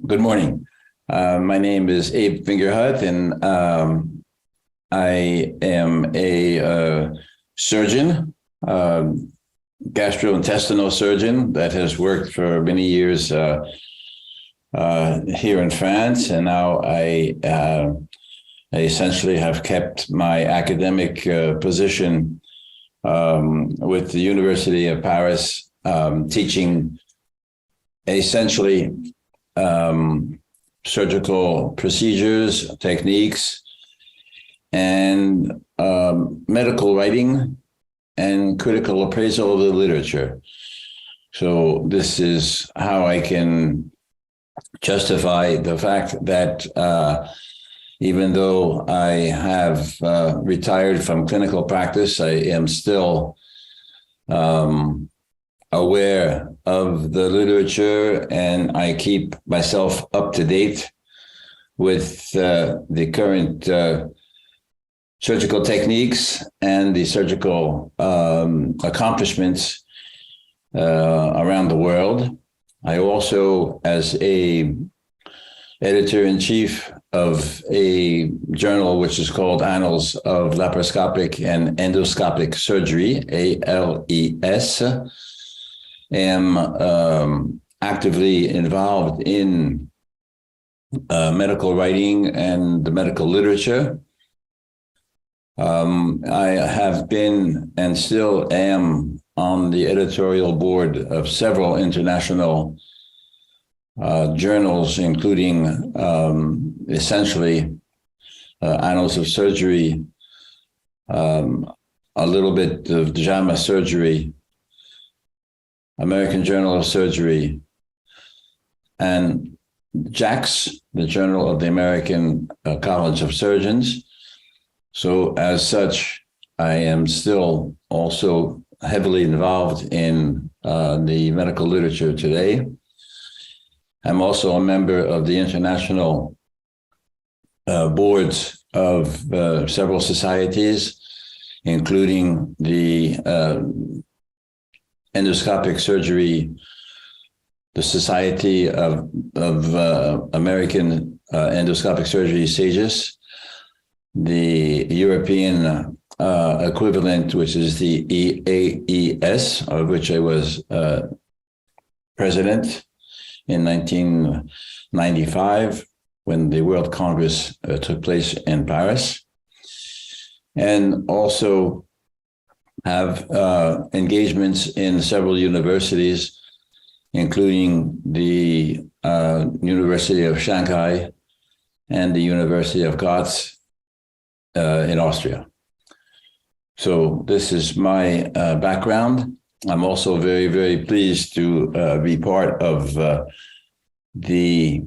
Good morning. My name is Abe Fingerhut, and I am a surgeon, gastrointestinal surgeon that has worked for many years here in France, and now I essentially have kept my academic position with the University of Paris, teaching essentially surgical procedures, techniques, and medical writing and critical appraisal of the literature. So this is how I can justify the fact that even though I have retired from clinical practice, I am still aware of the literature, and I keep myself up to date with the current surgical techniques and the surgical accomplishments around the world. I also, as a editor-in-chief of a journal which is called Annals of Laparoscopic and Endoscopic Surgery, ALES, am actively involved in medical writing and the medical literature. I have been and still am on the editorial board of several international journals, including essentially Annals of Surgery, a little bit of JAMA Surgery, American Journal of Surgery, and JACS, the Journal of the American College of Surgeons. So as such, I am still also heavily involved in the medical literature today. I'm also a member of the international boards of several societies, including the endoscopic surgery, the Society of American Endoscopic Surgery, SAGES, the European equivalent, which is the EAES, of which I was president in 1995 when the World Congress took place in Paris, and also have engagements in several universities, including the University of Shanghai and the University of Graz in Austria. So this is my background. I'm also very, very pleased to be part of the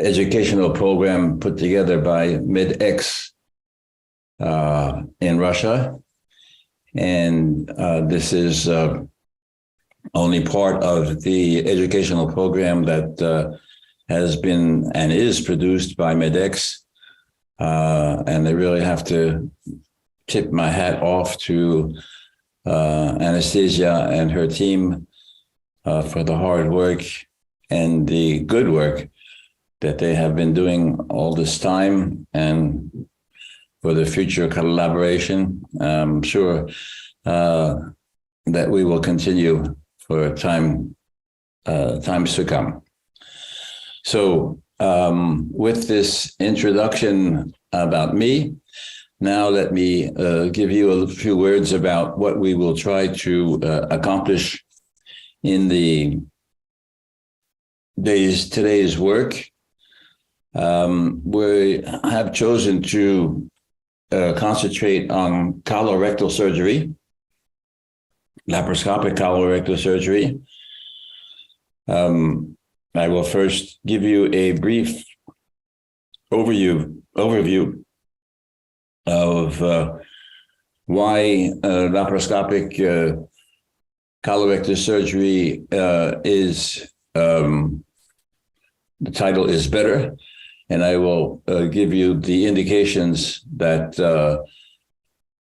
educational program put together by MedX in Russia. And this is only part of the educational program that has been and is produced by MedX. And I really have to tip my hat off to Anastasia and her team for the hard work and the good work that they have been doing all this time, and for the future collaboration. I'm sure that we will continue for times to come. So with this introduction about me, now let me give you a few words about what we will try to accomplish in today's work. We have chosen to concentrate on colorectal surgery, laparoscopic colorectal surgery. I will first give you a brief overview of why laparoscopic colorectal surgery is, the title is better, and I will give you the indications that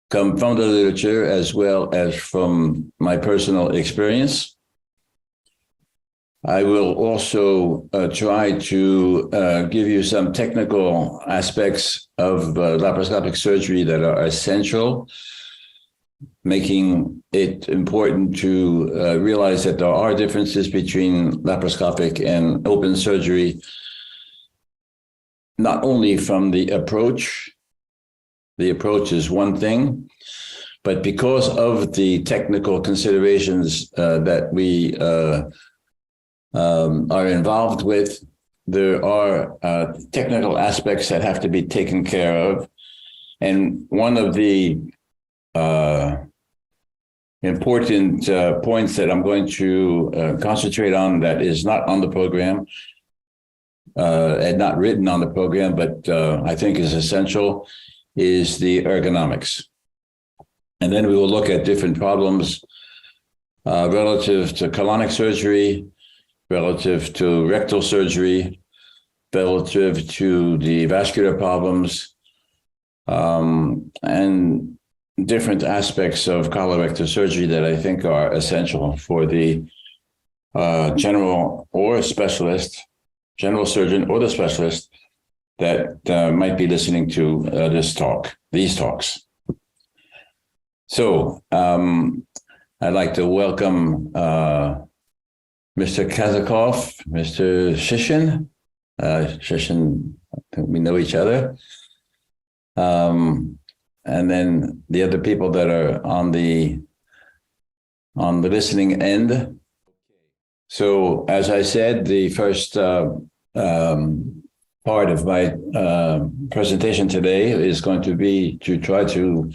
come from the literature as well as from my personal experience. I will also try to give you some technical aspects of laparoscopic surgery that are essential, making it important to realize that there are differences between laparoscopic and open surgery, not only from the approach is one thing, but because of the technical considerations that we are involved with, there are technical aspects that have to be taken care of. And one of the important points that I'm going to concentrate on that is not on the program and not written on the program, but I think is essential, is the ergonomics. And then we will look at different problems relative to colonic surgery, relative to rectal surgery, relative to the vascular problems, and different aspects of colorectal surgery that I think are essential for the general surgeon or the specialist that might be listening to these talks. So I'd like to welcome Mr. Kazakov, Mr. Shishin. Shishin, we know each other. And then the other people that are on the listening end. So as I said, the first part of my presentation today is going to be to try to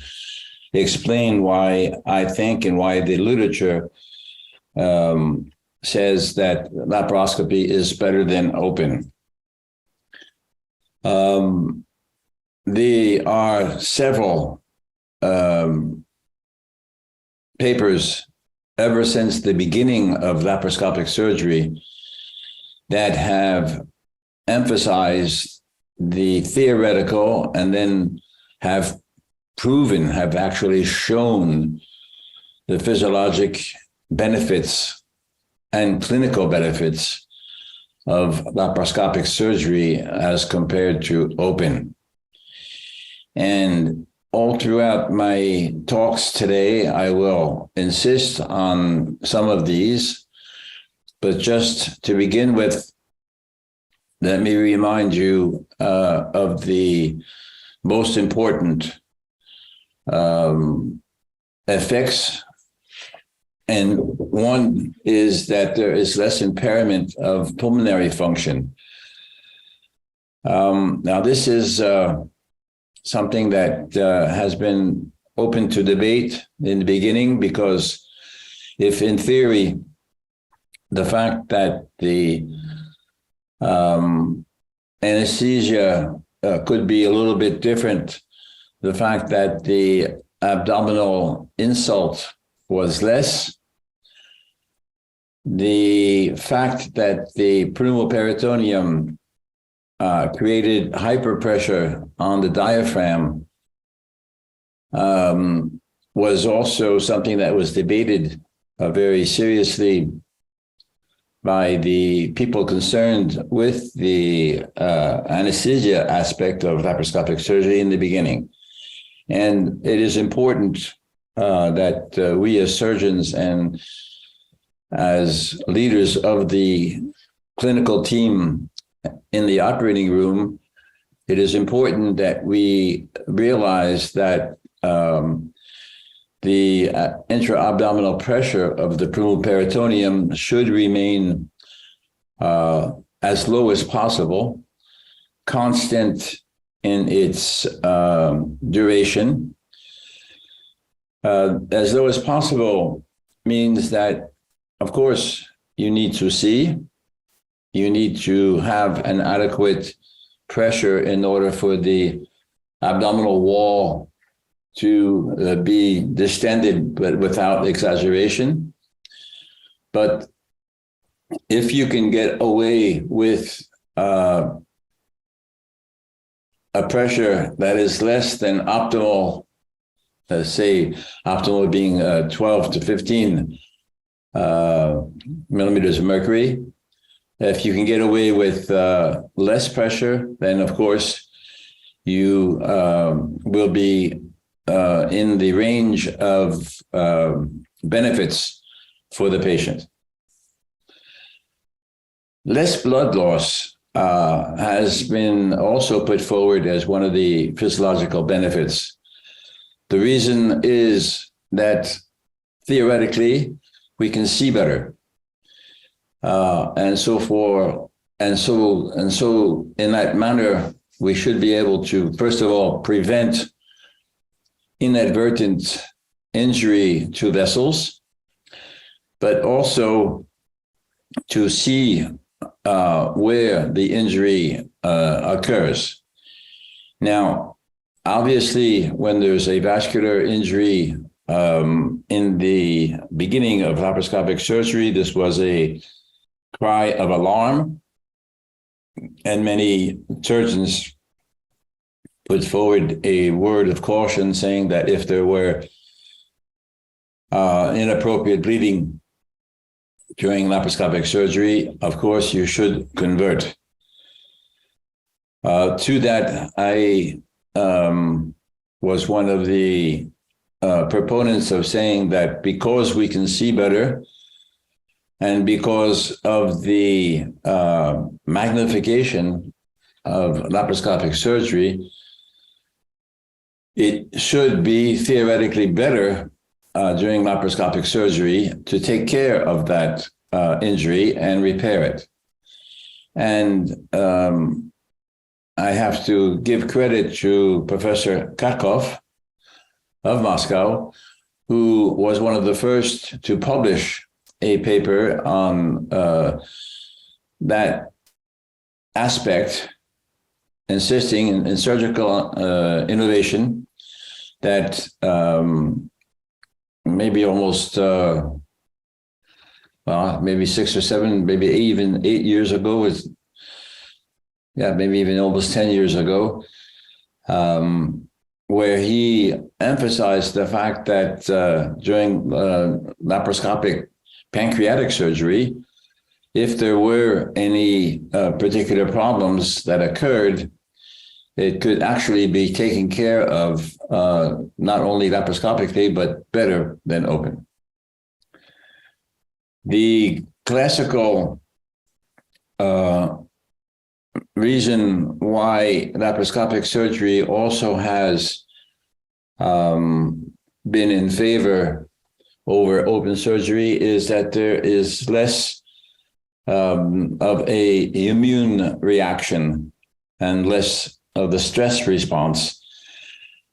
explain why I think and why the literature says that laparoscopy is better than open. There are several papers ever since the beginning of laparoscopic surgery that have emphasized the theoretical and then have actually shown the physiologic benefits and clinical benefits of laparoscopic surgery as compared to open. And all throughout my talks today, I will insist on some of these, but just to begin with, let me remind you of the most important effects. And one is that there is less impairment of pulmonary function. Now, this is something that has been open to debate in the beginning, because if in theory, the fact that the anesthesia could be a little bit different, the fact that the abdominal insult was less, the fact that the pneumoperitoneum created hyperpressure on the diaphragm was also something that was debated very seriously by the people concerned with the anesthesia aspect of laparoscopic surgery in the beginning. And it is important that we as surgeons and as leaders of the clinical team in the operating room, it is important that we realize that the intra-abdominal pressure of the pneumoperitoneum should remain as low as possible, constant in its duration. As low as possible means that, of course, you need to see, you need to have an adequate pressure in order for the abdominal wall to be distended, but without exaggeration. But if you can get away with a pressure that is less than optimal, let's say optimal being 12 to 15 millimeters of mercury, If you can get away with less pressure, then of course you will be in the range of benefits for the patient. Less blood loss has been also put forward as one of the physiological benefits. The reason is that theoretically we can see better, and so in that manner we should be able to, first of all, prevent inadvertent injury to vessels, but also to see where the injury occurs. Now, obviously, when there's a vascular injury in the beginning of laparoscopic surgery, this was a cry of alarm, and many surgeons put forward a word of caution saying that if there were inappropriate bleeding during laparoscopic surgery, of course, you should convert. To that, I was one of the proponents of saying that because we can see better and because of the magnification of laparoscopic surgery, it should be theoretically better during laparoscopic surgery to take care of that injury and repair it. And I have to give credit to Professor Kakov of Moscow, who was one of the first to publish a paper on that aspect, insisting in surgical innovation that maybe almost, maybe 6 or 7, maybe even 8 years ago, maybe even almost 10 years ago, where he emphasized the fact that during laparoscopic pancreatic surgery, if there were any particular problems that occurred, it could actually be taken care of not only laparoscopically, but better than open. The classical reason why laparoscopic surgery also has been in favor over open surgery is that there is less of a immune reaction and less of the stress response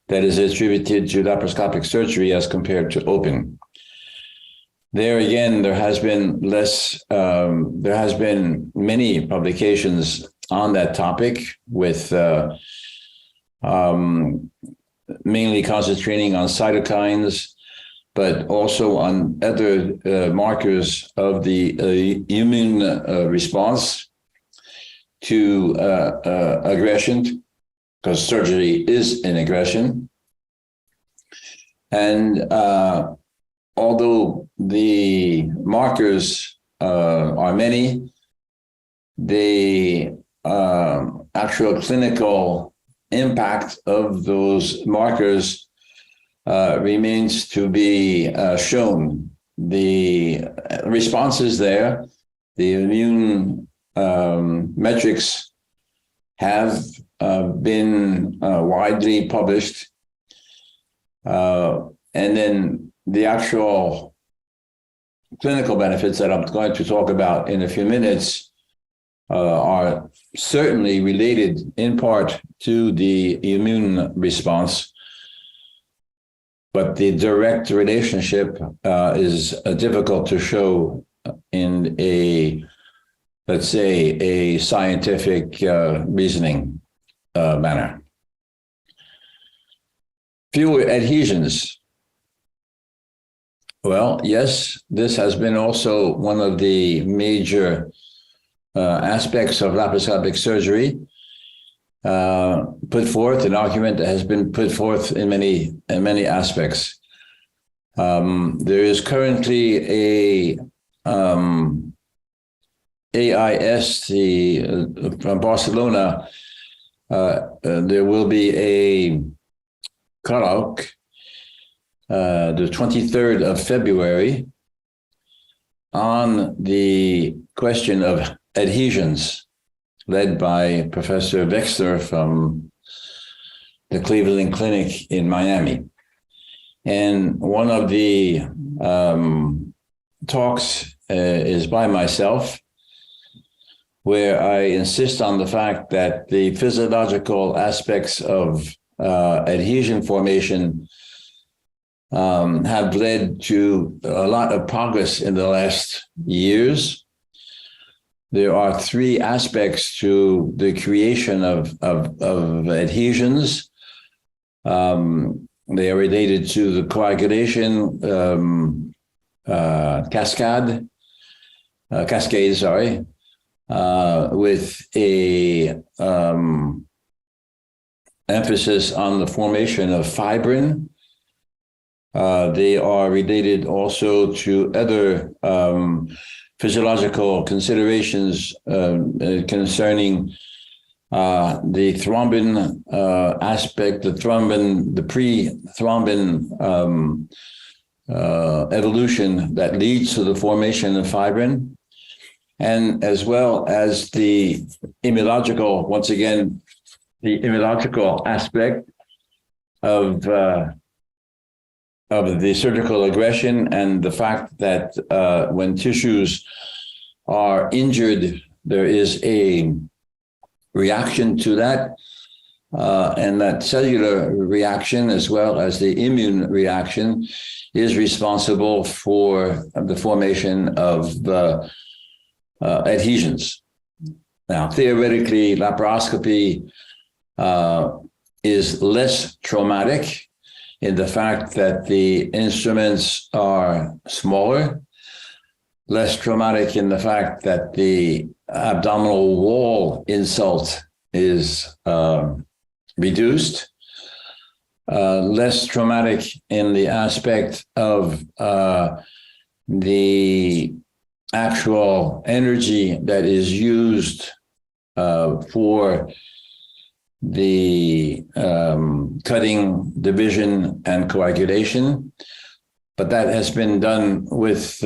that is attributed to laparoscopic surgery as compared to open. There again, there has been many publications on that topic, with mainly concentrating on cytokines, but also on other markers of the immune response to aggression, because surgery is an aggression. And although the markers are many, the actual clinical impact of those markers remains to be shown. The response is there. The immune metrics have been widely published. And then the actual clinical benefits that I'm going to talk about in a few minutes are certainly related in part to the immune response, but the direct relationship is difficult to show in a, let's say, a scientific reasoning manner. Fewer adhesions. Well, yes, this has been also one of the major aspects of laparoscopic surgery, put forth, an argument that has been put forth in many aspects. There is currently a AIS, from Barcelona, there will be a colloque the 23rd of February on the question of adhesions, led by Professor Wexler from the Cleveland Clinic in Miami. And one of the talks is by myself, where I insist on the fact that the physiological aspects of adhesion formation have led to a lot of progress in the last years. There are three aspects to the creation of adhesions. They are related to the coagulation cascade, with a emphasis on the formation of fibrin. They are related also to other physiological considerations concerning the thrombin aspect, the pre-thrombin evolution that leads to the formation of fibrin, and as well as the immunological, once again, the immunological aspect of the surgical aggression, and the fact that when tissues are injured, there is a reaction to that, and that cellular reaction, as well as the immune reaction, is responsible for the formation of adhesions. Now, theoretically, laparoscopy is less traumatic in the fact that the instruments are smaller, less traumatic in the fact that the abdominal wall insult is reduced, less traumatic in the aspect of the actual energy that is used for the cutting, division, and coagulation. But that has been done with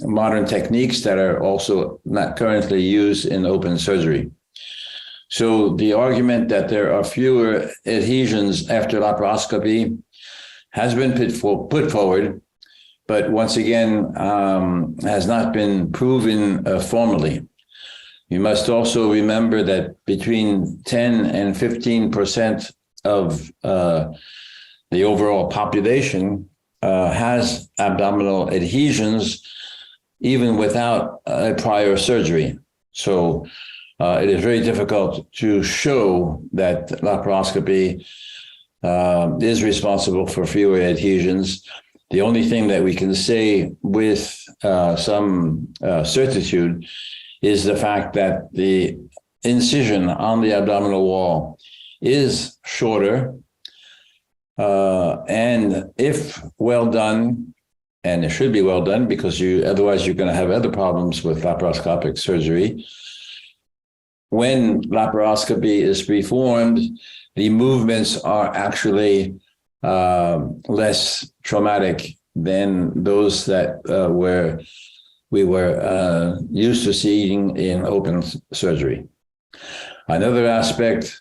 modern techniques that are also not currently used in open surgery. So the argument that there are fewer adhesions after laparoscopy has been put forward, but once again has not been proven formally. You must also remember that between 10 and 15% of the overall population has abdominal adhesions, even without a prior surgery. So it is very difficult to show that laparoscopy is responsible for fewer adhesions. The only thing that we can say with some certitude is the fact that the incision on the abdominal wall is shorter, and if well done, and it should be well done, because otherwise you're going to have other problems with laparoscopic surgery. When laparoscopy is performed, the movements are actually less traumatic than those that we were used to seeing in open surgery. Another aspect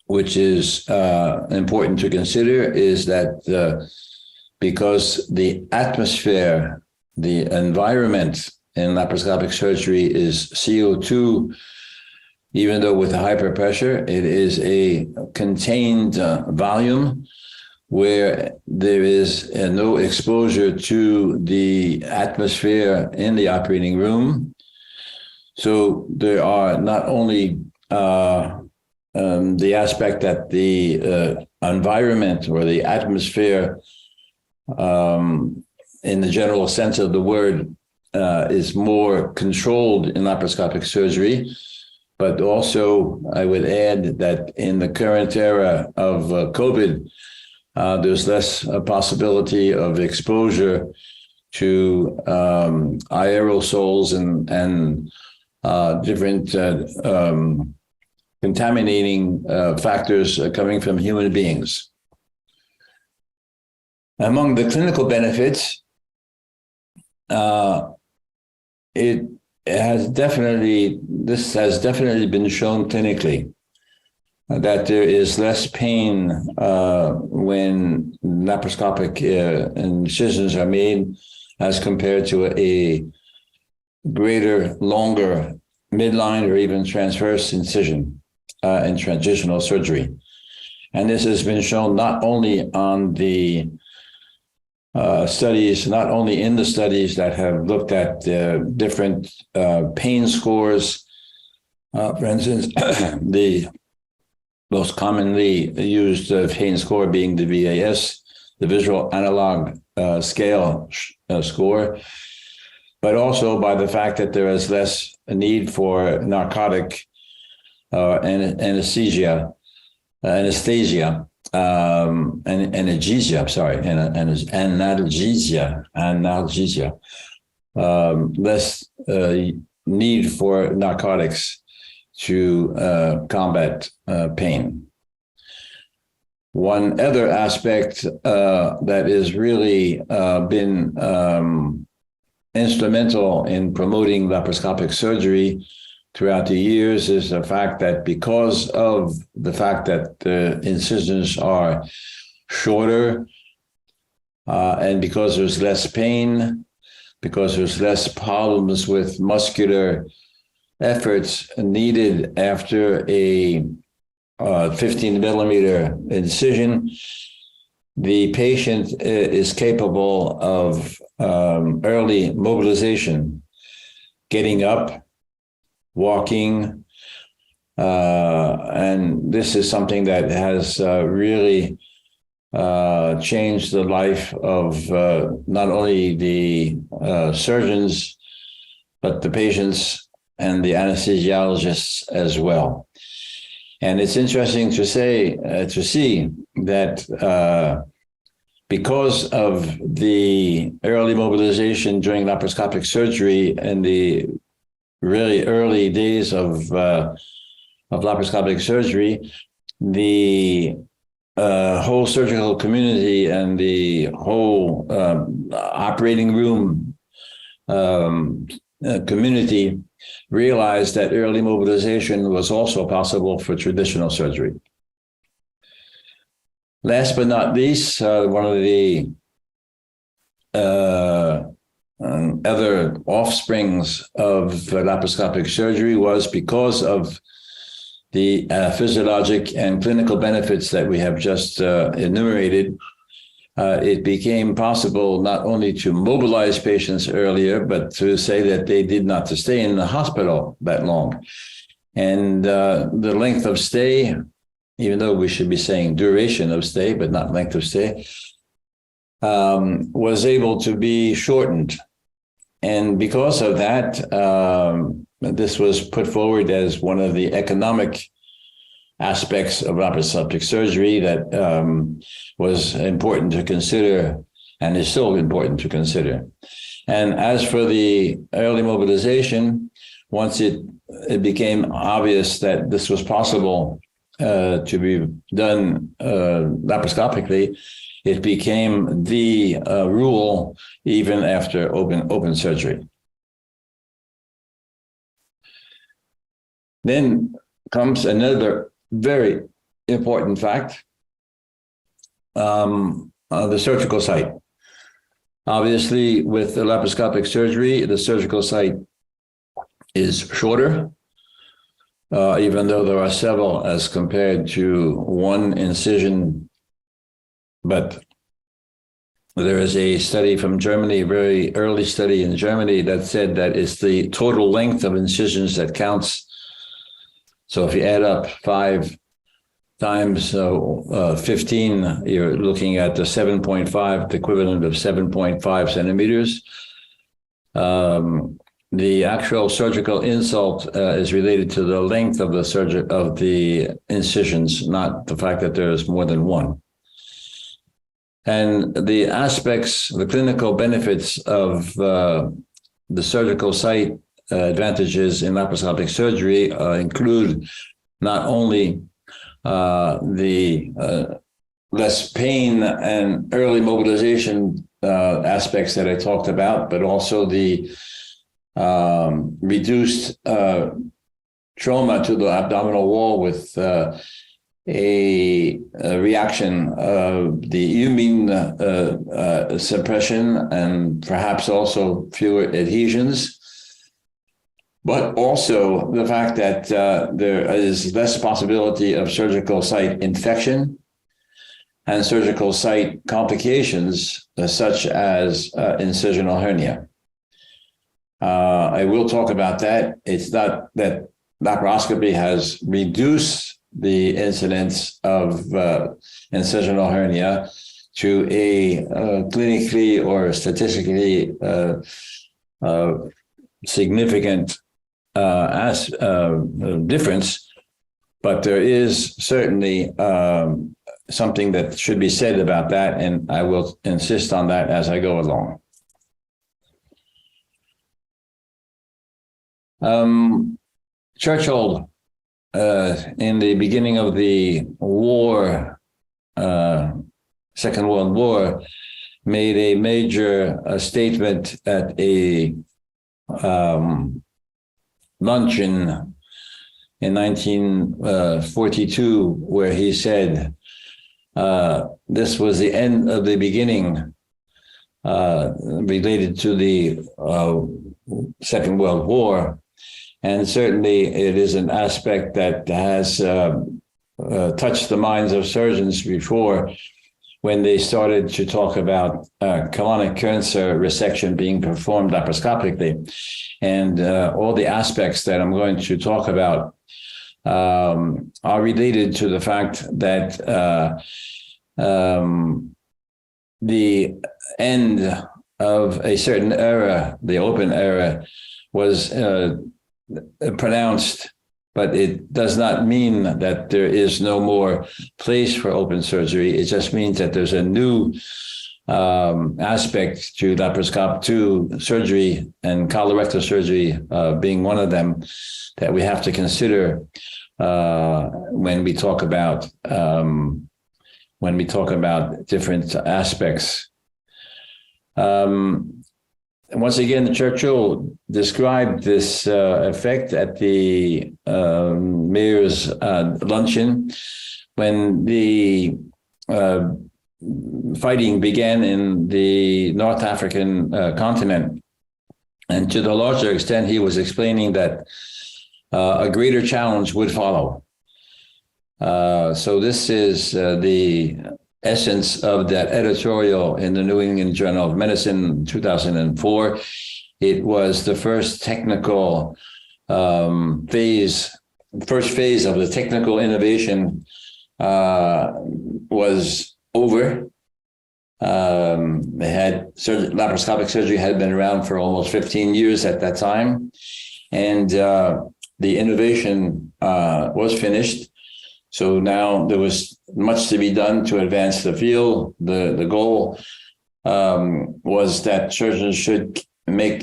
which is important to consider is that because the atmosphere, the environment in laparoscopic surgery is CO2, even though with high pressure, it is a contained volume where there is no exposure to the atmosphere in the operating room. So there are not only the aspect that the environment or the atmosphere, in the general sense of the word, is more controlled in laparoscopic surgery, but also I would add that in the current era of COVID, there's less possibility of exposure to aerosols and different contaminating factors coming from human beings. Among the clinical benefits, this has definitely been shown clinically that there is less pain when laparoscopic incisions are made as compared to a greater, longer midline or even transverse incision in transitional surgery. And this has been shown not only on the studies, not only in the studies that have looked at different pain scores. For instance, the most commonly used pain score being the VAS, the visual analog scale score, but also by the fact that there is less need for narcotic anesthesia, analgesia, less need for narcotics to combat pain. One other aspect that has really been instrumental in promoting laparoscopic surgery throughout the years is the fact that because of the fact that the incisions are shorter and because there's less pain, because there's less problems with muscular efforts needed after a 15 millimeter incision, the patient is capable of early mobilization, getting up, walking, and this is something that has really changed the life of not only the surgeons, but the patients and the anesthesiologists as well. And it's interesting to see that because of the early mobilization during laparoscopic surgery in the really early days of laparoscopic surgery, the whole surgical community and the whole operating room community realized that early mobilization was also possible for traditional surgery. Last but not least, one of the other offsprings of laparoscopic surgery was because of the physiologic and clinical benefits that we have just enumerated. It became possible not only to mobilize patients earlier, but to say that they did not to stay in the hospital that long. And the length of stay, even though we should be saying duration of stay, but not length of stay, was able to be shortened. And because of that, this was put forward as one of the economic aspects of laparoscopic surgery that was important to consider and is still important to consider. And as for the early mobilization, once it became obvious that this was possible to be done laparoscopically, it became the rule even after open surgery. Then comes another very important fact, the surgical site. Obviously, with the laparoscopic surgery, the surgical site is shorter, even though there are several as compared to one incision. But there is a study from Germany, a very early study in Germany, that said that it's the total length of incisions that counts. So if you add up 5 times 15, you're looking at the 7.5, the equivalent of 7.5 centimeters. The actual surgical insult is related to the length of the incisions, not the fact that there's more than one. And the aspects, the clinical benefits of the surgical site advantages in laparoscopic surgery include not only the less pain and early mobilization aspects that I talked about, but also the reduced trauma to the abdominal wall with a reaction of the immune suppression and perhaps also fewer adhesions. But also the fact that there is less possibility of surgical site infection and surgical site complications, such as incisional hernia. I will talk about that. It's not that laparoscopy has reduced the incidence of incisional hernia to a clinically or statistically significant difference, but there is certainly something that should be said about that, and I will insist on that as I go along. Churchill, in the beginning of the war, Second World War, made a major statement at a luncheon in 1942, where he said, this was the end of the beginning related to the Second World War. And certainly it is an aspect that has touched the minds of surgeons before, when they started to talk about colonic cancer resection being performed laparoscopically. And all the aspects that I'm going to talk about are related to the fact that the end of a certain era, the open era, was pronounced, but it does not mean that there is no more place for open surgery. It just means that there's a new aspect to laparoscopic surgery, and colorectal surgery being one of them, that we have to consider when we talk about different aspects. Once again, Churchill described this effect at the mayor's luncheon when the fighting began in the North African continent. And to the larger extent, he was explaining that a greater challenge would follow. So this is the essence of that editorial in the New England Journal of Medicine, 2004. It was the first technical phase of the technical innovation was over. Laparoscopic surgery had been around for almost 15 years at that time, and the innovation was finished. So now there was much to be done to advance the field. The goal was that surgeons should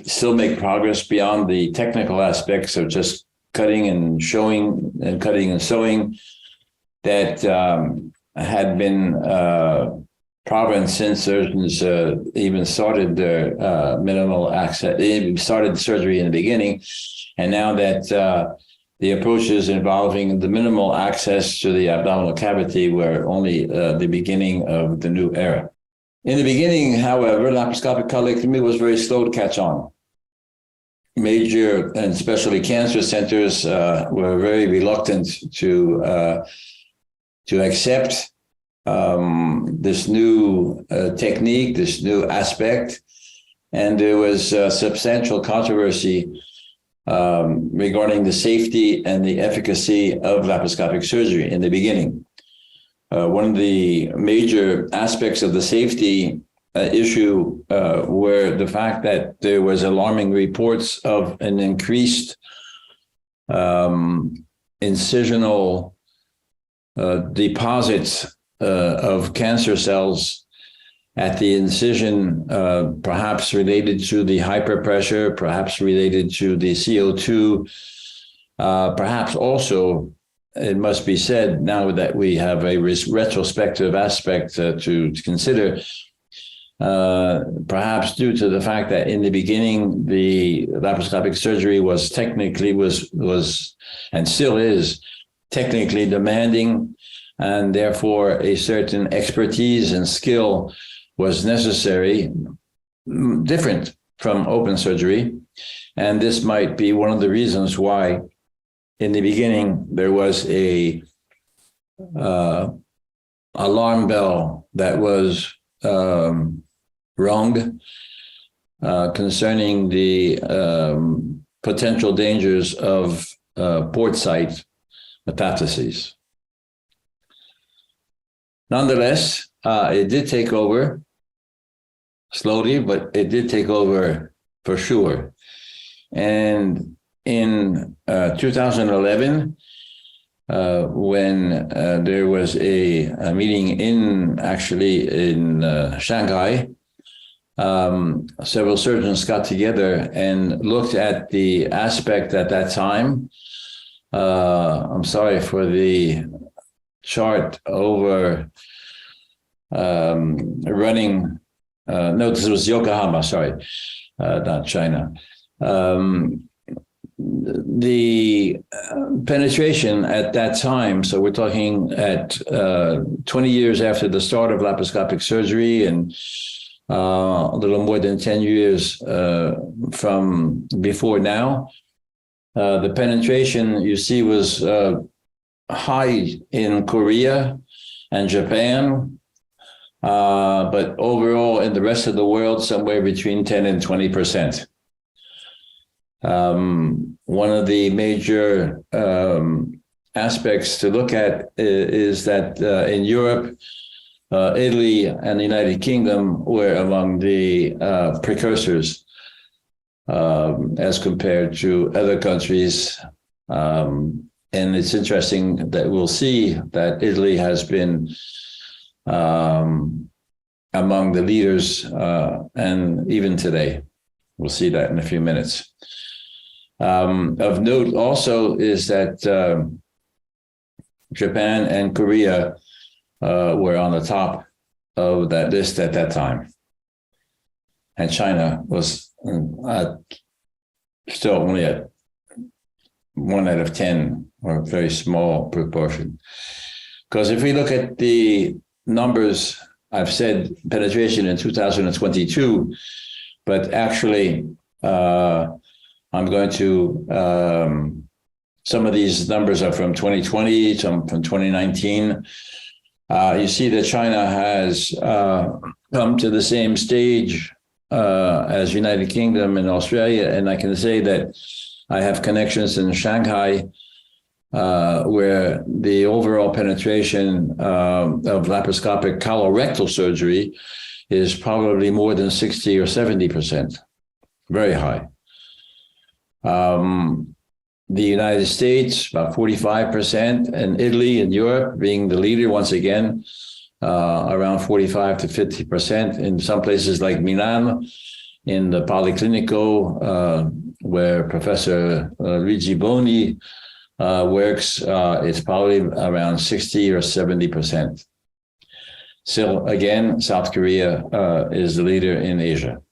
still make progress beyond the technical aspects of just cutting and showing and cutting and sewing that had been proven since surgeons even started their minimal access, they started surgery in the beginning. And now that the approaches involving the minimal access to the abdominal cavity were only the beginning of the new era. In the beginning, however, laparoscopic colectomy was very slow to catch on. Major and especially cancer centers were very reluctant to accept this new technique, this new aspect, and there was substantial controversy regarding the safety and the efficacy of laparoscopic surgery in the beginning. One of the major aspects of the safety issue were the fact that there was alarming reports of an increased incisional deposits of cancer cells at the incision, perhaps related to the hyperpressure, perhaps related to the CO2, perhaps also, it must be said now that we have a retrospective aspect to consider, perhaps due to the fact that in the beginning, the laparoscopic surgery was and still is technically demanding, and therefore a certain expertise and skill was necessary, different from open surgery. And this might be one of the reasons why in the beginning there was a alarm bell that was rung concerning the potential dangers of port site metastases. Nonetheless, it did take over slowly, but it did take over for sure. And in 2011, when there was a meeting in Shanghai, several surgeons got together and looked at the aspect at that time. I'm sorry for the chart over running. No, this was Yokohama, sorry, not China. The penetration at that time, so we're talking at 20 years after the start of laparoscopic surgery and a little more than 10 years from before now, the penetration you see was high in Korea and Japan, but overall in the rest of the world, somewhere between 10 and 20%. One of the major aspects to look at is that in Europe, Italy and the United Kingdom were among the precursors as compared to other countries. And it's interesting that we'll see that Italy has been among the leaders, and even today. We'll see that in a few minutes. Of note also is that Japan and Korea were on the top of that list at that time. And China was still only at 1 out of 10, or a very small proportion. Because if we look at the numbers, I've said penetration in 2022, but actually I'm going to, some of these numbers are from 2020, some from 2019. You see that China has come to the same stage as United Kingdom and Australia. And I can say that I have connections in Shanghai where the overall penetration of laparoscopic colorectal surgery is probably more than 60 or 70%, very high. The United States, about 45%, and Italy and Europe being the leader once again, around 45 to 50%. In some places like Milan, in the Policlinico, where Professor Luigi Boni works, it's probably around 60 or 70%. So again, South Korea is the leader in Asia.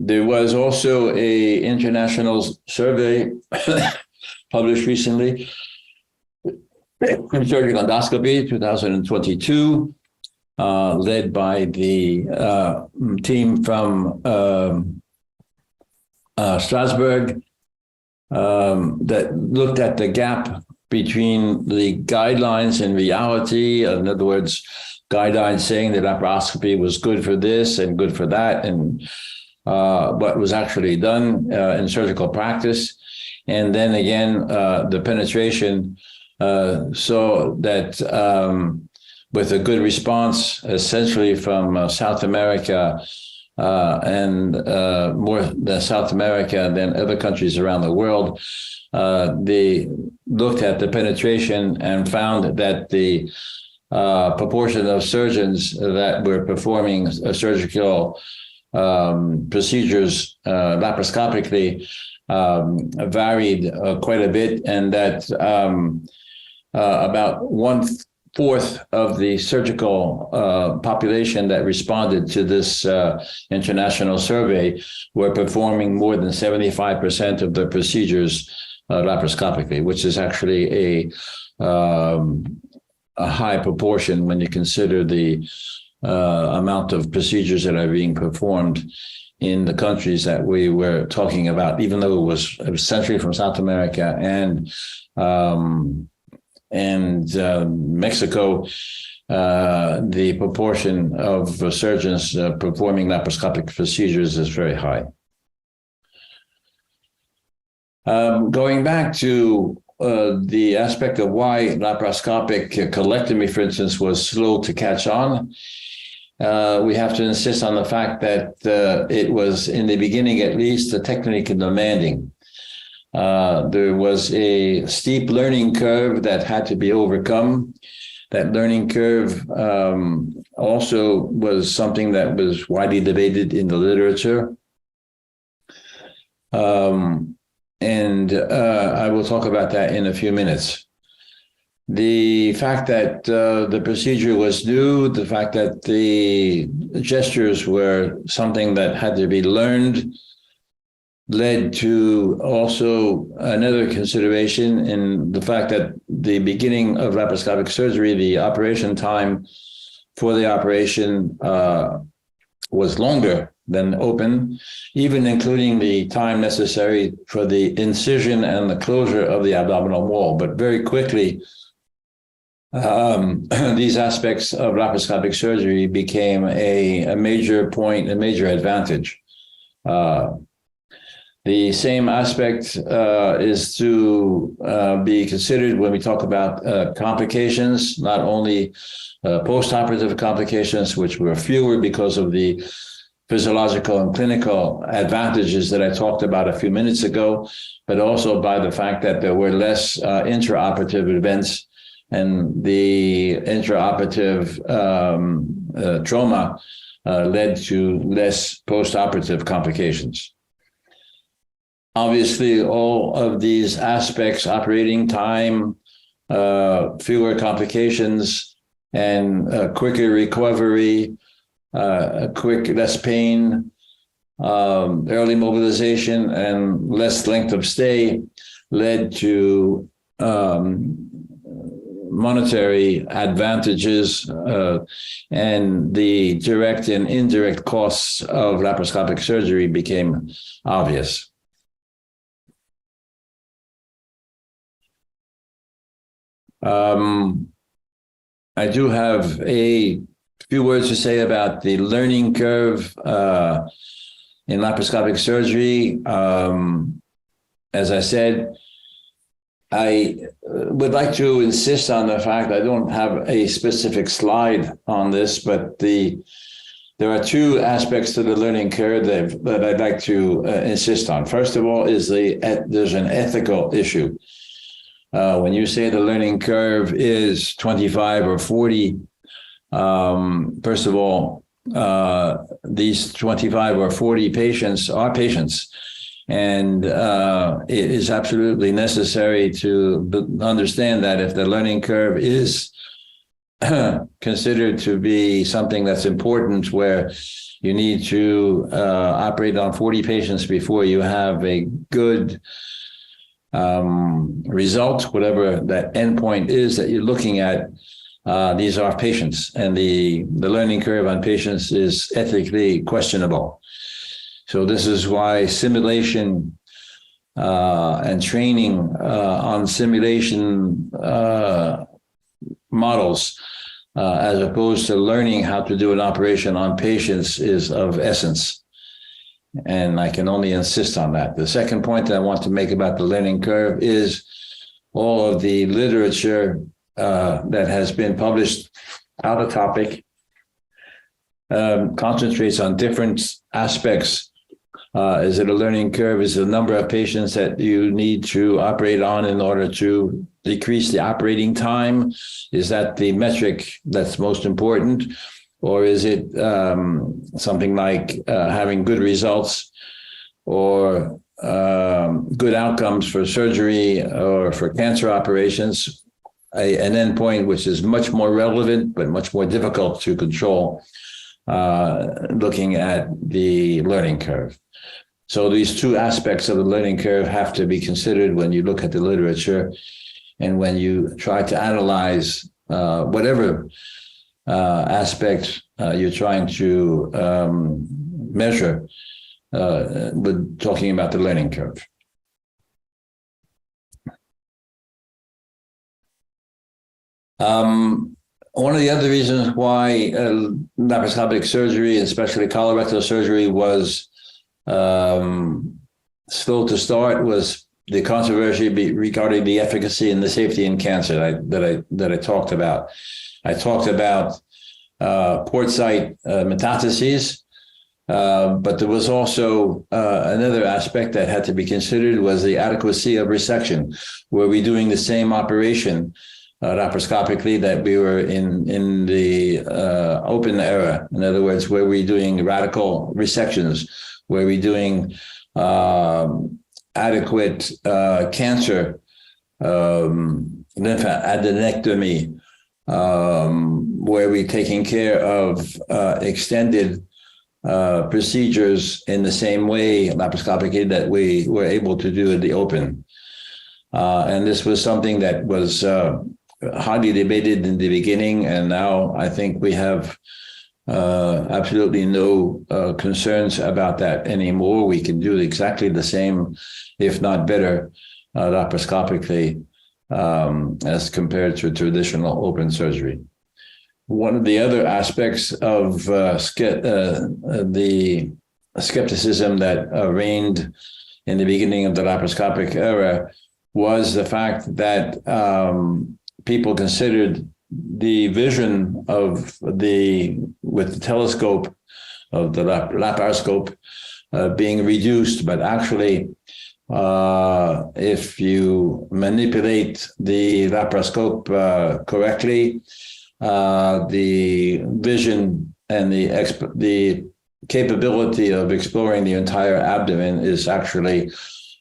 There was also a international survey published recently, surgical endoscopy 2022, led by the team from Strasbourg, that looked at the gap between the guidelines and reality. In other words, guidelines saying that laparoscopy was good for this and good for that, and what was actually done in surgical practice. And then again, the penetration, so that with a good response, essentially from South America and more than South America than other countries around the world, they looked at the penetration and found that the proportion of surgeons that were performing surgical procedures laparoscopically varied quite a bit, and that about one-fourth of the surgical population that responded to this international survey were performing more than 75% of the procedures laparoscopically, which is actually a high proportion when you consider the amount of procedures that are being performed in the countries that we were talking about, even though it was essentially from South America and Mexico. The proportion of surgeons performing laparoscopic procedures is very high. Going back to the aspect of why laparoscopic colectomy, for instance, was slow to catch on, we have to insist on the fact that it was, in the beginning at least, technically demanding. There was a steep learning curve that had to be overcome. That learning curve also was something that was widely debated in the literature. And I will talk about that in a few minutes. The fact that the procedure was new, the fact that the gestures were something that had to be learned, led to also another consideration in the fact that the beginning of laparoscopic surgery, the operation time for the operation was longer than open, even including the time necessary for the incision and the closure of the abdominal wall. But very quickly, these aspects of laparoscopic surgery became a major point, a major advantage. The same aspect is to be considered when we talk about complications, not only post-operative complications, which were fewer because of the physiological and clinical advantages that I talked about a few minutes ago, but also by the fact that there were less intraoperative events, and the intraoperative trauma led to less post-operative complications. Obviously, all of these aspects, operating time, fewer complications, and quicker recovery, less pain, early mobilization, and less length of stay led to monetary advantages, and the direct and indirect costs of laparoscopic surgery became obvious. I do have a few words to say about the learning curve in laparoscopic surgery. As I said, I would like to insist on the fact, I don't have a specific slide on this, but there are two aspects to the learning curve that I'd like to insist on. First of all, there's an ethical issue. When you say the learning curve is 25 or 40, first of all, these 25 or 40 patients are patients. And it is absolutely necessary to understand that if the learning curve is considered to be something that's important, where you need to operate on 40 patients before you have a good result, whatever that endpoint is that you're looking at, these are patients, and the learning curve on patients is ethically questionable. So this is why simulation and training on simulation models, as opposed to learning how to do an operation on patients, is of essence. And I can only insist on that. The second point that I want to make about the learning curve is all of the literature that has been published on the topic concentrates on different aspects Is it a learning curve? Is it the number of patients that you need to operate on in order to decrease the operating time? Is that the metric that's most important? Or is it something like having good results or good outcomes for surgery or for cancer operations? An endpoint which is much more relevant but much more difficult to control, looking at the learning curve. So these two aspects of the learning curve have to be considered when you look at the literature and when you try to analyze whatever aspect you're trying to measure with talking about the learning curve. One of the other reasons why laparoscopic surgery, especially colorectal surgery, was slow to start was the controversy regarding the efficacy and the safety in cancer that I talked about. I talked about port site metastases, but there was also another aspect that had to be considered was the adequacy of resection. Were we doing the same operation laparoscopically that we were in the open era? In other words, were we doing radical resections? Were we doing adequate cancer lymphadenectomy? Were we taking care of extended procedures in the same way laparoscopically that we were able to do in the open? And this was something that was hotly debated in the beginning, and now I think we have absolutely no concerns about that anymore. We can do exactly the same, if not better, laparoscopically as compared to traditional open surgery. One of the other aspects of the skepticism that reigned in the beginning of the laparoscopic era was the fact that people considered the vision of with the telescope of the laparoscope being reduced, but actually if you manipulate the laparoscope correctly, the vision and the capability of exploring the entire abdomen is actually,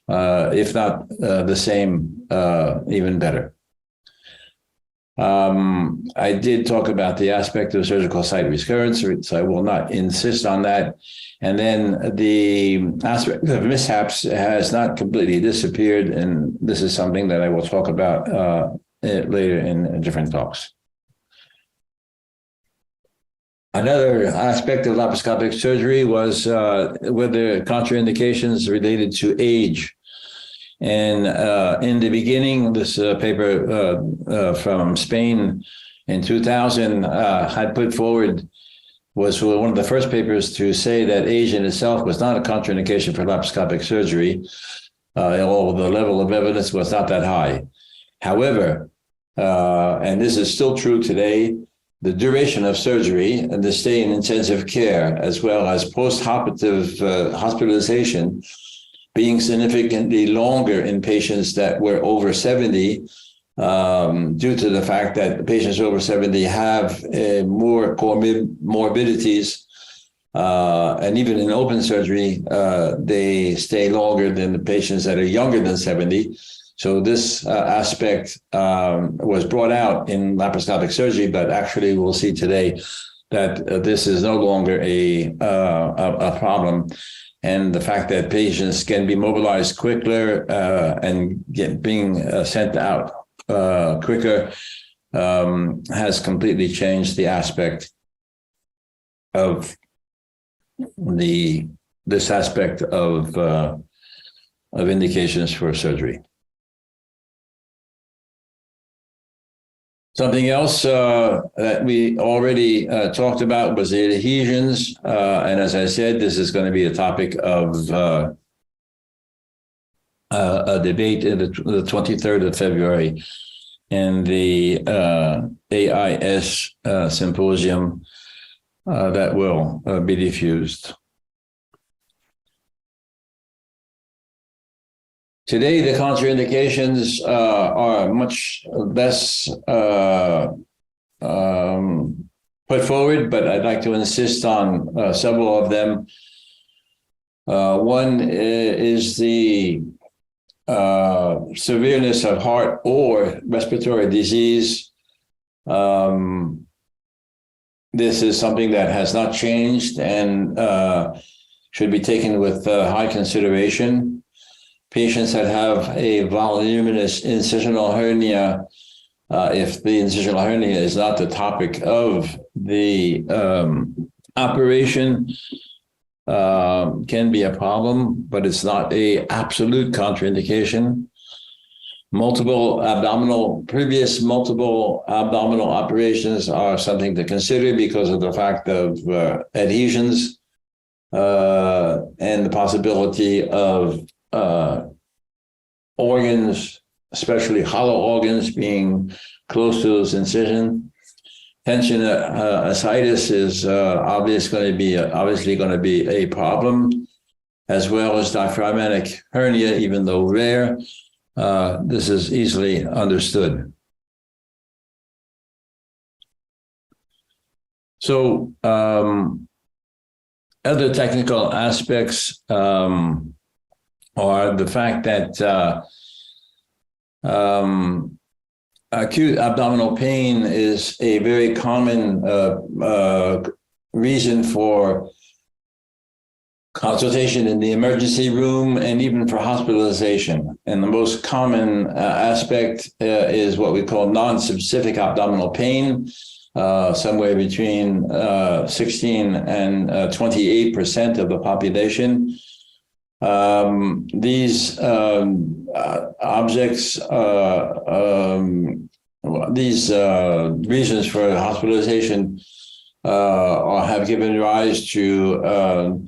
if not the same, even better. I did talk about the aspect of surgical site recurrence, so I will not insist on that. And then the aspect of mishaps has not completely disappeared, and this is something that I will talk about later in different talks. Another aspect of laparoscopic surgery was whether contraindications related to age. And in the beginning, this paper from Spain in 2000 had put forward, was one of the first papers to say that age in itself was not a contraindication for laparoscopic surgery, although the level of evidence was not that high. However, and this is still true today, the duration of surgery and the stay in intensive care, as well as post-operative hospitalization, being significantly longer in patients that were over 70, due to the fact that patients over 70 have more comorbidities, and even in open surgery, they stay longer than the patients that are younger than 70. So this aspect was brought out in laparoscopic surgery, but actually we'll see today that this is no longer a problem. And the fact that patients can be mobilized quicker and being sent out quicker has completely changed the aspect of this aspect of indications for surgery. Something else that we already talked about was the adhesions. And as I said, this is going to be a topic of a debate in the 23rd of February in the AIS symposium that will be diffused. Today, the contraindications are much less put forward, but I'd like to insist on several of them. One is the severeness of heart or respiratory disease. This is something that has not changed and should be taken with high consideration. Patients that have a voluminous incisional hernia, if the incisional hernia is not the topic of the operation, can be a problem, but it's not an absolute contraindication. Previous multiple abdominal operations are something to consider because of the fact of adhesions and the possibility of organs, especially hollow organs, being close to those incisions. Tension ascites is obviously going to be a problem, as well as diaphragmatic hernia, even though rare. This is easily understood. So, other technical aspects are the fact that acute abdominal pain is a very common reason for consultation in the emergency room and even for hospitalization. And the most common aspect is what we call non-specific abdominal pain, somewhere between 16 and 28% of the population. These reasons for hospitalization have given rise to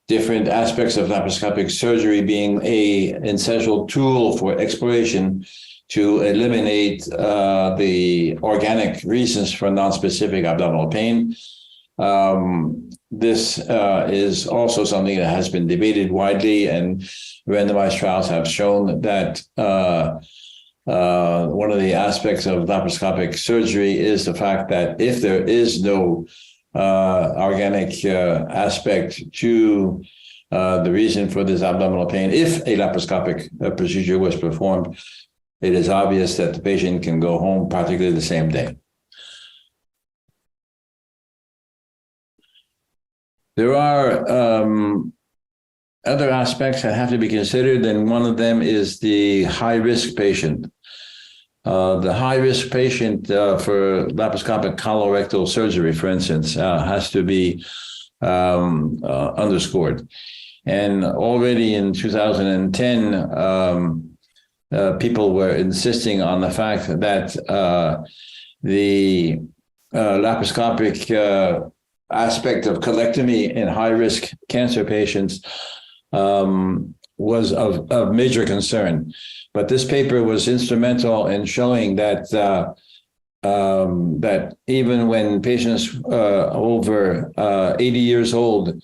different aspects of laparoscopic surgery being an essential tool for exploration to eliminate the organic reasons for nonspecific abdominal pain. This is also something that has been debated widely, and randomized trials have shown that one of the aspects of laparoscopic surgery is the fact that if there is no organic aspect to the reason for this abdominal pain, if a laparoscopic procedure was performed, it is obvious that the patient can go home practically the same day. There are other aspects that have to be considered, and one of them is the high-risk patient. The high-risk patient for laparoscopic colorectal surgery, for instance, has to be underscored. And already in 2010, people were insisting on the fact that the laparoscopic aspect of colectomy in high-risk cancer patients was of major concern. But this paper was instrumental in showing that that even when patients over 80 years old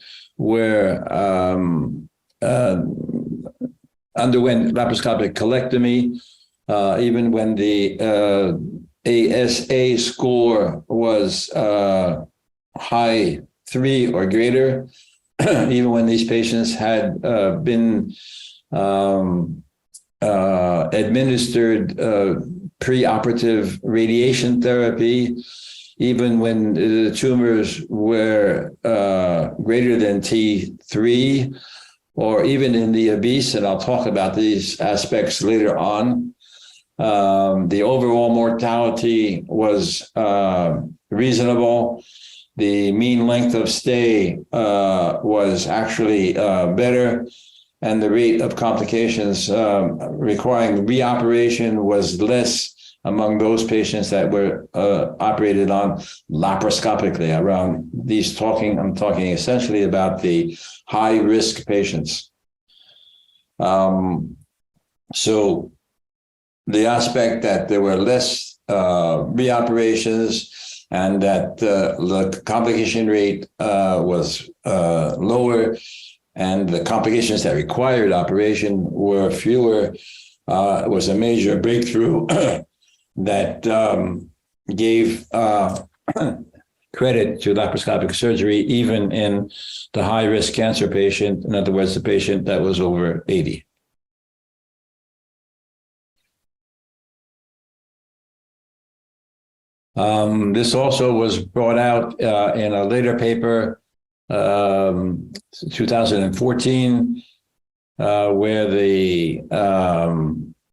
underwent laparoscopic colectomy, even when the ASA score was high 3 or greater, even when these patients had been administered preoperative radiation therapy, even when the tumors were greater than T3, or even in the obese, and I'll talk about these aspects later on. The overall mortality was reasonable. The mean length of stay was actually better, and the rate of complications requiring reoperation was less among those patients that were operated on laparoscopically. I'm talking essentially about the high-risk patients. So the aspect that there were less reoperations and that the complication rate was lower and the complications that required operation were fewer. It was a major breakthrough that gave credit to laparoscopic surgery, even in the high-risk cancer patient, in other words, the patient that was over 80. This also was brought out in a later paper, 2014, where the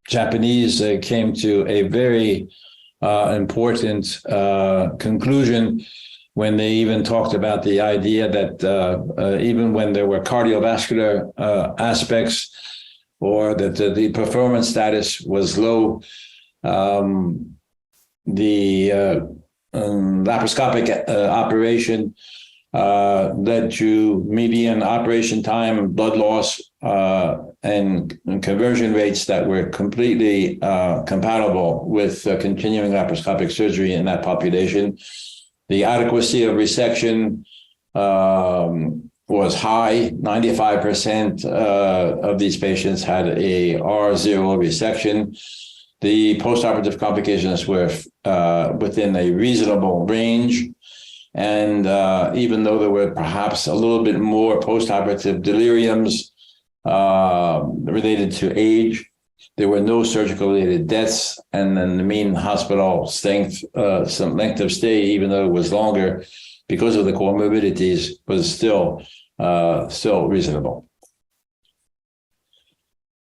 Japanese came to a very important conclusion when they even talked about the idea that even when there were cardiovascular aspects, or that the performance status was low, the laparoscopic operation led to median operation time, blood loss, and conversion rates that were completely compatible with continuing laparoscopic surgery in that population. The adequacy of resection was high. 95% of these patients had a R0 resection. The postoperative complications were within a reasonable range. And even though there were perhaps a little bit more postoperative deliriums related to age, there were no surgical-related deaths, and then the mean hospital length of stay, even though it was longer because of the comorbidities, was still reasonable.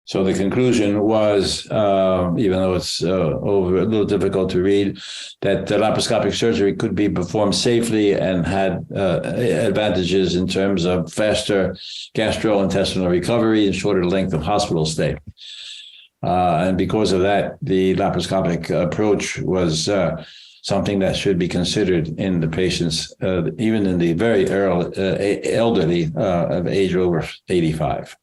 So the conclusion was, even though it's over a little difficult to read, that laparoscopic surgery could be performed safely and had advantages in terms of faster gastrointestinal recovery and shorter length of hospital stay. And because of that, the laparoscopic approach was something that should be considered in the patients, even in the very early, elderly of age over 85.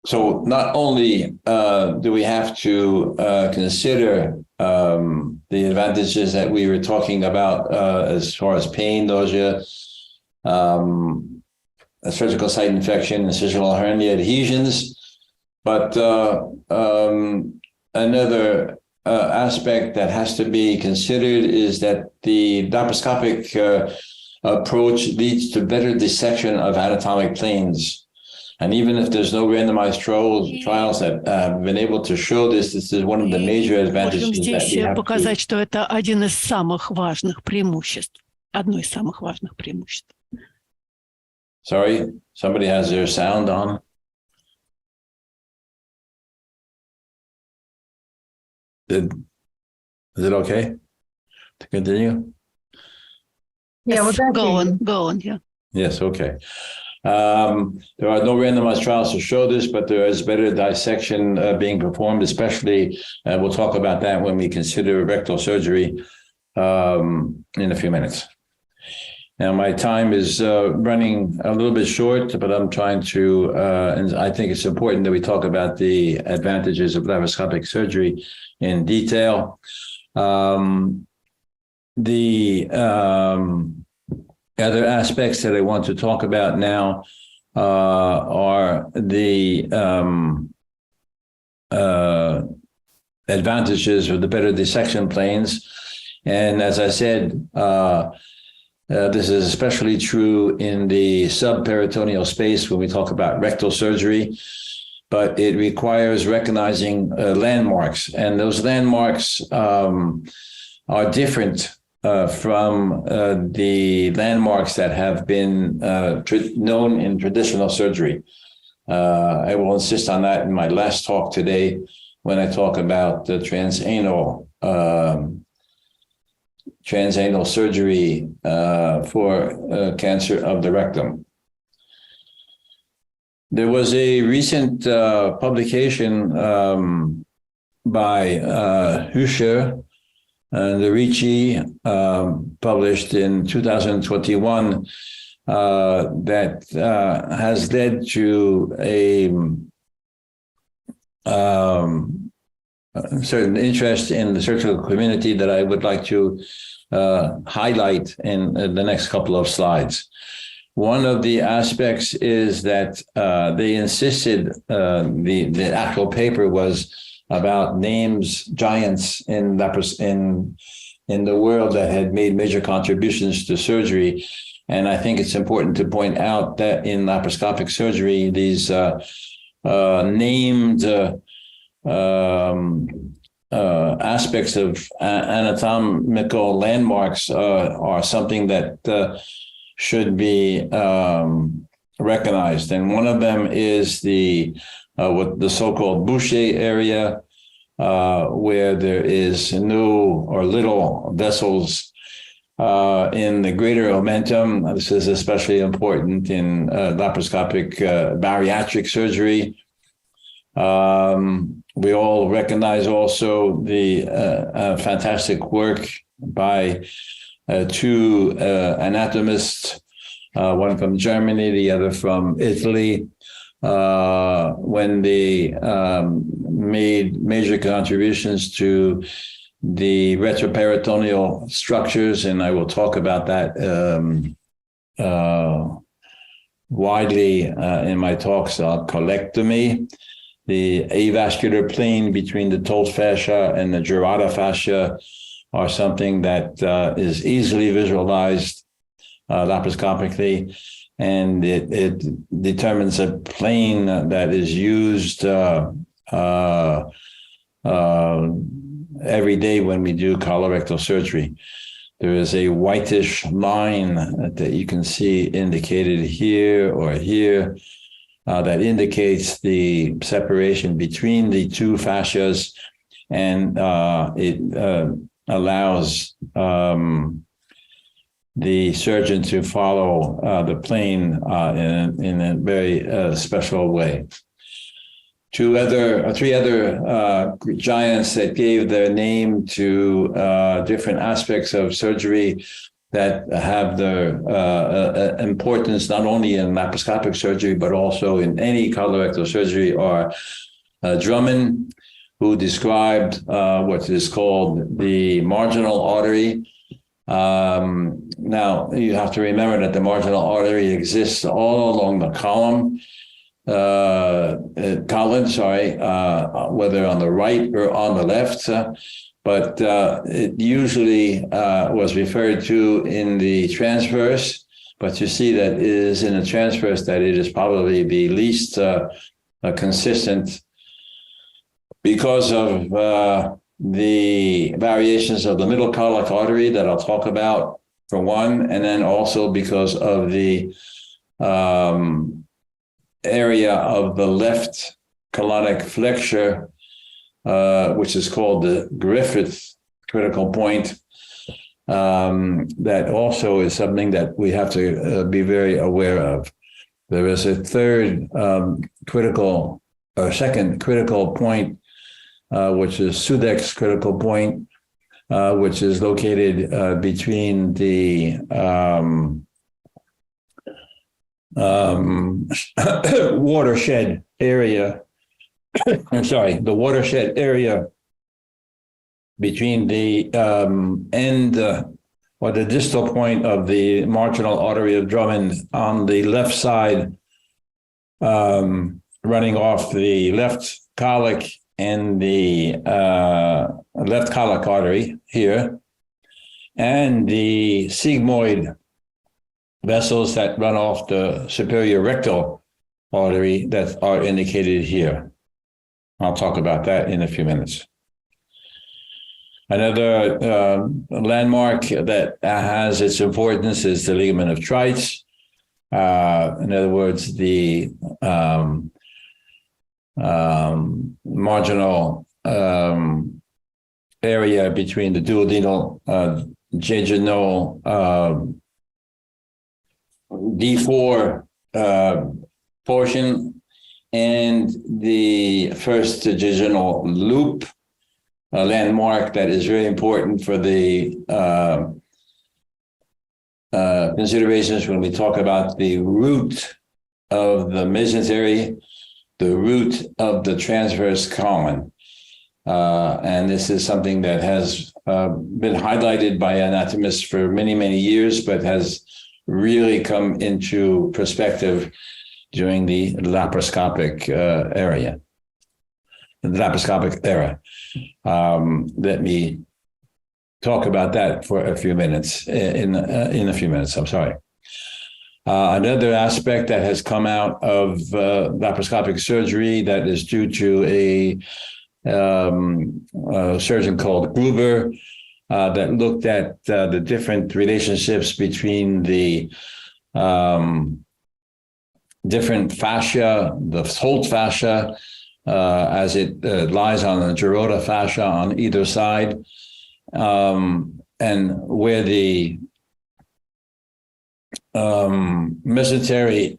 So not only do we have to consider the advantages that we were talking about as far as pain, nausea, a surgical site infection, incisional hernia adhesions, but another aspect that has to be considered is that the laparoscopic approach leads to better dissection of anatomic planes. And even if there's no randomized trials that have been able to show this, this is one of the major advantages Можем that здесь we have показать, to... что это один из самых важных преимуществ, одно из самых важных преимуществ. Sorry, somebody has their sound on. Is it okay to continue? Yeah, go on, yeah. Yes, okay. There are no randomized trials to show this, but there is better dissection being performed, especially, we'll talk about that when we consider rectal surgery in a few minutes. Now, my time is running a little bit short, but I'm trying to, and I think it's important that we talk about the advantages of laparoscopic surgery in detail. Other aspects that I want to talk about now are the advantages of the better dissection planes. And as I said, this is especially true in the subperitoneal space when we talk about rectal surgery, but it requires recognizing landmarks. And those landmarks are different from the landmarks that have been known in traditional surgery. I will insist on that in my last talk today when I talk about the transanal surgery for cancer of the rectum. There was a recent publication by Hüscher and Ricci, published in 2021, that has led to a certain interest in the surgical community that I would like to highlight in the next couple of slides. One of the aspects is that they insisted the actual paper was about names, giants in the world that had made major contributions to surgery. And I think it's important to point out that in laparoscopic surgery, these named aspects of anatomical landmarks are something that should be recognized. And one of them is what the so-called Boucher area, where there is no or little vessels in the greater omentum. This is especially important in laparoscopic bariatric surgery. We all recognize also the fantastic work by two anatomists, one from Germany, the other from Italy, when they made major contributions to the retroperitoneal structures, and I will talk about that widely in my talks on colectomy. The avascular plane between the told fascia and the girata fascia are something that is easily visualized laparoscopically, and it determines a plane that is used every day when we do colorectal surgery. There is a whitish line that you can see indicated here or here that indicates the separation between the two fascias, and it allows the surgeon to follow the plane in a very special way. Three other giants that gave their name to different aspects of surgery that have their importance not only in laparoscopic surgery but also in any colorectal surgery are Drummond, who described what is called the marginal artery. Now, you have to remember that the marginal artery exists all along the column, whether on the right or on the left, but it usually was referred to in the transverse, but you see that it is in the transverse that it is probably the least consistent because of the variations of the middle colic artery that I'll talk about for one, and then also because of the area of the left colonic flexure, which is called the Griffith critical point. That also is something that we have to be very aware of. There is a second critical point, which is Sudek's critical point, which is located between the watershed area. The watershed area between the end or the distal point of the marginal artery of Drummond on the left side, running off the left colic and the left colic artery here, and the sigmoid vessels that run off the superior rectal artery that are indicated here. I'll talk about that in a few minutes. Another landmark that has its importance is the ligament of Treitz. In other words, the marginal area between the duodenal jejunal D4 portion and the first jejunal loop, a landmark that is very important for the considerations when we talk about the root of the mesentery, the root of the transverse colon. And this is something that has been highlighted by anatomists for many, many years, but has really come into perspective during the laparoscopic era. Let me talk about that for a few minutes. In a few minutes, I'm sorry. Another aspect that has come out of laparoscopic surgery that is due to a surgeon called Gruber that looked at the different relationships between the different fascia, the Holt fascia, as it lies on the Gerota fascia on either side, and where the mesentery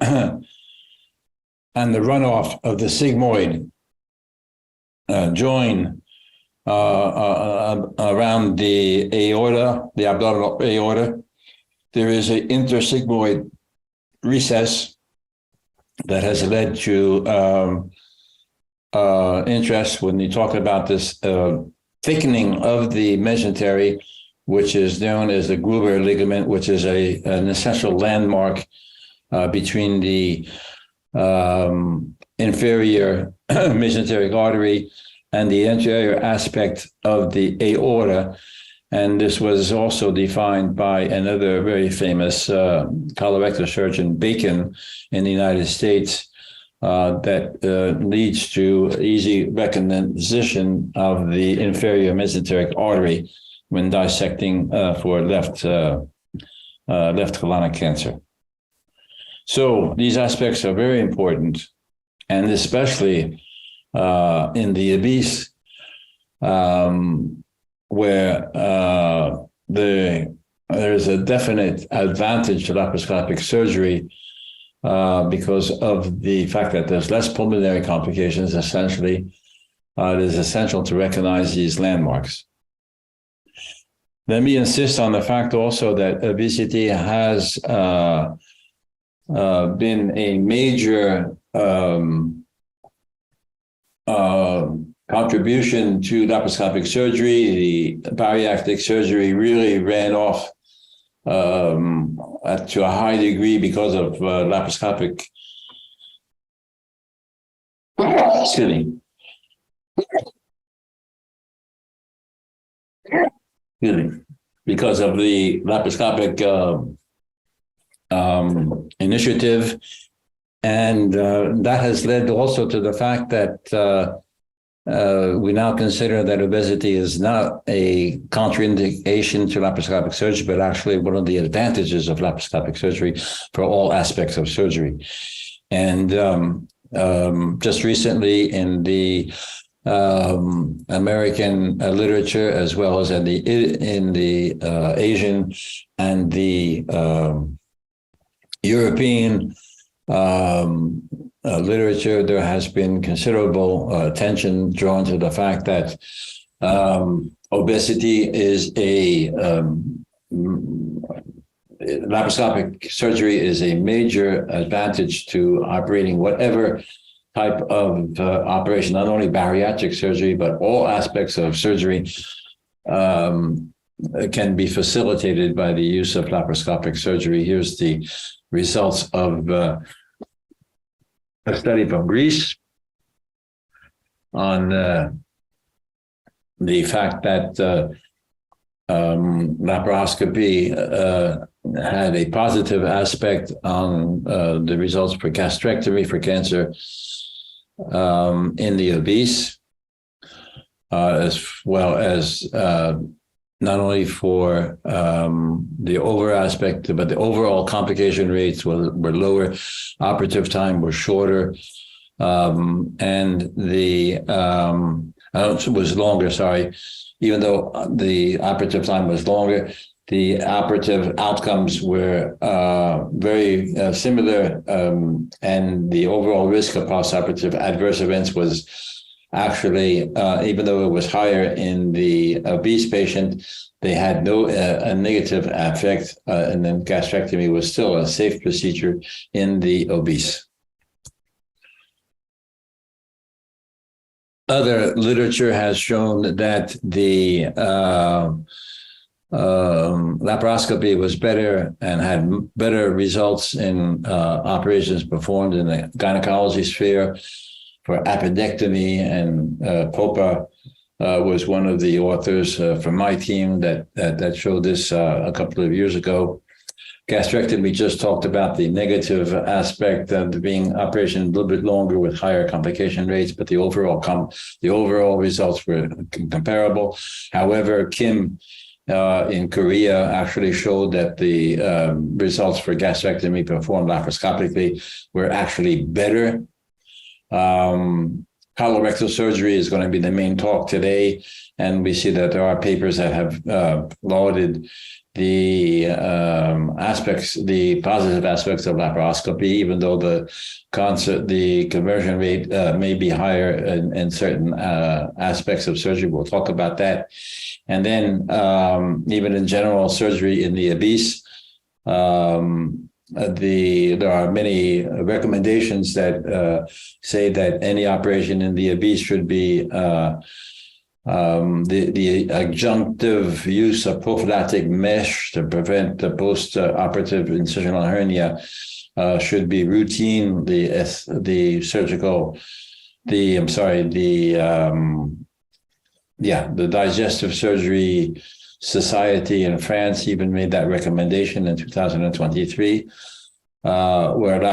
and the runoff of the sigmoid join around the aorta, the abdominal aorta. There is an intersigmoid recess that has led to interest when you talk about this thickening of the mesentery, which is known as the Gruber ligament, which is an essential landmark between the inferior mesenteric artery and the anterior aspect of the aorta. And this was also defined by another very famous colorectal surgeon, Bacon, in the United States, that leads to easy recognition of the inferior mesenteric artery when dissecting for left colonic cancer. So these aspects are very important, and especially in the obese, where there's a definite advantage to laparoscopic surgery because of the fact that there's less pulmonary complications. Essentially, it is essential to recognize these landmarks. Let me insist on the fact also that obesity has been a major contribution to laparoscopic surgery. The bariatric surgery really ran off to a high degree because of laparoscopic. Excuse me. Because of the laparoscopic initiative. And that has led also to the fact that we now consider that obesity is not a contraindication to laparoscopic surgery, but actually one of the advantages of laparoscopic surgery for all aspects of surgery. And just recently in the American literature, as well as in the Asian and the European literature, there has been considerable attention drawn to the fact that obesity is laparoscopic surgery is a major advantage to operating whatever type of operation, not only bariatric surgery, but all aspects of surgery can be facilitated by the use of laparoscopic surgery. Here's the results of a study from Greece on the fact that laparoscopy had a positive aspect on the results for gastrectomy for cancer in the obese, as well as not only for the over aspect, but the overall complication rates were lower, operative time was shorter, and the was longer, sorry. Even though the operative time was longer, the operative outcomes were very similar, and the overall risk of postoperative adverse events was actually, even though it was higher in the obese patient, they had no a negative effect, and then gastrectomy was still a safe procedure in the obese. other literature has shown that the laparoscopy was better and had better results in operations performed in the gynecology sphere for appendectomy, and Popa was one of the authors from my team that showed this a couple of years ago. Gastrectomy just talked about the negative aspect of being operation a little bit longer with higher complication rates, but the overall results were comparable. However, Kim in Korea actually showed that the results for gastrectomy performed laparoscopically were actually better. Colorectal surgery is going to be the main talk today, and we see that there are papers that have lauded the positive aspects of laparoscopy, even though the conversion rate may be higher in certain aspects of surgery. We'll talk about that. And then even in general surgery in the obese, there are many recommendations that say that any operation in the obese should be the adjunctive use of prophylactic mesh to prevent the post-operative incisional hernia should be routine. The Digestive Surgery Society in France even made that recommendation in 2023, where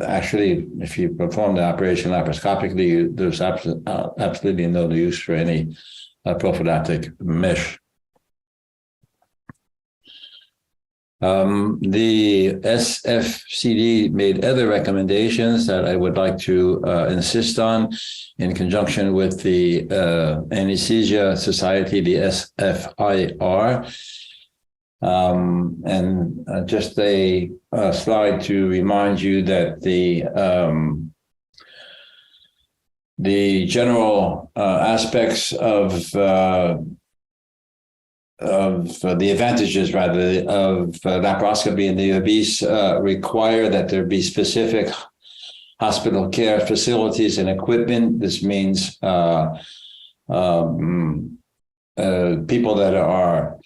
actually, if you perform the operation laparoscopically, there's absolutely no use for any prophylactic mesh. The SFCD made other recommendations that I would like to insist on in conjunction with the Anesthesia Society, the SFIR. And just a slide to remind you that the general aspects of the advantages, rather, of laparoscopy in the obese require that there be specific hospital care facilities and equipment. This means people that are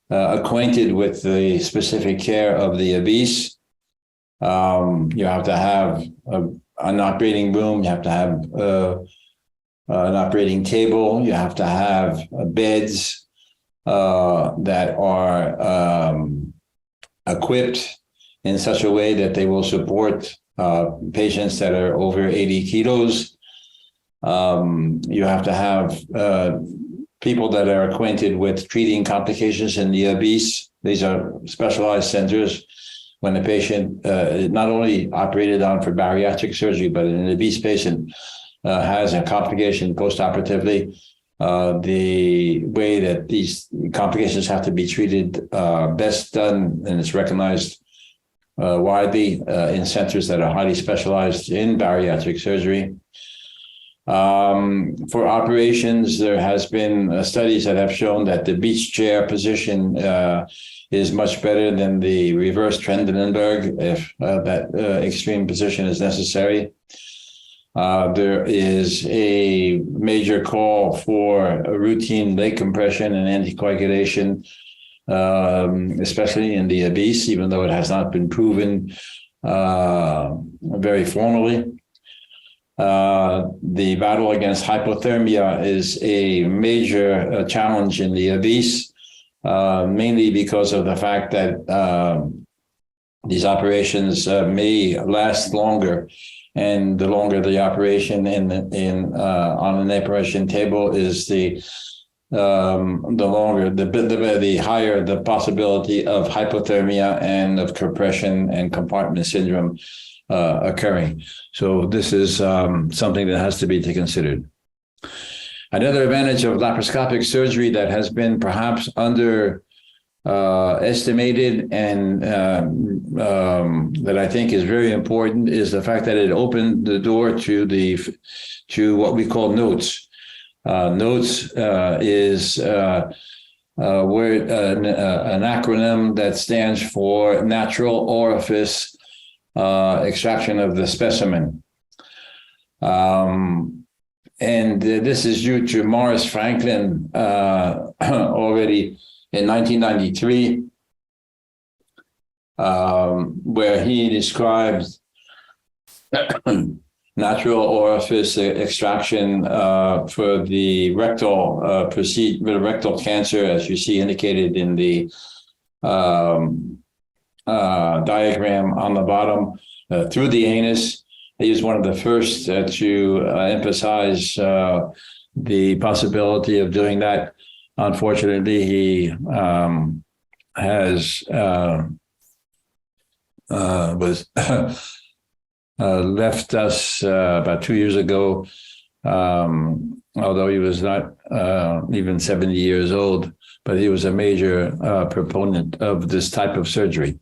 acquainted with the specific care of the obese. You have to have an operating room. You have to have an operating table. You have to have beds that are equipped in such a way that they will support patients that are over 80 kilos. You have to have people that are acquainted with treating complications in the obese. These are specialized centers. When a patient not only operated on for bariatric surgery, but an obese patient has a complication postoperatively, the way that these complications have to be treated best done, and it's recognized widely in centers that are highly specialized in bariatric surgery. For operations, there has been studies that have shown that the beach chair position is much better than the reverse Trendelenburg if that extreme position is necessary. There is a major call for a routine leg compression and anticoagulation, especially in the obese, even though it has not been proven very formally. The battle against hypothermia is a major challenge in the obese, mainly because of the fact that these operations may last longer, and the longer the operation on an operation table is, the longer, the higher the possibility of hypothermia and of compression and compartment syndrome occurring. So this is something that has to be considered. Another advantage of laparoscopic surgery that has been perhaps estimated and that I think is very important is the fact that it opened the door to what we call NOTES. NOTES is an acronym that stands for Natural Orifice Extraction of the Specimen. this is due to Morris Franklin already in 1993, where he described natural orifice extraction for the rectal cancer, as you see indicated in the diagram on the bottom, through the anus. He was one of the first to emphasize the possibility of doing that. Unfortunately, he has left us about 2 years ago, although he was not even 70 years old, but he was a major proponent of this type of surgery.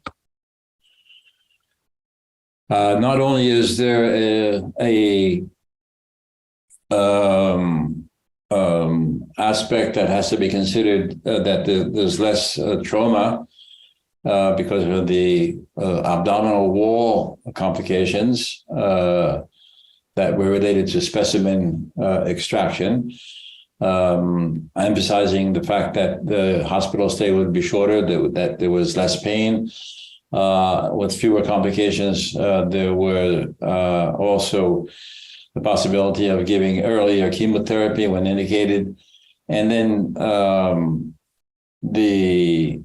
Not only is there a aspect that has to be considered that there's less trauma because of the abdominal wall complications that were related to specimen extraction, emphasizing the fact that the hospital stay would be shorter, that there was less pain. With fewer complications, there were also the possibility of giving earlier chemotherapy when indicated. And then the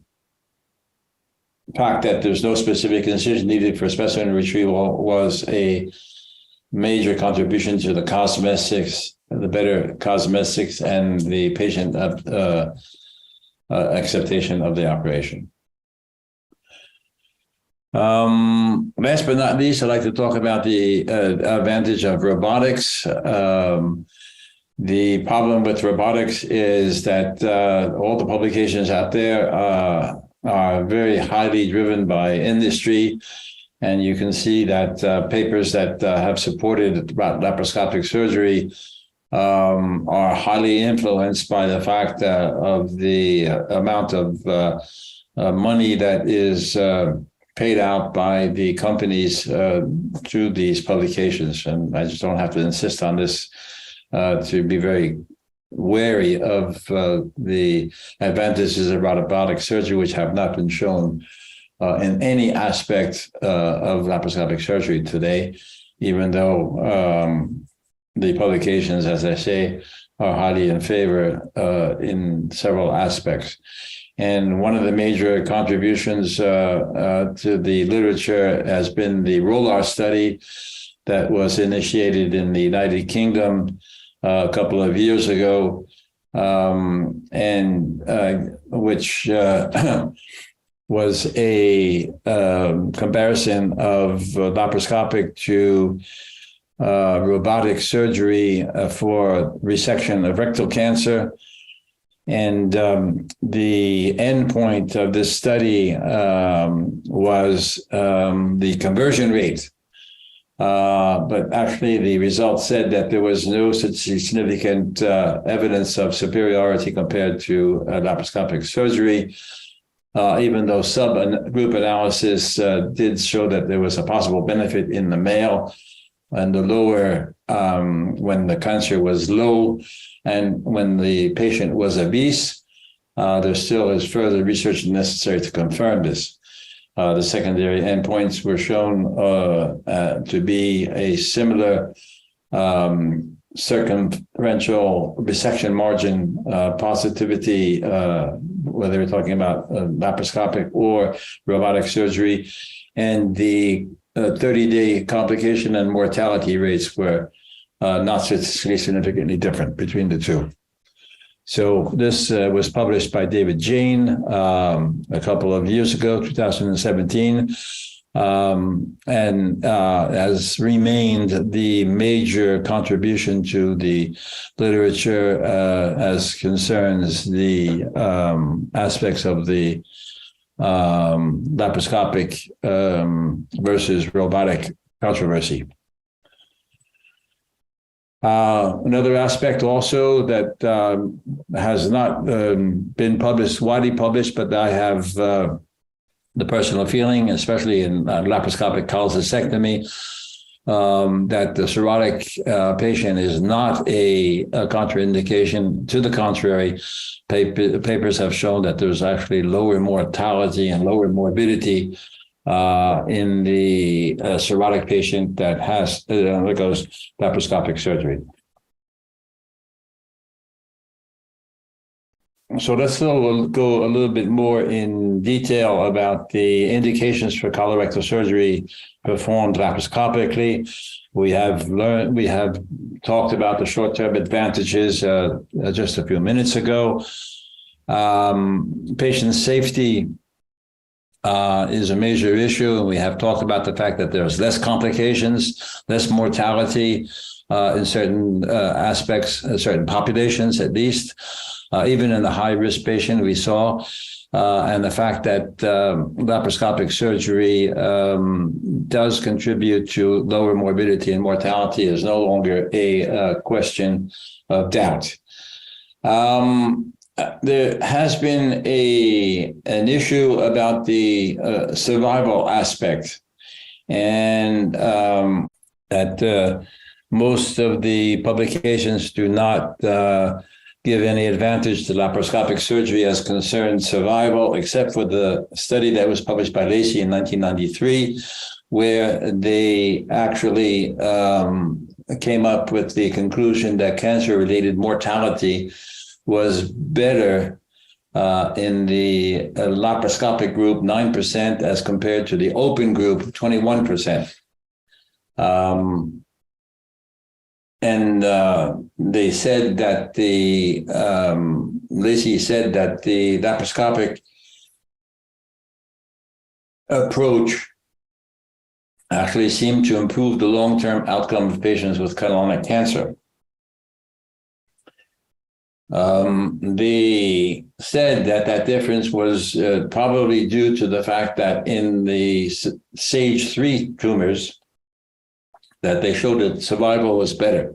fact that there's no specific incision needed for specimen retrieval was a major contribution to the cosmetics, the better cosmetics, and the patient acceptation of the operation. Last but not least, I'd like to talk about the advantage of robotics. The problem with robotics is that all the publications out there are very highly driven by industry. And you can see that papers that have supported laparoscopic surgery are highly influenced by the fact of the amount of money that is paid out by the companies through these publications. And I just don't have to insist on this to be very wary of the advantages of robotic surgery, which have not been shown in any aspect of laparoscopic surgery today, even though the publications, as I say, are highly in favor in several aspects. And one of the major contributions to the literature has been the ROLAR study that was initiated in the United Kingdom a couple of years ago, and which was a comparison of laparoscopic to robotic surgery for resection of rectal cancer. And the endpoint of this study was the conversion rate. But actually, the results said that there was no such significant evidence of superiority compared to laparoscopic surgery, even though subgroup analysis did show that there was a possible benefit in the male and the lower when the cancer was low and when the patient was obese. There still is further research necessary to confirm this. The secondary endpoints were shown to be a similar circumferential resection margin positivity, whether we're talking about laparoscopic or robotic surgery, and the 30-day complication and mortality rates were not statistically significantly different between the two. So this was published by David Jane a couple of years ago, 2017, and has remained the major contribution to the literature as concerns the aspects of the laparoscopic versus robotic controversy. Another aspect also that has not been widely published, but I have the personal feeling, especially in laparoscopic cholecystectomy, that the cirrhotic patient is not a contraindication. To the contrary, papers have shown that there's actually lower mortality and lower morbidity in the cirrhotic patient that undergoes laparoscopic surgery. So let's go a little bit more in detail about the indications for colorectal surgery performed laparoscopically. We have talked about the short-term advantages just a few minutes ago. Patient safety is a major issue, and we have talked about the fact that there's less complications, less mortality in certain aspects, certain populations at least. Even in the high-risk patient we saw, and the fact that laparoscopic surgery does contribute to lower morbidity and mortality is no longer a question of doubt. There has been an issue about the survival aspect, and that most of the publications do not give any advantage to laparoscopic surgery as concerns survival, except for the study that was published by Lacey in 1993, where they actually came up with the conclusion that cancer-related mortality was better in the laparoscopic group, 9%, as compared to the open group, 21%. And they said that Lacey said that the laparoscopic approach actually seemed to improve the long-term outcome of patients with colonic cancer. They said that difference was probably due to the fact that in the stage 3 tumors, that they showed that survival was better.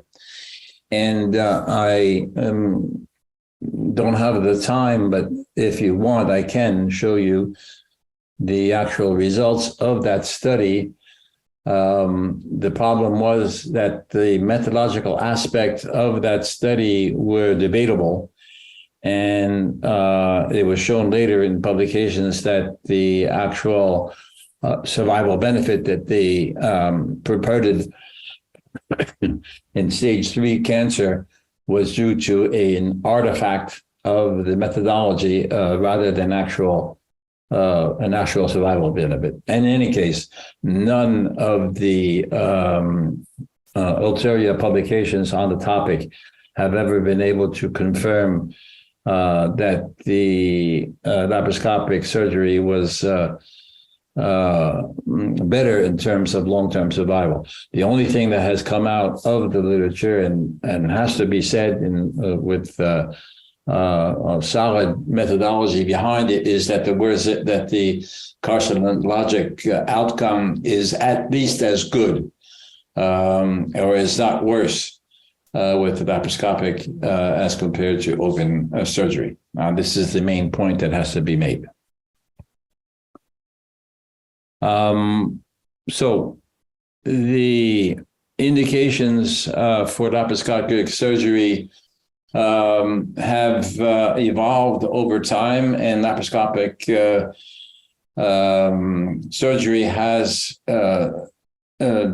And I don't have the time, but if you want, I can show you the actual results of that study. The problem was that the methodological aspect of that study were debatable. And it was shown later in publications that the actual survival benefit that they purported in stage 3 cancer was due to an artifact of the methodology rather than an actual survival benefit. In any case, none of the ulterior publications on the topic have ever been able to confirm that the laparoscopic surgery was better in terms of long-term survival. The only thing that has come out of the literature and has to be said with solid methodology behind it is that the carcinologic outcome is at least as good or is not worse with laparoscopic as compared to open surgery. This is the main point that has to be made. So the indications for laparoscopic surgery have evolved over time, and laparoscopic surgery has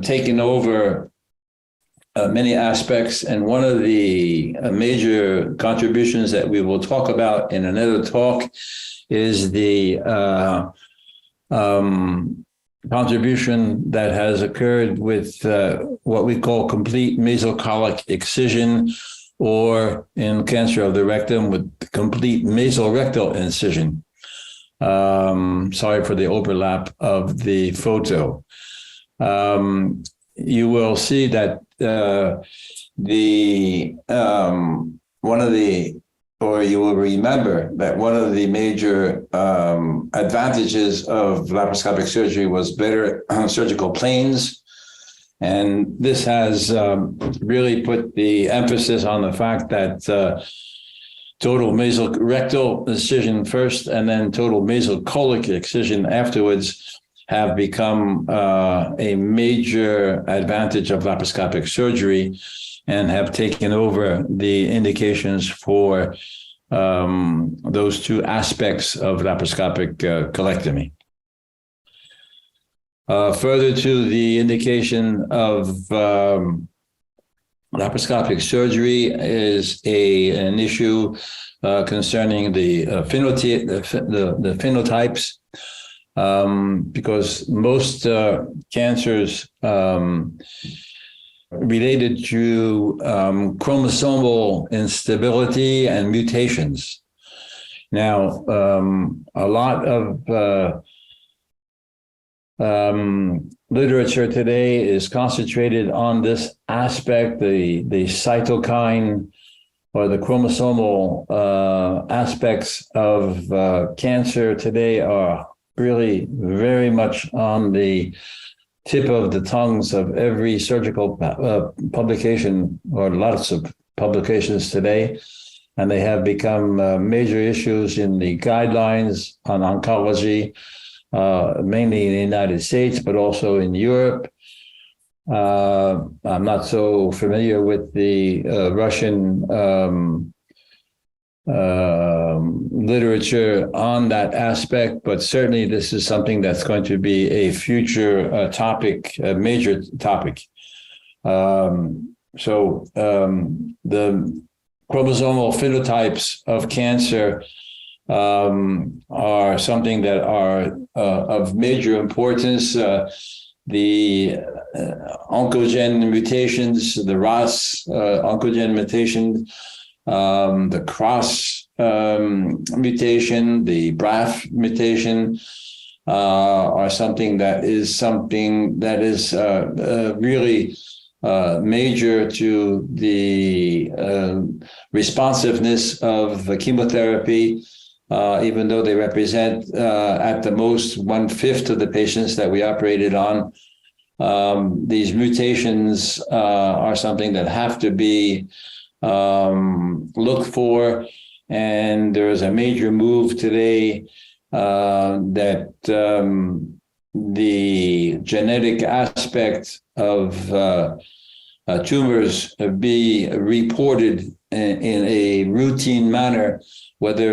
taken over many aspects. And one of the major contributions that we will talk about in another talk is the contribution that has occurred with what we call complete mesocolic excision, or in cancer of the rectum with complete mesorectal incision. Sorry for the overlap of the photo. You will see that you will remember that one of the major advantages of laparoscopic surgery was better surgical planes. And this has really put the emphasis on the fact that total mesorectal incision first and then total mesocolic excision afterwards have become a major advantage of laparoscopic surgery and have taken over the indications for those two aspects of laparoscopic colectomy. Further to the indication of laparoscopic surgery is an issue concerning the phenotypes, because most cancers related to chromosomal instability and mutations. Now, a lot of literature today is concentrated on this aspect, the cytokine or the chromosomal aspects of cancer today are really very much on the tip of the tongues of every surgical publication, or lots of publications today, and they have become major issues in the guidelines on oncology, mainly in the United States, but also in Europe. I'm not so familiar with the Russian literature on that aspect, but certainly this is something that's going to be a future topic, a major topic. So the chromosomal phenotypes of cancer are something that are of major importance. The oncogene mutations, the RAS oncogene mutation, the cross mutation, the BRAF mutation, are something that is really major to the responsiveness of chemotherapy, even though they represent at the most 1/5 of the patients that we operated on. These mutations are something that have to be looked for, and there is a major move today that the genetic aspect of tumors be reported in a routine manner, whether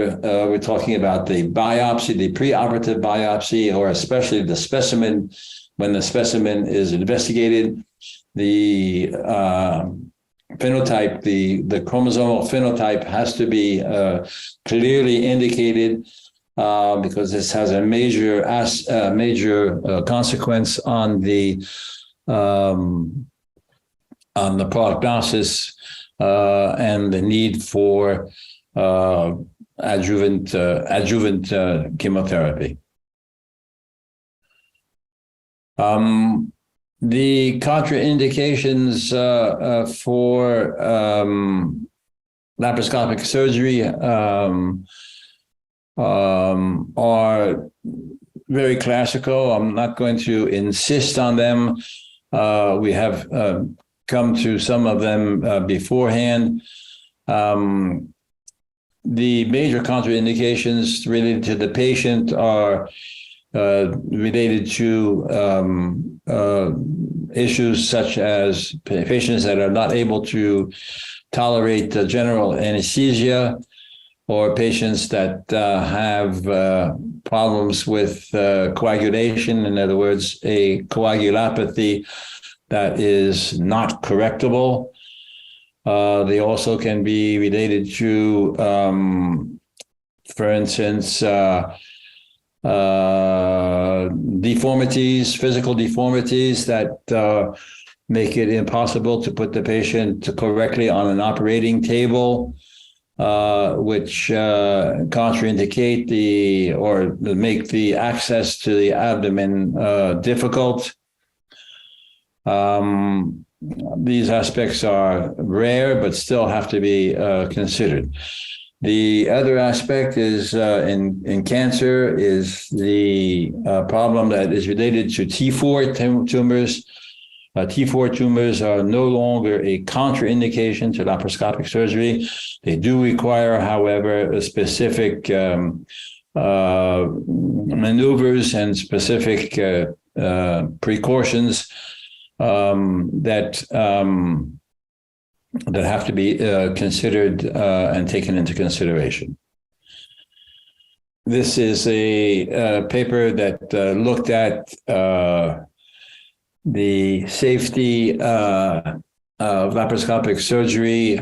we're talking about the biopsy, the preoperative biopsy, or especially the specimen. When the specimen is investigated, the phenotype, the chromosomal phenotype has to be clearly indicated, because this has a major consequence on the prognosis and the need for adjuvant chemotherapy. The contraindications for laparoscopic surgery are very classical. I'm not going to insist on them. We have come to some of them beforehand. The major contraindications related to the patient are related to issues such as patients that are not able to tolerate general anesthesia, or patients that have problems with coagulation, in other words, a coagulopathy that is not correctable. They also can be related to, for instance, deformities, physical deformities that make it impossible to put the patient correctly on an operating table, which contraindicate or make the access to the abdomen difficult. These aspects are rare, but still have to be considered. The other aspect is in cancer is the problem that is related to T4 tumors. T4 tumors are no longer a contraindication to laparoscopic surgery. They do require, however, a specific maneuvers and specific precautions that have to be considered and taken into consideration. This is a paper that looked at the safety of laparoscopic surgery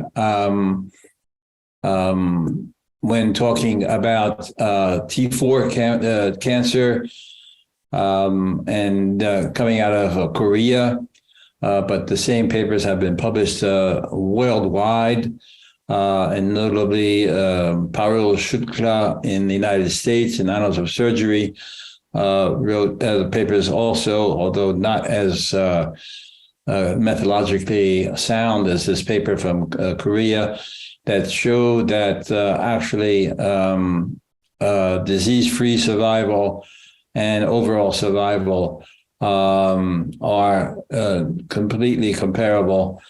when talking about T4 cancer and coming out of Korea. But the same papers have been published worldwide, and notably Parul Shukla in the United States in Annals of Surgery wrote papers also, although not as methodologically sound as this paper from Korea, that show that actually disease-free survival and overall survival are completely comparable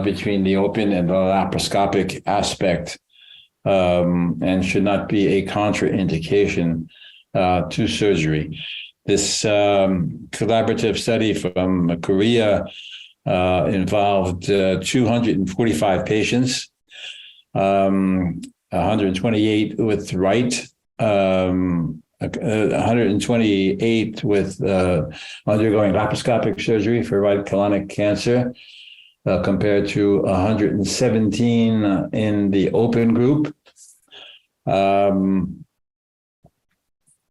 between the open and the laparoscopic aspect, and should not be a contraindication to surgery. This collaborative study from Korea involved 245 patients, 128 with right, 128 with undergoing laparoscopic surgery for right colonic cancer, compared to 117 in the open group.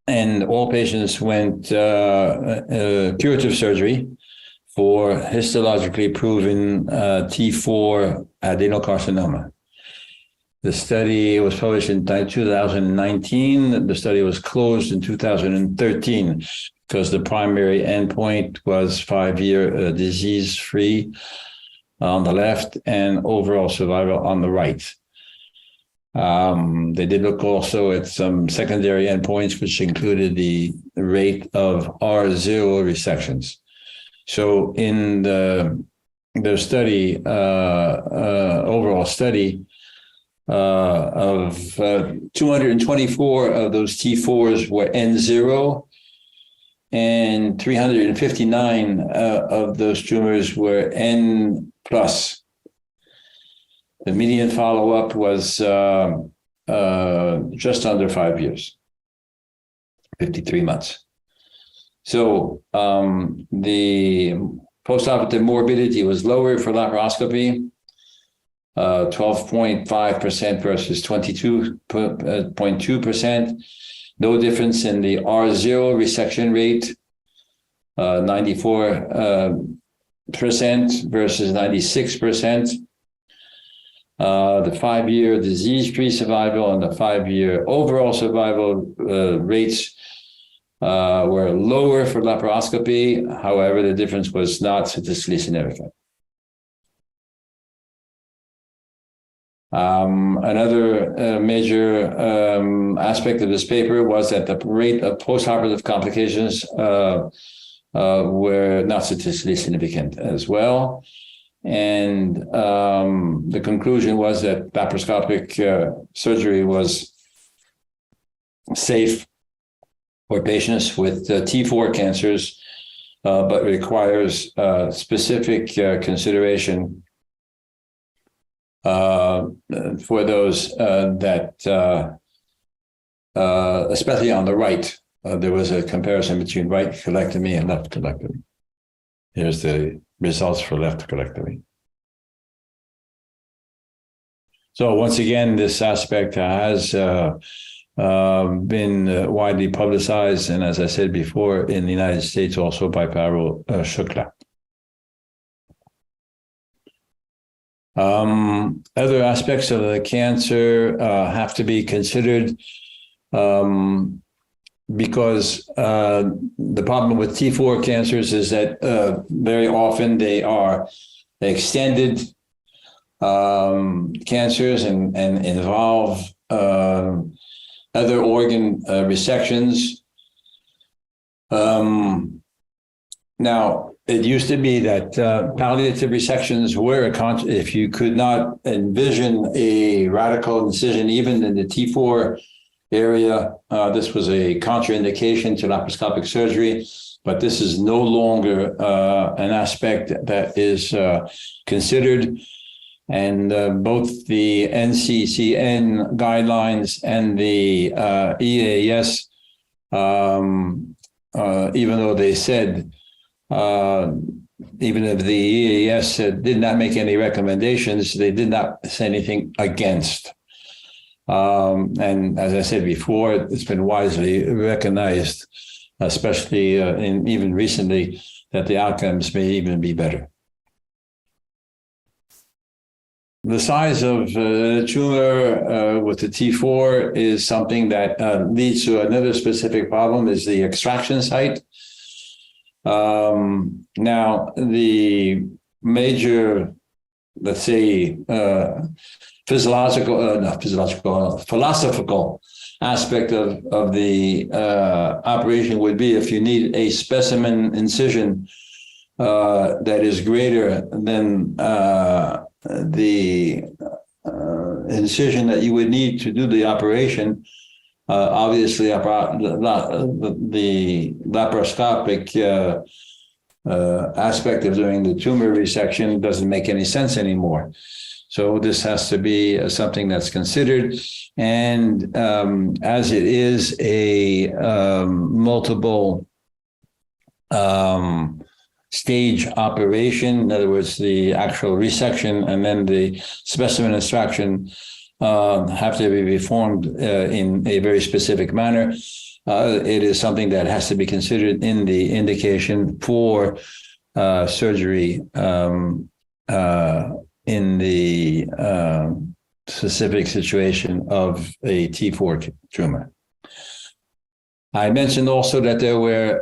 And all patients went curative surgery for histologically proven T4 adenocarcinoma. The study was published in 2019. The study was closed in 2013 because the primary endpoint was 5-year disease-free on the left and overall survival on the right. They did look also at some secondary endpoints, which included the rate of R0 resections. So in the study, overall study, of 224 of those T4s were N0, and 359 of those tumors were N+. The median follow-up was just under 5 years, 53 months. So the postoperative morbidity was lower for laparoscopy, 12.5% versus 22.2%. No difference in the R0 resection rate, 94% versus 96%. The 5-year disease-free survival and the 5-year overall survival rates were lower for laparoscopy. However, the difference was not statistically significant. Another major aspect of this paper was that the rate of postoperative complications were not statistically significant as well. And the conclusion was that laparoscopic surgery was safe for patients with T4 cancers, but requires specific consideration for those that, especially on the right, there was a comparison between right colectomy and left colectomy. Here's the results for left colectomy. So once again, this aspect has been widely publicized, and as I said before, in the United States also by Parul Shukla. Other aspects of the cancer have to be considered because the problem with T4 cancers is that very often they are extended cancers and involve other organ resections. Now, it used to be that palliative resections were if you could not envision a radical incision, even in the T4 area. This was a contraindication to laparoscopic surgery, but this is no longer an aspect that is considered. And both the NCCN guidelines and the EAS, even though they said, even if the EAS did not make any recommendations, they did not say anything against. And as I said before, it's been widely recognized, especially in even recently, that the outcomes may even be better. The size of the tumor with the T4 is something that leads to another specific problem, is the extraction site. Now, the major, let's say, philosophical aspect of the operation would be if you need a specimen incision that is greater than the incision that you would need to do the operation. Obviously, the laparoscopic aspect of doing the tumor resection doesn't make any sense anymore. So this has to be something that's considered. And as it is a multiple stage operation, in other words, the actual resection and then the specimen extraction have to be performed in a very specific manner. It is something that has to be considered in the indication for surgery in the specific situation of a T4 tumor. I mentioned also that there were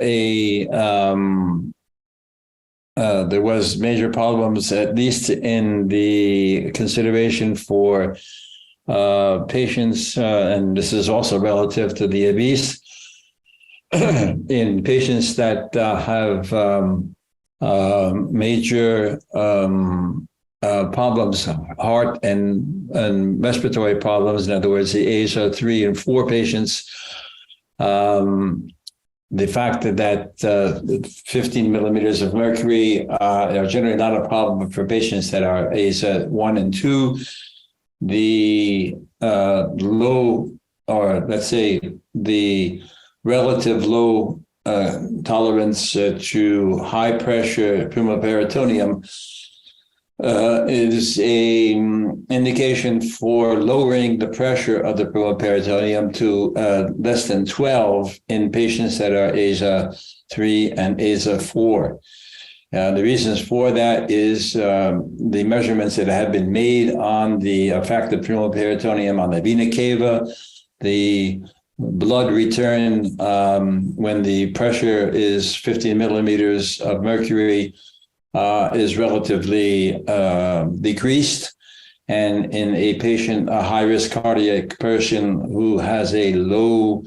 there was major problems, at least in the consideration for patients, and this is also relative to the obese, in patients that have major problems, heart and respiratory problems. In other words, the ASA 3 and 4 patients. The fact that 15 millimeters of mercury are generally not a problem for patients that are ASA 1 and 2. The low, or let's say the relative low tolerance to high pressure pneumoperitoneum is a indication for lowering the pressure of the pneumoperitoneum to less than 12 in patients that are ASA 3 and ASA 4. The reasons for that is the measurements that have been made on the effect of pneumoperitoneum on the vena cava, the blood return when the pressure is 15 millimeters of mercury is relatively decreased. And in a patient, a high-risk cardiac person who has a low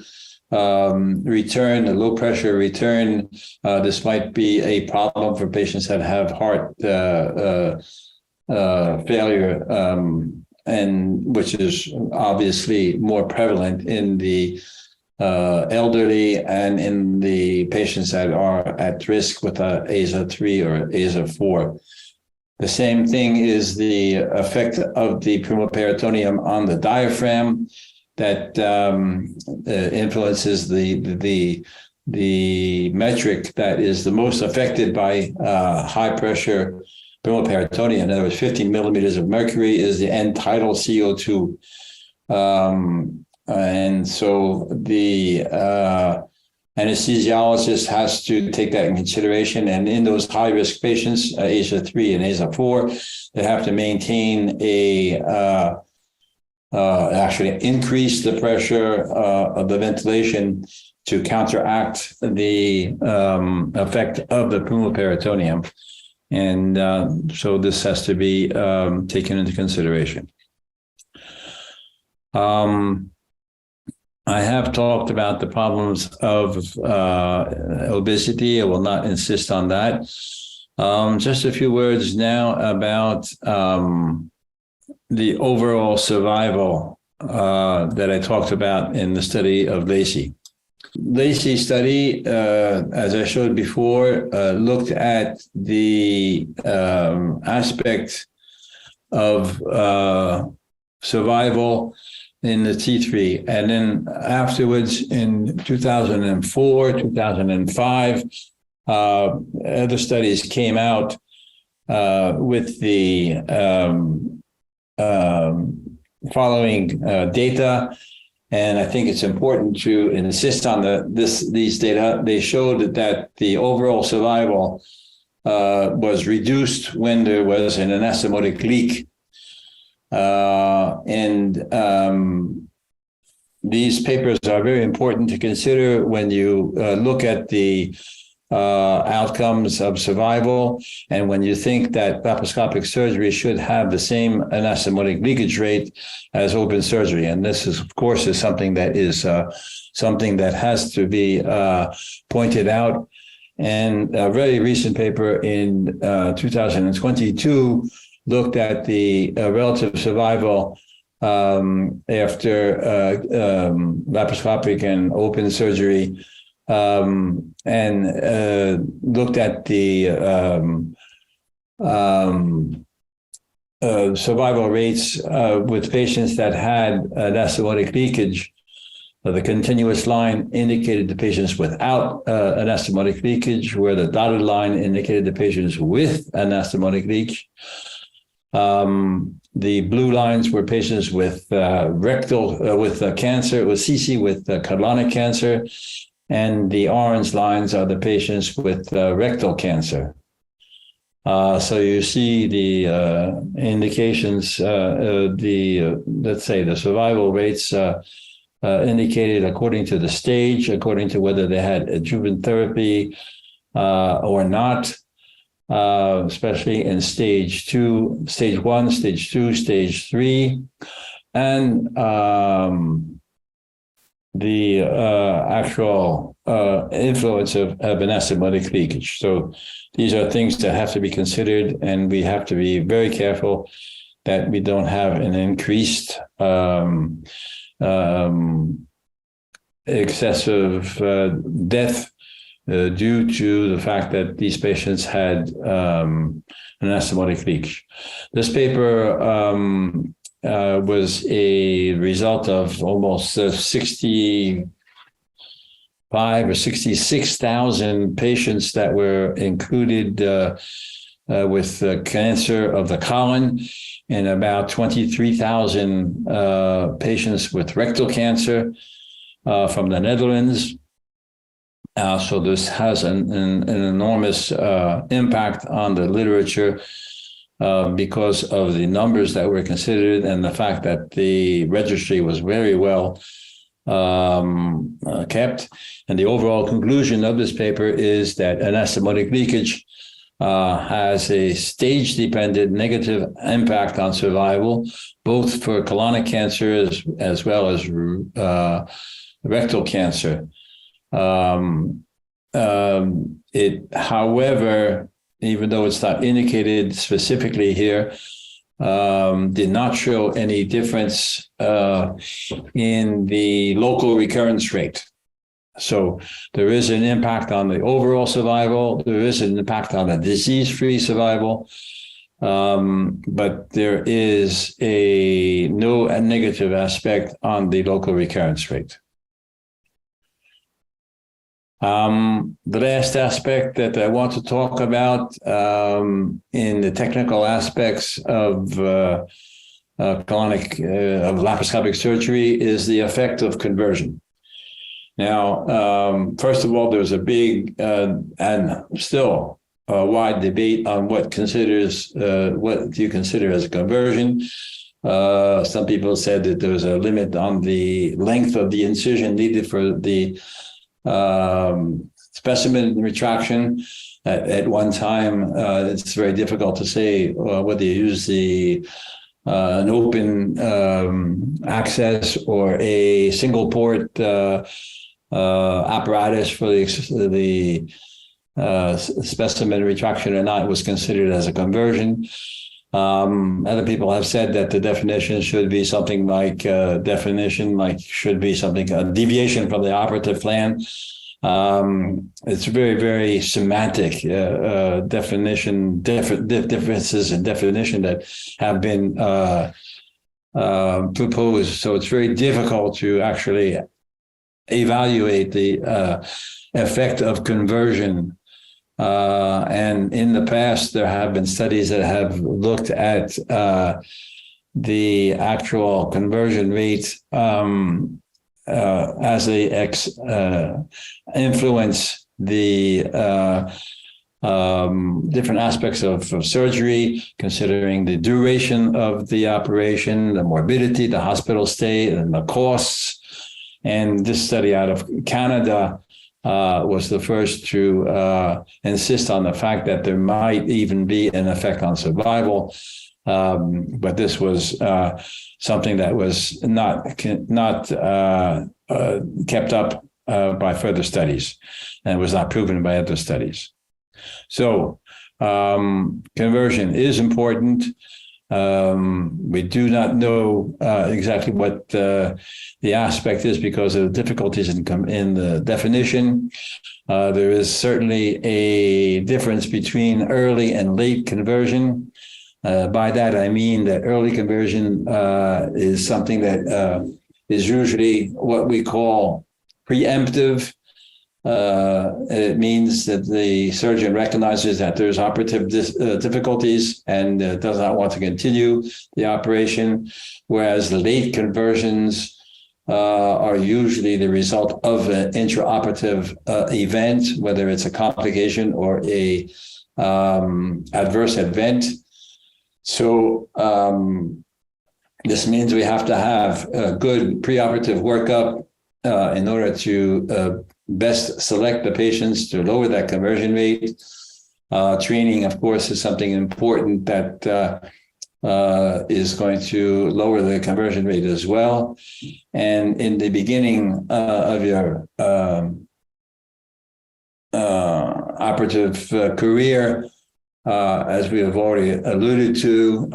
return, a low pressure return, this might be a problem for patients that have heart failure, and which is obviously more prevalent in the elderly and in the patients that are at risk with ASA 3 or ASA 4. The same thing is the effect of the pneumoperitoneum on the diaphragm that influences the metric that is the most affected by high pressure pneumoperitoneum. In other words, 15 millimeters of mercury is the end tidal CO2. And so the anesthesiologist has to take that in consideration. And in those high-risk patients, ASA 3 and ASA 4, they have to maintain actually increase the pressure of the ventilation to counteract the effect of the pneumoperitoneum. And so this has to be taken into consideration. I have talked about the problems of obesity. I will not insist on that. Just a few words now about the overall survival that I talked about in the study of Lacey. Lacey study, as I showed before, looked at the aspect of survival in the T3. And then afterwards, in 2004, 2005, other studies came out with the following data. And I think it's important to insist on these data. They showed that the overall survival was reduced when there was an anastomotic leak. These papers are very important to consider when you look at the outcomes of survival, and when you think that laparoscopic surgery should have the same anastomotic leakage rate as open surgery. And this is, of course, is something that has to be pointed out. And a very recent paper in 2022 looked at the relative survival after laparoscopic and open surgery, and looked at the survival rates with patients that had anastomotic leakage. The continuous line indicated the patients without anastomotic leakage, where the dotted line indicated the patients with anastomotic leakage. The blue lines were patients with cancer, with CC, with colonic cancer, and the orange lines are the patients with rectal cancer. So you see the indications, let's say the survival rates indicated according to the stage, according to whether they had adjuvant therapy or not. Especially in stage 1, stage 2, stage 3, and the actual influence of anastomotic leakage. So these are things that have to be considered, and we have to be very careful that we don't have an increased excessive death due to the fact that these patients had anastomotic leakage. This paper was a result of almost 65 or 66,000 patients that were included with cancer of the colon, and about 23,000 patients with rectal cancer from the Netherlands. So this has an enormous impact on the literature because of the numbers that were considered and the fact that the registry was very well kept. And the overall conclusion of this paper is that anastomotic leakage has a stage-dependent negative impact on survival, both for colonic cancer as well as rectal cancer. However, even though it's not indicated specifically here, did not show any difference in the local recurrence rate. So there is an impact on the overall survival. There is an impact on the disease-free survival, but there is a negative aspect on the local recurrence rate. The last aspect that I want to talk about in the technical aspects of laparoscopic surgery is the effect of conversion. Now, first of all, there's a big and still a wide debate on what do you consider as a conversion. Some people said that there was a limit on the length of the incision needed for the specimen retraction. At one time, it's very difficult to say whether you use an open access or a single port apparatus for the specimen retraction or not was considered as a conversion. Other people have said that the definition should be something like should be something, a deviation from the operative plan. It's very, very semantic differences in definition that have been proposed. So it's very difficult to actually evaluate the effect of conversion. And in the past, there have been studies that have looked at the actual conversion rate as they influence the different aspects of surgery, considering the duration of the operation, the morbidity, the hospital stay, and the costs. And this study out of Canada was the first to insist on the fact that there might even be an effect on survival. But this was something that was not kept up by further studies, and was not proven by other studies. So conversion is important. We do not know exactly what the aspect is because of the difficulties in the definition. There is certainly a difference between early and late conversion. By that, I mean that early conversion is something that is usually what we call preemptive. It means that the surgeon recognizes that there's operative difficulties and does not want to continue the operation, whereas the late conversions are usually the result of an intraoperative event, whether it's a complication or a adverse event. So this means we have to have a good preoperative workup in order to best select the patients to lower that conversion rate. Training, of course, is something important that is going to lower the conversion rate as well. And in the beginning of your operative career, as we have already alluded to,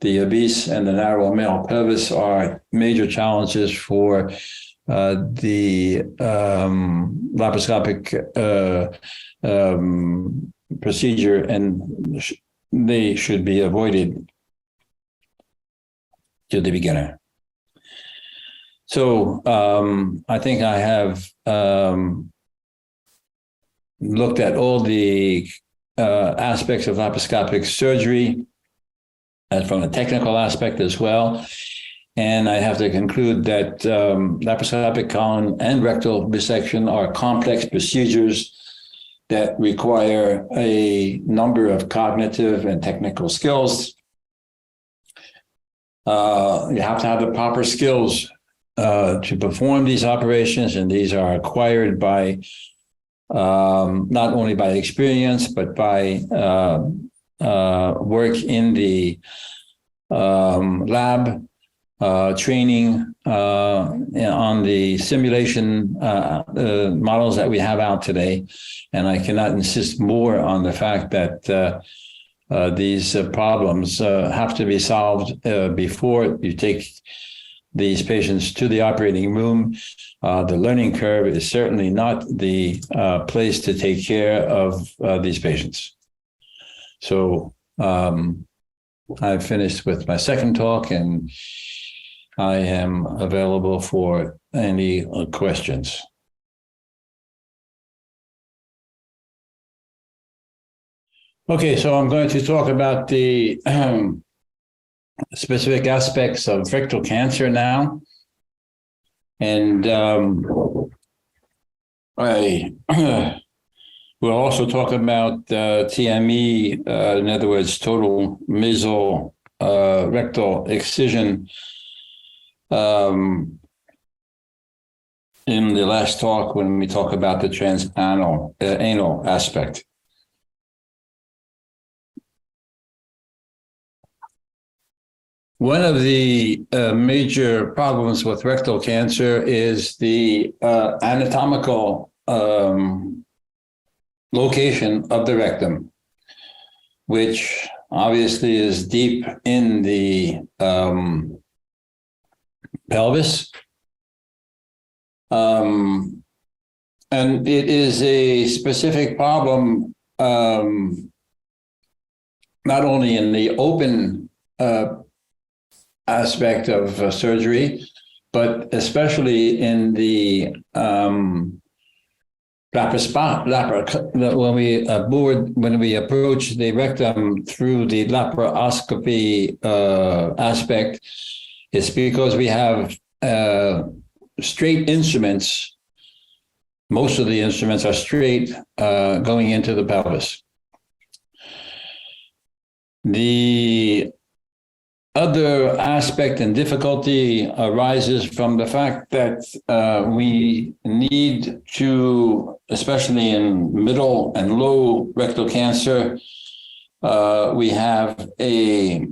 the obese and the narrow male pelvis are major challenges for the laparoscopic procedure, and they should be avoided to the beginner. So I think I have looked at all the aspects of laparoscopic surgery and from a technical aspect as well. And I have to conclude that laparoscopic colon and rectal resection are complex procedures that require a number of cognitive and technical skills. You have to have the proper skills to perform these operations, and these are acquired by not only by experience, but by work in the lab, training on the simulation models that we have out today. And I cannot insist more on the fact that these problems have to be solved before you take these patients to the operating room. The learning curve is certainly not the place to take care of these patients. So I've finished with my second talk, and I am available for any questions. Okay, so I'm going to talk about the specific aspects of rectal cancer now. And I will also talk about TME, in other words, total mesal rectal excision. In the last talk, when we talk about the transanal anal aspect. One of the major problems with rectal cancer is the anatomical location of the rectum, which obviously is deep in the pelvis. And it is a specific problem, not only in the open aspect of surgery, but especially in the when we approach the rectum through the laparoscopy aspect, it's because we have straight instruments. Most of the instruments are straight going into the pelvis. The other aspect and difficulty arises from the fact that we need to, especially in middle and low rectal cancer, we have a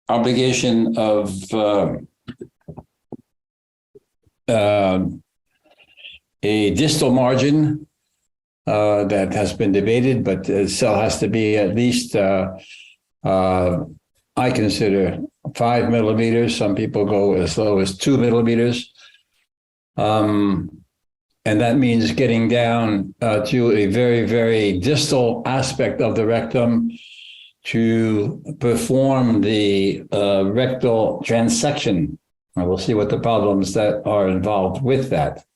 obligation of a distal margin that has been debated, but the cell has to be at least I consider 5 millimeters. Some people go as low as 2 millimeters. And that means getting down to a very, very distal aspect of the rectum to perform the rectal transection. And we'll see what the problems that are involved with that.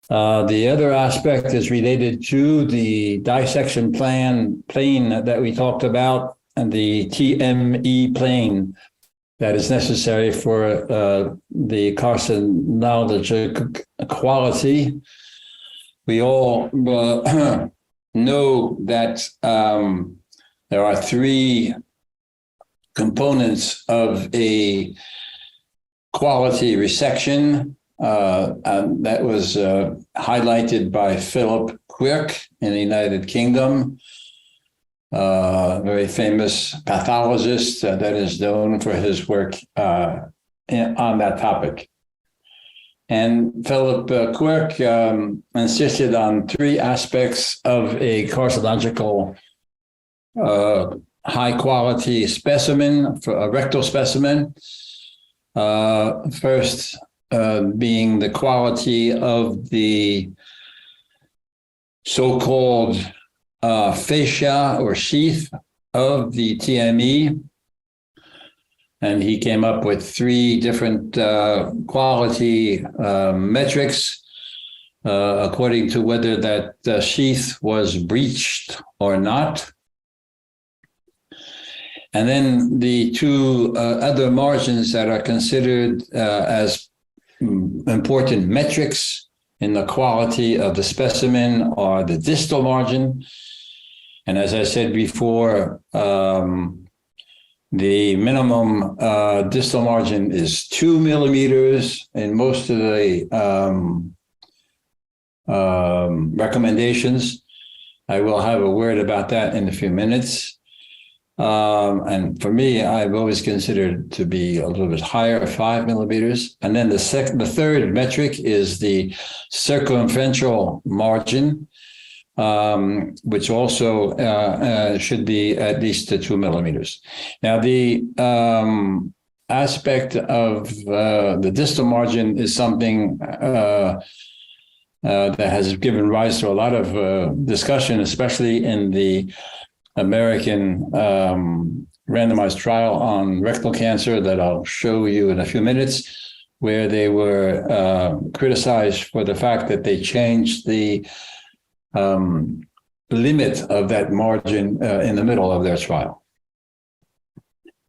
The other aspect is related to the dissection plane that we talked about, and the TME plane that is necessary for the carcinologic quality. We all know that there are 3 components of a quality resection, and that was highlighted by Philip Quirk in the United Kingdom. Very famous pathologist that is known for his work on that topic. And Philip Quirk insisted on 3 aspects of a carcinological high quality specimen, for a rectal specimen. First being the quality of the so-called fascia or sheath of the TME. And he came up with 3 different quality metrics according to whether that sheath was breached or not. And then the 2 other margins that are considered as important metrics in the quality of the specimen are the distal margin. And as I said before, the minimum distal margin is 2 millimeters in most of the recommendations. I will have a word about that in a few minutes. And for me, I've always considered to be a little bit higher, 5 millimeters. And then the third metric is the circumferential margin, which also should be at least 2 millimeters. Now, the aspect of the distal margin is something that has given rise to a lot of discussion, especially in the American randomized trial on rectal cancer that I'll show you in a few minutes, where they were criticized for the fact that they changed the limit of that margin in the middle of their trial.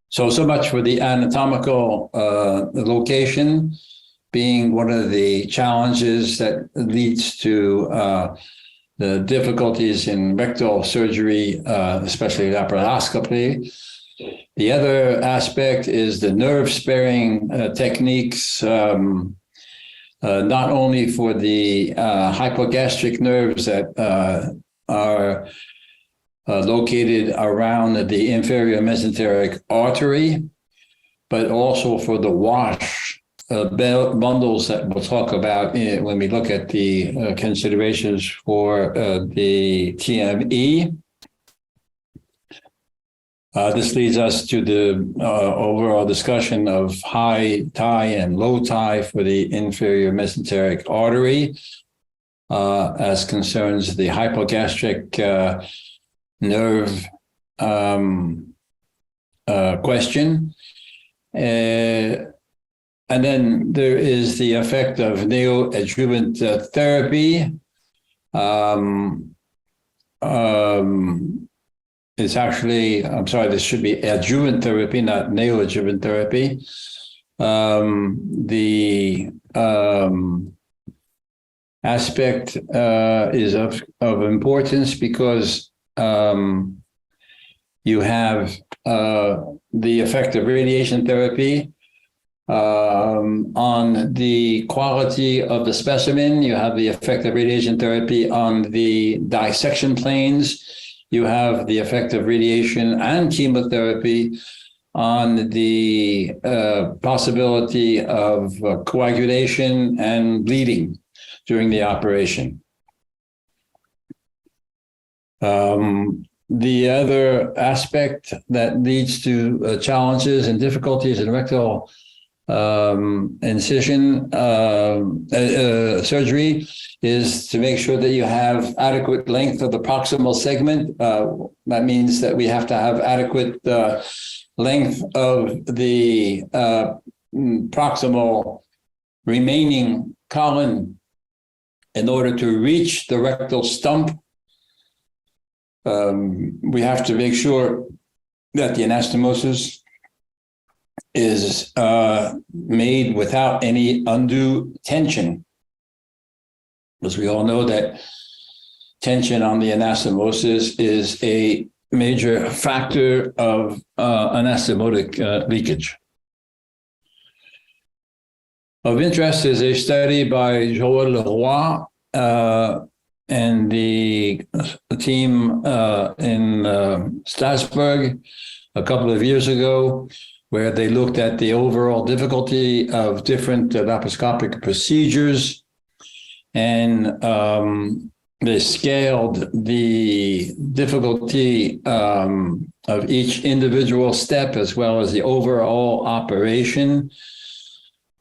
So much for the anatomical location being one of the challenges that leads to the difficulties in rectal surgery, especially laparoscopy. The other aspect is the nerve-sparing techniques, not only for the hypogastric nerves that are located around the inferior mesenteric artery, but also for the wash bundles that we'll talk about when we look at the considerations for the TME. This leads us to the overall discussion of high tie and low tie for the inferior mesenteric artery as concerns the hypogastric nerve question. And then there is the effect of neoadjuvant therapy. It's actually, I'm sorry, this should be adjuvant therapy, not neoadjuvant therapy. The aspect is of importance because you have the effect of radiation therapy on the quality of the specimen. You have the effect of radiation therapy on the dissection planes. You have the effect of radiation and chemotherapy on the possibility of coagulation and bleeding during the operation. The other aspect that leads to challenges and difficulties in rectal incision surgery is to make sure that you have adequate length of the proximal segment. That means that we have to have adequate length of the proximal remaining colon in order to reach the rectal stump. We have to make sure that the anastomosis is made without any undue tension, because we all know that tension on the anastomosis is a major factor of anastomotic leakage. Of interest is a study by Joël Leroy and the team in Strasbourg a couple of years ago, where they looked at the overall difficulty of different laparoscopic procedures, and they scaled the difficulty of each individual step as well as the overall operation,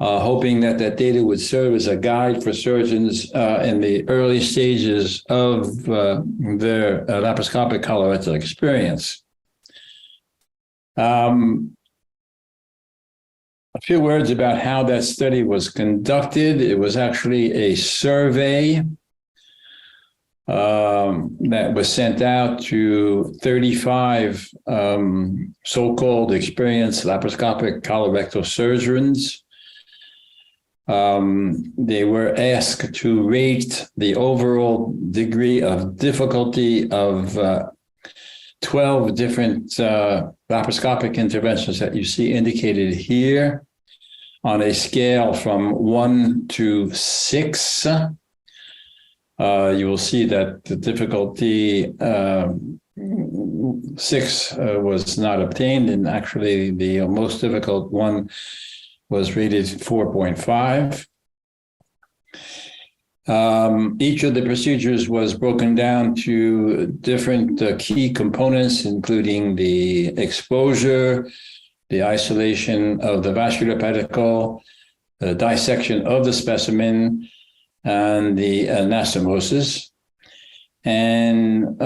hoping that that data would serve as a guide for surgeons in the early stages of their laparoscopic colorectal experience. A few words about how that study was conducted. It was actually a survey that was sent out to 35 so-called experienced laparoscopic colorectal surgeons. They were asked to rate the overall degree of difficulty of 12 different laparoscopic interventions that you see indicated here on a scale from 1 to 6. You will see that the difficulty 6 was not obtained, and actually the most difficult one was rated 4.5. Each of the procedures was broken down to different key components, including the exposure, the isolation of the vascular pedicle, the dissection of the specimen, and the anastomosis. And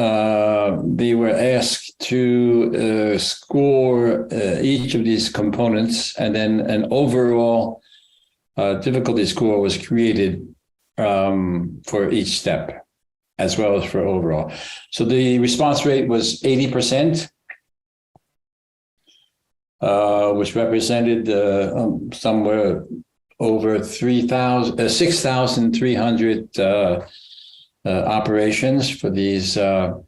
they were asked to score each of these components, and then an overall difficulty score was created for each step, as well as for overall. So the response rate was 80%, which represented somewhere over 6,300 operations for these 12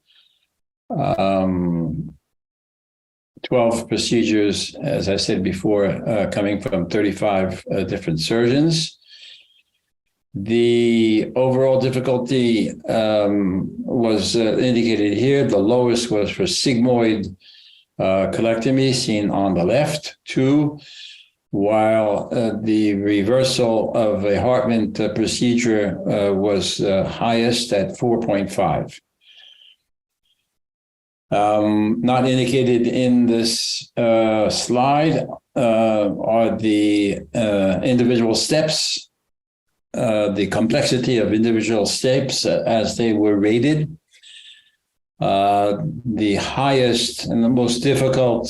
procedures, as I said before, coming from 35 different surgeons. The overall difficulty was indicated here. The lowest was for sigmoid colectomy, seen on the left, 2, while the reversal of a Hartmann procedure was highest at 4.5. Not indicated in this slide are the individual steps, the complexity of individual steps as they were rated. The highest and the most difficult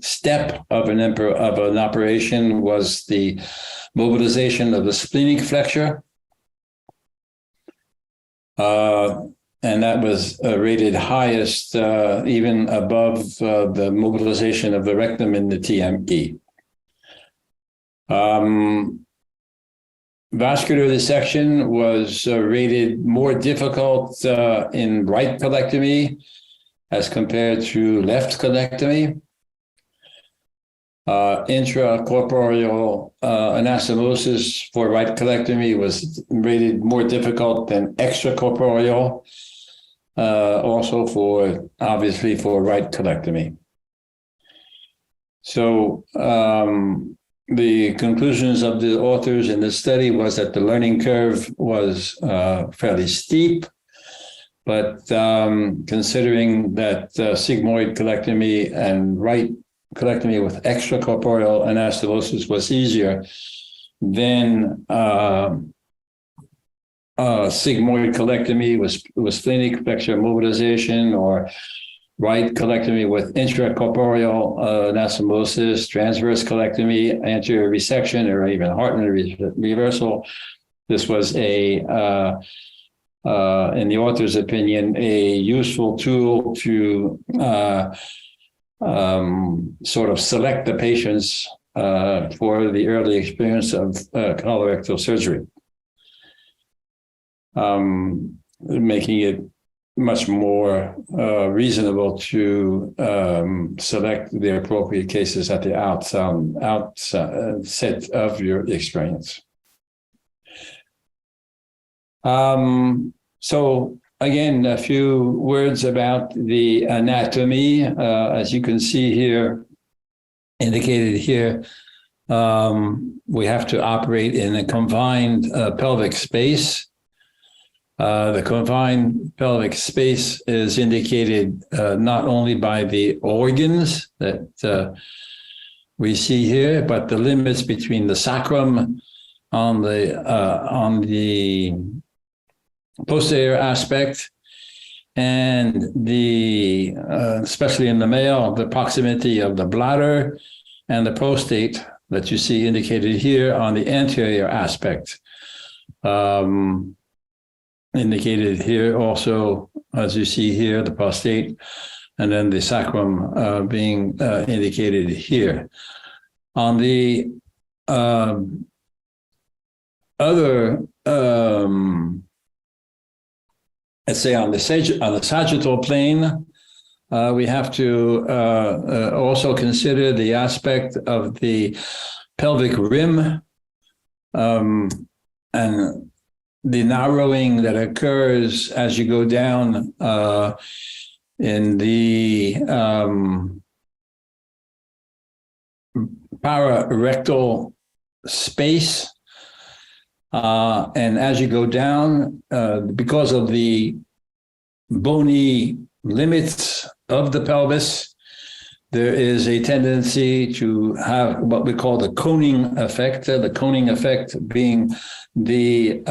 step of an operation was the mobilization of the splenic flexure. And that was rated highest, even above the mobilization of the rectum in the TME. Vascular dissection was rated more difficult in right colectomy as compared to left colectomy. Intracorporeal anastomosis for right colectomy was rated more difficult than extracorporeal, also obviously for right colectomy. So the conclusions of the authors in this study was that the learning curve was fairly steep, but considering that sigmoid colectomy and right colectomy with extracorporeal anastomosis was easier than sigmoid colectomy with splenic flexure mobilization, or right colectomy with intracorporeal anastomosis, transverse colectomy, anterior resection, or even Hartman reversal. This was in the author's opinion, a useful tool to sort of select the patients for the early experience of colorectal surgery, making it much more reasonable to select the appropriate cases at the outset of your experience. So again, a few words about the anatomy. As you can see here, indicated here, we have to operate in a confined pelvic space. The confined pelvic space is indicated not only by the organs that we see here, but the limits between the sacrum on the posterior aspect and the, especially in the male, the proximity of the bladder and the prostate that you see indicated here on the anterior aspect. Indicated here also, as you see here, the prostate, and then the sacrum being indicated here. On the other, let's say on the sagittal plane, we have to also consider the aspect of the pelvic rim and the narrowing that occurs as you go down in the pararectal space. And as you go down, because of the bony limits of the pelvis, there is a tendency to have what we call the coning effect. The coning effect being the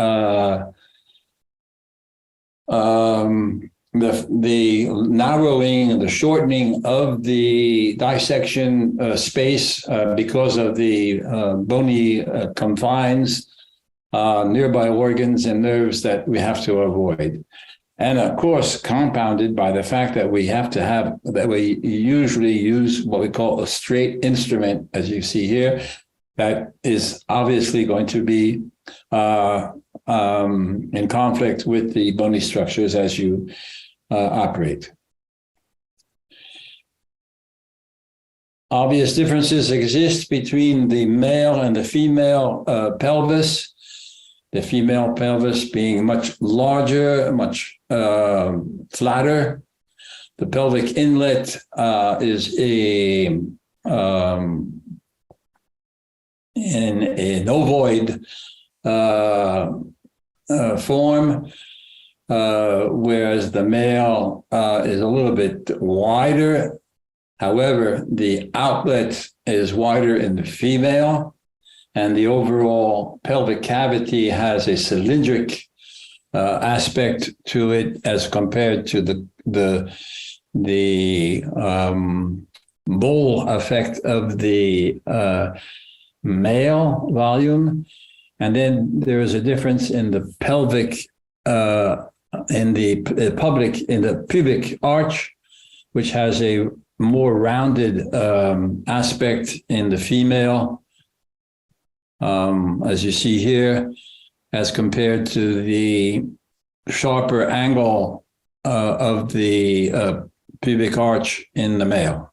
narrowing, the shortening of the dissection space because of the bony confines, nearby organs and nerves that we have to avoid. And of course, compounded by the fact that we usually use what we call a straight instrument, as you see here, that is obviously going to be in conflict with the bony structures as you operate. Obvious differences exist between the male and the female pelvis. The female pelvis being much larger, much flatter. The pelvic inlet is in an ovoid form, whereas the male is a little bit wider. However, the outlet is wider in the female, and the overall pelvic cavity has a cylindric aspect to it as compared to the bowl effect of the male volume. And then there is a difference in the pelvic, in the pubic arch, which has a more rounded aspect in the female, as you see here, as compared to the sharper angle of the pubic arch in the male.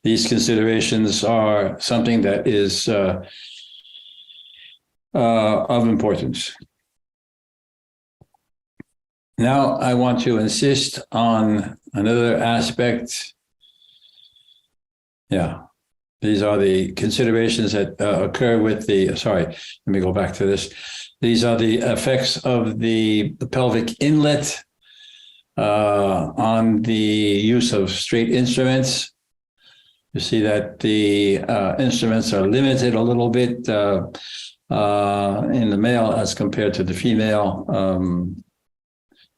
These considerations are something that is of importance. Now, I want to insist on another aspect. Yeah, these are the considerations that occur with the, sorry, let me go back to this. These are the effects of the pelvic inlet on the use of straight instruments. You see that the instruments are limited a little bit in the male as compared to the female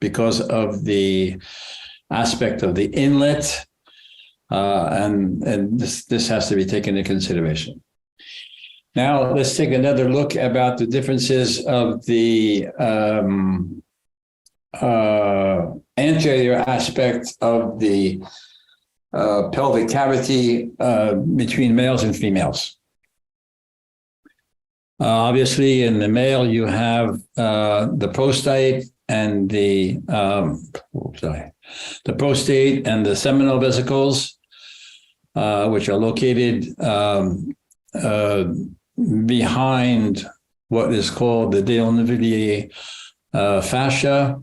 because of the aspect of the inlet, and this has to be taken into consideration. Now, let's take another look about the differences of the anterior aspect of the pelvic cavity between males and females. Obviously, in the male, you have the prostate and the prostate and the seminal vesicles, which are located behind what is called the Delaunay fascia.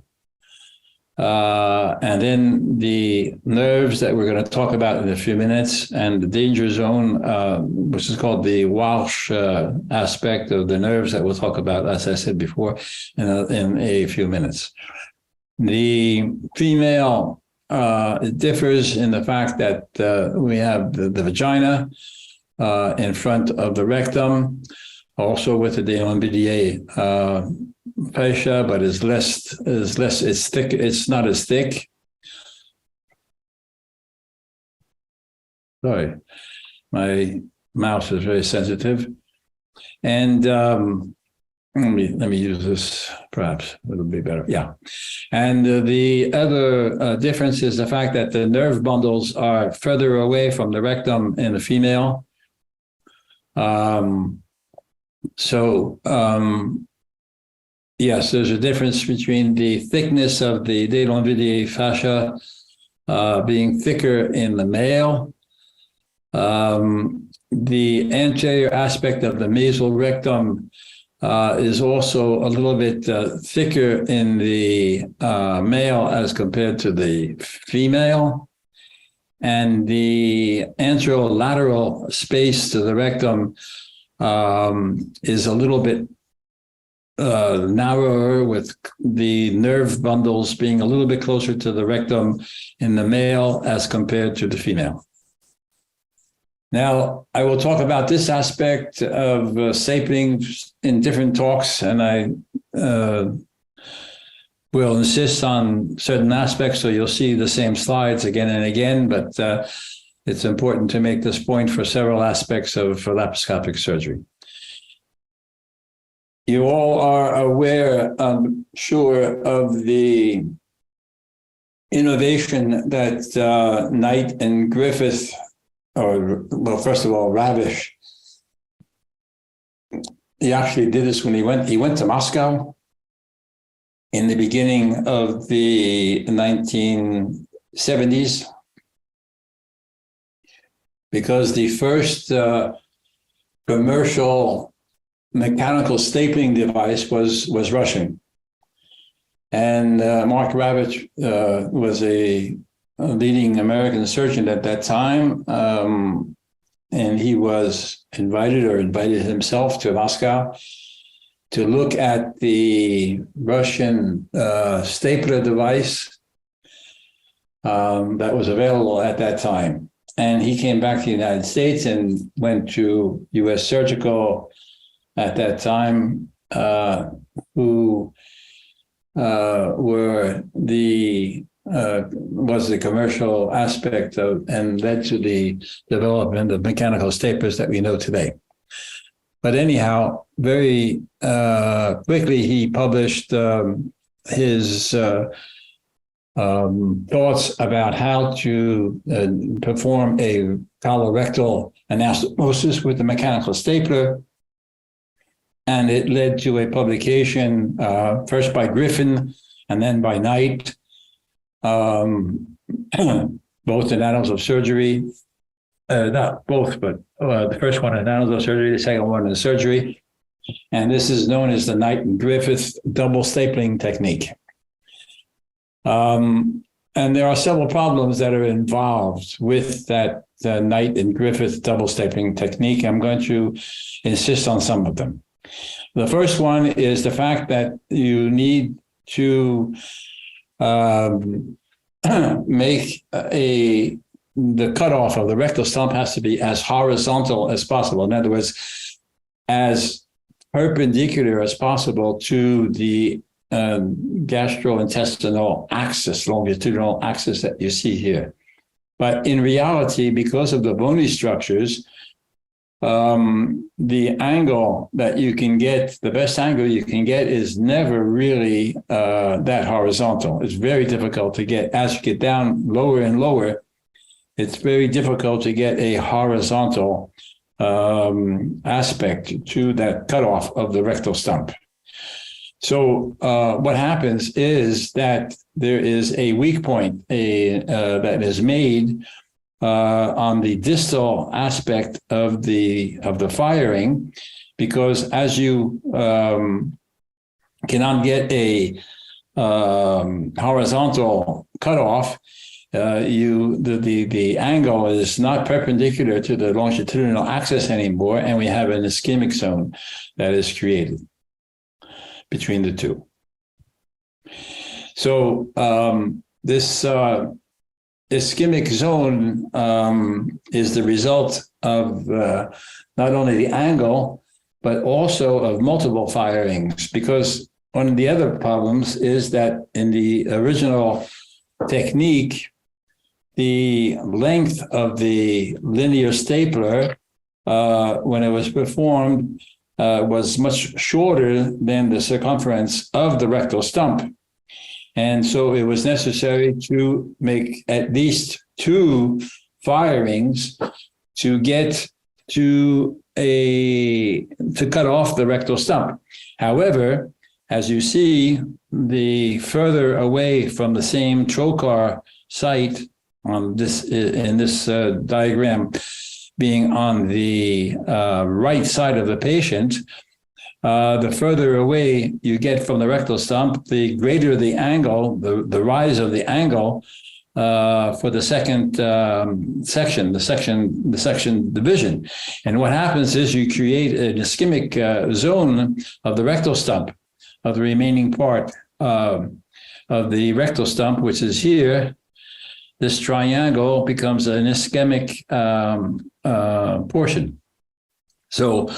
And then the nerves that we're going to talk about in a few minutes, and the danger zone, which is called the Walsh aspect of the nerves that we'll talk about, as I said before, in a few minutes. The female differs in the fact that we have the vagina in front of the rectum, also with the Delaunay fascia, but it's thick. It's not as thick. Sorry, my mouse is very sensitive. And let me use this, perhaps it'll be better. Yeah. And the other difference is the fact that the nerve bundles are further away from the rectum in the female. Yes, there's a difference between the thickness of the Delaunay fascia being thicker in the male. The anterior aspect of the mesorectum is also a little bit thicker in the male as compared to the female. And the anterolateral space to the rectum is a little bit narrower, with the nerve bundles being a little bit closer to the rectum in the male as compared to the female. Now, I will talk about this aspect of sapling in different talks, and I will insist on certain aspects, so you'll see the same slides again and again, but it's important to make this point for several aspects of laparoscopic surgery. You all are aware, I'm sure, of the innovation that Knight and Griffith, first of all, Ravish, he actually did this when he went to Moscow in the beginning of the 1970s, because the first commercial mechanical stapling device was Russian. And Mark Ravitch was a leading American surgeon at that time, and he was invited himself to Moscow to look at the Russian stapler device that was available at that time. And he came back to the United States and went to U.S. Surgical at that time, who was the commercial aspect of, and led to the development of mechanical staplers that we know today. But anyhow, very quickly he published his thoughts about how to perform a colorectal anastomosis with the mechanical stapler. And it led to a publication first by Griffin and then by Knight, both in Annals of Surgery, not both, but the first one in Annals of Surgery, the second one in Surgery. And this is known as the Knight and Griffith double stapling technique. And there are several problems that are involved with that Knight and Griffith double stapling technique. I'm going to insist on some of them. The first one is the fact that you need to make the cutoff of the rectal stump has to be as horizontal as possible. In other words, as perpendicular as possible to the gastrointestinal axis, longitudinal axis that you see here. But in reality, because of the bony structures, the angle that you can get, the best angle you can get is never really that horizontal. It's very difficult to get. As you get down lower and lower, it's very difficult to get a horizontal aspect to that cutoff of the rectal stump. So what happens is that there is a weak point that is made on the distal aspect of the firing, because as you cannot get a horizontal cutoff, the angle is not perpendicular to the longitudinal axis anymore, and we have an ischemic zone that is created between the two. So this ischemic zone is the result of not only the angle, but also of multiple firings, because one of the other problems is that in the original technique, the length of the linear stapler when it was performed was much shorter than the circumference of the rectal stump. And so it was necessary to make at least 2 firings to get to cut off the rectal stump. However, as you see, the further away from the same trocar site on this in this diagram, being on the right side of the patient, the further away you get from the rectal stump, the greater the angle, the rise of the angle for the second section, the section division. And what happens is you create an ischemic zone of the rectal stump, of the remaining part of the rectal stump, which is here. This triangle becomes an ischemic portion. So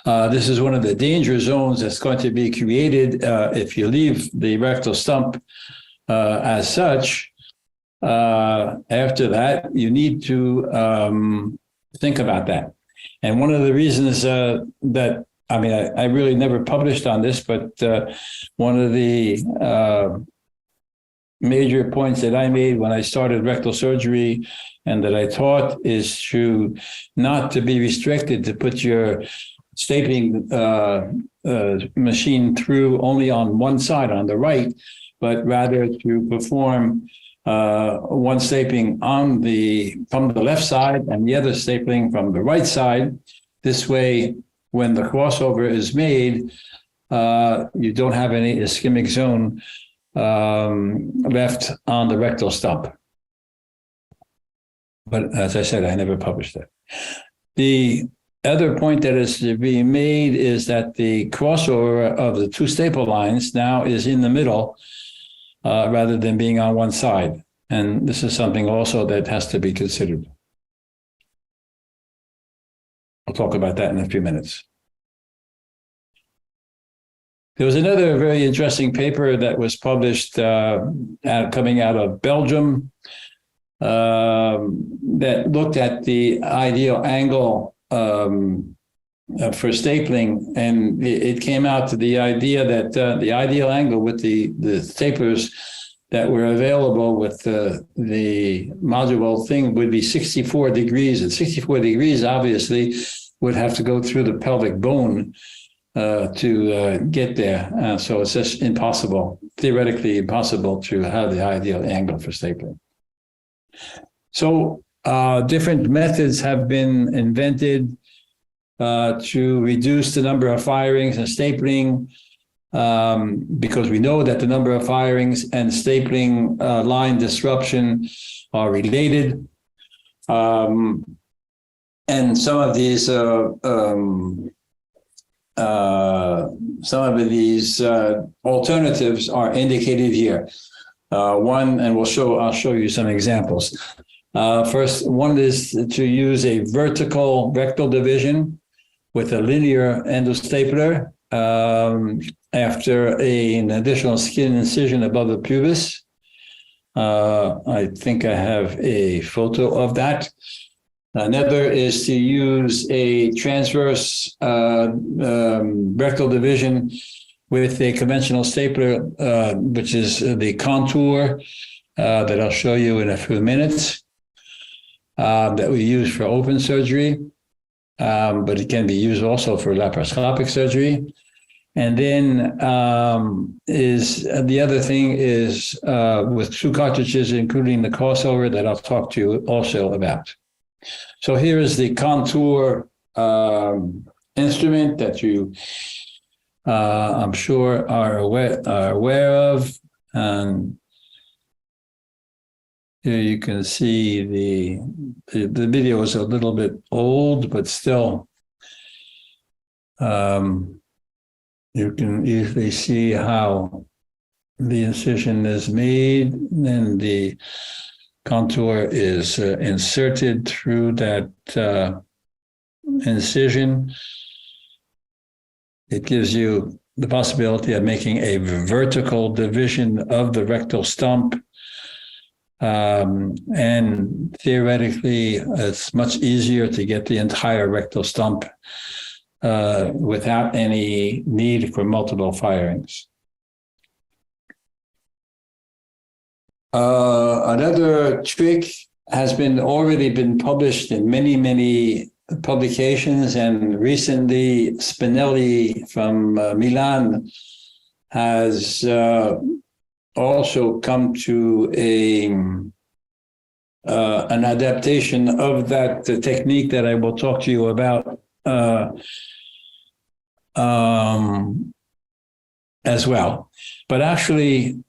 this is one of the danger zones that's going to be created if you leave the rectal stump as such. After that, you need to think about that. And one of the reasons that, I mean, I really never published on this, but one of the major points that I made when I started rectal surgery and that I taught is not to be restricted to put your stapling machine through only on one side, on the right, but rather to perform one stapling from the left side and the other stapling from the right side. This way, when the crossover is made, you don't have any ischemic zone left on the rectal stump. But as I said, I never published that. The other point that is to be made is that the crossover of the two staple lines now is in the middle rather than being on one side. And this is something also that has to be considered. I'll talk about that in a few minutes. There was another very interesting paper that was published coming out of Belgium that looked at the ideal angle for stapling, and it came out to the idea that the ideal angle with the staplers that were available with the module thing would be 64 degrees, and 64 degrees obviously would have to go through the pelvic bone to get there. So it's just impossible, theoretically impossible to have the ideal angle for stapling. So different methods have been invented to reduce the number of firings and stapling, because we know that the number of firings and stapling line disruption are related. And some of these alternatives are indicated here. One, and I'll show you some examples. First, one is to use a vertical rectal division with a linear endostapler after an additional skin incision above the pubis. I think I have a photo of that. Another is to use a transverse rectal division with a conventional stapler, which is the contour that I'll show you in a few minutes, that we use for open surgery, but it can be used also for laparoscopic surgery. And then the other thing is with two cartridges, including the crossover that I'll talk to you also about. So here is the contour instrument that you, I'm sure, are aware of. And here you can see the video is a little bit old, but still, you can easily see how the incision is made, and the contour is inserted through that incision. It gives you the possibility of making a vertical division of the rectal stump. And theoretically, it's much easier to get the entire rectal stump without any need for multiple firings. Another trick has already been published in many publications, and recently Spinelli from Milan has also come to an adaptation of that technique that I will talk to you about as well. But actually,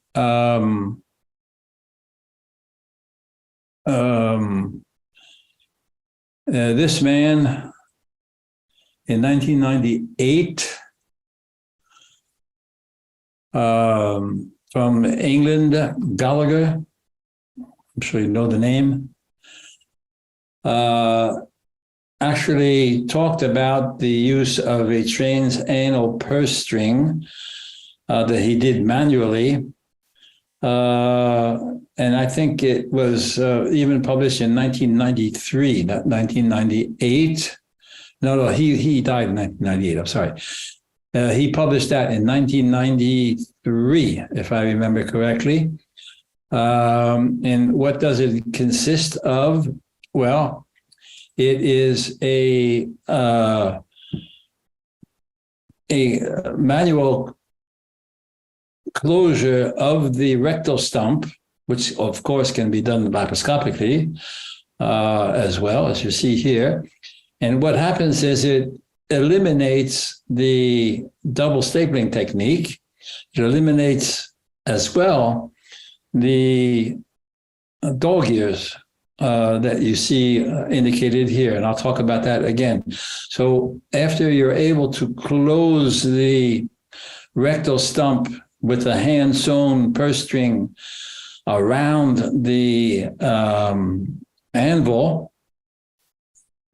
this man in 1998 from England, Gallagher, I'm sure you know the name, actually talked about the use of a transanal purse string that he did manually. And I think it was even published in 1993, not 1998. No, he died in 1998, I'm sorry. He published that in 1993, if I remember correctly. And what does it consist of? Well, it is a manual closure of the rectal stump, which of course can be done laparoscopically as well, as you see here. And what happens is it eliminates the double stapling technique. It eliminates as well the dog ears that you see indicated here, and I'll talk about that again. So after you're able to close the rectal stump with a hand-sewn purse string around the anvil,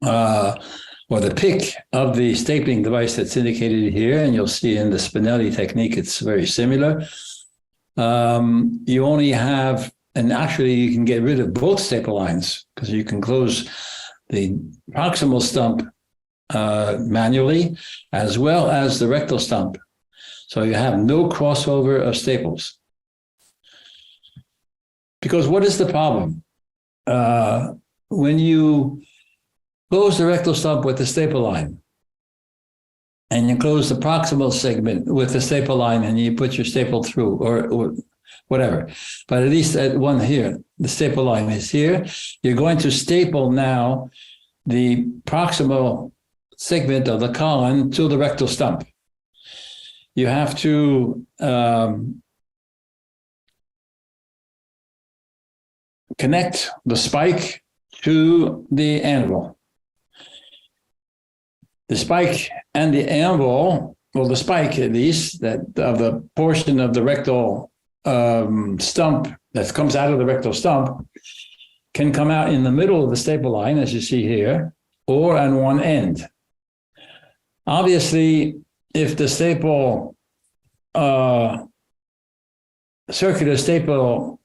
or the pick of the stapling device that's indicated here, and you'll see in the Spinelli technique, it's very similar. You only have, and actually you can get rid of both staple lines because you can close the proximal stump manually as well as the rectal stump. So you have no crossover of staples. Because what is the problem? When you close the rectal stump with the staple line, and you close the proximal segment with the staple line, and you put your staple through, or whatever. But at least at one here, the staple line is here. You're going to staple now the proximal segment of the colon to the rectal stump. You have to connect the spike to the anvil. The spike and the anvil, well, the spike at least, that of the portion of the rectal stump that comes out of the rectal stump, can come out in the middle of the staple line, as you see here, or on one end. Obviously, if the staple, circular staple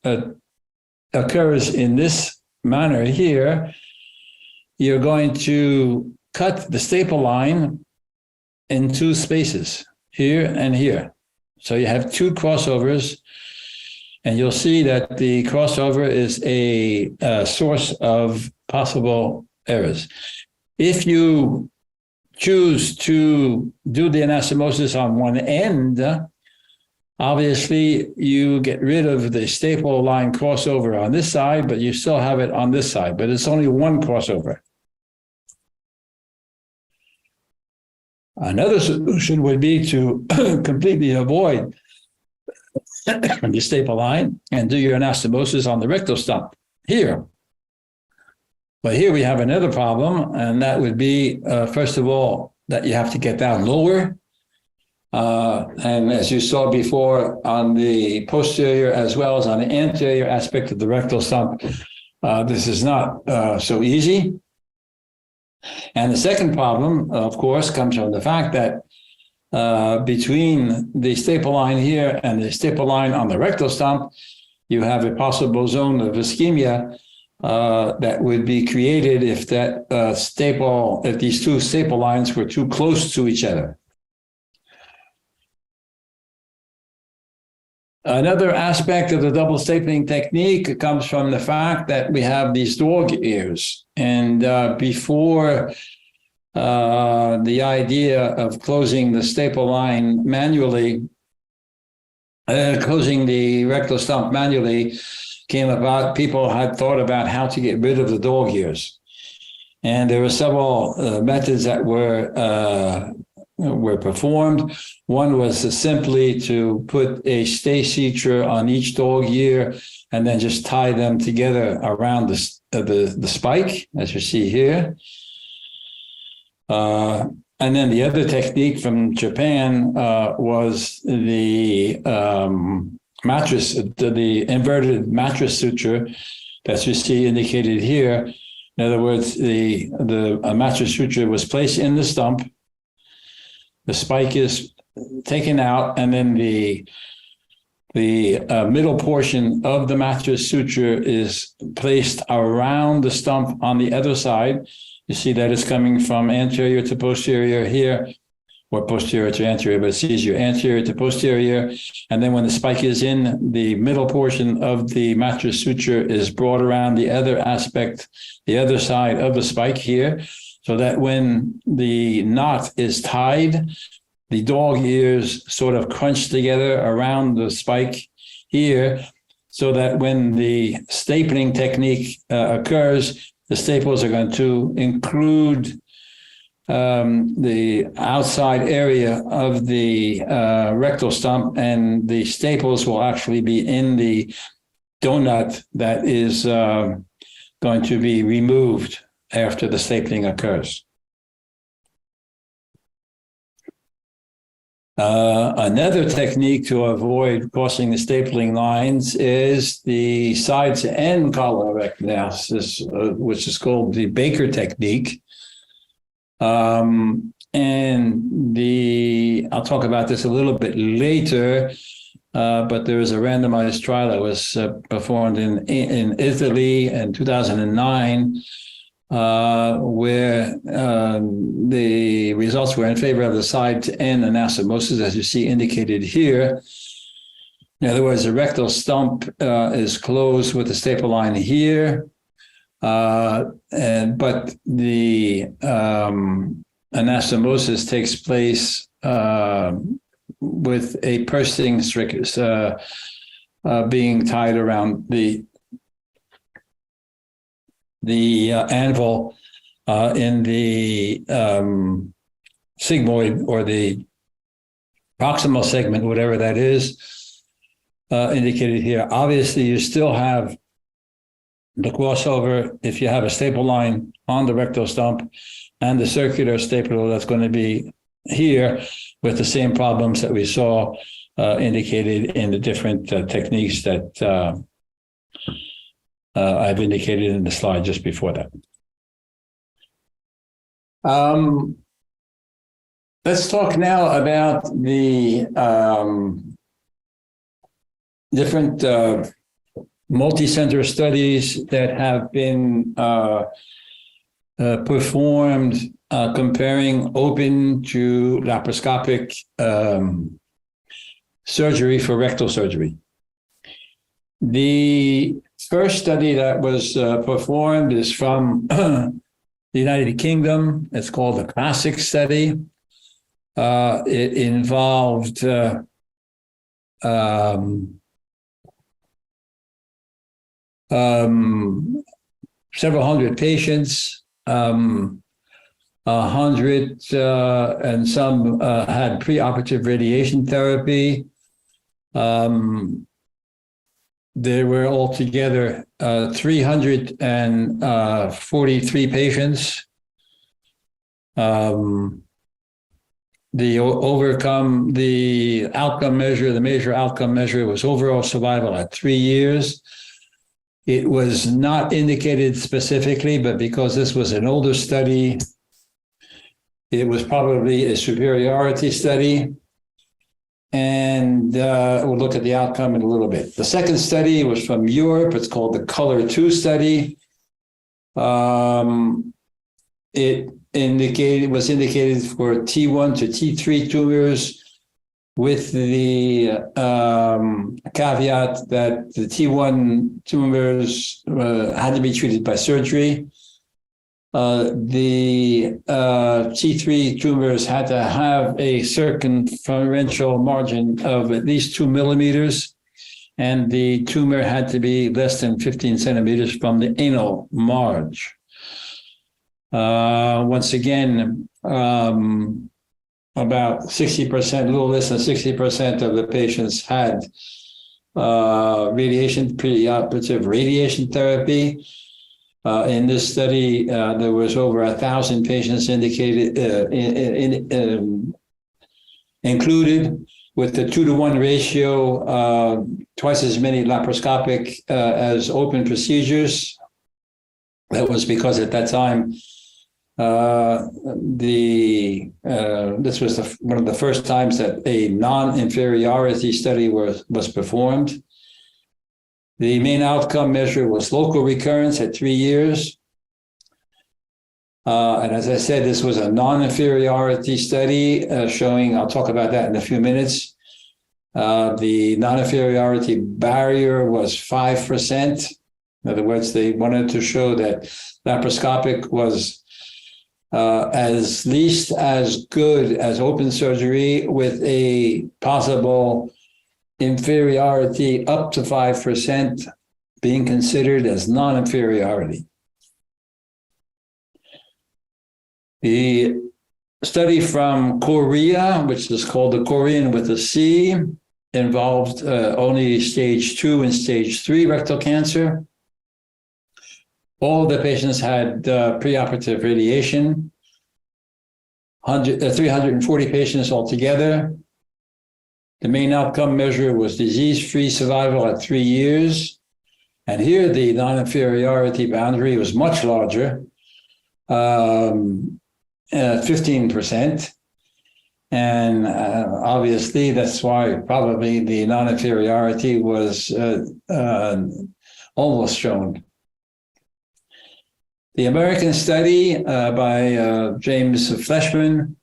occurs in this manner here, you're going to cut the staple line in two spaces, here and here. So you have two crossovers, and you'll see that the crossover is a source of possible errors. If you choose to do the anastomosis on one end, obviously you get rid of the staple line crossover on this side, but you still have it on this side, but it's only one crossover. Another solution would be to completely avoid the staple line and do your anastomosis on the rectal stump here. But here we have another problem, and that would be, first of all, that you have to get down lower. And as you saw before, on the posterior as well as on the anterior aspect of the rectal stump, this is not so easy. And the second problem, of course, comes from the fact that between the staple line here and the staple line on the rectal stump, you have a possible zone of ischemia that would be created if that if these two staple lines were too close to each other. Another aspect of the double stapling technique comes from the fact that we have these dog ears. And before the idea of closing the staple line manually, closing the rectal stump manually came about, people had thought about how to get rid of the dog ears. And there were several methods that were performed. One was simply to put a stay suture on each dog ear and then just tie them together around the spike, as you see here. And then the other technique from Japan was the mattress, the inverted mattress suture that you see indicated here. In other words, the mattress suture was placed in the stump. The spike is taken out, and then the middle portion of the mattress suture is placed around the stump on the other side. You see that it's coming from anterior to posterior here, or posterior to anterior, but it's easier, anterior to posterior. And then when the spike is in, the middle portion of the mattress suture is brought around the other aspect, the other side of the spike here, so that when the knot is tied, the dog ears sort of crunch together around the spike here, so that when the stapling technique occurs, the staples are going to include the outside area of the rectal stump, and the staples will actually be in the donut that is going to be removed after the stapling occurs. Another technique to avoid crossing the stapling lines is the side-to-end colorectal, which is called the Baker technique. And I'll talk about this a little bit later, but there was a randomized trial that was performed in Italy in 2009, where the results were in favor of the side-to-end anastomosis, as you see indicated here. In other words, the rectal stump is closed with the staple line here, but the anastomosis takes place with a pursing being tied around the anvil in the sigmoid or the proximal segment, whatever that is, indicated here. Obviously, you still have the crossover if you have a staple line on the rectal stump and the circular staple that's going to be here with the same problems that we saw indicated in the different techniques that I've indicated in the slide just before that. Let's talk now about the different multi-center studies that have been performed comparing open to laparoscopic surgery for rectal surgery. The first study that was performed is from the United Kingdom. It's called the Classic study. It involved several hundred patients, 100 and some had preoperative radiation therapy. There were altogether 343 patients. The outcome measure, the major outcome measure was overall survival at 3 years. It was not indicated specifically, but because this was an older study, it was probably a superiority study. And we'll look at the outcome in a little bit. The second study was from Europe. It's called the Color-2 study. It was indicated for T1 to T3 tumors, with the caveat that the T1 tumors had to be treated by surgery. The T3 tumors had to have a circumferential margin of at least 2 millimeters, and the tumor had to be less than 15 centimeters from the anal marge. Once again, about 60%, a little less than 60% of the patients had preoperative radiation therapy. In this study, there was over 1,000 patients indicated, included, with the 2-to-1 ratio, twice as many laparoscopic as open procedures. That was because at that time, this was one of the first times that a non-inferiority study was performed. The main outcome measure was local recurrence at 3 years. And as I said, this was a non-inferiority study showing, I'll talk about that in a few minutes. The non-inferiority barrier was 5%. In other words, they wanted to show that laparoscopic was as least as good as open surgery, with a possible inferiority up to 5% being considered as non-inferiority. The study from Korea, which is called the Korean with a C, involved only stage 2 and stage 3 rectal cancer. All the patients had preoperative radiation, 340 patients altogether. The main outcome measure was disease-free survival at 3 years. And here the non-inferiority boundary was much larger, 15%. And obviously, that's why probably the non-inferiority was almost shown. The American study by James Fleshman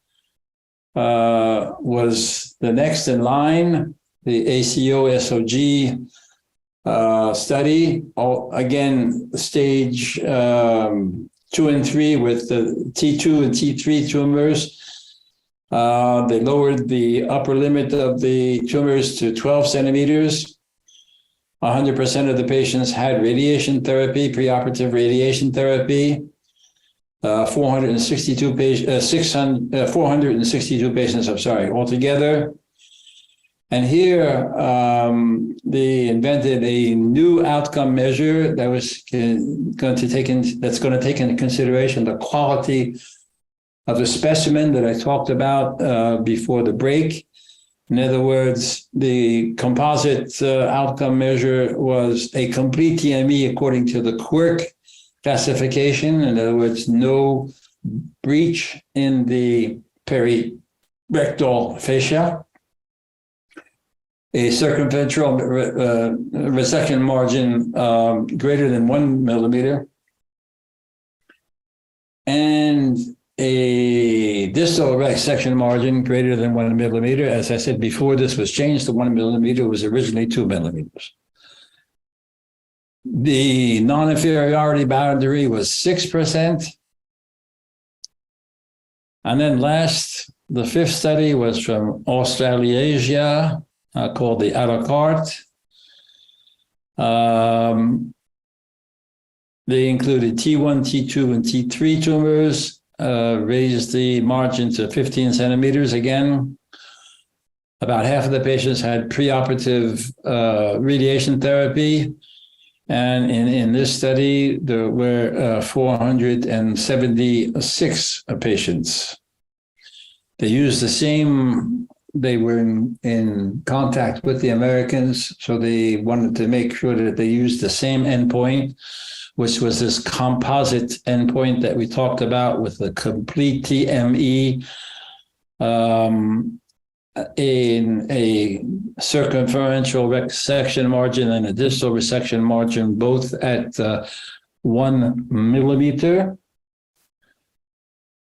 was the next in line, the ACO-SOG study. Again, stage 2 and 3 with the T2 and T3 tumors. They lowered the upper limit of the tumors to 12 centimeters. 100% of the patients had radiation therapy, preoperative radiation therapy. 462 patients, altogether. And here they invented a new outcome measure that was going to take into consideration the quality of the specimen that I talked about before the break. In other words, the composite outcome measure was a complete TME according to the Quirk classification. In other words, no breach in the perirectal fascia, a circumferential resection margin greater than 1 millimeter, and a distal resection margin greater than 1 millimeter. As I said before, this was changed to 1 millimeter. It was originally 2 millimeters. The non-inferiority boundary was 6%. And then last, the fifth study was from Australasia, called the à la carte. They included T1, T2, and T3 tumors, raised the margin to 15 centimeters again. About half of the patients had preoperative radiation therapy. And in this study, there were 476 patients. They used the same, they were in contact with the Americans, so they wanted to make sure that they used the same endpoint, which was this composite endpoint that we talked about with the complete TME in a circumferential resection margin and a distal resection margin, both at 1 millimeter.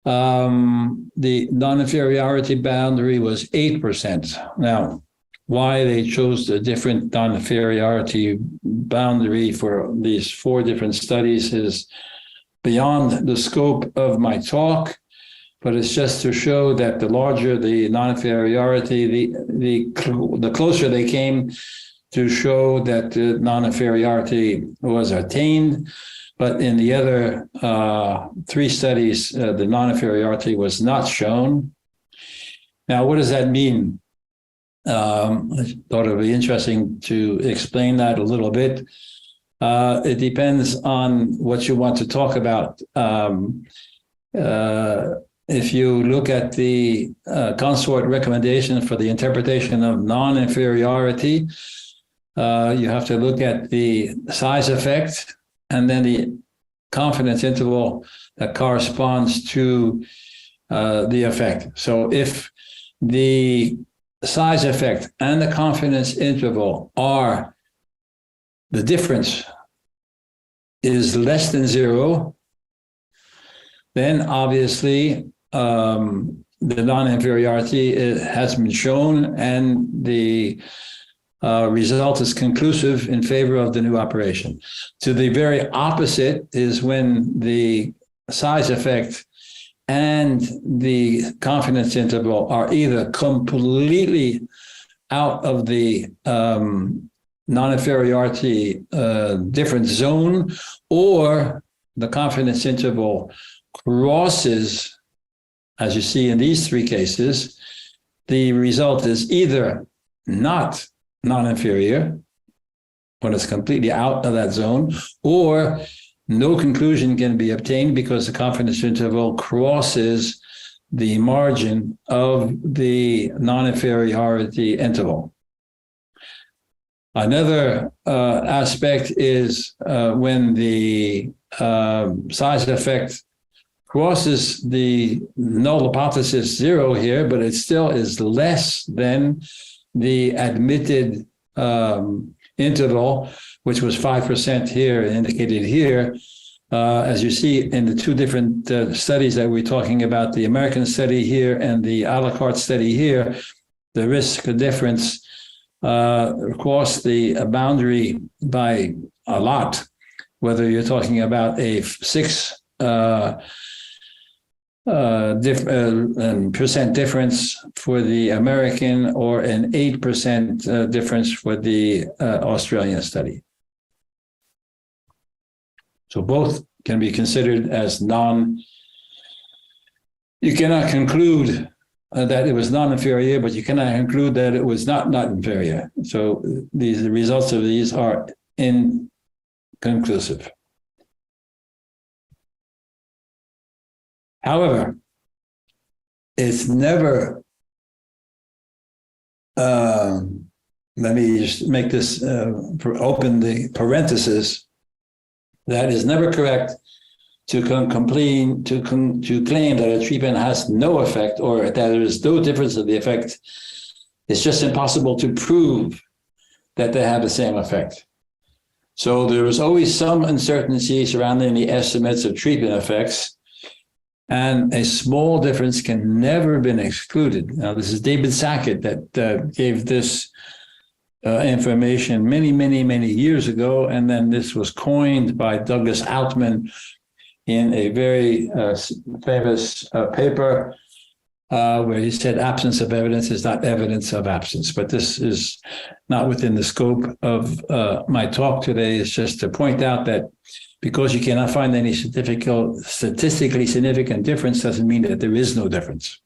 The non-inferiority boundary was 8%. Now, why they chose a different non-inferiority boundary for these 4 different studies is beyond the scope of my talk, but it's just to show that the larger the non-inferiority, the closer they came to show that the non-inferiority was attained. But in the other 3 studies, the non-inferiority was not shown. Now, what does that mean? I thought it would be interesting to explain that a little bit. It depends on what you want to talk about. If you look at the consort recommendation for the interpretation of non-inferiority, you have to look at the size effect and then the confidence interval that corresponds to the effect. So if the size effect and the confidence interval are, the difference is less than 0, then obviously the non-inferiority has been shown and the result is conclusive in favor of the new operation. To the very opposite is when the size effect and the confidence interval are either completely out of the non-inferiority difference zone, or the confidence interval crosses, as you see in these 3 cases. The result is either not non-inferior, when it's completely out of that zone, or no conclusion can be obtained because the confidence interval crosses the margin of the non-inferiority interval. Another aspect is when the size effect crosses the null hypothesis 0 here, but it still is less than the admitted interval, which was 5% here, indicated here. As you see in the two different studies that we're talking about, the American study here and the a la carte study here, the risk difference crossed the boundary by a lot, whether you're talking about a 6% difference for the American or an 8% difference for the Australian study. So both can be considered as you cannot conclude that it was non-inferior, but you cannot conclude that it was not inferior. So the results of these are inconclusive. However, it's never, let me just make this, open the parenthesis, that is never correct to claim that a treatment has no effect or that there is no difference in the effect. It's just impossible to prove that they have the same effect. So there is always some uncertainty surrounding the estimates of treatment effects, and a small difference can never been excluded. Now, this is David Sackett that gave this information many years ago, and then this was coined by Douglas Altman in a very famous paper where he said absence of evidence is not evidence of absence. But this is not within the scope of my talk today. It's just to point out that because you cannot find any statistically significant difference doesn't mean that there is no difference.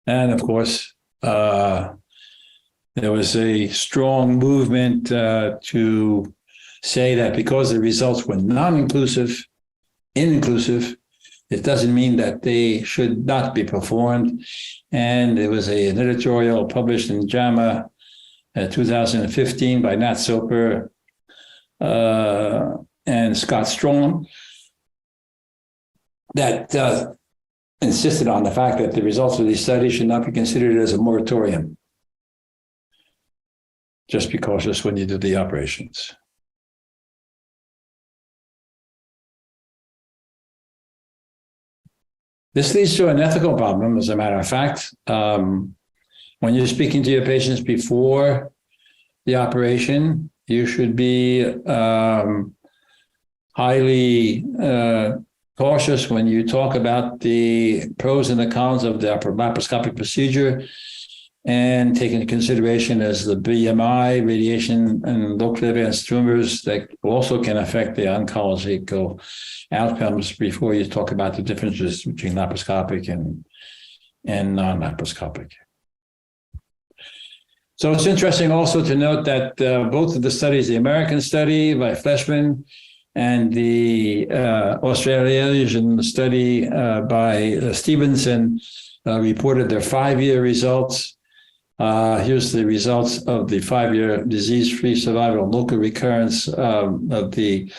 And of course, there was a strong movement to say that because the results were non-inclusive, it doesn't mean that they should not be performed. And there was an editorial published in JAMA 2015 by Nat Soper and Scott Strong that insisted on the fact that the results of these studies should not be considered as a moratorium. Just be cautious when you do the operations. This leads to an ethical problem, as a matter of fact. When you're speaking to your patients before the operation, you should be highly cautious when you talk about the pros and the cons of the laparoscopic procedure, and take into consideration as the BMI, radiation, and locally advanced tumors that also can affect the oncological outcomes before you talk about the differences between laparoscopic and non-laparoscopic. So it's interesting also to note that both of the studies, the American study by Fleshman and the Australasian study by Stevenson, reported their 5-year results. Here's the results of the 5-year disease-free survival and local recurrence of the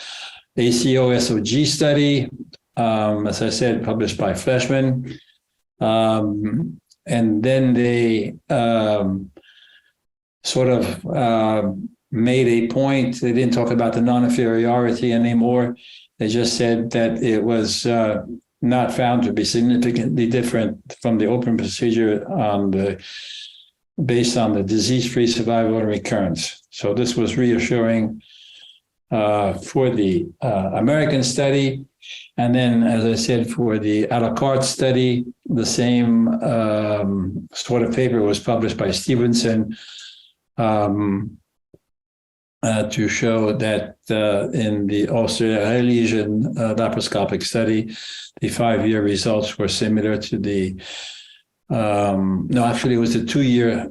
ACO-SOG study, as I said, published by Fleshman. And then they made a point. They didn't talk about the non-inferiority anymore. They just said that it was not found to be significantly different from the open procedure based on the disease-free survival and recurrence. So this was reassuring for the American study. And then, as I said, for the a la carte study, the same sort of paper was published by Stevenson to show that in the Australasian laparoscopic study, the 5-year results were similar to the No, actually, it was a two-year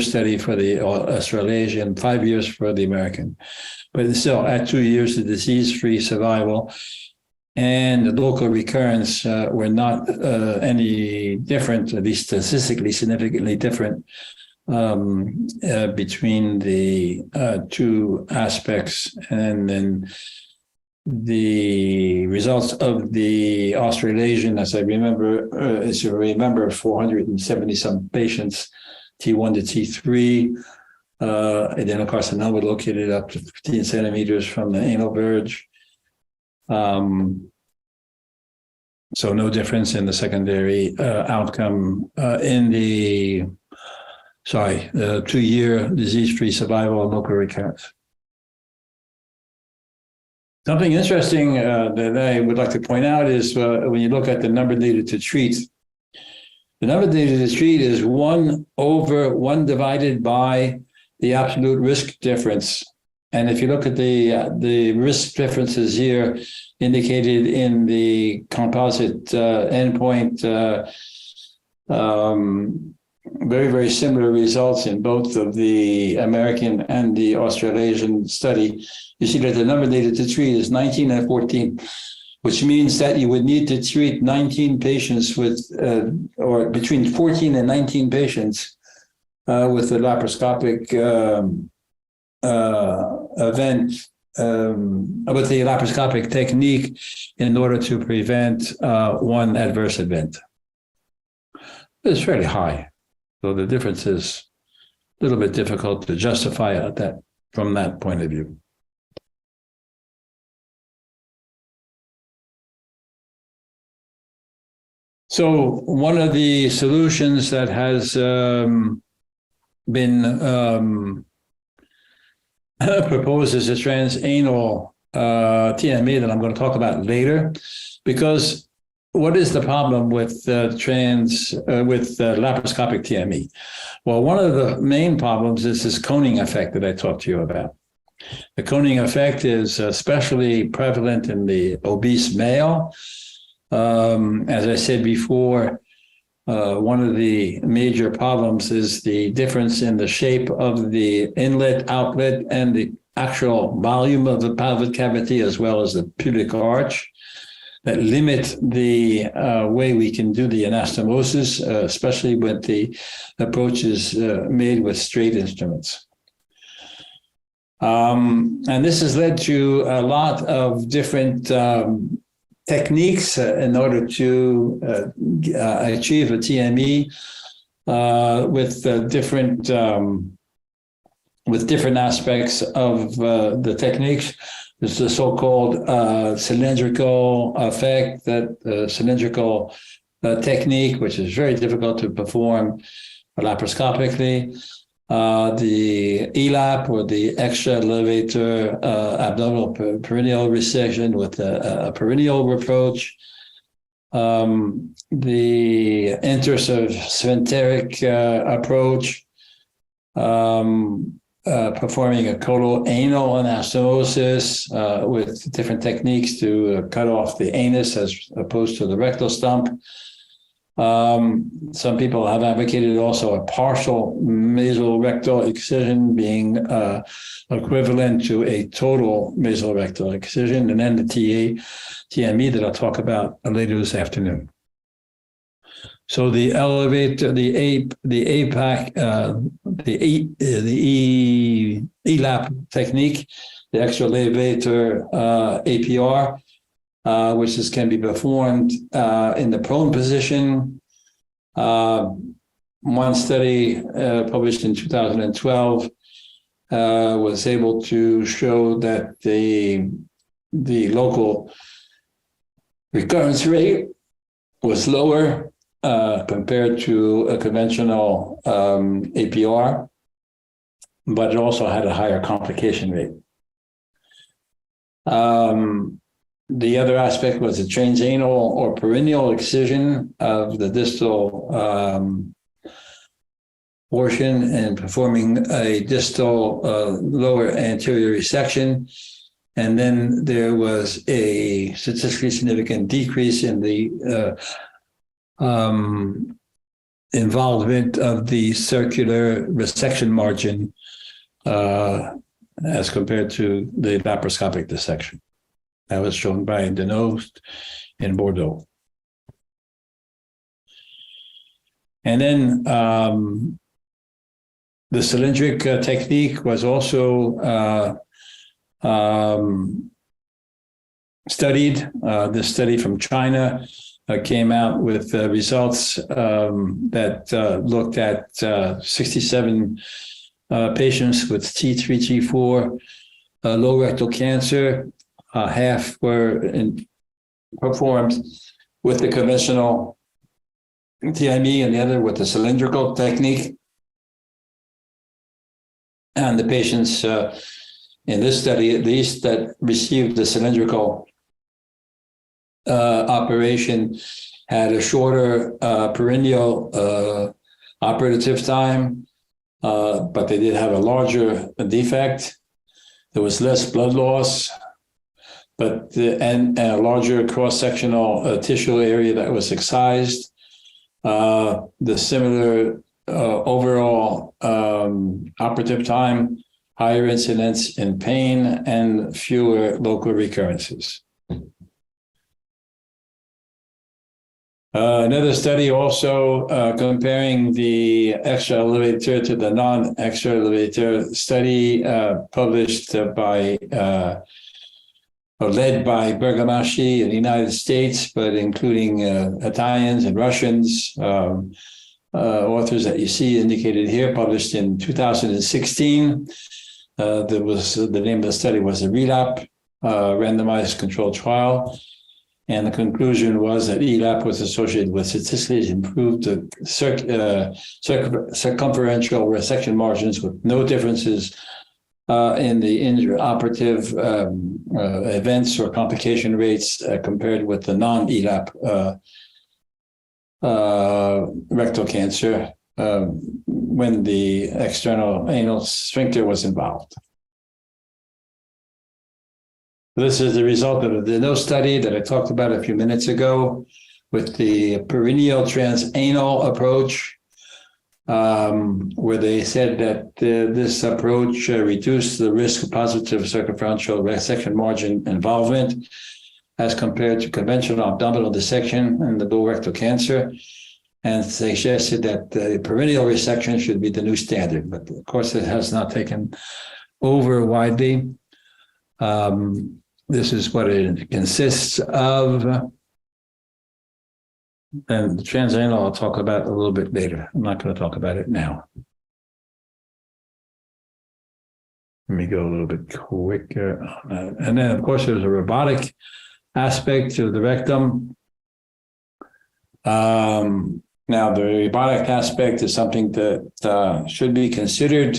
study for the Australasian, 5 years for the American. But still, at 2 years, the disease-free survival and the local recurrence were not any different, at least statistically significantly different, between the two aspects. And then the results of the Australasian, as you remember, 470 some patients, T1 to T3, adenocarcinoma located up to 15 centimeters from the anal verge. So no difference in the secondary outcome in the 2-year disease-free survival and local recurrence. Something interesting that I would like to point out is when you look at the number needed to treat, the number needed to treat is 1/1 divided by the absolute risk difference. And if you look at the risk differences here indicated in the composite endpoint, very, very similar results in both of the American and the Australasian study. You see that the number needed to treat is 19 and 14, which means that you would need to treat 19 patients with, or between 14 and 19 patients with the laparoscopic event, with the laparoscopic technique in order to prevent one adverse event. It's fairly high. So the difference is a little bit difficult to justify that from that point of view. So one of the solutions that has been proposed is a transanal TME that I'm going to talk about later, because what is the problem with laparoscopic TME? Well, one of the main problems is this coning effect that I talked to you about. The coning effect is especially prevalent in the obese male. As I said before, one of the major problems is the difference in the shape of the inlet, outlet, and the actual volume of the pelvic cavity, as well as the pubic arch, that limit the way we can do the anastomosis, especially when the approach is made with straight instruments. And this has led to a lot of different techniques in order to achieve a TME with different aspects of the techniques. There's the so-called cylindrical effect, that cylindrical technique, which is very difficult to perform laparoscopically. The ELAP, or the extra elevator abdominal perineal resection with a perineal approach. The intersphincteric approach, performing a coloanal anastomosis with different techniques to cut off the anus as opposed to the rectal stump. Some people have advocated also a partial mesorectal excision being equivalent to a total mesorectal excision, and then the TME that I'll talk about later this afternoon. So the elevator, the APAC, the ELAP technique, the extra elevator APR, which can be performed in the prone position. One study published in 2012 was able to show that the local recurrence rate was lower compared to a conventional APR, but it also had a higher complication rate. The other aspect was a transanal or perineal excision of the distal portion and performing a distal lower anterior resection. And then there was a statistically significant decrease in the involvement of the circular resection margin as compared to the laparoscopic dissection. That was shown by Denost in Bordeaux. And then the cylindric technique was also studied. This study from China came out with results that looked at 67 patients with T3, T4 low rectal cancer. Half were performed with the conventional TME and the other with the cylindrical technique. And the patients in this study, at least, that received the cylindrical operation had a shorter perineal operative time, but they did have a larger defect. There was less blood loss, but and a larger cross-sectional tissue area that was excised. The similar overall operative time, higher incidence in pain, and fewer local recurrences. Another study also comparing the extra elevator to the non-extra elevator study published by or led by Bergamaschi in the United States, but including Italians and Russians, authors that you see indicated here, published in 2016. There was the name of the study was a RELAP, randomized controlled trial. And the conclusion was that ELAP was associated with statistically improved circumferential resection margins with no differences in the intraoperative events or complication rates compared with the non-ELAP rectal cancer when the external anal sphincter was involved. This is the result of the Denost study that I talked about a few minutes ago with the perineal transanal approach, where they said that this approach reduced the risk of positive circumferential resection margin involvement as compared to conventional abdominal dissection in the low rectal cancer, and suggested that the perineal resection should be the new standard. But of course, it has not taken over widely. This is what it consists of. And the transanal I'll talk about a little bit later. I'm not going to talk about it now. Let me go a little bit quicker. And then, of course, there's a robotic aspect to the rectum. Now, the robotic aspect is something that should be considered.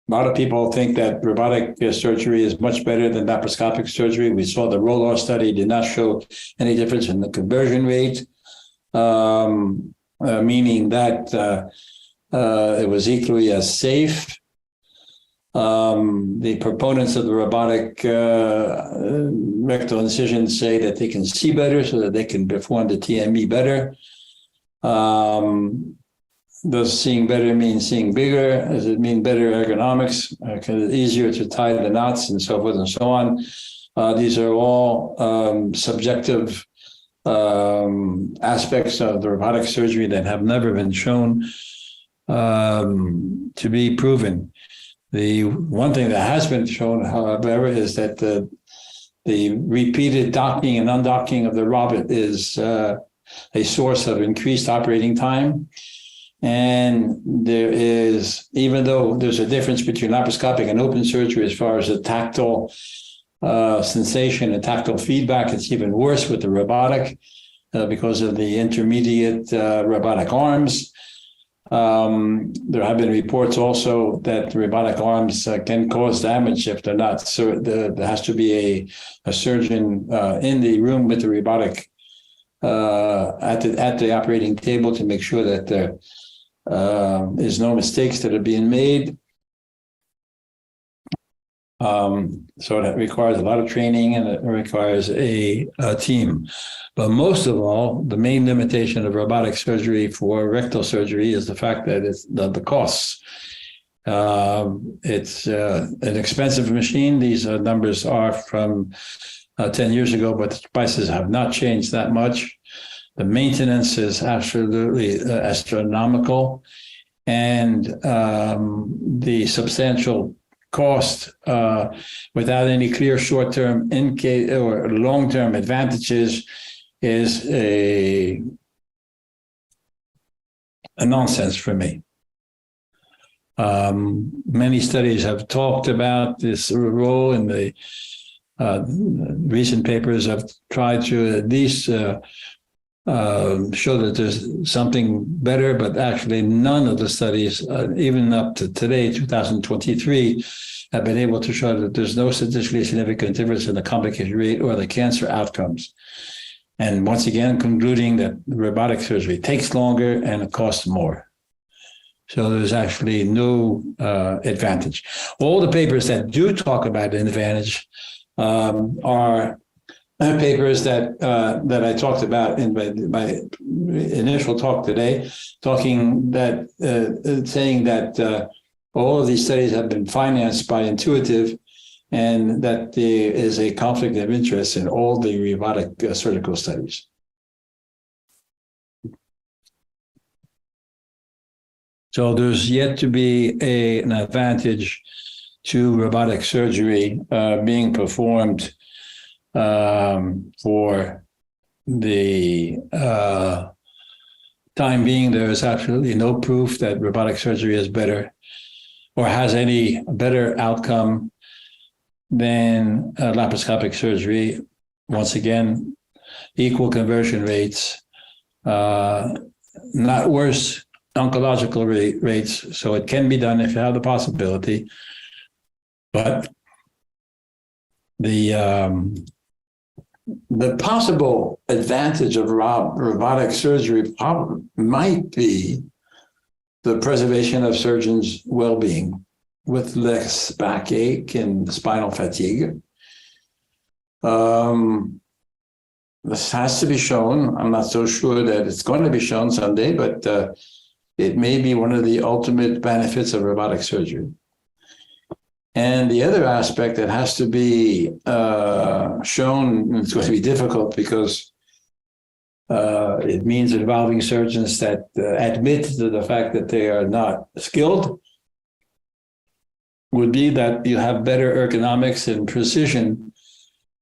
A lot of people think that robotic surgery is much better than laparoscopic surgery. We saw the Roller study did not show any difference in the conversion rate, meaning that it was equally as safe. The proponents of the robotic rectal incision say that they can see better so that they can perform the TME better. Does seeing better mean seeing bigger? Does it mean better ergonomics? Because it's easier to tie the knots and so forth and so on. These are all subjective aspects of the robotic surgery that have never been shown to be proven. The one thing that has been shown, however, is that the repeated docking and undocking of the robot is a source of increased operating time. And there is, even though there's a difference between laparoscopic and open surgery as far as the tactile sensation and tactile feedback, it's even worse with the robotic because of the intermediate robotic arms. There have been reports also that the robotic arms can cause damage if they're not. So there has to be a surgeon in the room with the robotic at the operating table to make sure that there is no mistakes that are being made. So it requires a lot of training and it requires a team. But most of all, the main limitation of robotic surgery for rectal surgery is the fact that it's the costs. It's an expensive machine. These numbers are from 10 years ago, but the prices have not changed that much. The maintenance is absolutely astronomical, and the substantial cost without any clear short-term or long-term advantages is a nonsense for me. Many studies have talked about this role, and the recent papers have tried to at least show that there's something better, but actually none of the studies, even up to today, 2023, have been able to show that there's no statistically significant difference in the complication rate or the cancer outcomes. And once again, concluding that robotic surgery takes longer and it costs more. So there's actually no advantage. All the papers that do talk about an advantage are papers that I talked about in my initial talk today, saying that all of these studies have been financed by Intuitive, and that there is a conflict of interest in all the robotic surgical studies. So there's yet to be an advantage to robotic surgery being performed for the time being. There is absolutely no proof that robotic surgery is better or has any better outcome than laparoscopic surgery. Once again, equal conversion rates, not worse oncological rates. So it can be done if you have the possibility. But the possible advantage of robotic surgery might be the preservation of surgeons' well-being with less backache and spinal fatigue. This has to be shown. I'm not so sure that it's going to be shown someday, but it may be one of the ultimate benefits of robotic surgery. And the other aspect that has to be shown, it's going to be difficult because it means involving surgeons that admit to the fact that they are not skilled, would be that you have better ergonomics and precision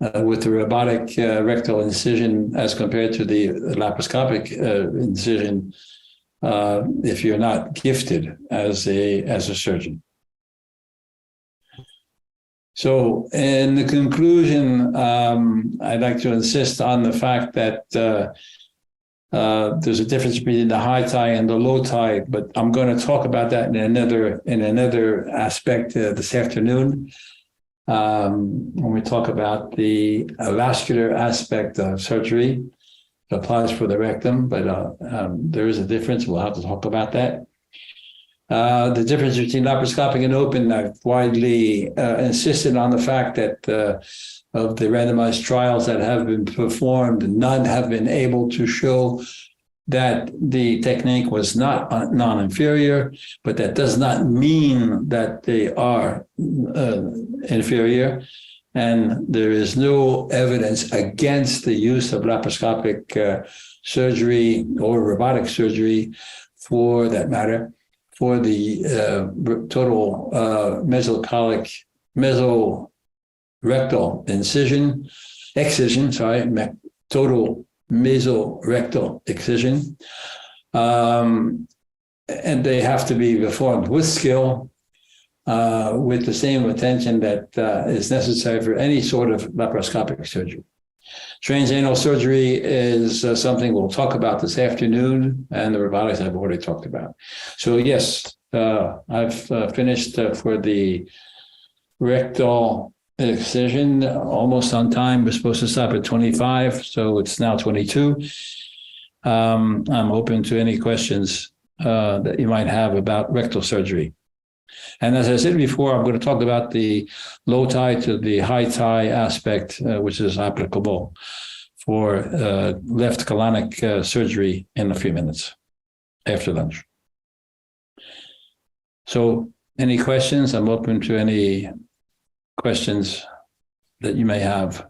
with the robotic rectal incision as compared to the laparoscopic incision if you're not gifted as a surgeon. So in the conclusion, I'd like to insist on the fact that there's a difference between the high tie and the low tie, but I'm going to talk about that in another aspect this afternoon when we talk about the vascular aspect of surgery. It applies for the rectum, but there is a difference. We'll have to talk about that. The difference between laparoscopic and open, I've widely insisted on the fact that of the randomized trials that have been performed, none have been able to show that the technique was not non-inferior, but that does not mean that they are inferior. And there is no evidence against the use of laparoscopic surgery or robotic surgery, for that matter, for the total mesorectal excision, total mesorectal excision. And they have to be performed with skill, with the same attention that is necessary for any sort of laparoscopic surgery. Transanal surgery is something we'll talk about this afternoon, and the robotics I've already talked about. So yes, I've finished for the rectal excision almost on time. We're supposed to stop at 25, so it's now 22. I'm open to any questions that you might have about rectal surgery. And as I said before, I'm going to talk about the low tie to the high tie aspect, which is applicable for left colonic surgery in a few minutes after lunch. So any questions? I'm open to any questions that you may have.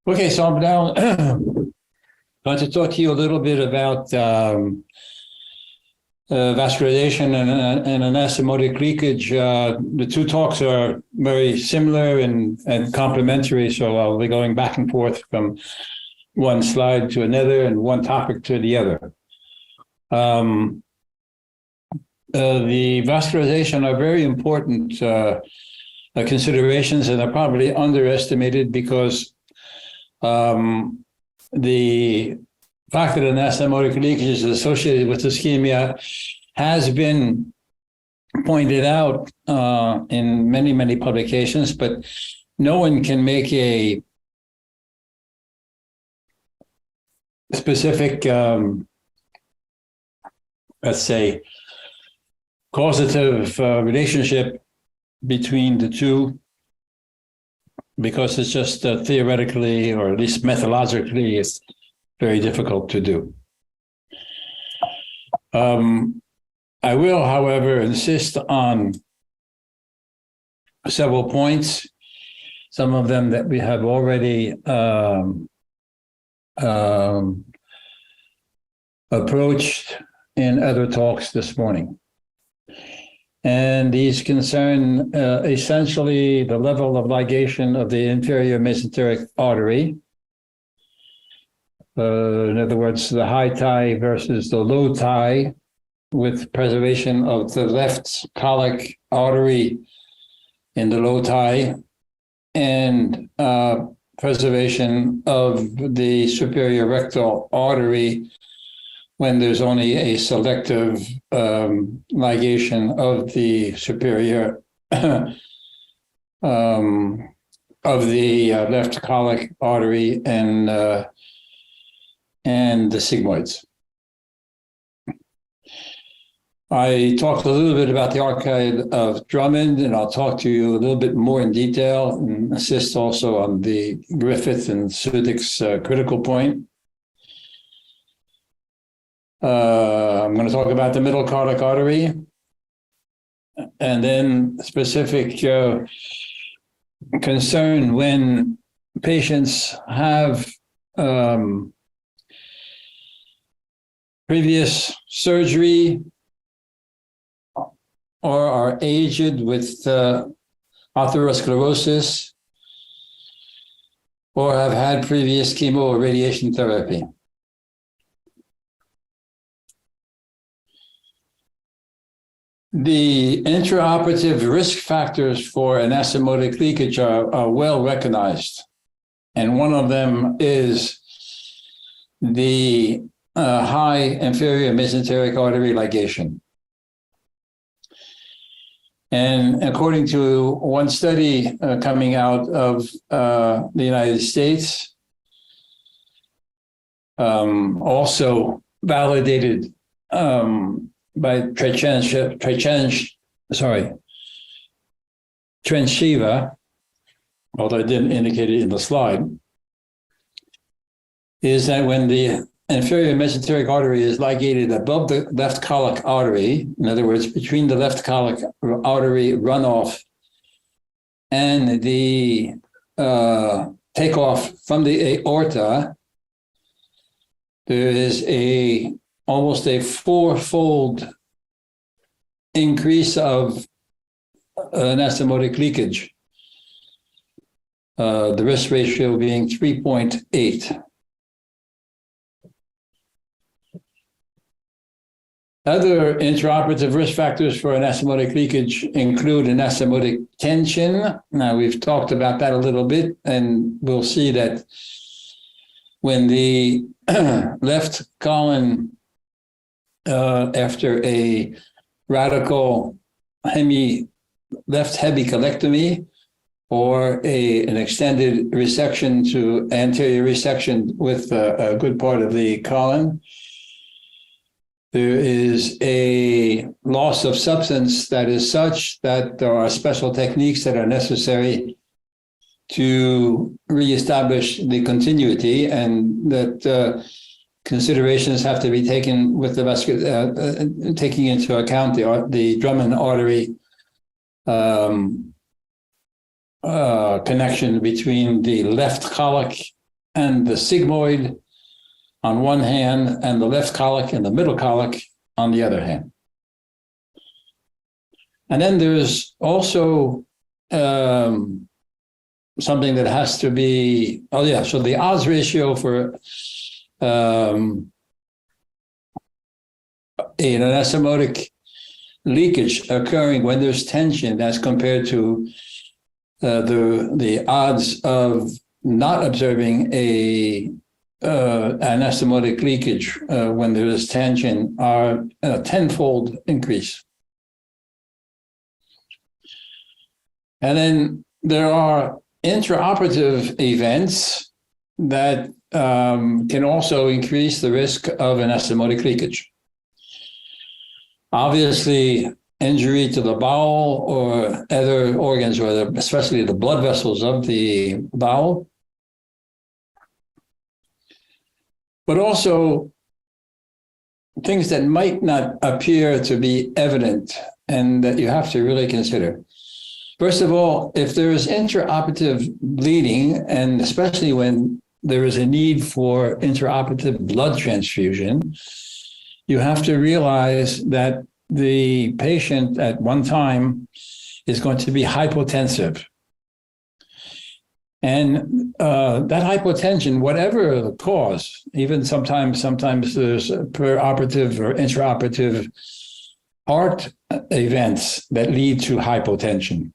Okay, so I'm now going to talk to you a little bit about vascularization and anastomotic leakage. The two talks are very similar and complementary, so I'll be going back and forth from one slide to another and one topic to the other. The vascularization are very important considerations, and are probably underestimated because the fact that anastomotic leakage is associated with ischemia has been pointed out in many, many publications, but no one can make a specific, let's say, causative relationship between the two, because it's just theoretically, or at least methodologically, it's very difficult to do. I will, however, insist on several points, some of them that we have already approached in other talks this morning. And these concern essentially the level of ligation of the inferior mesenteric artery. In other words, the high tie versus the low tie, with preservation of the left colic artery in the low tie, and preservation of the superior rectal artery when there's only a selective ligation of the superior of the left colic artery and the sigmoids. I talked a little bit about the archive of Drummond, and I'll talk to you a little bit more in detail and assist also on the Griffith and Sudik's critical point. I'm going to talk about the middle cardiac artery, and then specific concern when patients have previous surgery or are aged with atherosclerosis or have had previous chemo or radiation therapy. The intraoperative risk factors for anastomotic leakage are well recognized, and one of them is the high inferior mesenteric artery ligation. And according to one study coming out of the United States, also validated by Trenchiva, although I didn't indicate it in the slide, is that when the inferior mesenteric artery is ligated above the left colic artery, in other words, between the left colic artery runoff and the takeoff from the aorta, there is almost a fourfold increase of anastomotic leakage, the risk ratio being 3.8. Other intraoperative risk factors for anastomotic leakage include anastomotic tension. Now, we've talked about that a little bit, and we'll see that when the left colon, after a radical left hemicolectomy or an extended resection to anterior resection with a good part of the colon, there is a loss of substance that is such that there are special techniques that are necessary to reestablish the continuity, and that considerations have to be taken with the taking into account the Drummond artery connection between the left colic and the sigmoid on one hand, and the left colic and the middle colic on the other hand. And then there's also something that has to be, so the odds ratio for an anastomotic leakage occurring when there's tension as compared to the odds of not observing anastomotic leakage when there is tension are a tenfold increase. And then there are intraoperative events that can also increase the risk of anastomotic leakage. Obviously, injury to the bowel or other organs, or especially the blood vessels of the bowel, but also things that might not appear to be evident and that you have to really consider. First of all, if there is intraoperative bleeding, and especially when there is a need for intraoperative blood transfusion, you have to realize that the patient at one time is going to be hypotensive. And that hypotension, whatever the cause, even sometimes there's peroperative or intraoperative heart events that lead to hypotension.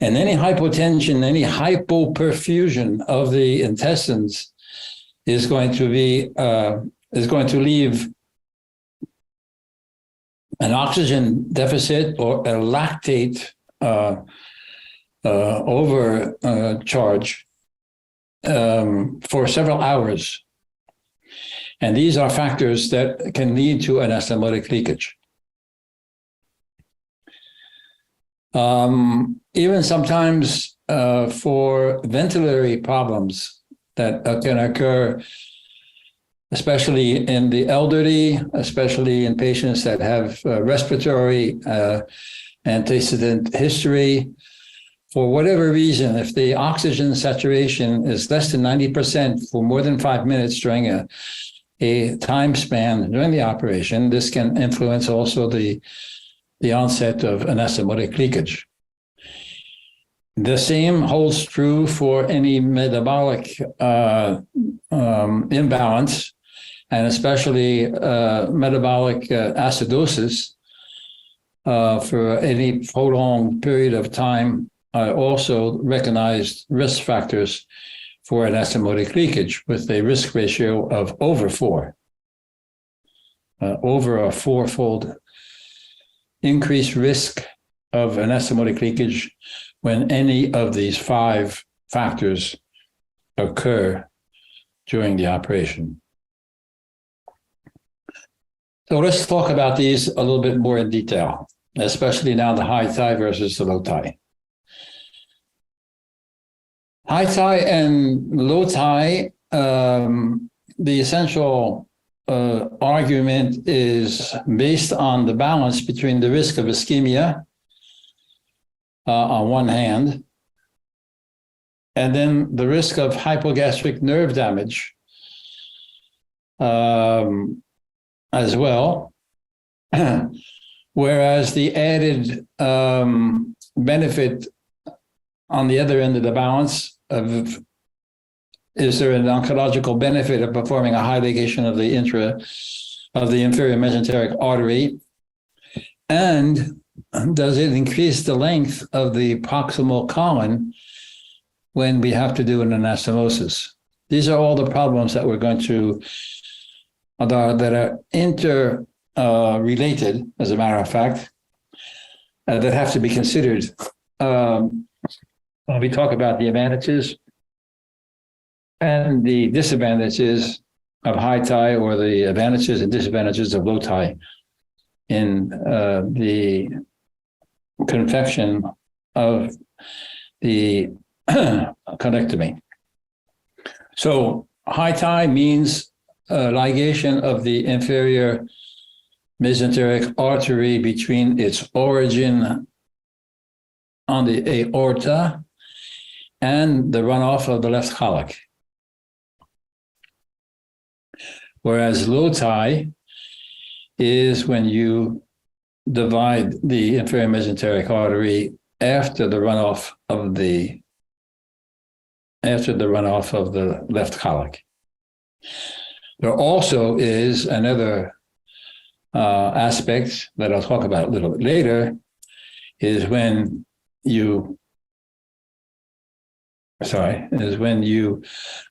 And any hypotension, any hypoperfusion of the intestines is going to leave an oxygen deficit or a lactate overcharge for several hours. And these are factors that can lead to anastomotic leakage. Even sometimes for ventilatory problems that can occur, especially in the elderly, especially in patients that have respiratory antecedent history. For whatever reason, if the oxygen saturation is less than 90% for more than 5 minutes during a time span during the operation, this can influence also the onset of anastomotic leakage. The same holds true for any metabolic imbalance, and especially metabolic acidosis for any prolonged period of time are also recognized risk factors for anastomotic leakage with a risk ratio of over 4, over a 4-fold increased risk of anastomotic leakage when any of these 5 factors occur during the operation. So let's talk about these a little bit more in detail, especially now the high tie versus the low tie. High tie and low tie, the essential argument is based on the balance between the risk of ischemia on one hand, and then the risk of hypogastric nerve damage as well, whereas the added benefit on the other end of the balance of is there an oncological benefit of performing a high ligation of the inferior mesenteric artery, and does it increase the length of the proximal colon when we have to do an anastomosis? These are all the problems that we're going to that are interrelated, as a matter of fact, that have to be considered when we talk about the advantages and the disadvantages of high tie or the advantages and disadvantages of low tie in the confection of the colectomy. So high tie means ligation of the inferior mesenteric artery between its origin on the aorta and the runoff of the left colic. Whereas low tie is when you divide the inferior mesenteric artery after the runoff of the left colic. There also is another aspect that I'll talk about a little bit later, is when you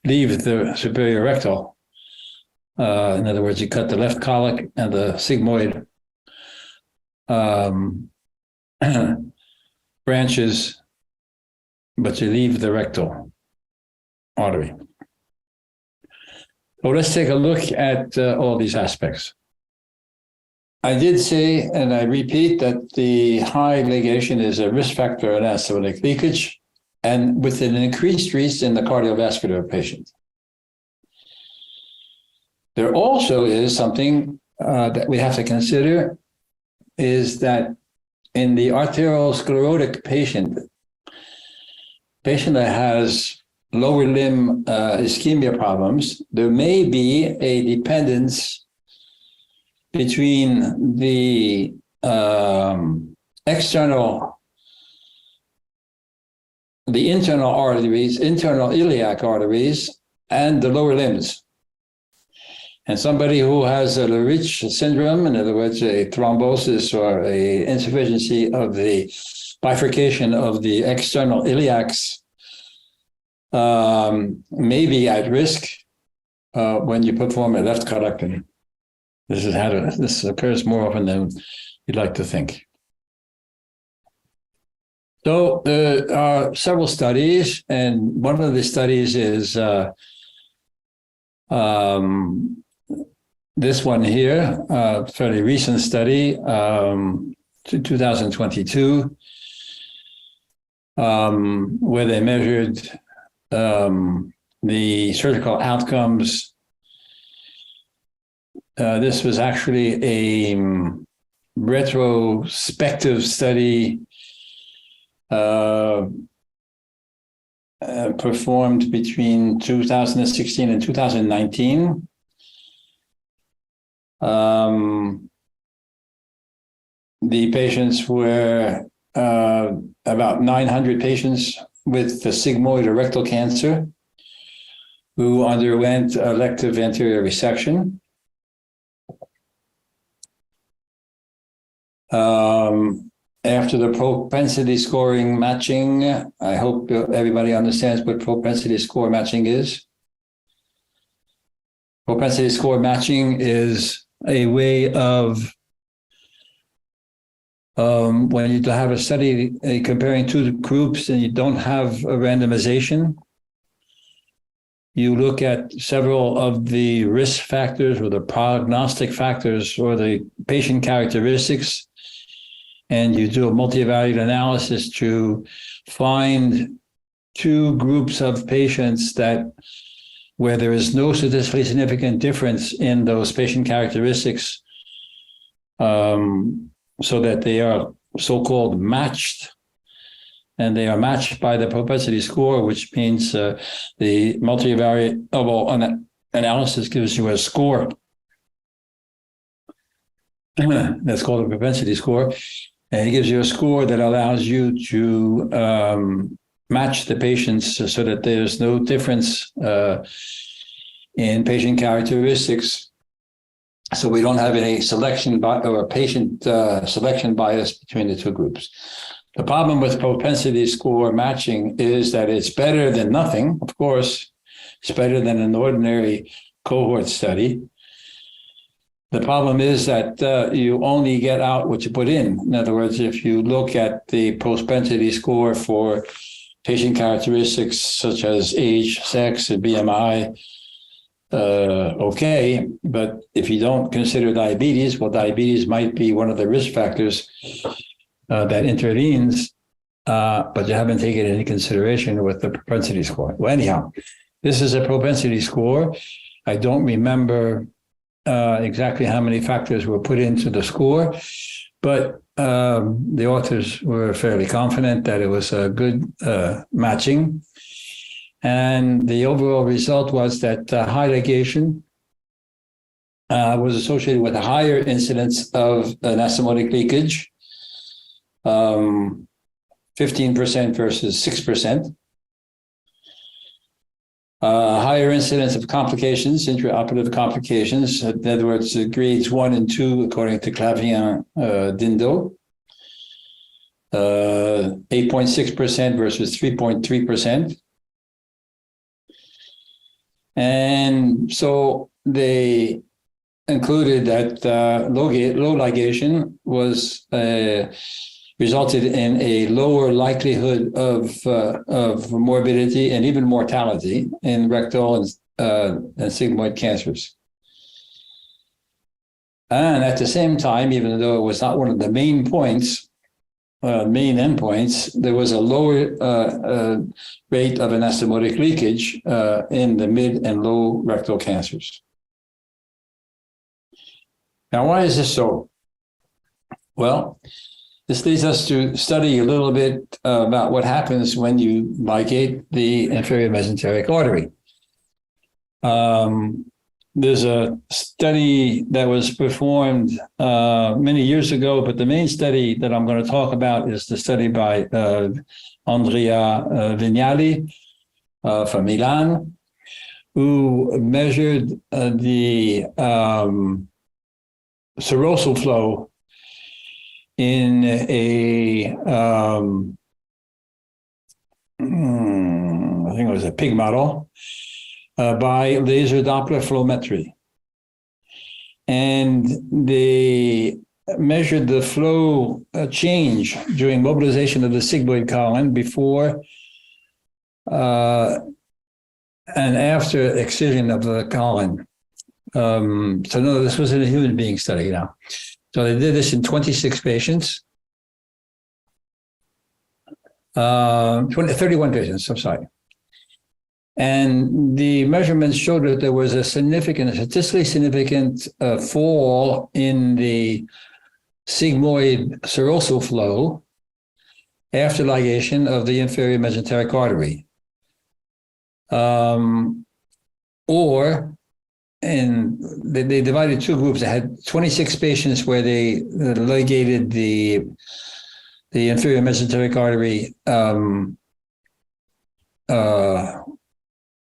leave the superior rectal. In other words, you cut the left colic and the sigmoid branches, but you leave the rectal artery. So let's take a look at all these aspects. I did say, and I repeat, that the high ligation is a risk factor in anastomotic leakage, and with an increased risk in the cardiovascular patient. There also is something that we have to consider, is that in the arteriosclerotic patient that has lower limb ischemia problems, there may be a dependence between the internal arteries, internal iliac arteries, and the lower limbs. And somebody who has a Lorich syndrome, in other words, a thrombosis or a insufficiency of the bifurcation of the external iliacs, may be at risk when you perform a left colectomy. This occurs more often than you'd like to think. So there are several studies, and one of the studies is this one here, a fairly recent study, 2022, where they measured the surgical outcomes. This was actually a retrospective study performed between 2016 and 2019. The patients were about 900 patients with the sigmoid or rectal cancer who underwent elective anterior resection. After the propensity scoring matching, I hope everybody understands what propensity score matching is. Propensity score matching is a way of, when you have a study comparing two groups and you don't have a randomization, you look at several of the risk factors or the prognostic factors or the patient characteristics, and you do a multivariate analysis to find two groups of patients where there is no statistically significant difference in those patient characteristics, so that they are so-called matched, and they are matched by the propensity score, which means the multivariate analysis gives you a score that's called a propensity score, and it gives you a score that allows you to match the patients so that there's no difference in patient characteristics. So we don't have any selection or patient selection bias between the two groups. The problem with propensity score matching is that it's better than nothing. Of course, it's better than an ordinary cohort study. The problem is that you only get out what you put in. In other words, if you look at the propensity score for patient characteristics such as age, sex, and BMI, okay. But if you don't consider diabetes, well, diabetes might be one of the risk factors that intervenes, but you haven't taken into consideration with the propensity score. Well, anyhow, this is a propensity score. I don't remember exactly how many factors were put into the score, but the authors were fairly confident that it was a good matching. And the overall result was that high ligation was associated with a higher incidence of anastomotic leakage, 15% versus 6%. Higher incidence of complications, intraoperative complications, in other words, grades 1 and 2, according to Clavien Dindo, 8.6% versus 3.3%. And so they included that low ligation was resulted in a lower likelihood of morbidity and even mortality in rectal and sigmoid cancers. And at the same time, even though it was not one of the main points, main endpoints, there was a lower rate of anastomotic leakage in the mid and low rectal cancers. Now, why is this so? Well, this leads us to study a little bit about what happens when you ligate the inferior mesenteric artery. There's a study that was performed many years ago, but the main study that I'm going to talk about is the study by Andrea Vignali from Milan, who measured the serosal flow in a, I think it was a pig model, by laser Doppler flowmetry. And they measured the flow change during mobilization of the sigmoid colon before and after excision of the colon. So no, this was a human being study now. So they did this in 26 patients, 31 patients, I'm sorry. And the measurements showed that there was a statistically significant fall in the sigmoid serosal flow after ligation of the inferior mesenteric artery. And they divided two groups. They had 26 patients where they ligated the inferior mesenteric artery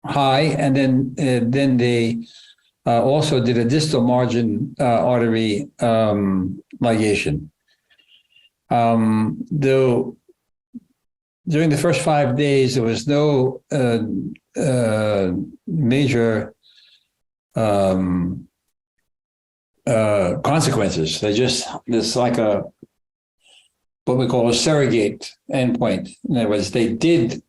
high, and then they also did a distal margin artery ligation. Though during the first 5 days there was no major consequences. There's like what we call a surrogate endpoint. In other words, they did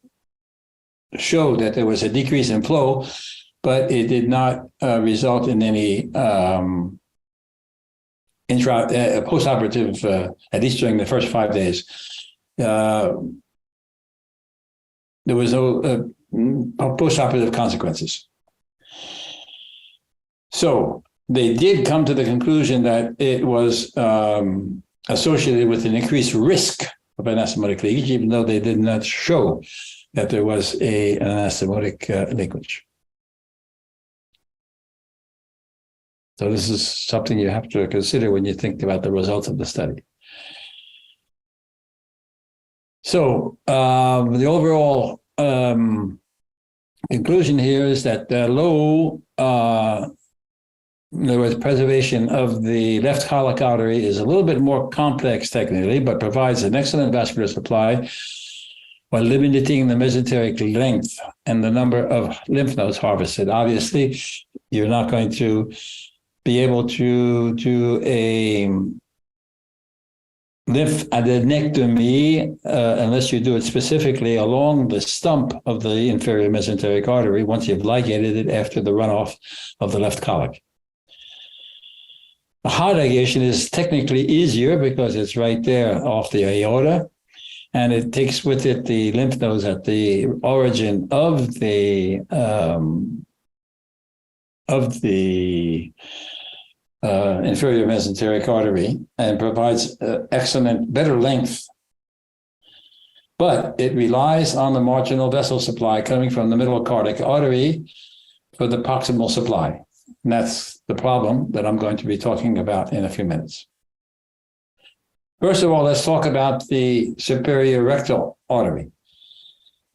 show that there was a decrease in flow, but it did not result in any postoperative, at least during the first 5 days. There was no postoperative consequences. So they did come to the conclusion that it was associated with an increased risk of anastomotic leakage, even though they did not show that there was an anastomotic leakage. So this is something you have to consider when you think about the results of the study. So the overall conclusion here is that low, in other words, preservation of the left colic artery is a little bit more complex technically, but provides an excellent vascular supply while limiting the mesenteric length and the number of lymph nodes harvested. Obviously, you're not going to be able to do a lymphadenectomy, unless you do it specifically along the stump of the inferior mesenteric artery once you've ligated it after the runoff of the left colic. A heart ligation is technically easier because it's right there off the aorta, and it takes with it the lymph nodes at the origin of the inferior mesenteric artery and provides excellent, better length. But it relies on the marginal vessel supply coming from the middle cardiac artery for the proximal supply. And that's the problem that I'm going to be talking about in a few minutes. First of all, let's talk about the superior rectal artery.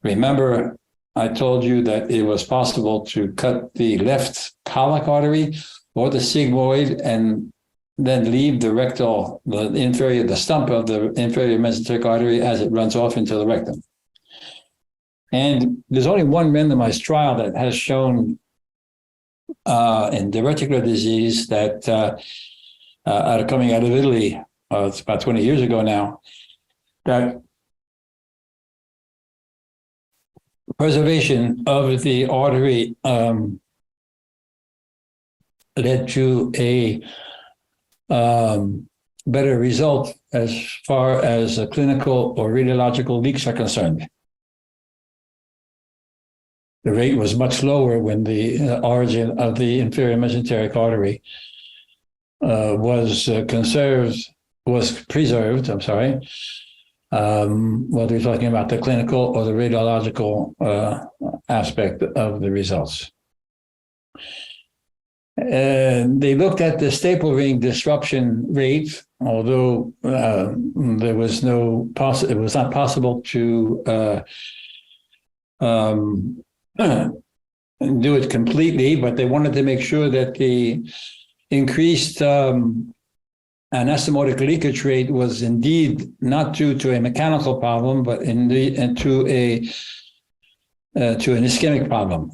Remember, I told you that it was possible to cut the left colic artery or the sigmoid and then leave the stump of the inferior mesenteric artery as it runs off into the rectum. And there's only one randomized trial that has shown in diverticular disease that coming out of Italy, it's about 20 years ago now, that preservation of the artery led to a better result as far as clinical or radiological leaks are concerned. The rate was much lower when the origin of the inferior mesenteric artery was preserved, whether you're talking about the clinical or the radiological aspect of the results. They looked at the staple ring disruption rate, although it was not possible to do it completely, but they wanted to make sure that the increased anastomotic leakage rate was indeed not due to a mechanical problem, but to an ischemic problem.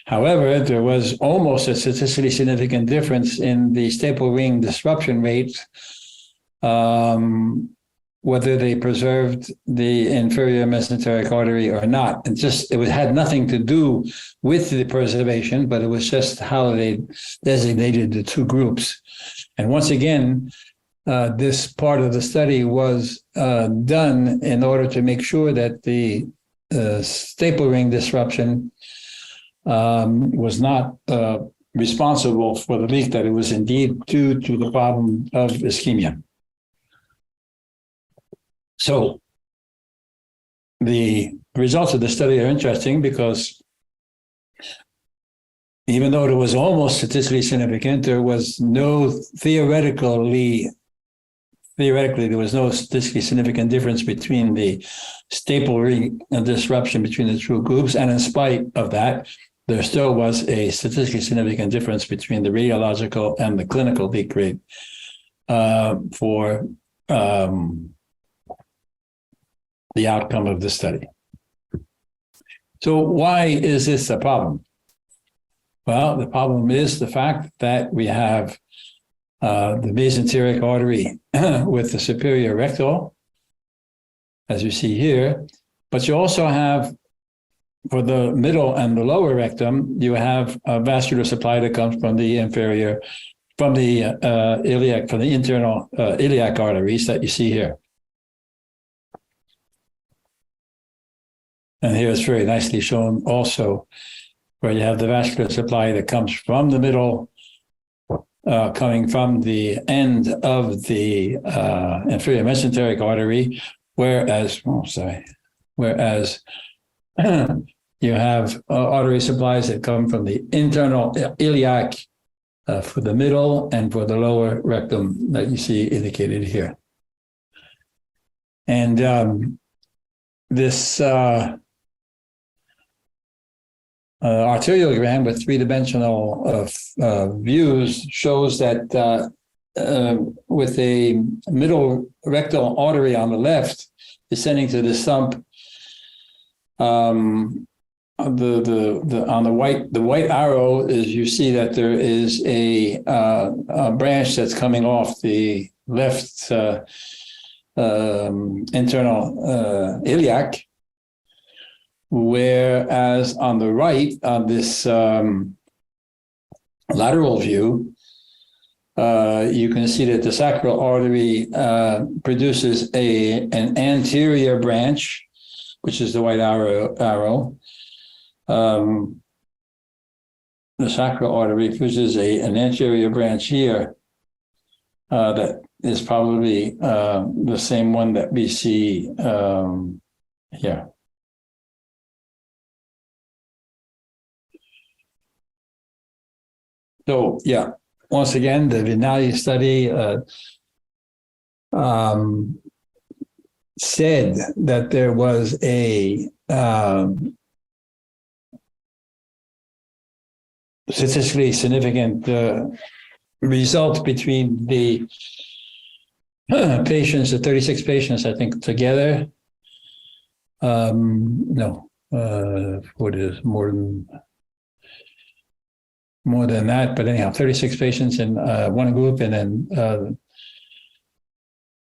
However, there was almost a statistically significant difference in the staple ring disruption rate, whether they preserved the inferior mesenteric artery or not. It had nothing to do with the preservation, but it was just how they designated the two groups. And once again, this part of the study was done in order to make sure that the staple ring disruption was not responsible for the leak, that it was indeed due to the problem of ischemia. So the results of the study are interesting because even though it was almost statistically significant, there was no theoretically, there was no statistically significant difference between the staple ring disruption between the two groups. And in spite of that, there still was a statistically significant difference between the radiological and the clinical leak rate for the outcome of the study. So why is this a problem? Well, the problem is the fact that we have the mesenteric artery with the superior rectal, as you see here, but you also have, for the middle and the lower rectum, you have a vascular supply that comes from the inferior, from the iliac, from the internal iliac arteries that you see here. And here it's very nicely shown also, where you have the vascular supply that comes from the middle, coming from the end of the inferior mesenteric artery, whereas you have artery supplies that come from the internal iliac for the middle and for the lower rectum that you see indicated here. And this arteriogram with three-dimensional views shows that with a middle rectal artery on the left descending to the stump, on the white arrow is, you see that there is a branch that's coming off the left internal iliac, whereas on the right, on this lateral view, you can see that the sacral artery produces an anterior branch, which is the white arrow. The sacral artery produces an anterior branch here that is probably the same one that we see here. So, yeah, once again, the Vinali study said that there was a statistically significant result between the patients, the 36 patients, I think, together. What is more than that, but anyhow, 36 patients in one group, and then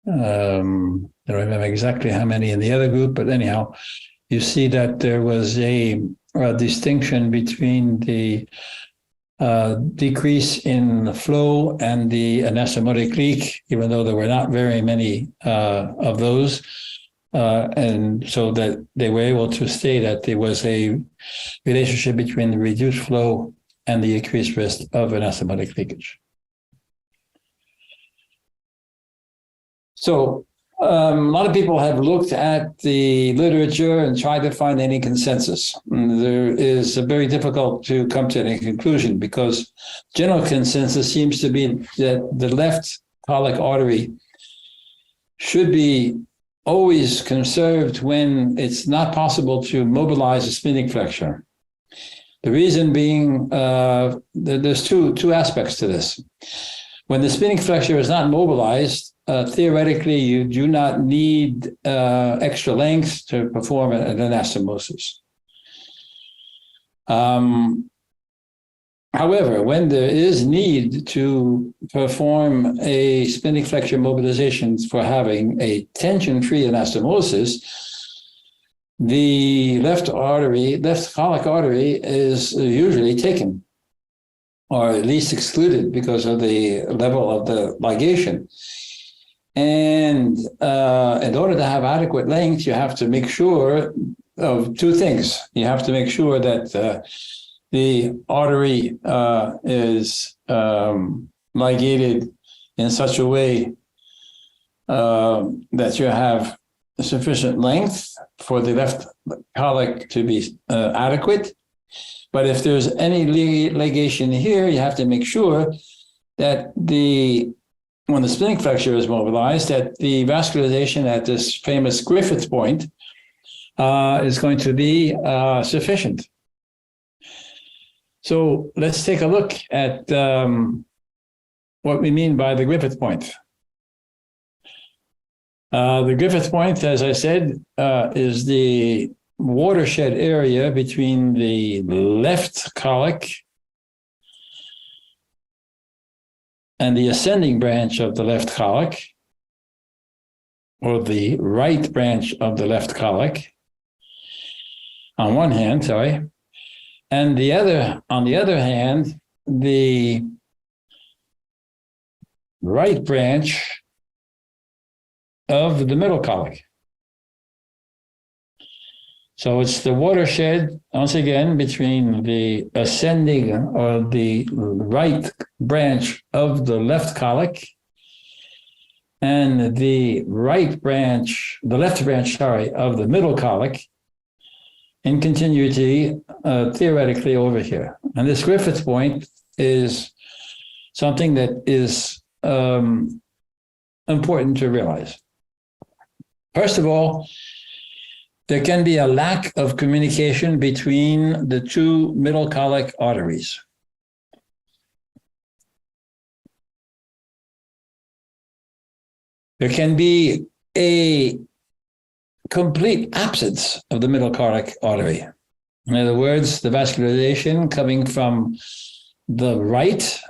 I don't remember exactly how many in the other group, but anyhow, you see that there was a distinction between the decrease in the flow and the anastomotic leak, even though there were not very many of those. And so that they were able to say that there was a relationship between the reduced flow and the increased risk of anastomotic leakage. So a lot of people have looked at the literature and tried to find any consensus. There is very difficult to come to any conclusion, because general consensus seems to be that the left colic artery should be always conserved when it's not possible to mobilize a splenic flexure. The reason being, there's two aspects to this. When the splenic flexure is not mobilized, theoretically, you do not need extra length to perform an anastomosis. However, when there is need to perform a splenic flexure mobilization for having a tension-free anastomosis, the left colic artery is usually taken, or at least excluded, because of the level of the ligation. And in order to have adequate length, you have to make sure of two things. You have to make sure that the artery is ligated in such a way that you have sufficient length for the left colic to be adequate. But if there's any ligation here, you have to make sure that when the splenic flexure is mobilized, that the vascularization at this famous Griffith point is going to be sufficient. So let's take a look at what we mean by the Griffith point. The Griffith point, as I said, is the watershed area between the left colic and the ascending branch of the left colic, or the right branch of the left colic, on one hand, and on the other hand, the right branch of the middle colic. So it's the watershed, once again, between the ascending or the right branch of the left colic and the left branch, of the middle colic, in continuity, theoretically over here. And this Griffith point is something that is important to realize. First of all, there can be a lack of communication between the two middle colic arteries. There can be a complete absence of the middle colic artery. In other words, the vascularization coming from the right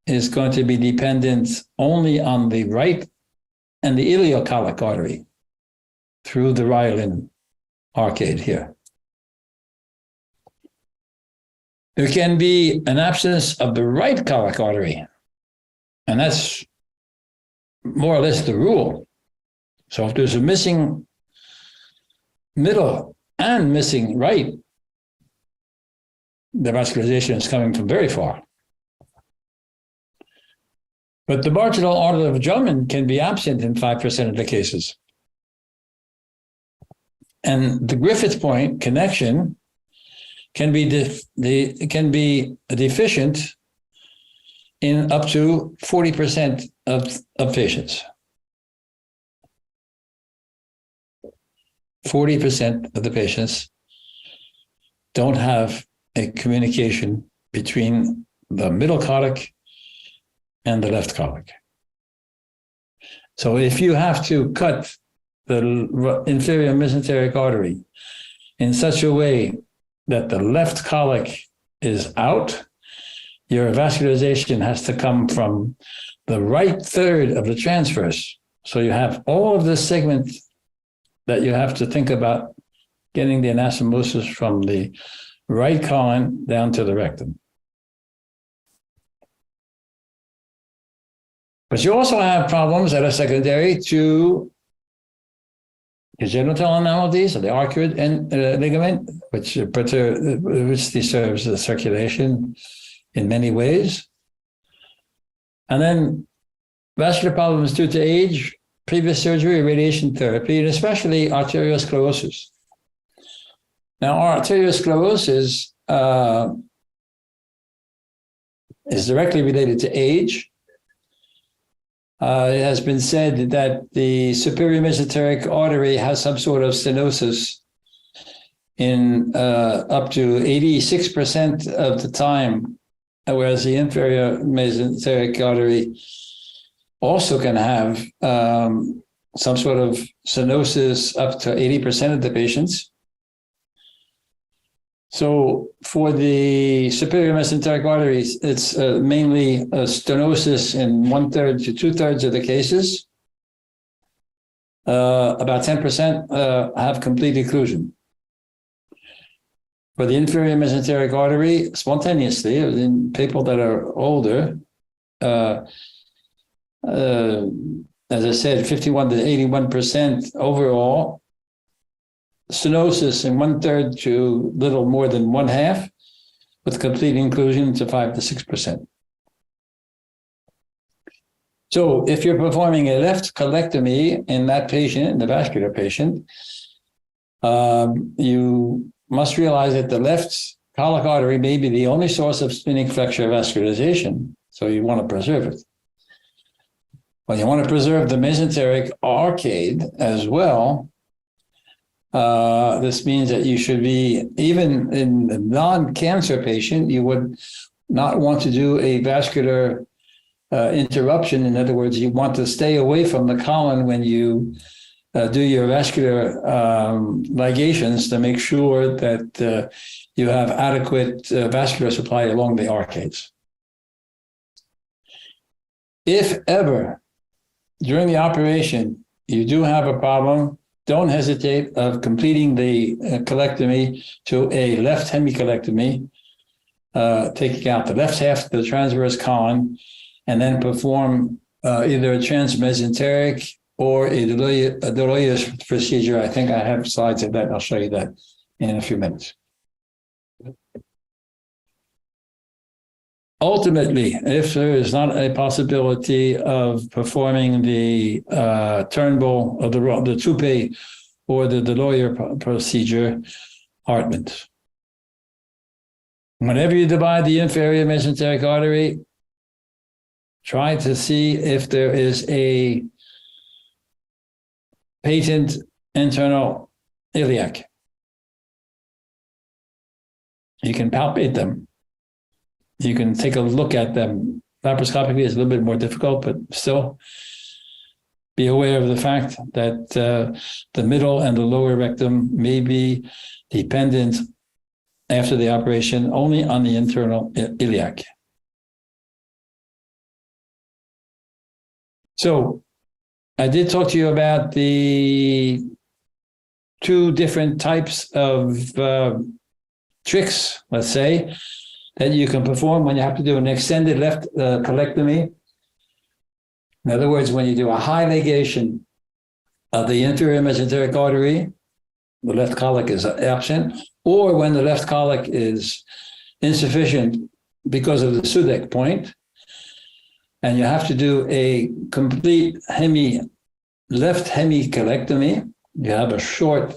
is going to be dependent only on the right and the ileocolic artery through the Ryland arcade here. There can be an absence of the right colic artery, and that's more or less the rule. So if there's a missing middle and missing right, the vascularization is coming from very far. But the marginal order of Drummond can be absent in 5% of the cases. And the Griffith point connection can be deficient in up to 40% of patients. 40% of the patients don't have a communication between the middle colic and the left colic. So if you have to cut the inferior mesenteric artery in such a way that the left colic is out, your vascularization has to come from the right third of the transverse. So you have all of this segment that you have to think about getting the anastomosis from the right colon down to the rectum. But you also have problems that are secondary to congenital anomalies of the arcuate and ligament, which disturbs the circulation in many ways. And then vascular problems due to age, previous surgery, radiation therapy, and especially arteriosclerosis. Now, arteriosclerosis is directly related to age. It has been said that the superior mesenteric artery has some sort of stenosis in up to 86% of the time, whereas the inferior mesenteric artery also can have some sort of stenosis up to 80% of the patients. So for the superior mesenteric arteries, it's mainly a stenosis in 1/3 to 2/3 of the cases. About 10% have complete occlusion. For the inferior mesenteric artery, spontaneously, in people that are older, as I said, 51 to 81% overall, stenosis in 1/3 to little more than 1/2, with complete inclusion to 5 to 6%. So if you're performing a left colectomy in that patient, in the vascular patient, you must realize that the left colic artery may be the only source of splenic flexure vascularization, so you want to preserve it. Well, you want to preserve the mesenteric arcade as well. This means that you should be, even in a non-cancer patient, you would not want to do a vascular interruption. In other words, you want to stay away from the colon when you do your vascular ligations to make sure that you have adequate vascular supply along the arcades. If ever during the operation you do have a problem, don't hesitate of completing the colectomy to a left hemicolectomy, taking out the left half of the transverse colon, and then perform either a transmesenteric or a Deloyer's procedure. I think I have slides of that. I'll show you that in a few minutes. Ultimately, if there is not a possibility of performing the Turnbull or the Toupet or the Deloyer procedure, Hartman's. Whenever you divide the inferior mesenteric artery, try to see if there is a patent internal iliac. You can palpate them. You can take a look at them. Laparoscopically is a little bit more difficult, but still be aware of the fact that the middle and the lower rectum may be dependent after the operation only on the internal iliac. So I did talk to you about the two different types of tricks, let's say, that you can perform when you have to do an extended left colectomy. In other words, when you do a high ligation of the inferior mesenteric artery, the left colic is absent, or when the left colic is insufficient because of the Sudeck point, and you have to do a complete left hemicolectomy, you have a short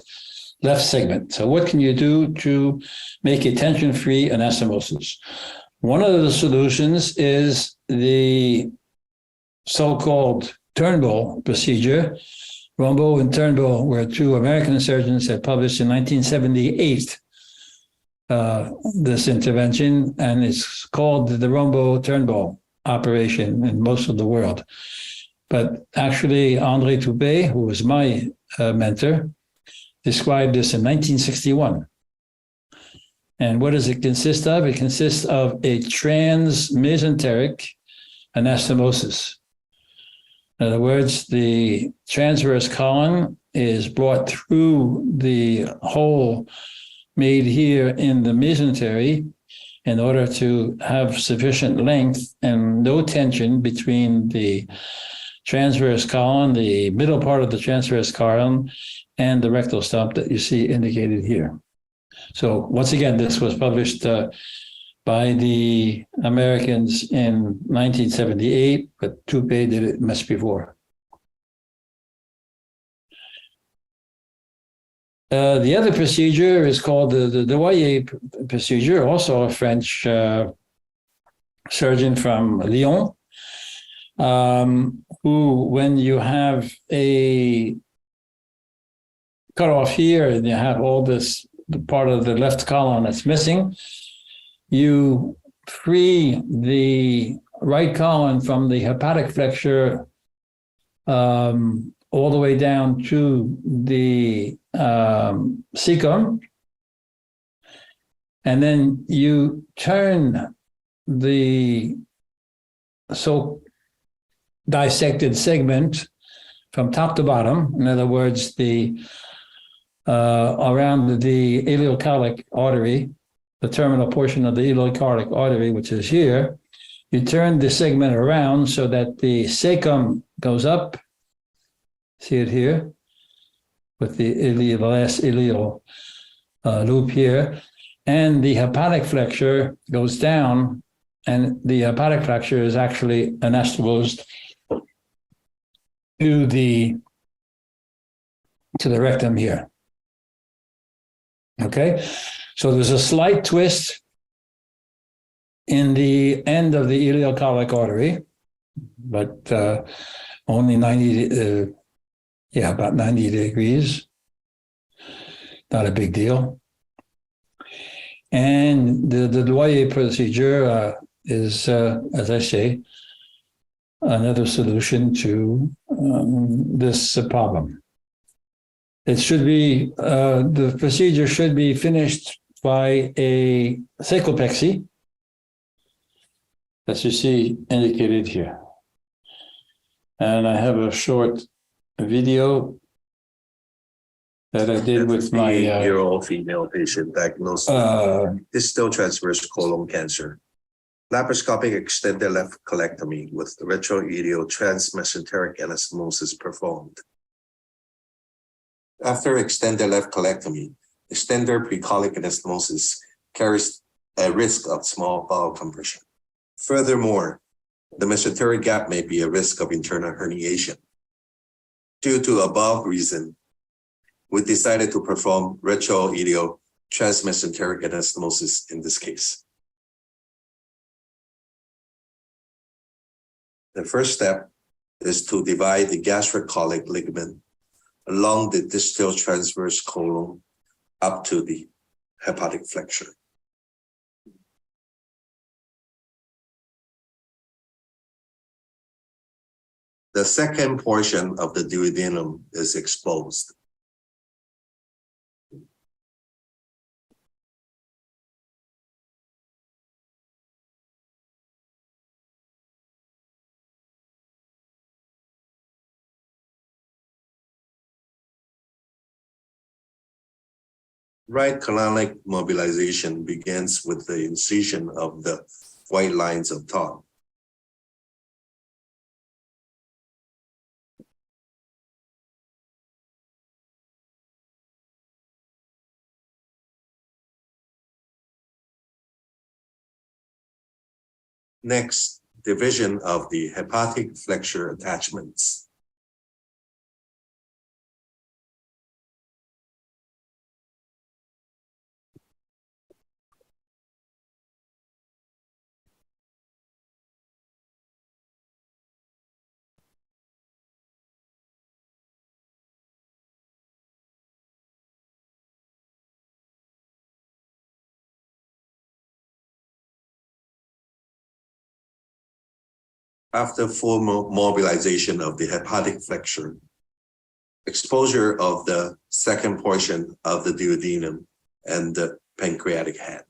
left segment. So what can you do to make a tension-free anastomosis? One of the solutions is the so-called Turnbull procedure. Rombo and Turnbull were two American surgeons that published in 1978 this intervention, and it's called the Rombo-Turnbull operation in most of the world. But actually, André Toupé, who was my mentor, described this in 1961. And what does it consist of? It consists of a transmesenteric anastomosis. In other words, the transverse column is brought through the hole made here in the mesentery in order to have sufficient length and no tension between the transverse column, the middle part of the transverse column, and the rectal stump that you see indicated here. So once again, this was published by the Americans in 1978, but Toupé did it much before. The other procedure is called the Dwyer procedure, also a French surgeon from Lyon, who, when you have a cut off here and you have all this the part of the left column that's missing, you free the right column from the hepatic flexure all the way down to the cecum, and then you turn the so dissected segment from top to bottom. In other words, the around the ileocolic artery, the terminal portion of the ileocolic artery, which is here, you turn the segment around so that the cecum goes up. See it here with the last ileal loop here, and the hepatic flexure goes down, and the hepatic flexure is actually anastomosed to the rectum here. Okay, so there's a slight twist in the end of the ileocolic artery, but only 90, about 90 degrees. Not a big deal. And the Dwyer procedure is, as I say, another solution to this problem. It should be, the procedure should be finished by a sacropexy, as you see indicated here. And I have a short video that I did with my 58-year-old female patient diagnosed with distal transverse colon cancer. Laparoscopic extended left colectomy with retroilio transmesenteric anastomosis performed. After extended left colectomy, extender precolic anastomosis carries a risk of small bowel compression. Furthermore, the mesenteric gap may be a risk of internal herniation. Due to above reason, we decided to perform retroilio transmesenteric anastomosis in this case. The first step is to divide the gastric colic ligament along the distal transverse colon up to the hepatic flexure. The second portion of the duodenum is exposed. Right colonic mobilization begins with the incision of the white lines of thought. Next, division of the hepatic flexure attachments. After full mobilization of the hepatic flexure, exposure of the second portion of the duodenum and the pancreatic head.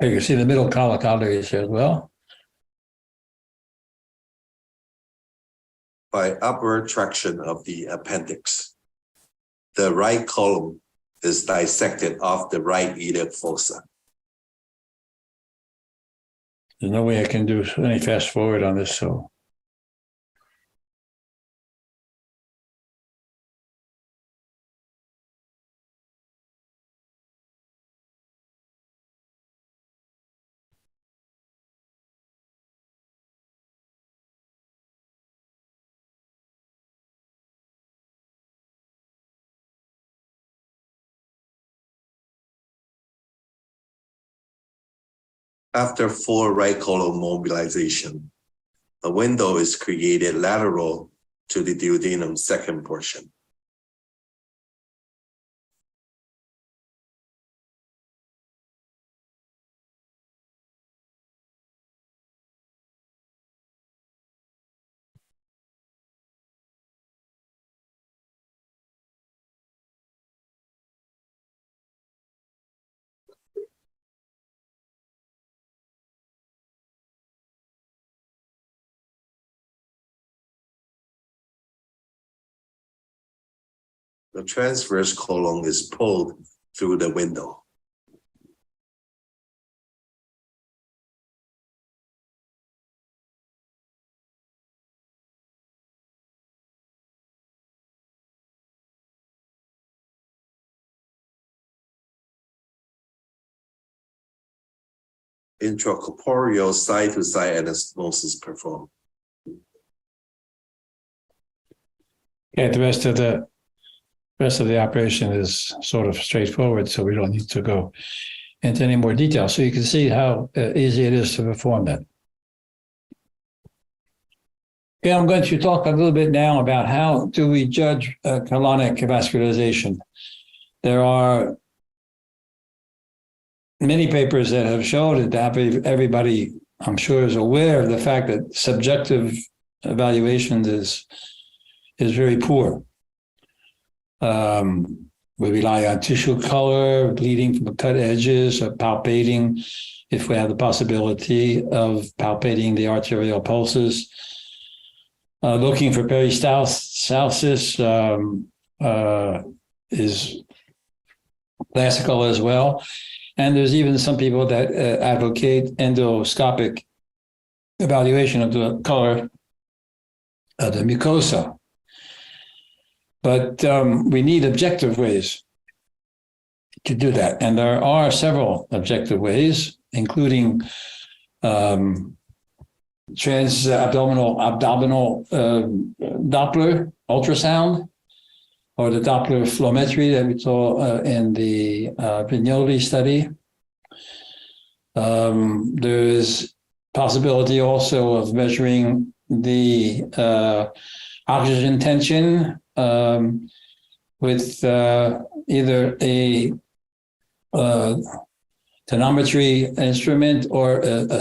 You can see the middle colic arteries here as well. By upward traction of the appendix, the right column is dissected off the right iliac fossa. There's no way I can do any fast forward on this, so. After full right column mobilization, a window is created lateral to the duodenum second portion. The transverse colon is pulled through the window. Intracorporeal side-to-side anastomosis performed. Okay, the rest of the operation is sort of straightforward, so we don't need to go into any more detail. So you can see how easy it is to perform that. Okay, I'm going to talk a little bit now about how do we judge colonic vascularization. There are many papers that have shown that everybody, I'm sure, is aware of the fact that subjective evaluation is very poor. We rely on tissue color, bleeding from the cut edges, or palpating, if we have the possibility of palpating the arterial pulses. Looking for peristalsis is classical as well. And there's even some people that advocate endoscopic evaluation of the color of the mucosa. But we need objective ways to do that. And there are several objective ways, including abdominal Doppler ultrasound, or the Doppler flowmetry that we saw in the Vignoli study. There is possibility also of measuring the oxygen tension with either a tonometry instrument or a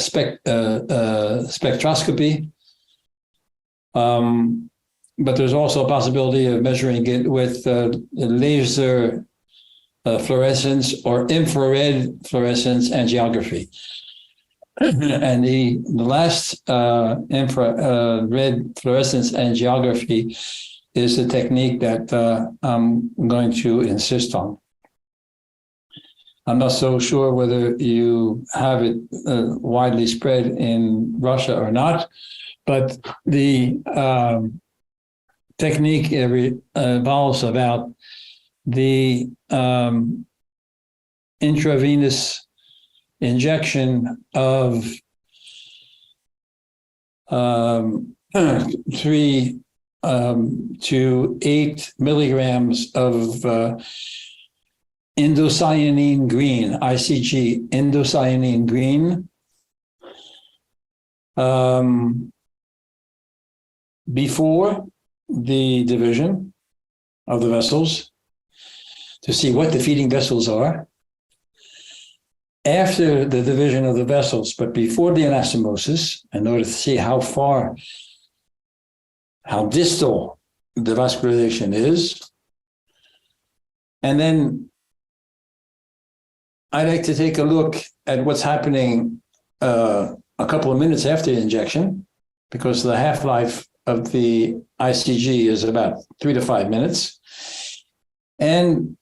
spectroscopy. But there's also a possibility of measuring it with laser fluorescence or infrared fluorescence angiography. And the last infrared fluorescence angiography is the technique that I'm going to insist on. I'm not so sure whether you have it widely spread in Russia or not, but the technique revolves about the intravenous injection of 3 to 8 milligrams of indocyanine green, ICG, indocyanine green, before the division of the vessels to see what the feeding vessels are, after the division of the vessels, but before the anastomosis, in order to see how distal the vascularization is. And then I like to take a look at what's happening a couple of minutes after the injection, because the half-life of the ICG is about 3 to 5 minutes. And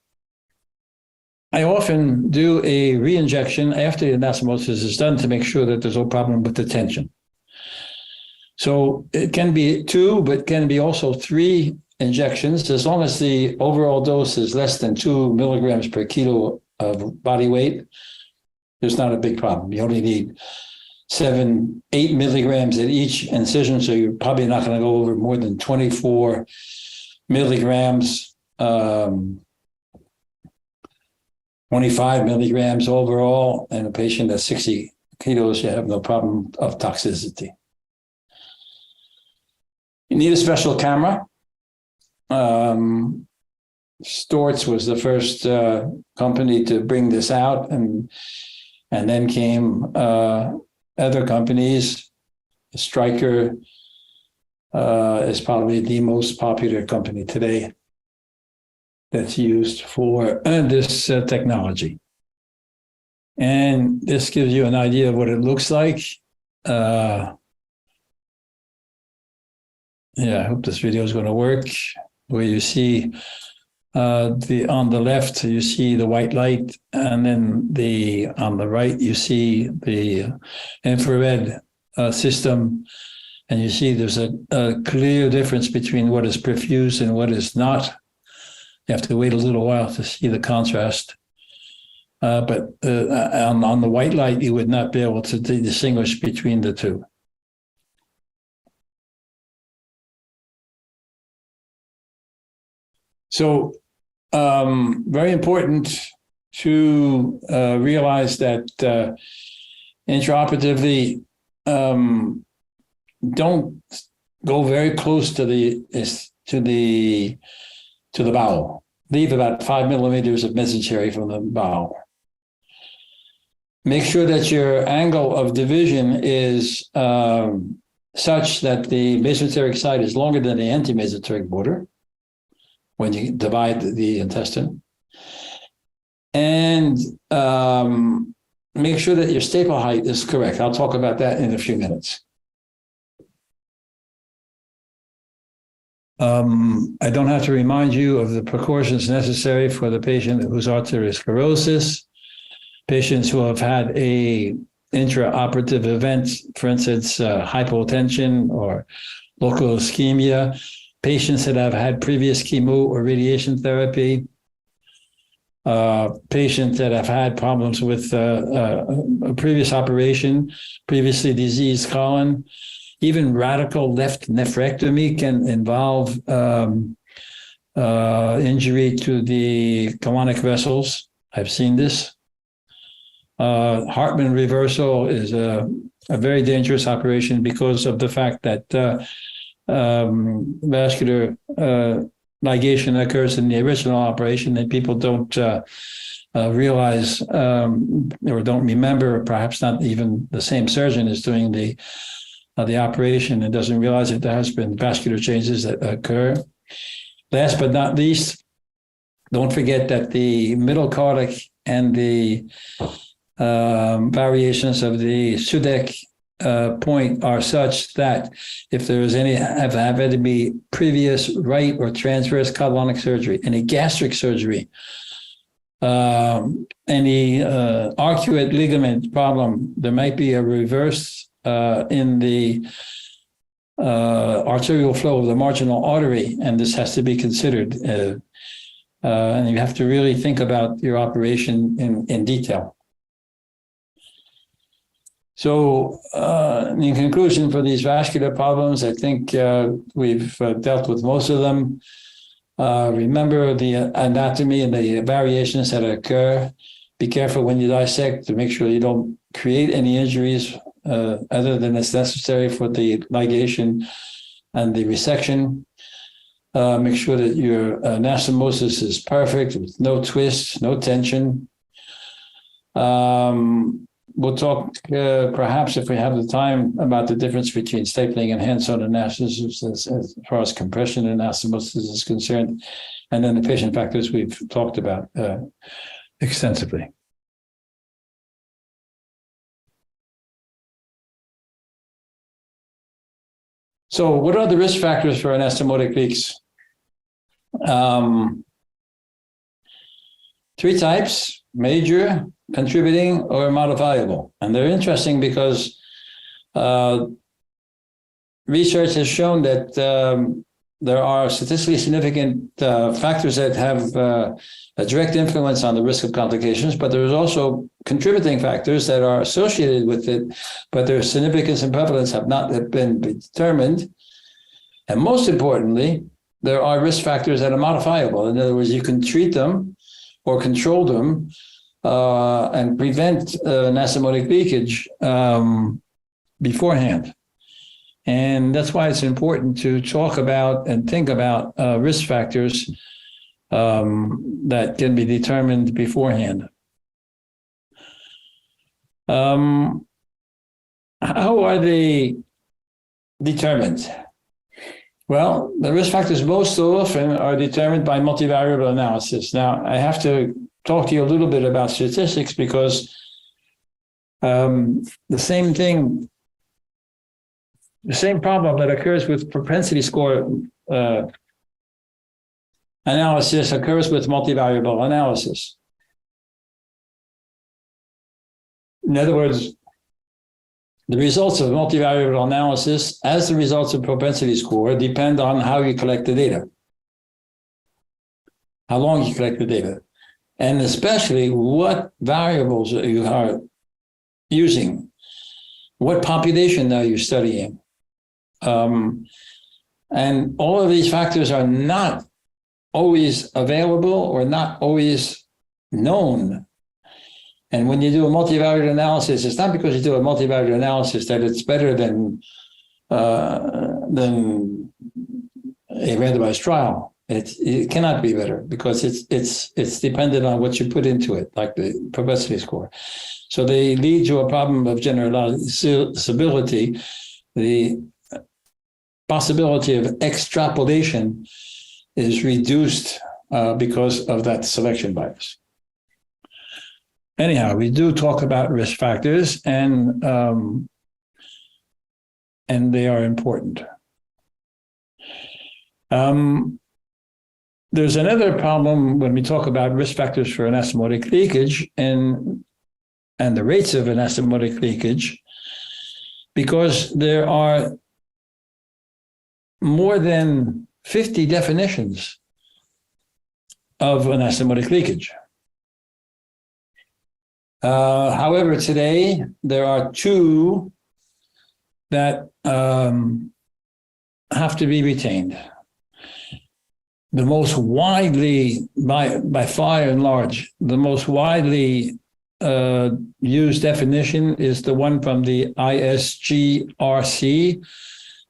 I often do a re-injection after the anastomosis is done to make sure that there's no problem with the tension. So it can be 2, but can be also 3 injections, as long as the overall dose is less than 2 milligrams per kilo of body weight. There's not a big problem. You only need 7, 8 milligrams at each incision, so you're probably not going to go over more than 24 milligrams, 25 milligrams overall. And a patient that's 60 kilos, you have no problem of toxicity. You need a special camera. Storz was the first company to bring this out, and then came other companies. Stryker is probably the most popular company today that's used for this technology. And this gives you an idea of what it looks like. I hope this video is going to work. Where you see on the left, you see the white light, and then on the right, you see the infrared system, and you see there's a clear difference between what is perfused and what is not. You have to wait a little while to see the contrast. But on the white light, you would not be able to distinguish between the two. So very important to realize that intraoperatively, don't go very close to the bowel. Leave about 5 millimeters of mesentery from the bowel. Make sure that your angle of division is such that the mesenteric side is longer than the antimesenteric border when you divide the intestine. And make sure that your staple height is correct. I'll talk about that in a few minutes. I don't have to remind you of the precautions necessary for the patient who's arteriosclerosis, patients who have had a intraoperative event, for instance, hypotension or local ischemia, patients that have had previous chemo or radiation therapy, patients that have had problems with a previous operation, previously diseased colon. Even radical left nephrectomy can involve injury to the colonic vessels. I've seen this. Hartmann reversal is a very dangerous operation because of the fact that vascular ligation occurs in the original operation and people don't realize or don't remember, or perhaps not even the same surgeon is doing the operation and doesn't realize that there has been vascular changes that occur. Last but not least, don't forget that the middle cardiac and the variations of the Sudeck point are such that if there is any have had to be previous right or transverse colonic surgery, any gastric surgery, any arcuate ligament problem, there might be a reverse in the arterial flow of the marginal artery, and this has to be considered. And you have to really think about your operation in detail. So, in conclusion, for these vascular problems, I think we've dealt with most of them. Remember the anatomy and the variations that occur. Be careful when you dissect to make sure you don't create any injuries other than is necessary for the ligation and the resection. Make sure that your anastomosis is perfect with no twists, no tension. We'll talk perhaps if we have the time about the difference between stapling and hands-on anastomosis as far as compression anastomosis is concerned, and then the patient factors we've talked about extensively. So what are the risk factors for anastomotic leaks? 3 types: major, contributing, or modifiable. And they're interesting because research has shown that there are statistically significant factors that have a direct influence on the risk of complications, but there's also contributing factors that are associated with it, but their significance and prevalence have not been determined. And most importantly, there are risk factors that are modifiable. In other words, you can treat them or control them and prevent anastomotic leakage beforehand. And that's why it's important to talk about and think about risk factors that can be determined beforehand. How are they determined? Well, the risk factors most often are determined by multivariable analysis. Now, I have to talk to you a little bit about statistics because the same problem that occurs with propensity score analysis occurs with multivariable analysis. In other words, the results of multivariable analysis, as the results of propensity score, depend on how you collect the data, how long you collect the data, and especially what variables you are using, what population are you studying. And all of these factors are not always available or not always known. And when you do a multivariate analysis, it's not because you do a multivariate analysis that it's better than a randomized trial. It cannot be better because it's dependent on what you put into it, like the propensity score. So they lead to a problem of generalizability. The possibility of extrapolation is reduced because of that selection bias. Anyhow, we do talk about risk factors, and they are important. There's another problem when we talk about risk factors for anastomotic leakage and the rates of anastomotic leakage, because there are more than 50 definitions of anastomotic leakage. However, today there are 2 that have to be retained. The most widely, by far and large, the most widely used definition is the one from the ISGRC,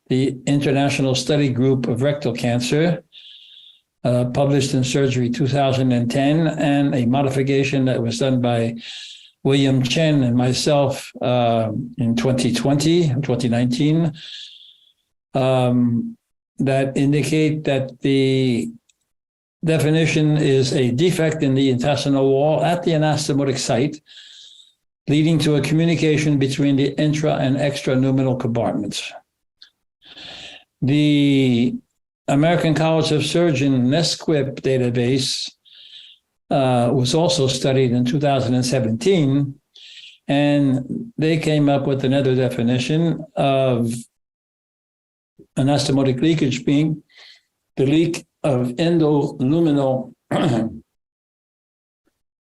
the International Study Group of Rectal Cancer, published in Surgery 2010, and a modification that was done by William Chen and myself in 2019, that indicate that the definition is a defect in the intestinal wall at the anastomotic site leading to a communication between the intra and extraluminal compartments. The American College of Surgeons NSQIP database was also studied in 2017, and they came up with another definition of anastomotic leakage being the leak of endoluminal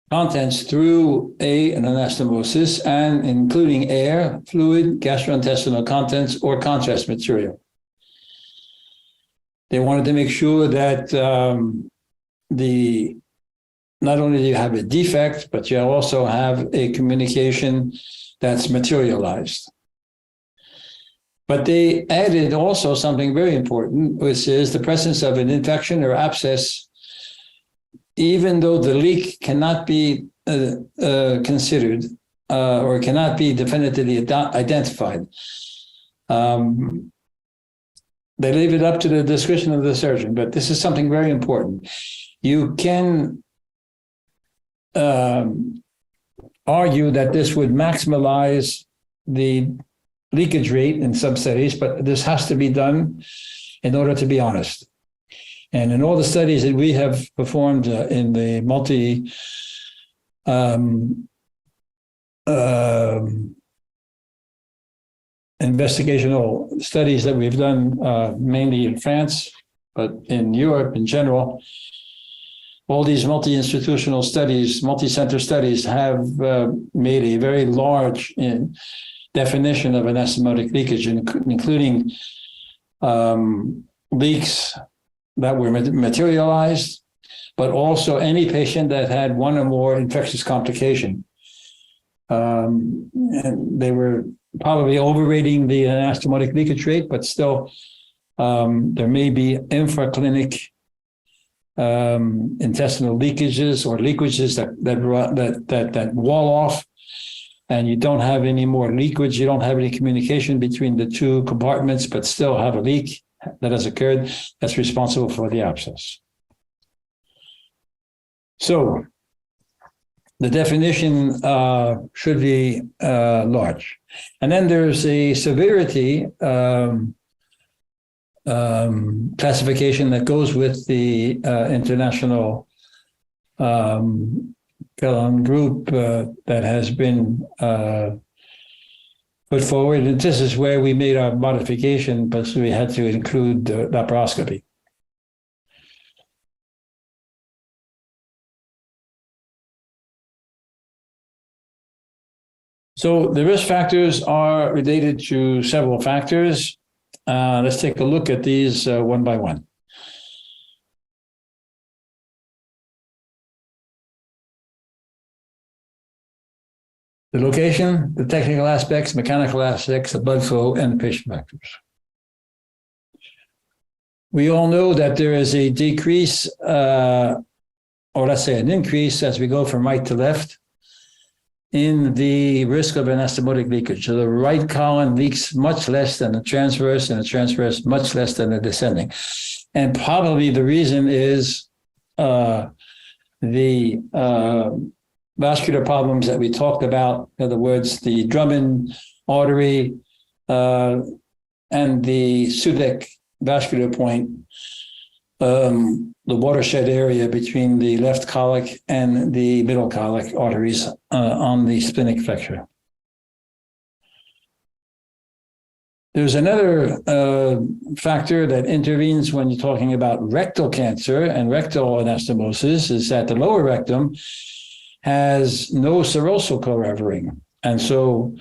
contents through an anastomosis, and including air, fluid, gastrointestinal contents, or contrast material. They wanted to make sure that not only do you have a defect, but you also have a communication that's materialized. But they added also something very important, which is the presence of an infection or abscess, even though the leak cannot be considered or cannot be definitively identified. They leave it up to the discretion of the surgeon, but this is something very important. You can argue that this would maximize the leakage rate in some studies, but this has to be done in order to be honest. And in all the studies that we have performed in the investigational studies that we've done, mainly in France, but in Europe in general, all these multi-institutional studies, multi-center studies have made a very large definition of anastomotic leakage, including leaks that were materialized, but also any patient that had one or more infectious complication. And they were probably overrating the anastomotic leakage rate, but still there may be infraclinic intestinal leakages or leakages that wall off, and you don't have any more leakage, you don't have any communication between the two compartments, but still have a leak that has occurred that's responsible for the abscess. So the definition should be large. And then there's a severity classification that goes with the international group that has been put forward. And this is where we made our modification, but we had to include laparoscopy. So the risk factors are related to several factors. Let's take a look at these one by one. The location, the technical aspects, mechanical aspects, the blood flow, and the patient factors. We all know that there is a decrease, or let's say an increase as we go from right to left in the risk of anastomotic leakage. So the right column leaks much less than the transverse, and the transverse much less than the descending. And probably the reason is the vascular problems that we talked about, in other words, the Drummond artery and the Sudeck vascular point, the watershed area between the left colic and the middle colic arteries on the splenic flexure. There's another factor that intervenes when you're talking about rectal cancer and rectal anastomosis, is that the lower rectum has no serosal covering. And so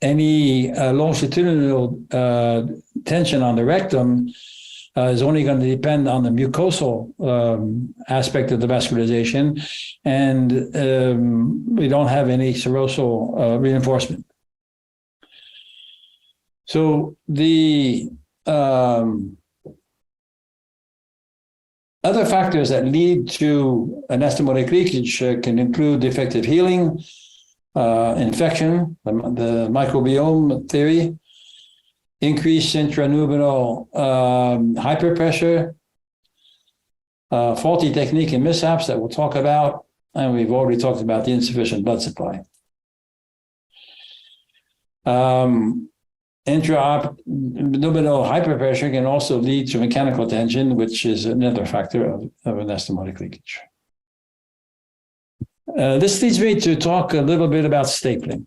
any longitudinal tension on the rectum is only going to depend on the mucosal aspect of the vascularization, and we don't have any serosal reinforcement. So the other factors that lead to anastomotic leakage can include defective healing, infection, the microbiome theory, increased intranuminal hyperpressure, faulty technique and mishaps that we'll talk about, and we've already talked about the insufficient blood supply. Intra-abdominal hyperpressure can also lead to mechanical tension, which is another factor of anastomotic leakage. This leads me to talk a little bit about stapling.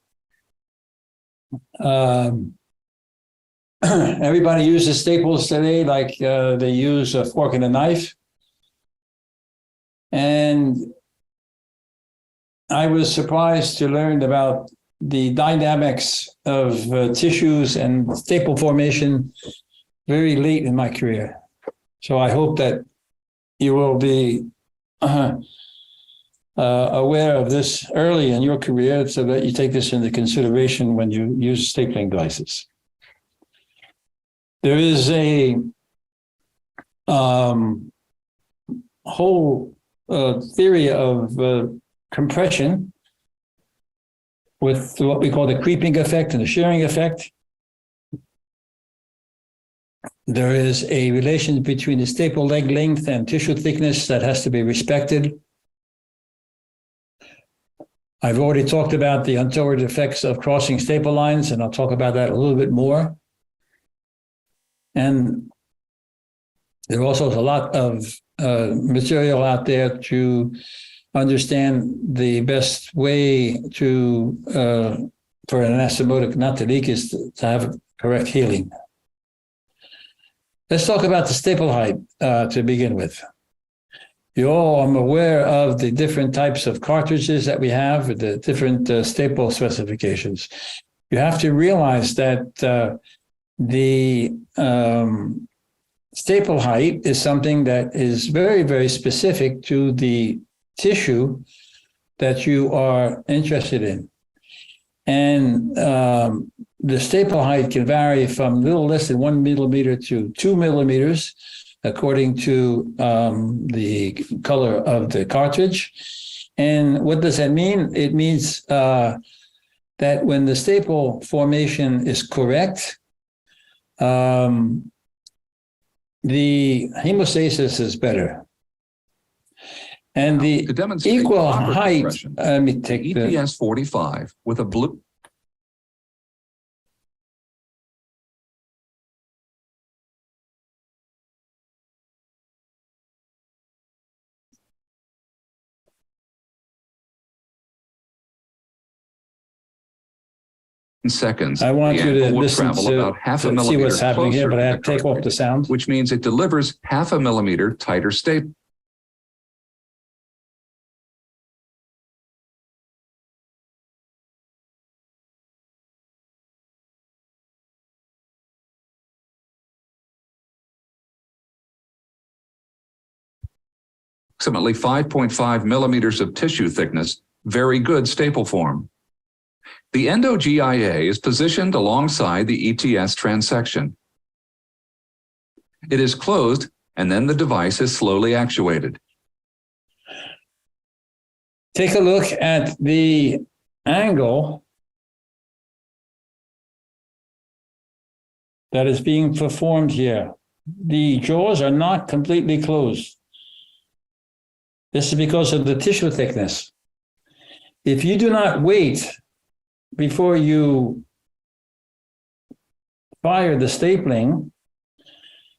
Everybody uses staples today like they use a fork and a knife. And I was surprised to learn about the dynamics of tissues and staple formation very late in my career. So I hope that you will be aware of this early in your career so that you take this into consideration when you use stapling devices. There is a whole theory of compression with what we call the creeping effect and the shearing effect. There is a relation between the staple leg length and tissue thickness that has to be respected. I've already talked about the untoward effects of crossing staple lines, and I'll talk about that a little bit more. And there also is a lot of material out there to understand the best way to for an anastomotic not to leak is to have correct healing. Let's talk about the staple height to begin with. You all are aware of the different types of cartridges that we have, the different staple specifications. You have to realize that the staple height is something that is very, very specific to the tissue that you are interested in. And the staple height can vary from a little less than 1 millimeter to 2 millimeters, according to the color of the cartridge. And what does that mean? It means that when the staple formation is correct, the hemostasis is better. And the equal height, let me take the ETS 45 with a blue. Seconds. I want the you to angle will listen travel to about half a see millimeter what's happening here, closer but I to have to take off the cartridge, sound. which means it delivers half a millimeter tighter staple. Approximately 5.5 millimeters of tissue thickness, very good staple form. The endo-GIA is positioned alongside the ETS transection. It is closed, and then the device is slowly actuated. Take a look at the angle that is being performed here. The jaws are not completely closed. This is because of the tissue thickness. If you do not wait before you fire the stapling,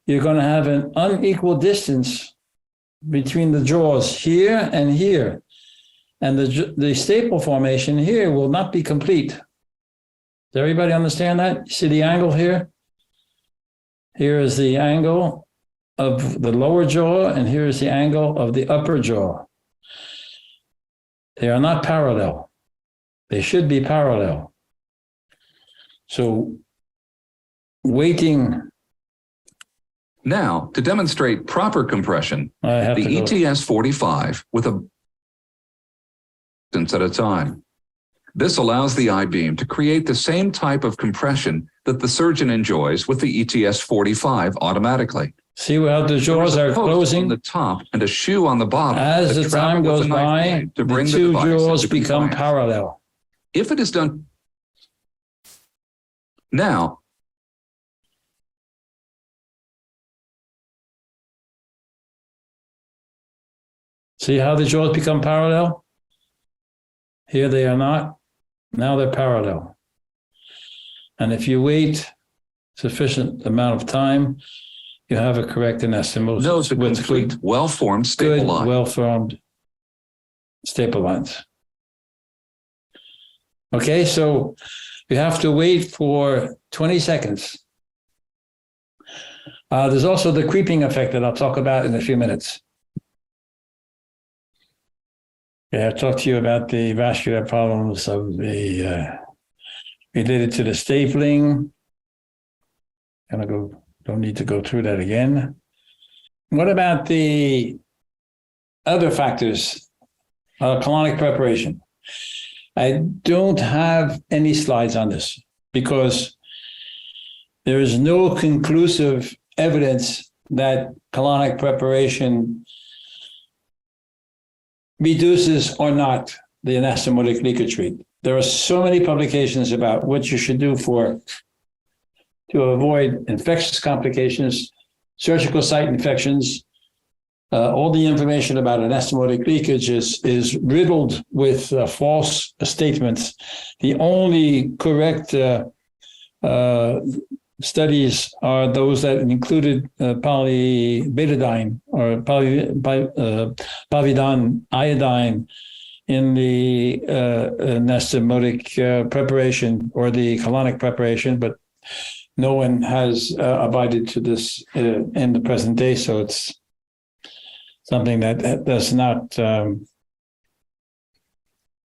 you're going to have an unequal distance between the jaws here and here. And the staple formation here will not be complete. Does everybody understand that? You see the angle here? Here is the angle of the lower jaw, and here is the angle of the upper jaw. They are not parallel. They should be parallel. So waiting. Now, to demonstrate proper compression, the ETS 45 with a distance at a time. This allows the I-beam to create the same type of compression that the surgeon enjoys with the ETS 45 automatically. See how the jaws are closing? On the top and a shoe on the bottom. As the time goes by, the two jaws become parallel. If it is done now, see how the jaws become parallel? Here they are not. Now they're parallel. And if you wait sufficient amount of time, you have a correct anastomosis. Knows a with complete, well-formed staple good, line. well-formed staple lines. Okay, so you have to wait for 20 seconds. There's also the creeping effect that I'll talk about in a few minutes. Okay, I'll talk to you about the vascular problems of the related to the stapling. Don't need to go through that again. What about the other factors? Colonic preparation. I don't have any slides on this because there is no conclusive evidence that colonic preparation reduces or not the anastomotic leakage rate. There are so many publications about what you should do to avoid infectious complications, surgical site infections. All the information about anastomotic leakage is riddled with false statements. The only correct studies are those that included polybetadine or povidone iodine in the anastomotic preparation or the colonic preparation, but no one has abided to this in the present day, so it's something that does not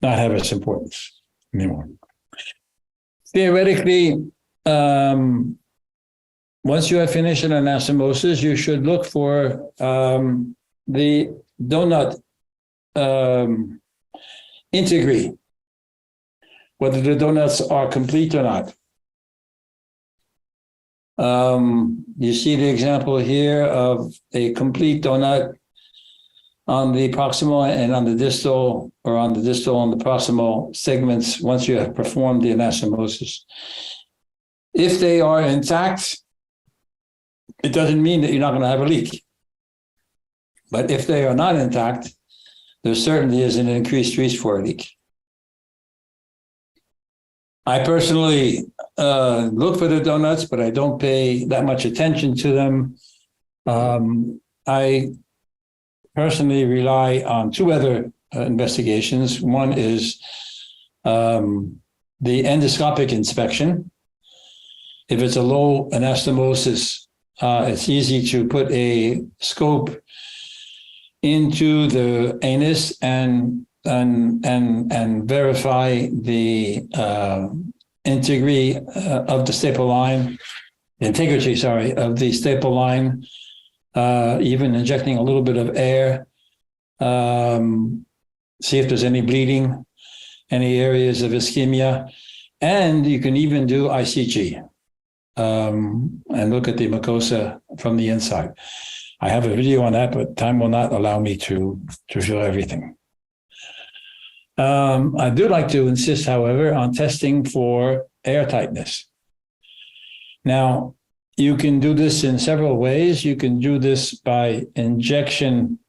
have its importance anymore. Theoretically, once you have finished an anastomosis, you should look for the donut integrity, whether the donuts are complete or not. You see the example here of a complete donut on the proximal and on the distal, or on the distal and the proximal segments once you have performed the anastomosis. If they are intact, it doesn't mean that you're not going to have a leak. But if they are not intact, there certainly is an increased risk for a leak. I personally look for the donuts, but I don't pay that much attention to them. I personally rely on two other investigations. One is the endoscopic inspection. If it's a low anastomosis, it's easy to put a scope into the anus and verify the integrity of the staple line, integrity, of the staple line, even injecting a little bit of air, see if there's any bleeding, any areas of ischemia, and you can even do ICG and look at the mucosa from the inside. I have a video on that, but time will not allow me to show everything. I do like to insist, however, on testing for air tightness. Now, you can do this in several ways. You can do this by injection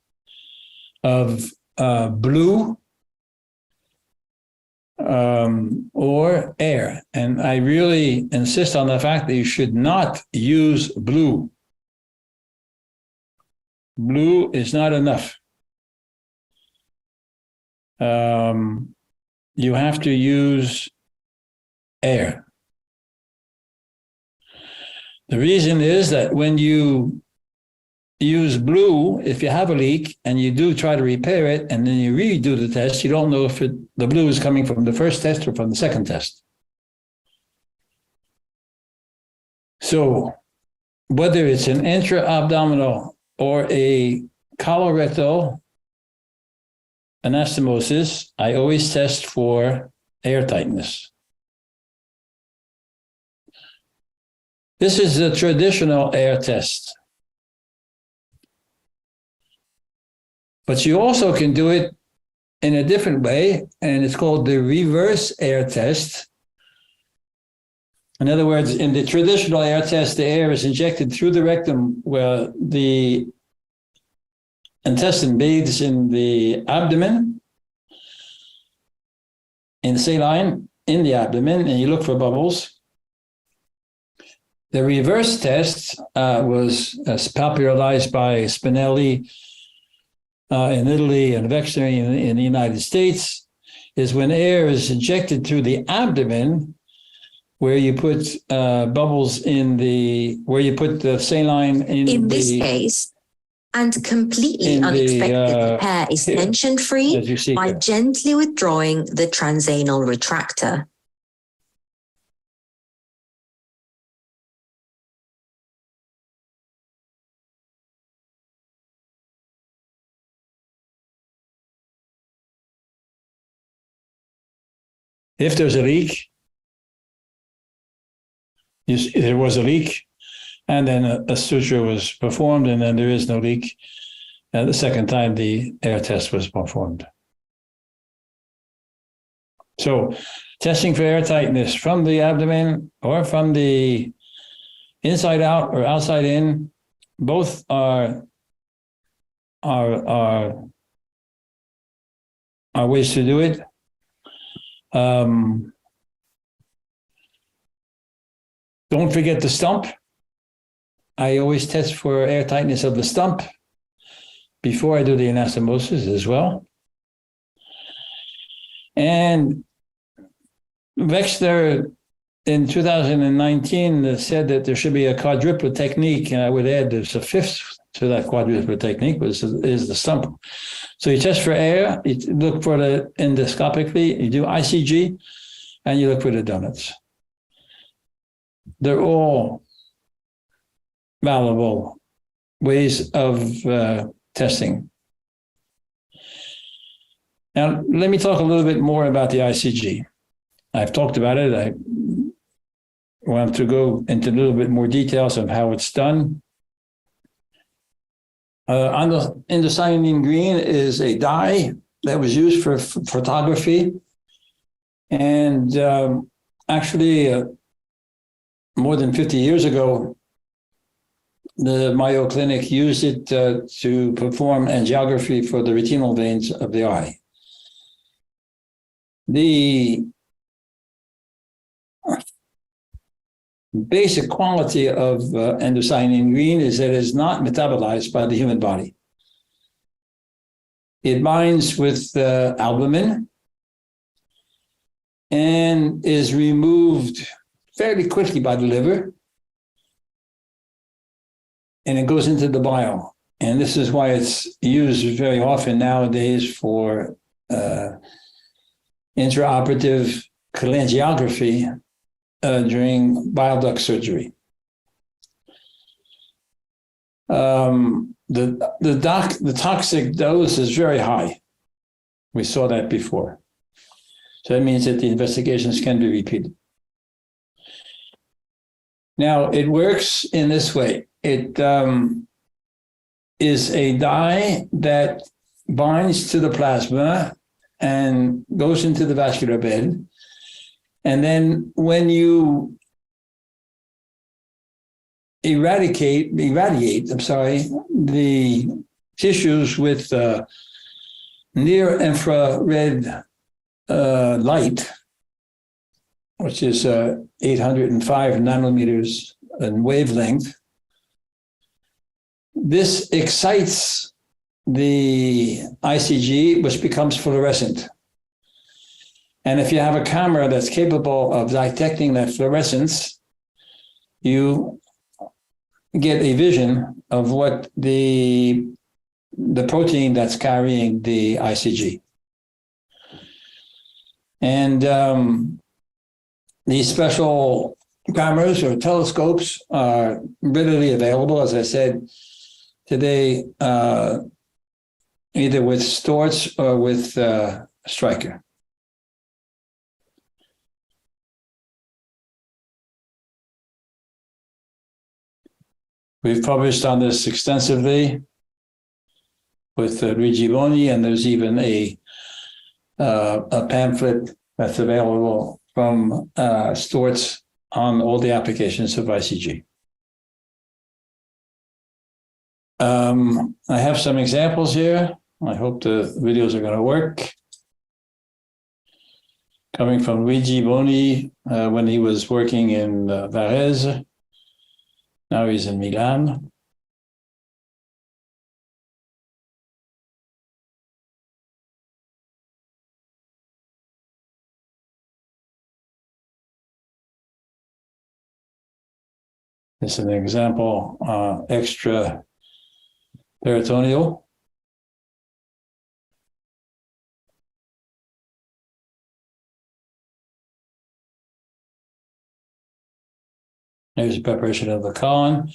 of blue or air. And I really insist on the fact that you should not use blue. Blue is not enough. You have to use air. The reason is that when you use blue, if you have a leak and you do try to repair it and then you redo the test, you don't know if the blue is coming from the first test or from the second test. So whether it's an intra-abdominal or a colorectal anastomosis, I always test for air tightness. This is a traditional air test. But you also can do it in a different way, and it's called the reverse air test. In other words, in the traditional air test, the air is injected through the rectum where the intestine bathes in the abdomen. in saline in the abdomen, and you look for bubbles. The reverse test was popularized by Spinelli in Italy and Wexner in the United States, is when air is injected through the abdomen, where you put bubbles where you put the saline In this case, and completely unexpected, hair is tension-free by gently withdrawing the transanal retractor. If there's a leak, there was a leak, and then a suture was performed, and then there is no leak. And the second time, the air test was performed. So, testing for air tightness from the abdomen or from the inside out or outside in, both are ways to do it. Don't forget the stump. I always test for air tightness of the stump before I do the anastomosis as well. And Wexner in 2019 said that there should be a quadruplet technique, and I would add there's a fifth to that quadruplet technique, which is the stump. So you test for air, you look for the endoscopically, you do ICG, and you look for the donuts. They're all valuable ways of testing. Now, let me talk a little bit more about the ICG. I've talked about it. I want to go into a little bit more details of how it's done. Indocyanine green is a dye that was used for photography. And actually, more than 50 years ago, the Mayo Clinic used it to perform angiography for the retinal veins of the eye. The basic quality of indocyanine green is that it is not metabolized by the human body. It binds with albumin and is removed fairly quickly by the liver, and it goes into the bile. And this is why it's used very often nowadays for intraoperative cholangiography during bile duct surgery. The toxic dose is very high. We saw that before. So that means that the investigations can be repeated. Now, it works in this way. It is a dye that binds to the plasma and goes into the vascular bed. And then when you irradiate the tissues with near infrared light, which is 805 nanometers in wavelength, this excites the ICG, which becomes fluorescent. And if you have a camera that's capable of detecting that fluorescence, you get a vision of what the protein that's carrying the ICG. And these special cameras or telescopes are readily available, as I said today, either with Storz or with Stryker. We've published on this extensively with Luigi Boni, and there's even a pamphlet that's available from Storz on all the applications of ICG. I have some examples here. I hope the videos are going to work. coming from Luigi Boni when he was working in Varese. Now he's in Milan. This is an example, extra peritoneal. There's a preparation of the colon.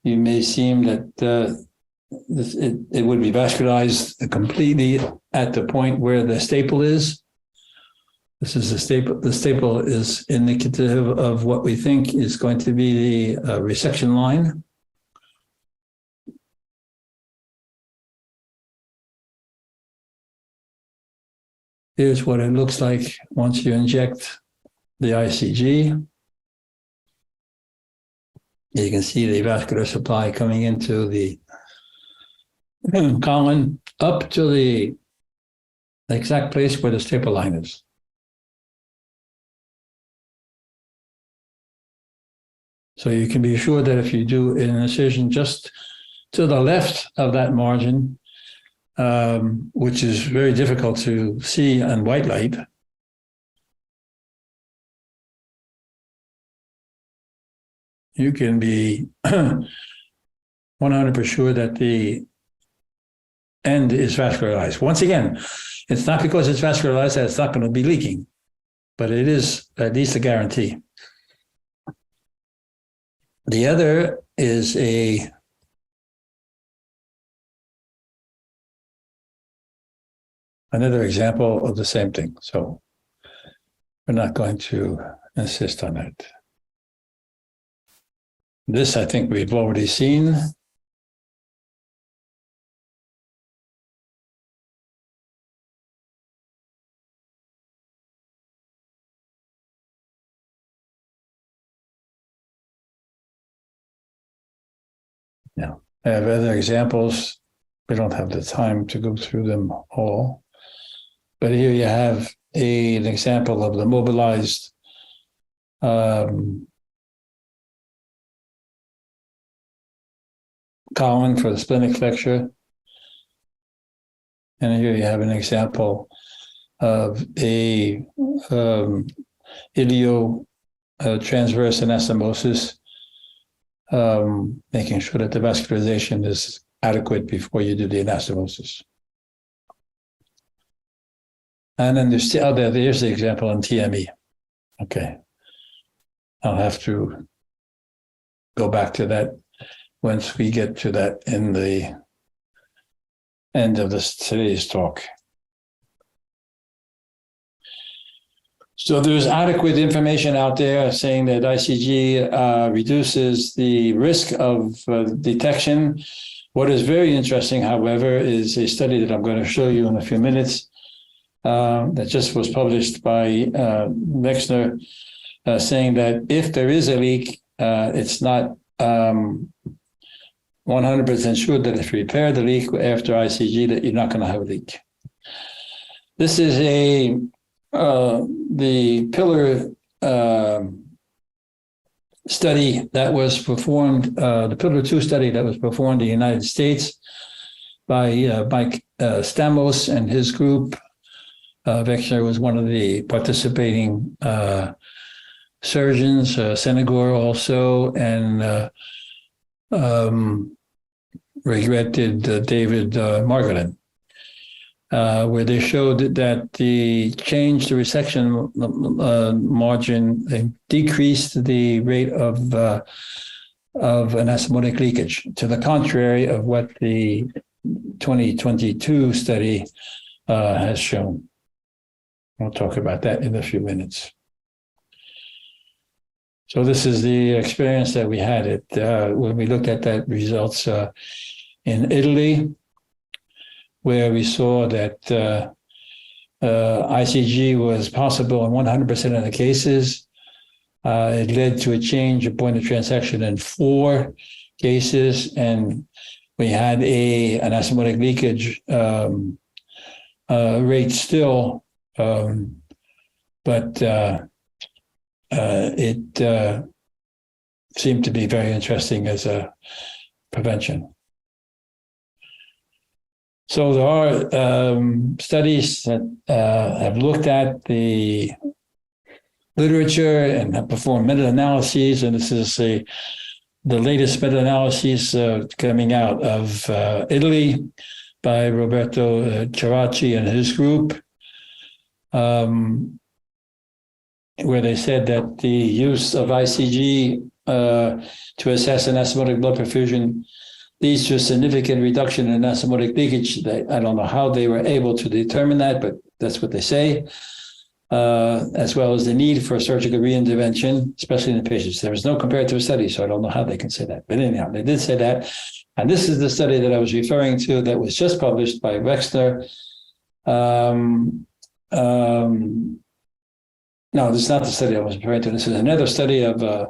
You may seem that it would be vascularized completely at the point where the staple is. This is the staple. The staple is indicative of what we think is going to be the resection line. Here's what it looks like once you inject the ICG. You can see the vascular supply coming into the colon up to the exact place where the staple line is. So you can be sure that if you do an incision just to the left of that margin, which is very difficult to see in white light, you can be 100% sure that the end is vascularized. Once again, it's not because it's vascularized that it's not going to be leaking, but it is at least a guarantee. The other is another example of the same thing. So we're not going to insist on that. This, I think we've already seen. Yeah, I have other examples. We don't have the time to go through them all. But here you have an example of the mobilized colon for the splenic flexure. And here you have an example of a ilio transverse anastomosis, making sure that the vascularization is adequate before you do the anastomosis. And then there's the example in TME. Okay. I'll have to go back to that once we get to that in the end of today's talk. So there's adequate information out there saying that ICG reduces the risk of detection. What is very interesting, however, is a study that I'm going to show you in a few minutes that just was published by Wexner, saying that if there is a leak, it's not 100% sure that if you repair the leak after ICG, that you're not going to have a leak. This is the pillar study that was performed, the pillar 2 study that was performed in the United States by Mike Stamos and his group. Wexner was one of the participating surgeons, Senegor also, and regretted David Margolin, where they showed that the resection margin, they decreased the rate of anastomotic leakage, to the contrary of what the 2022 study has shown. We'll talk about that in a few minutes. So this is the experience that we had when we looked at that results in Italy, where we saw that ICG was possible in 100% of the cases. It led to a change of point of transaction in 4 cases, and we had an anastomotic leakage rate still but it seemed to be very interesting as a prevention. So there are studies that have looked at the literature and have performed meta-analyses, and this is the latest meta-analyses coming out of Italy by Roberto Ceracchi and his group, where they said that the use of ICG to assess anastomotic blood perfusion leads to a significant reduction in anastomotic leakage. I don't know how they were able to determine that, but that's what they say, as well as the need for surgical reintervention, especially in the patients. There was no comparative study, so I don't know how they can say that. But anyhow, they did say that. And this is the study that I was referring to that was just published by Wexner. No, this is not the study I was referring to. This is another study of a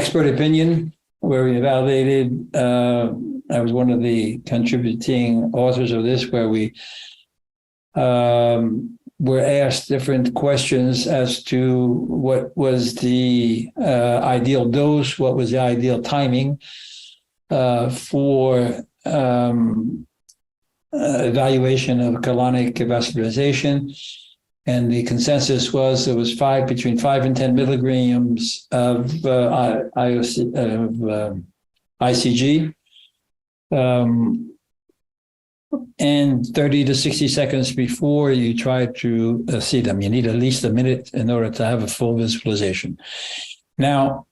expert opinion where we evaluated. I was one of the contributing authors of this, where we were asked different questions as to what was the ideal dose, what was the ideal timing for evaluation of colonic vascularization. And the consensus was it was between 5 and 10 milligrams of ICG, and 30 to 60 seconds before you try to see them. You need at least a minute in order to have a full visualization. Now,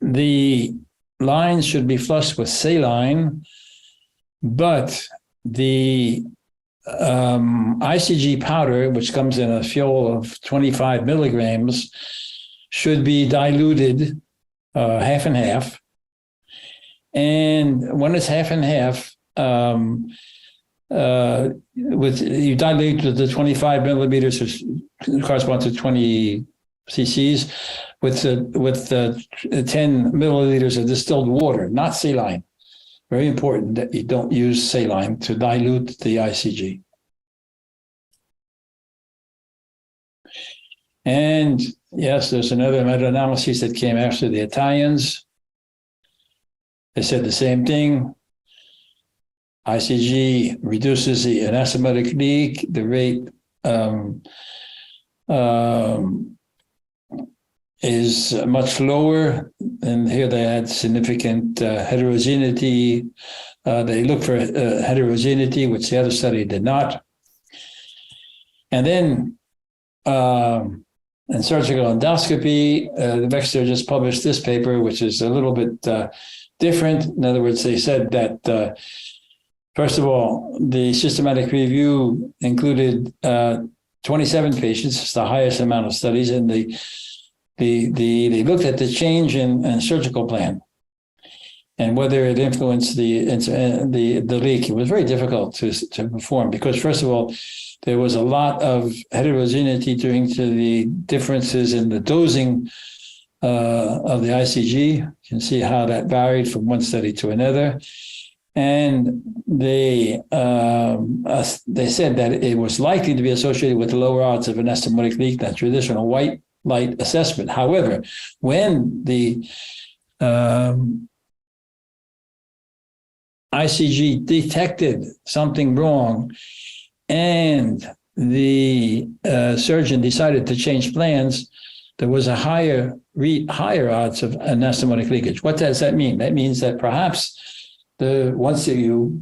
the lines should be flushed with saline, but the ICG powder, which comes in a fuel of 25 milligrams, should be diluted half and half. And when it's half and half, you dilute with the 25 millimeters, which corresponds to 20 cc's, with the 10 milliliters of distilled water, not saline. Very important that you don't use saline to dilute the ICG. And yes, there's another meta-analysis that came after the Italians. They said the same thing. ICG reduces the anastomotic leak. The rate is much lower, and here they had significant heterogeneity. They looked for heterogeneity, which the other study did not. And then in surgical endoscopy, Wexner just published this paper, which is a little bit different. In other words, they said that, first of all, the systematic review included 27 patients. It's the highest amount of studies, and they looked at the change in surgical plan and whether it influenced the leak. It was very difficult to perform because, first of all, there was a lot of heterogeneity due to the differences in the dosing of the ICG. You can see how that varied from one study to another. And they said that it was likely to be associated with lower odds of anastomotic leak than traditional white light assessment. However, when the ICG detected something wrong and the surgeon decided to change plans, there was a higher odds of anastomotic leakage. What does that mean? That means that perhaps once you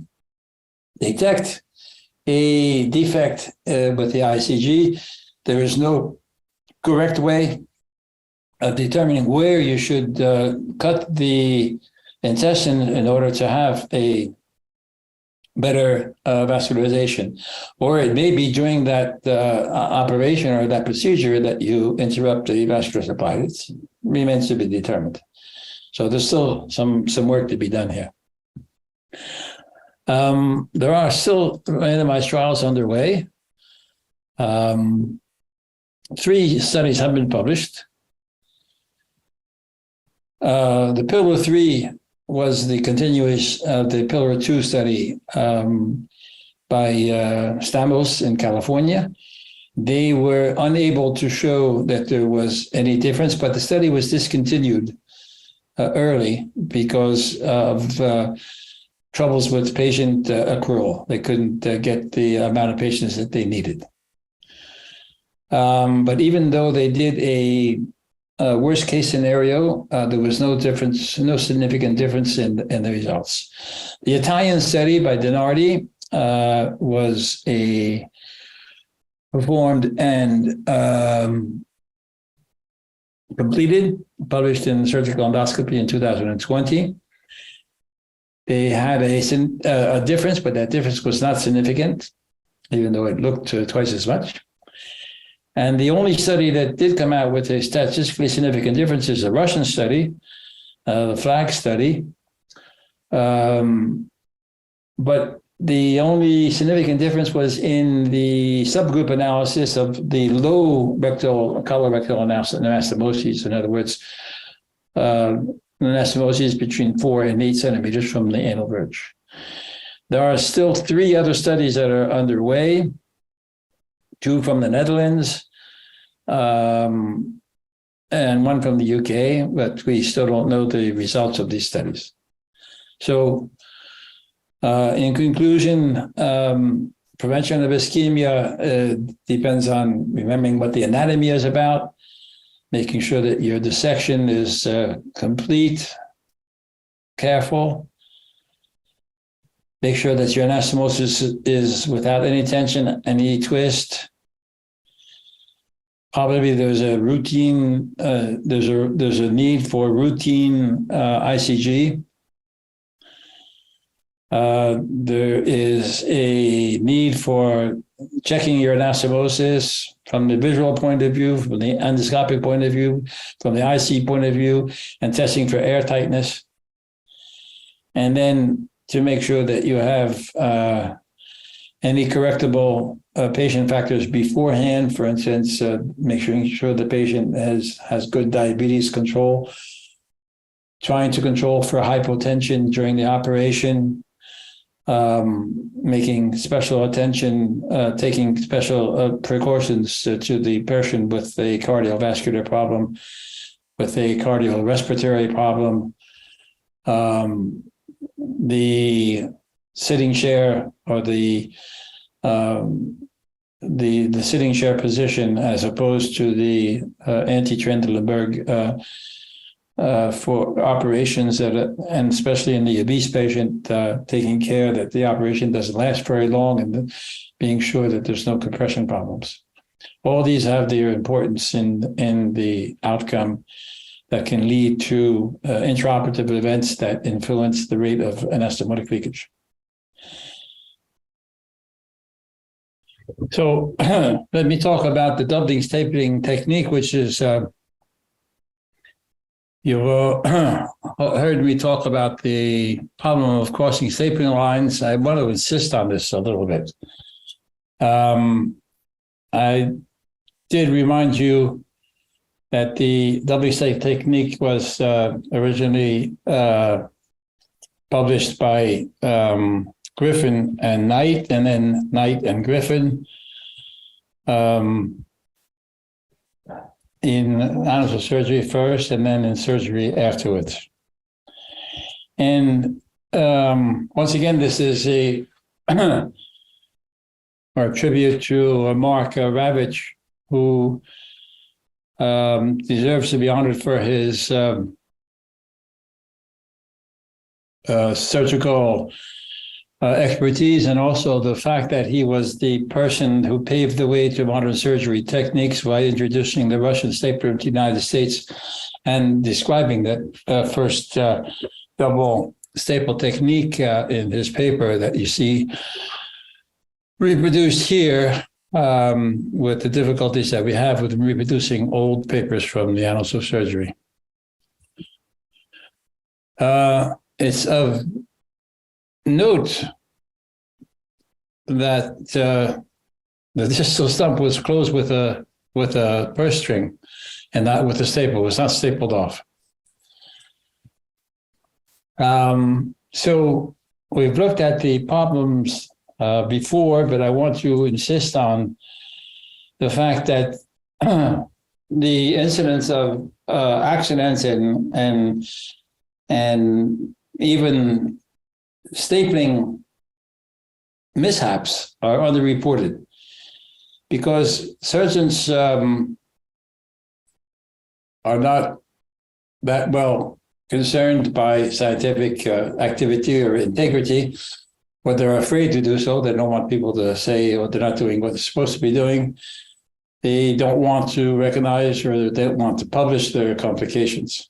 detect a defect with the ICG, there is no correct way of determining where you should cut the intestine in order to have a better vascularization. Or it may be during that operation or that procedure that you interrupt the vascular supply. It remains to be determined. So there's still some work to be done here. There are still randomized trials underway. 3 studies have been published. The Pillar 3 was the continuation of the Pillar 2 study by Stamos in California. They were unable to show that there was any difference, but the study was discontinued early because of troubles with patient accrual. They couldn't get the amount of patients that they needed. But even though they did a worst case scenario, there was no difference, no significant difference in the results. The Italian study by Denardi was performed and completed, published in Surgical Endoscopy in 2020. They had a difference, but that difference was not significant, even though it looked twice as much. And the only study that did come out with a statistically significant difference is a Russian study, the FLAG study. But the only significant difference was in the subgroup analysis of the low colorectal anastomoses. In other words, anastomoses between 4 and 8 centimeters from the anal verge. There are still 3 other studies that are underway, 2 from the Netherlands, and 1 from the UK, but we still don't know the results of these studies. So, in conclusion, prevention of ischemia depends on remembering what the anatomy is about, making sure that your dissection is complete, careful. Make sure that your anastomosis is without any tension, any twist. Probably there's a routine, there's a need for routine ICG. There is a need for checking your anastomosis from the visual point of view, from the endoscopic point of view, from the IC point of view, and testing for air tightness. And then to make sure that you have any correctable patient factors beforehand. For instance, making sure the patient has good diabetes control, trying to control for hypotension during the operation, making special attention, taking special precautions to the person with a cardiovascular problem, with a cardiorespiratory problem. The sitting chair or the sitting chair position, as opposed to the anti-Trendelenburg for operations and especially in the obese patient, taking care that the operation doesn't last very long and being sure that there's no compression problems. All these have their importance in the outcome that can lead to intraoperative events that influence the rate of anastomotic leakage. So let me talk about the doubling stapling technique, which is, you've heard me talk about the problem of crossing stapling lines. I want to insist on this a little bit. I did remind you that the doubling stapling technique was originally published by Griffin and Knight, and then Knight and Griffin in anatomy surgery first, and then in surgery afterwards. And once again, this is a tribute to Mark Ravitch, who deserves to be honored for his surgical expertise, and also the fact that he was the person who paved the way to modern surgery techniques by introducing the Russian stapler to the United States and describing that first double staple technique in his paper that you see reproduced here, with the difficulties that we have with reproducing old papers from the annals of surgery. It's of note that the distal stump was closed with a purse string and not with a staple. It was not stapled off. So we've looked at the problems before, but I want to insist on the fact that the incidence of accidents and even stapling mishaps are underreported because surgeons are not that well concerned by scientific activity or integrity, but they're afraid to do so. They don't want people to say, oh, they're not doing what they're supposed to be doing. They don't want to recognize or they don't want to publish their complications.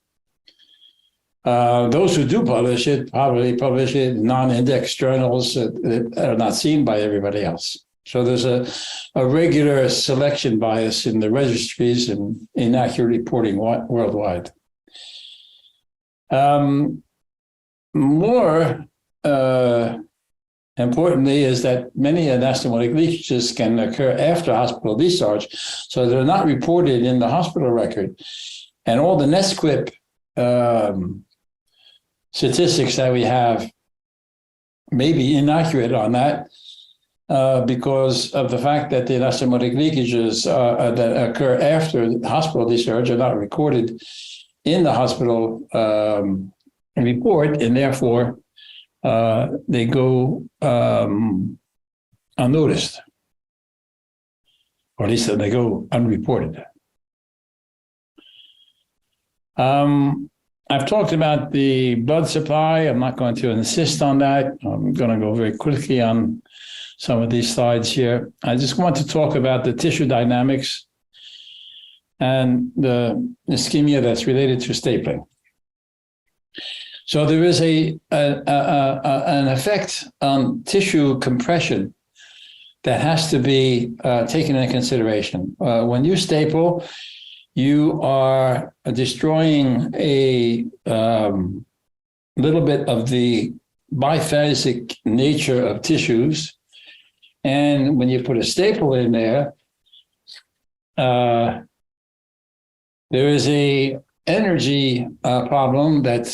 Those who do publish it probably publish it in non-index journals that are not seen by everybody else. So there's a regular selection bias in the registries and inaccurate reporting worldwide. More importantly is that many anastomotic leakages can occur after hospital discharge, so they're not reported in the hospital record. And all the NESQIP statistics that we have may be inaccurate on that because of the fact that the anastomotic leakages that occur after hospital discharge are not recorded in the hospital report, and therefore they go unnoticed, or at least they go unreported. I've talked about the blood supply. I'm not going to insist on that. I'm going to go very quickly on some of these slides here. I just want to talk about the tissue dynamics and the ischemia that's related to stapling. So there is an effect on tissue compression that has to be taken into consideration. When you staple, you are destroying a little bit of the biphasic nature of tissues. And when you put a staple in there, there is a energy problem that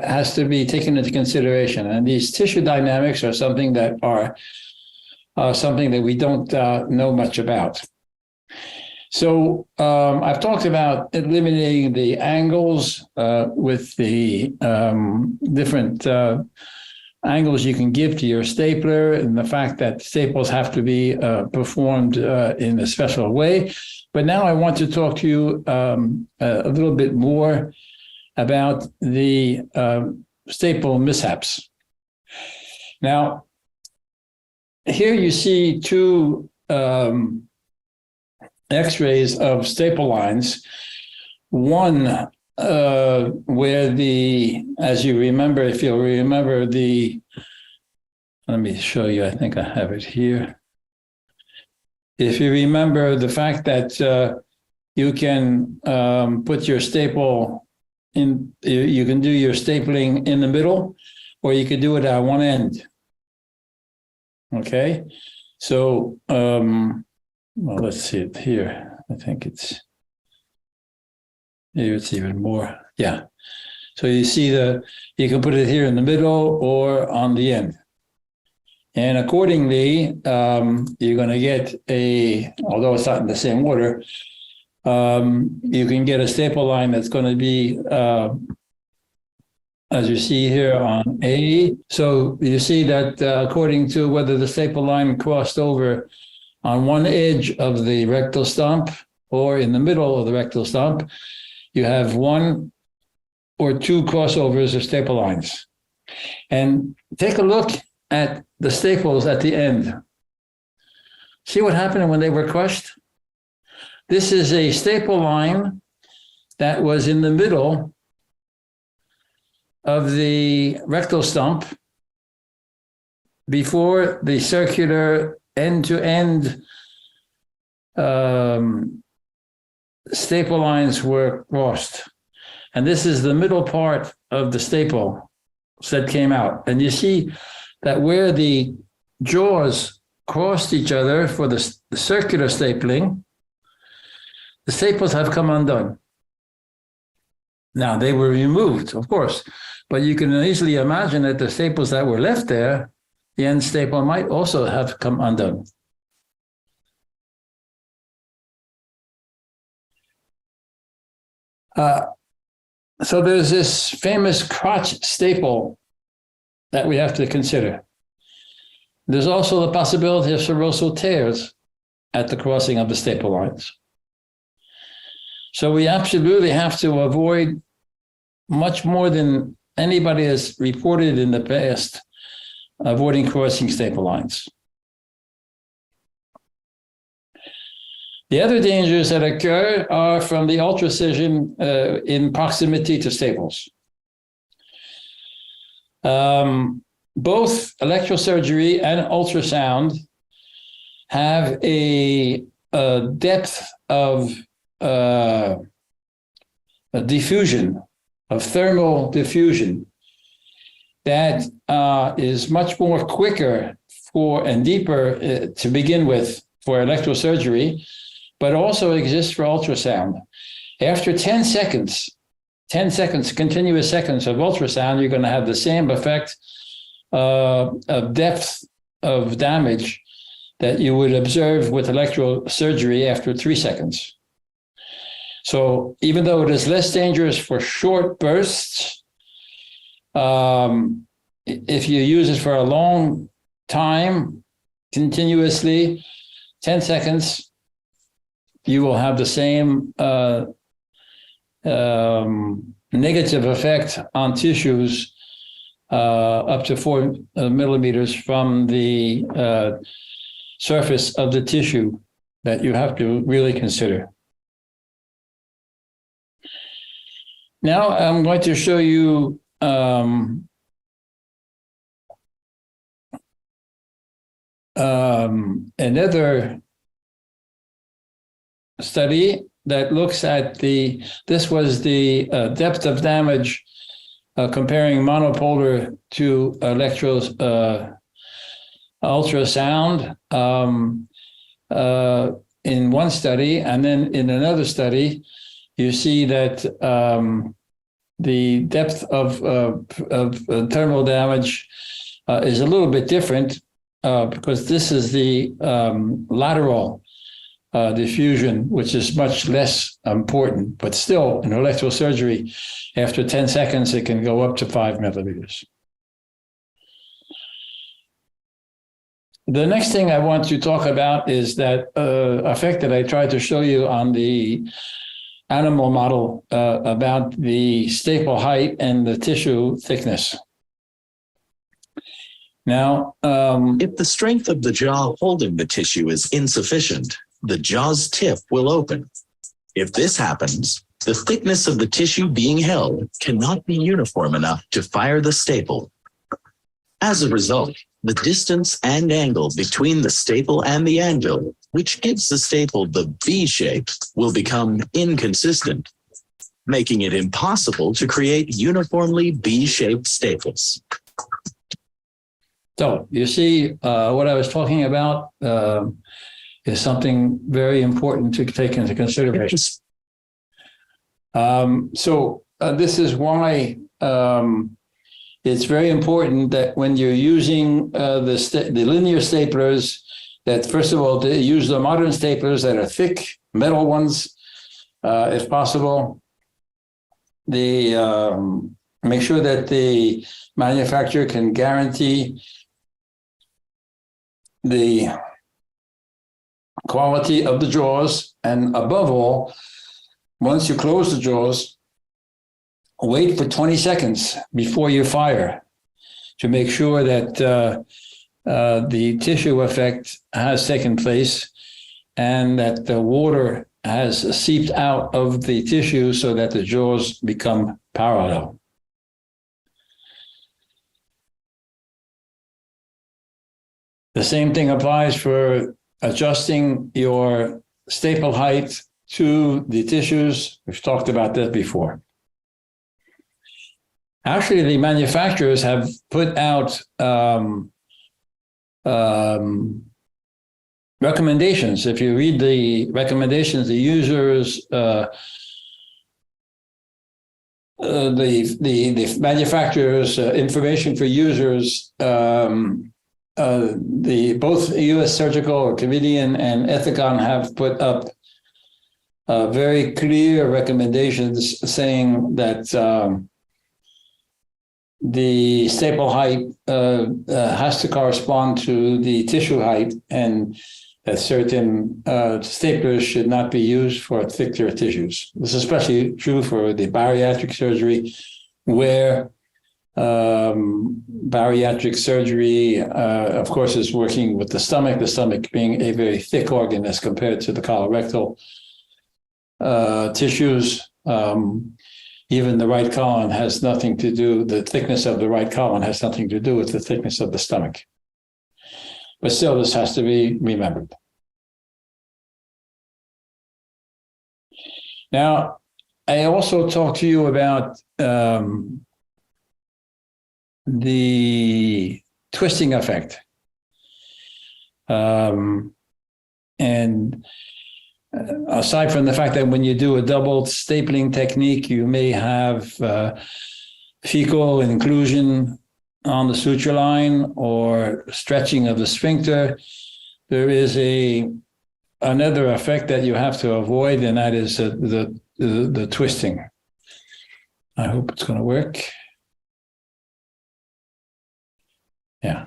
has to be taken into consideration. And these tissue dynamics are something that we don't know much about. So I've talked about eliminating the angles with the different angles you can give to your stapler, and the fact that staples have to be performed in a special way. But now I want to talk to you a little bit more about the staple mishaps. Now, here you see two X-rays of staple lines. One where as you remember, if you'll remember let me show you, I think I have it here. If you remember the fact that you can put your staple in, you can do your stapling in the middle, or you could do it at one end. Okay, so well, let's see it here. I think here it's even more. Yeah. So you see you can put it here in the middle or on the end. And accordingly, you're going to get although it's not in the same order, you can get a staple line that's going to be, as you see here on A. So you see that according to whether the staple line crossed over on one edge of the rectal stump or in the middle of the rectal stump, you have one or two crossovers of staple lines. And take a look at the staples at the end. See what happened when they were crushed? This is a staple line that was in the middle of the rectal stump before the circular end-to-end staple lines were crossed. And this is the middle part of the staple that came out. And you see that where the jaws crossed each other for the circular stapling, the staples have come undone. Now, they were removed, of course, but you can easily imagine that the staples that were left there, the end staple might also have come undone. So there's this famous crotch staple that we have to consider. There's also the possibility of serosal tears at the crossing of the staple lines. So we absolutely have to avoid, much more than anybody has reported in the past, avoiding crossing staple lines. The other dangers that occur are from the ultracision in proximity to staples. Both electrosurgery and ultrasound have a depth of a diffusion, of thermal diffusion, that is much more quicker for and deeper to begin with for electrosurgery, but also exists for ultrasound. After 10 seconds, continuous seconds of ultrasound, you're going to have the same effect of depth of damage that you would observe with electrosurgery after 3 seconds. So even though it is less dangerous for short bursts, if you use it for a long time, continuously, 10 seconds, you will have the same negative effect on tissues up to 4 millimeters from the surface of the tissue that you have to really consider. Now I'm going to show you another study that looks at this was the depth of damage comparing monopolar to ultrasound in one study, and then in another study, you see that the depth of thermal damage is a little bit different because this is the lateral diffusion, which is much less important, but still in electrosurgery, after 10 seconds, it can go up to 5 millimeters. The next thing I want to talk about is that effect that I tried to show you on the animal model about the staple height and the tissue thickness. Now, if the strength of the jaw holding the tissue is insufficient, the jaw's tip will open. If this happens, the thickness of the tissue being held cannot be uniform enough to fire the staple. As a result, the distance and angle between the staple and the anvil, which gives the staple the V shape, will become inconsistent, making it impossible to create uniformly V-shaped staples. So you see what I was talking about is something very important to take into consideration. This is why it's very important that when you're using the linear staplers, that first of all, to use the modern staplers that are thick, metal ones, if possible. Make sure that the manufacturer can guarantee the quality of the jaws, and above all, once you close the jaws, wait for 20 seconds before you fire to make sure that the tissue effect has taken place and that the water has seeped out of the tissue so that the jaws become parallel. The same thing applies for adjusting your staple height to the tissues. We've talked about that before. Actually, the manufacturers have put out recommendations. If you read the recommendations, the users, the manufacturers' information for users both U.S. Surgical Committee and Ethicon have put up very clear recommendations saying that the staple height has to correspond to the tissue height, and that certain staplers should not be used for thicker tissues. This is especially true for the bariatric surgery, where bariatric surgery, of course, is working with the stomach being a very thick organ as compared to the colorectal tissues. Even the right colon has nothing to do, the thickness of the right colon has nothing to do with the thickness of the stomach. But still, this has to be remembered. Now, I also talked to you about the twisting effect. And aside from the fact that when you do a double stapling technique, you may have fecal inclusion on the suture line or stretching of the sphincter, there is another effect that you have to avoid, and that is the twisting. I hope it's going to work. Yeah.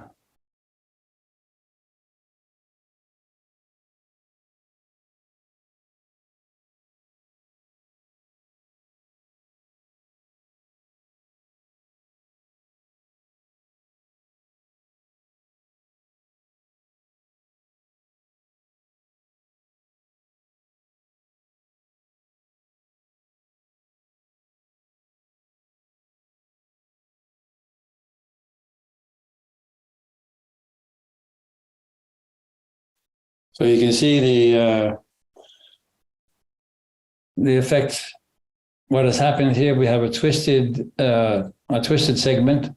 So you can see the effect. What has happened here? We have a twisted segment.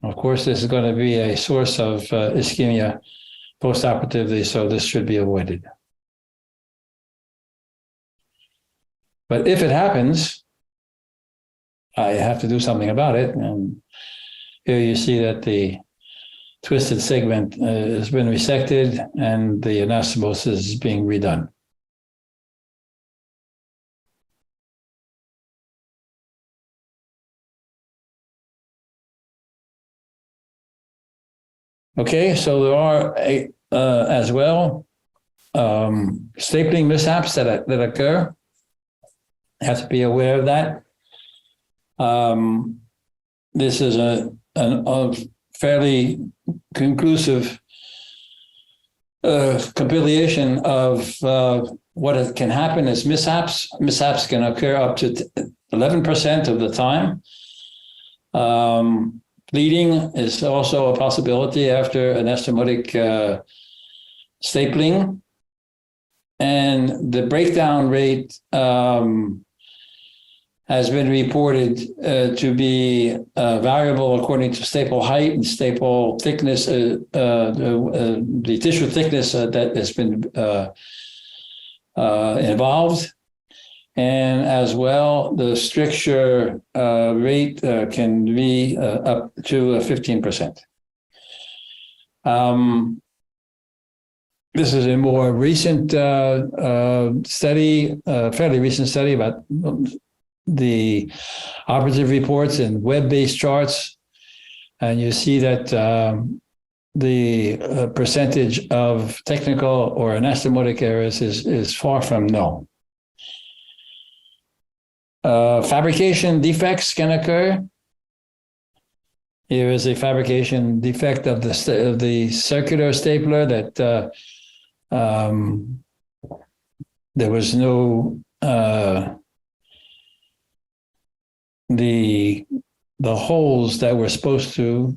Of course, this is going to be a source of ischemia postoperatively, so this should be avoided. But if it happens, I have to do something about it. And here you see that the twisted segment has been resected and the anastomosis is being redone. Okay, so there are as well stapling mishaps that occur. Have to be aware of that. This is a fairly conclusive compilation of what can happen as mishaps. Mishaps can occur up to 11% of the time. Bleeding is also a possibility after anastomotic stapling. And the breakdown rate has been reported to be variable according to staple height and staple thickness, the tissue thickness that has been involved. And as well, the stricture rate can be up to 15%. This is a more recent study, fairly recent study about the operative reports and web-based charts. And you see that the percentage of technical or anastomotic errors is far from null. Fabrication defects can occur. Here is a fabrication defect of the circular stapler that there was no the holes that were supposed to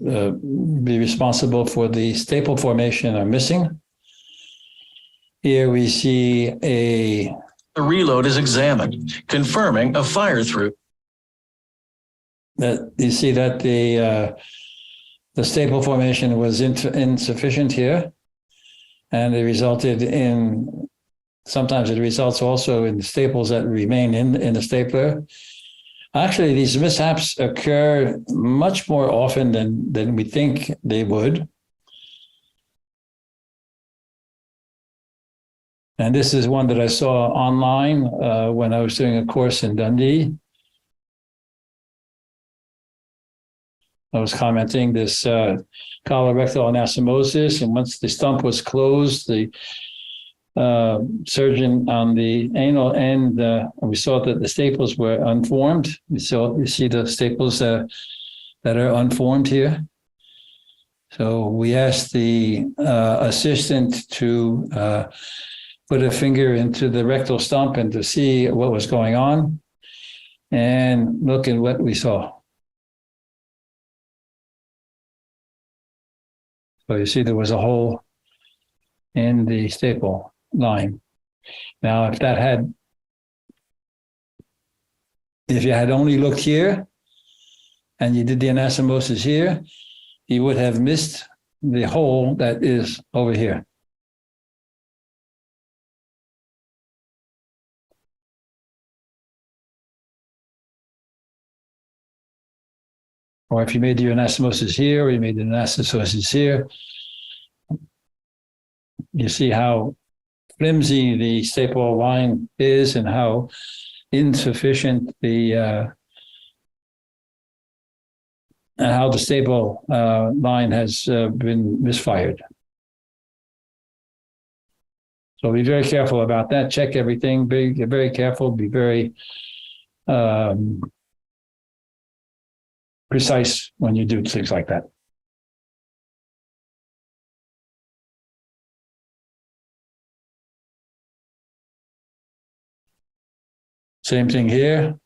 be responsible for the staple formation are missing. Here we see the reload is examined, confirming a fire through. That you see that the staple formation was insufficient here, and it resulted in, sometimes it results also in staples that remain in the stapler. Actually, these mishaps occur much more often than we think they would. And this is one that I saw online when I was doing a course in Dundee. I was commenting this colorectal anastomosis, and once the stump was closed, the surgeon on the anal end, we saw that the staples were unformed. You see the staples that are unformed here. So we asked the assistant to put a finger into the rectal stump and to see what was going on. And look at what we saw. So you see there was a hole in the staple line. Now, if you had only looked here and you did the anastomosis here, you would have missed the hole that is over here. Or if you made your anastomosis here, or you made the anastomosis here, you see how flimsy the staple line is and how insufficient how the staple line has been misfired. So be very careful about that. Check everything. Be very careful. Be very precise when you do things like that. Same thing here.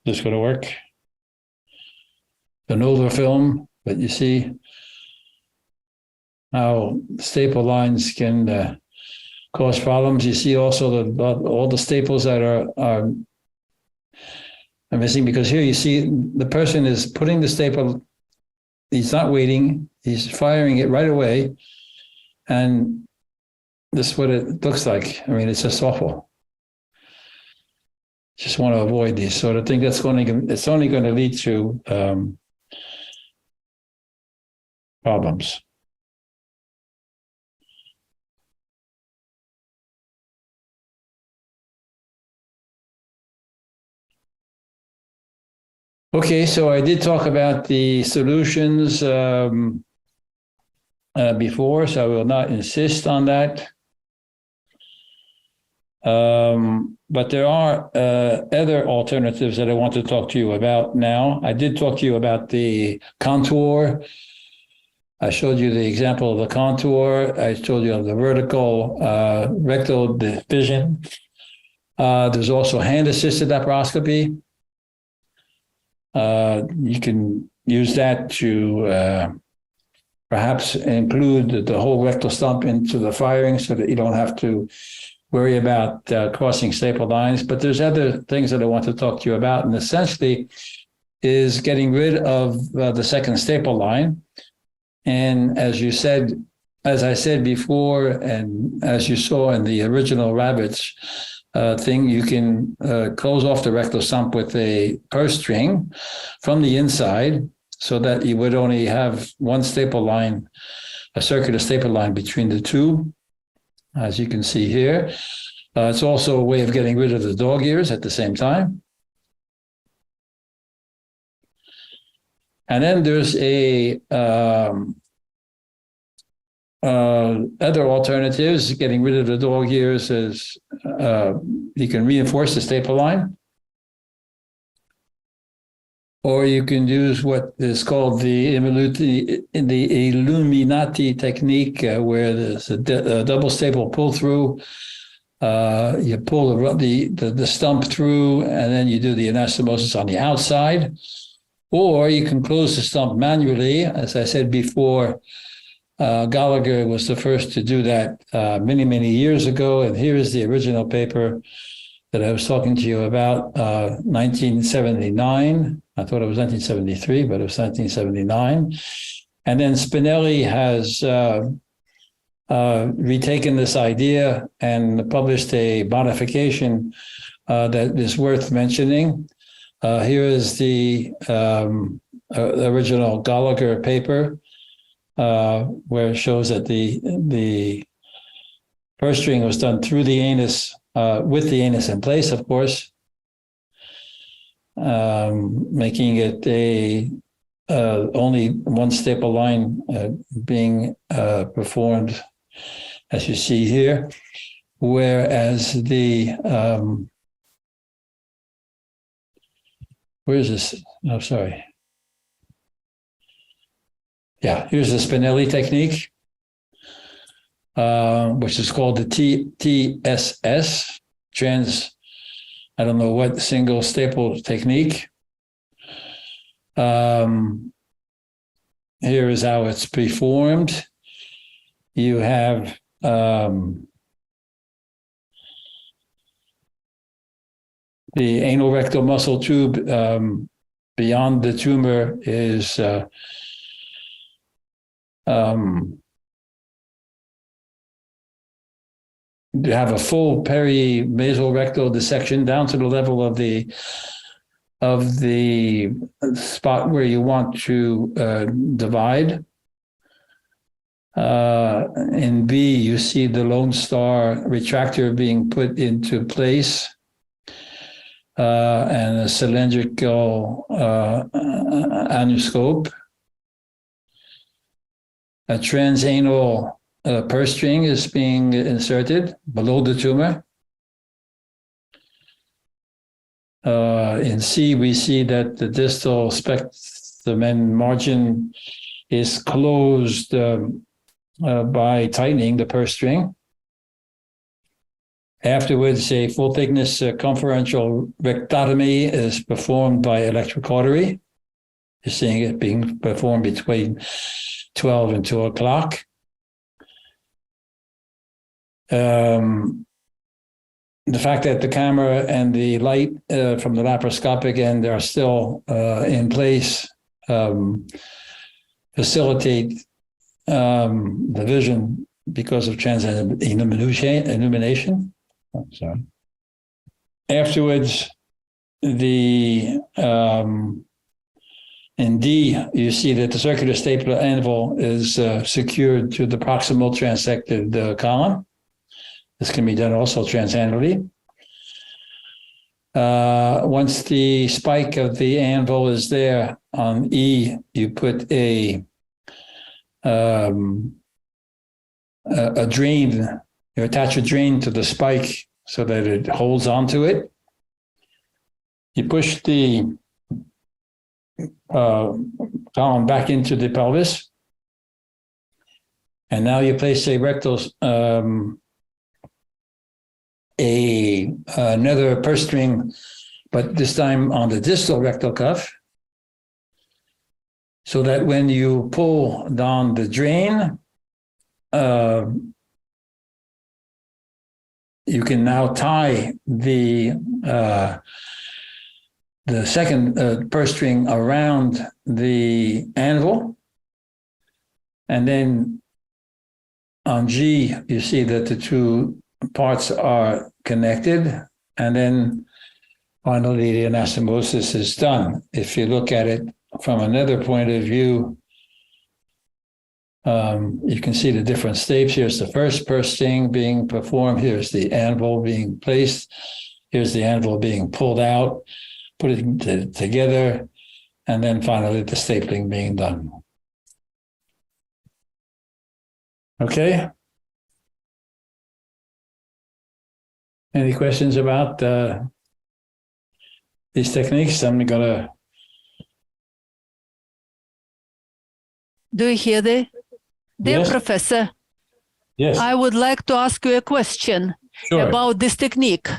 This is going to work. An older film, but you see how staple lines can cause problems. You see also all the staples that are missing, because here you see the person is putting the staple, he's not waiting, he's firing it right away. And this is what it looks like. I mean, it's just awful. Just want to avoid these sort of things. It's only going to lead to problems. Okay, so I did talk about the solutions before, so I will not insist on that. But there are other alternatives that I want to talk to you about now. I did talk to you about the contour. I showed you the example of the contour. I told you of the vertical rectal division. There's also hand-assisted laparoscopy. You can use that to perhaps include the whole rectal stump into the firing so that you don't have to worry about crossing staple lines. But there's other things that I want to talk to you about, and essentially is getting rid of the second staple line. And as I said before, and as you saw in the original rabbits thing, you can close off the rectal stump with a purse string from the inside so that you would only have one staple line, a circular staple line between the two, as you can see here. It's also a way of getting rid of the dog ears at the same time. And then there's other alternatives. Getting rid of the dog ears is you can reinforce the staple line, or you can use what is called the Illuminati technique, where there's a double staple pull through. You pull the stump through, and then you do the anastomosis on the outside. Or you can close the stump manually. As I said before, Gallagher was the first to do that many, many years ago. And here is the original paper that I was talking to you about, 1979. I thought it was 1973, but it was 1979. And then Spinelli has retaken this idea and published a modification that is worth mentioning. Here is the original Gallagher paper, where it shows that the purse string was done through the anus, with the anus in place, of course, making it a only one staple line being performed, as you see here, whereas the where is this? Oh, sorry. Yeah, here's the Spinelli technique, which is called the TSS, I don't know what, single staple technique. Here is how it's performed. You have the anal rectal muscle tube beyond the tumor is you have a full peri-mesorectal dissection down to the level of the spot where you want to divide. In B, you see the Lone Star retractor being put into place, and a cylindrical anoscope. A transanal purse string is being inserted below the tumor. In C, we see that the distal specimen margin is closed by tightening the purse string. Afterwards, a full thickness circumferential rectotomy is performed by electric cautery. You're seeing it being performed between 12 and 2 o'clock. The fact that the camera and the light from the laparoscopic end are still in place facilitate the vision because of illumination. Oh, sorry. Afterwards, in D, you see that the circular stapler anvil is secured to the proximal transected column. This can be done also transanally. Once the spike of the anvil is there on E, you put a drain. You attach a drain to the spike so that it holds onto it. You push the column back into the pelvis, and now you place a rectal another purse string, but this time on the distal rectal cuff, so that when you pull down the drain, you can now tie the second purse string around the anvil, and then on G, you see that the two parts are connected, and then finally the anastomosis is done. If you look at it from another point of view, you can see the different steps. Here's the first purse string being performed. Here's the anvil being placed. Here's the anvil being pulled out, put it together, and then finally the stapling being done. Okay. Any questions about these techniques? I'm gonna. Do you hear the? Dear Yes. Professor, Yes. I would like to ask you a question about this technique.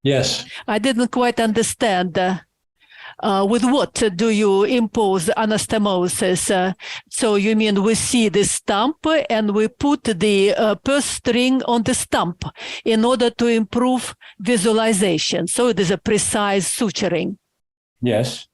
Yes. I didn't quite understand. With what do you impose anastomosis? So you mean we see the stump and we put the purse string on the stump in order to improve visualization. So it is a precise suturing. Yes.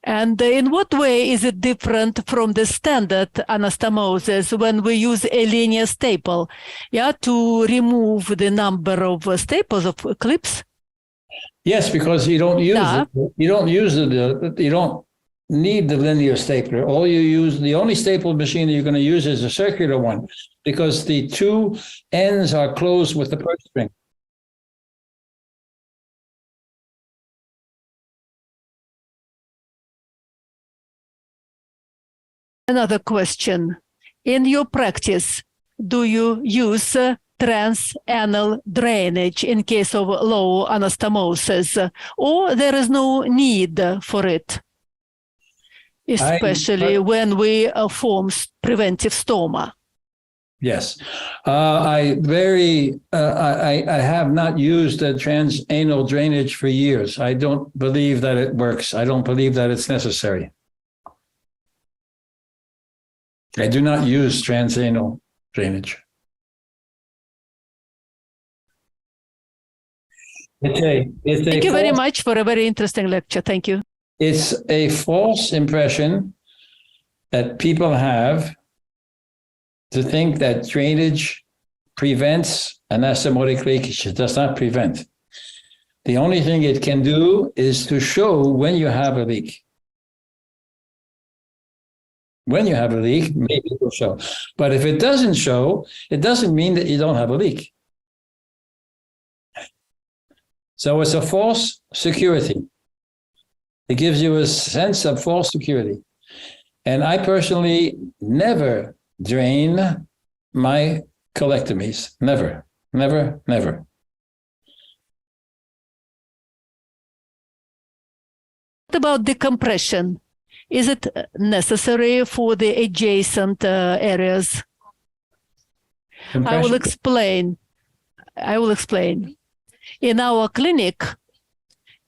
And in what way is it different from the standard anastomosis when we use a linear staple, yeah, to remove the number of staples of clips? Yes, because you don't use it. You don't use it. You don't need the linear stapler. All you use, the only staple machine that you're going to use is a circular one, because the two ends are closed with the purse string. Another question. In your practice, do you use transanal drainage in case of low anastomosis, or there is no need for it, especially when we form preventive stoma? Yes, I have not used a transanal drainage for years. I don't believe that it works. I don't believe that it's necessary. I do not use transanal drainage. Thank you very much for a very interesting lecture. Thank you. It's a false impression that people have to think that drainage prevents anastomotic leakage. It does not prevent. The only thing it can do is to show when you have a leak. When you have a leak, maybe it will show. But if it doesn't show, it doesn't mean that you don't have a leak. So it's a false security. It gives you a sense of false security. And I personally never drain my colectomies. Never, never, never. What about decompression? Is it necessary for the adjacent areas? I will explain. In our clinic,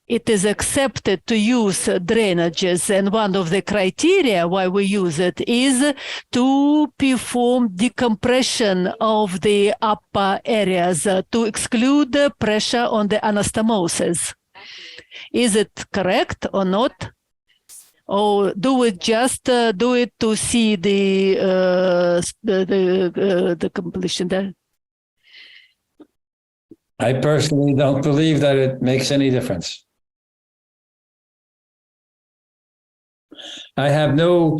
it is accepted to use drainages, and one of the criteria why we use it is to perform decompression of the upper areas to exclude the pressure on the anastomosis. Is it correct or not? Or do we just do it to see the completion there? I personally don't believe that it makes any difference. I have no,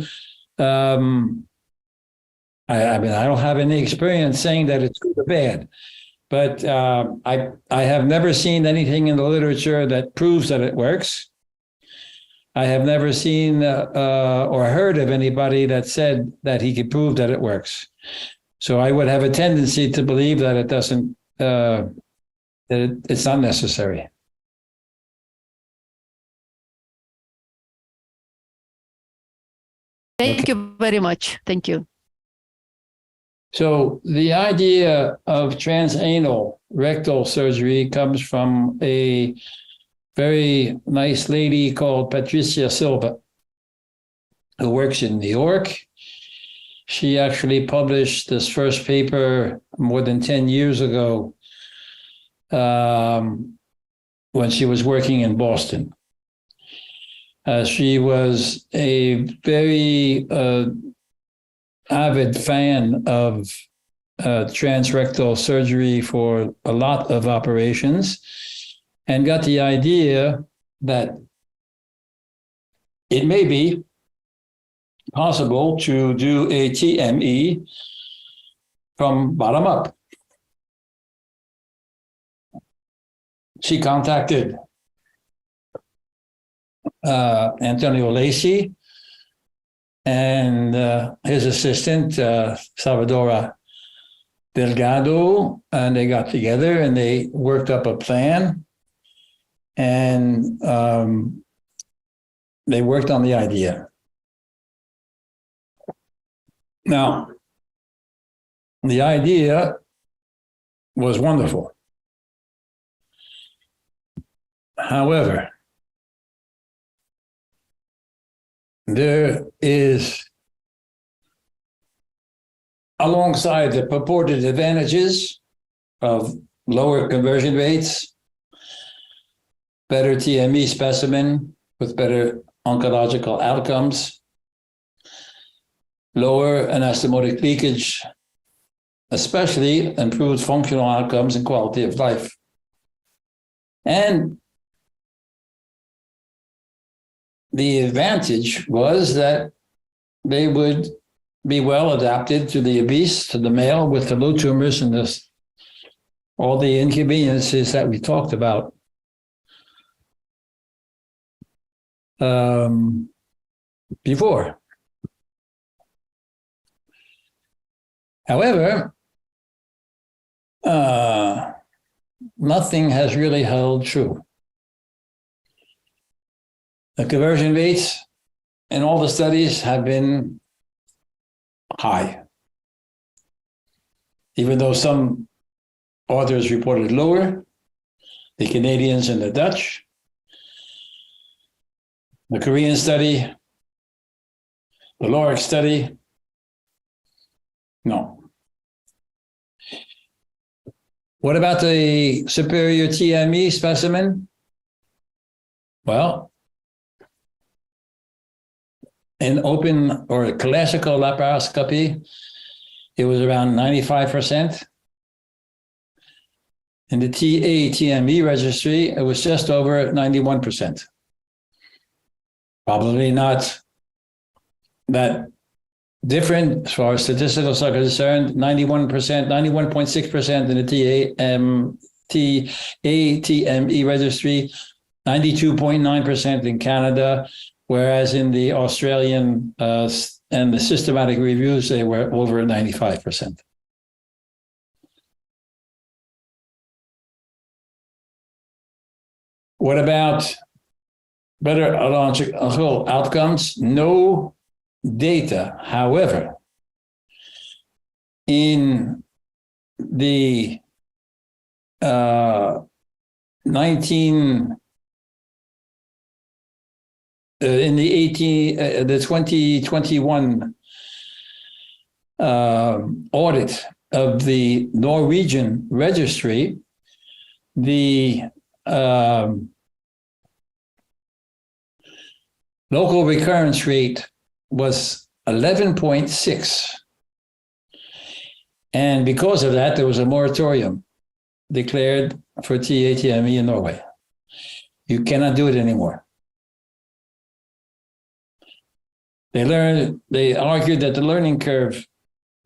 I mean, I don't have any experience saying that it's good or bad, but I have never seen anything in the literature that proves that it works. I have never seen or heard of anybody that said that he could prove that it works. So I would have a tendency to believe that it doesn't, it's not necessary. Thank you very much. Thank you. So the idea of transanal rectal surgery comes from a very nice lady called Patricia Silva, who works in New York. She actually published this first paper more than 10 years ago when she was working in Boston. She was a very avid fan of transrectal surgery for a lot of operations, and got the idea that it may be possible to do a TME from bottom up. She contacted Antonio Lacey and his assistant, Salvadora Delgado, and they got together and they worked up a plan, and they worked on the idea. Now, the idea was wonderful. However, there is, alongside the purported advantages of lower conversion rates, better TME specimen with better oncological outcomes, lower anastomotic leakage, especially improved functional outcomes and quality of life. And the advantage was that they would be well adapted to the obese, to the male with the low tumors and this, all the inconveniences that we talked about. Before. However, nothing has really held true. The conversion rates in all the studies have been high, even though some authors reported lower, the Canadians and the Dutch. The Korean study, the Lorick study, no. What about the superior TME specimen? Well, in open or classical laparoscopy, it was around 95%. In the TA-TME registry, it was just over 91%. Probably not that different as far as statistical are concerned. 91%, 91.6% in the TA-TME registry, 92.9% in Canada, whereas in the Australian and the systematic reviews, they were over 95%. What about better oncological outcomes? No data. However, in the 2021 audit of the Norwegian registry, the local recurrence rate was 11.6. And because of that, there was a moratorium declared for TA-TME in Norway. You cannot do it anymore. They argued that the learning curve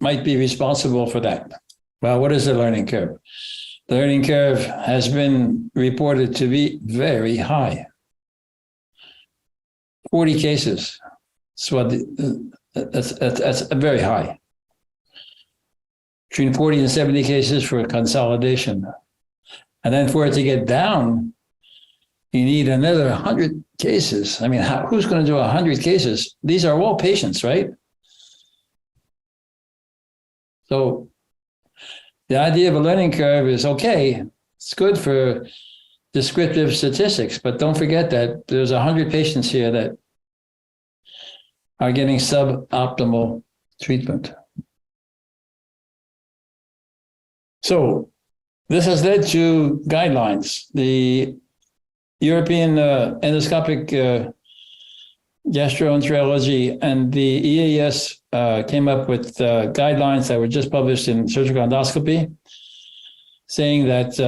might be responsible for that. Well, what is the learning curve? The learning curve has been reported to be very high. 40 cases. So that's very high. Between 40 and 70 cases for consolidation. And then for it to get down, you need another 100 cases. I mean, who's going to do 100 cases? These are all patients, right? So the idea of a learning curve is okay. It's good for descriptive statistics, but don't forget that there's 100 patients here that are getting suboptimal treatment. So this has led to guidelines. The European endoscopic gastroenterology and the EAS came up with guidelines that were just published in surgical endoscopy, saying that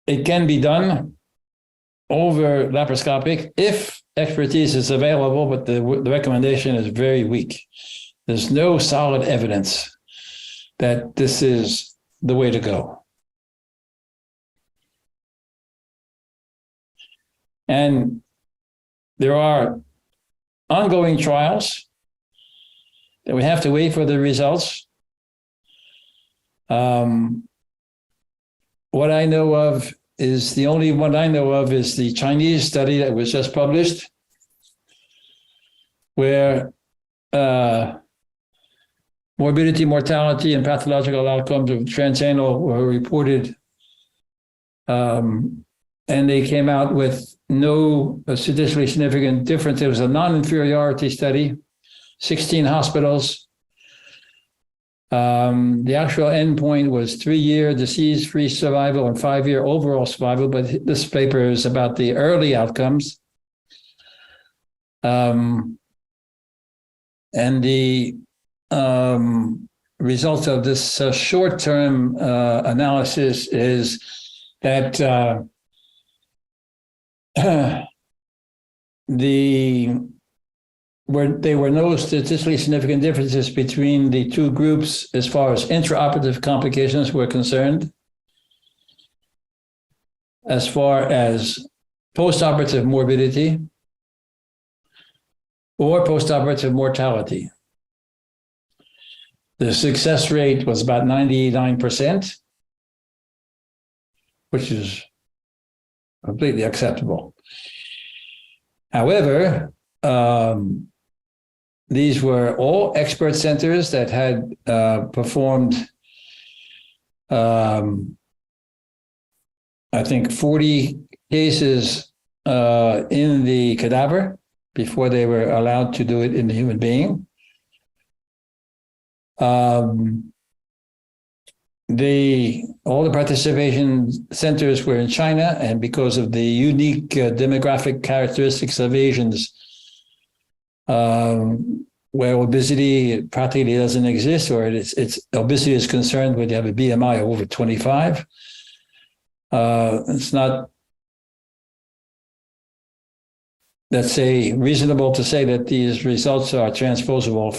it can be done over laparoscopic if expertise is available, but the recommendation is very weak. There's no solid evidence that this is the way to go. And there are ongoing trials that we have to wait for the results. What I know of is the only one I know of is the Chinese study that was just published, where morbidity, mortality, and pathological outcomes of transanal were reported, and they came out with no statistically significant difference. It was a non-inferiority study, 16 hospitals. The actual endpoint was 3-year disease-free survival and 5-year overall survival, but this paper is about the early outcomes. And the result of this short-term analysis is that there were no statistically significant differences between the two groups as far as intraoperative complications were concerned, as far as postoperative morbidity or postoperative mortality. The success rate was about 99%, which is completely acceptable. However, these were all expert centers that had performed, I think, 40 cases in the cadaver before they were allowed to do it in the human being. All the participation centers were in China, and because of the unique demographic characteristics of Asians, where obesity practically doesn't exist, or it's obesity is concerned when you have a BMI of over 25. It's not, let's say, reasonable to say that these results are transposable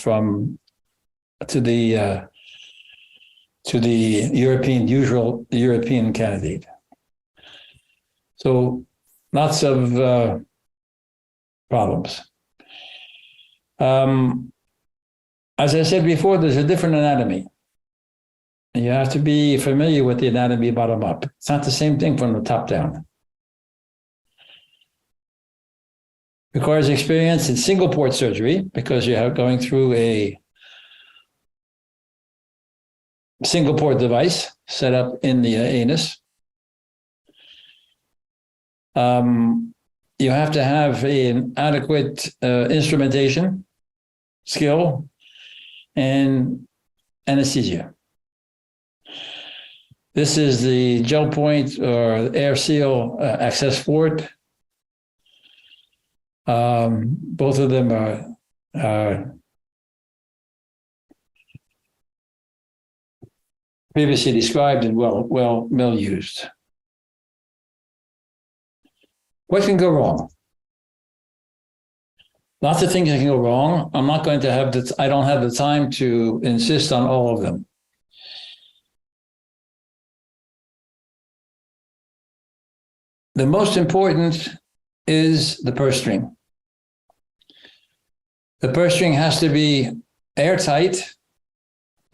to the usual European candidate. So lots of problems. As I said before, there's a different anatomy. You have to be familiar with the anatomy bottom up. It's not the same thing from the top down. Requires experience in single port surgery because you're going through a single port device set up in the anus. You have to have an adequate instrumentation skill and anesthesia. This is the gel point or air seal access port. Both of them are previously described and well used. What can go wrong? Lots of things that can go wrong. I'm not going to I don't have the time to insist on all of them. The most important is the purse string. The purse string has to be airtight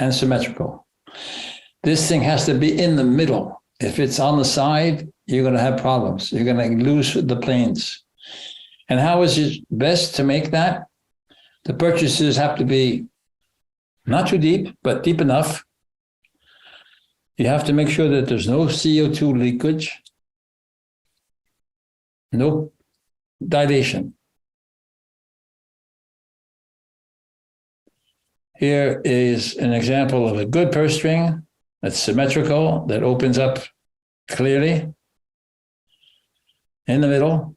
and symmetrical. This thing has to be in the middle. If it's on the side, you're going to have problems. You're going to lose the planes. And how is it best to make that? The purchases have to be not too deep, but deep enough. You have to make sure that there's no CO2 leakage, no dilation. Here is an example of a good purse string that's symmetrical, that opens up clearly in the middle.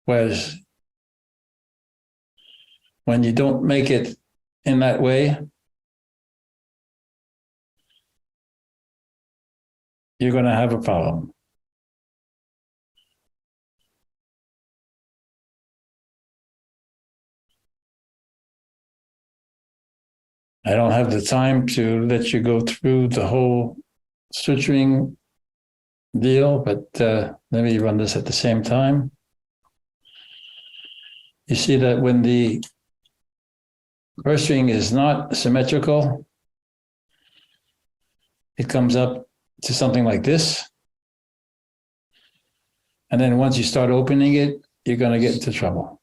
Whereas when you don't make it in that way, you're going to have a problem. I don't have the time to let you go through the whole suturing deal, but let me run this at the same time. You see that when the purse string is not symmetrical, it comes up to something like this. And then once you start opening it, you're going to get into trouble.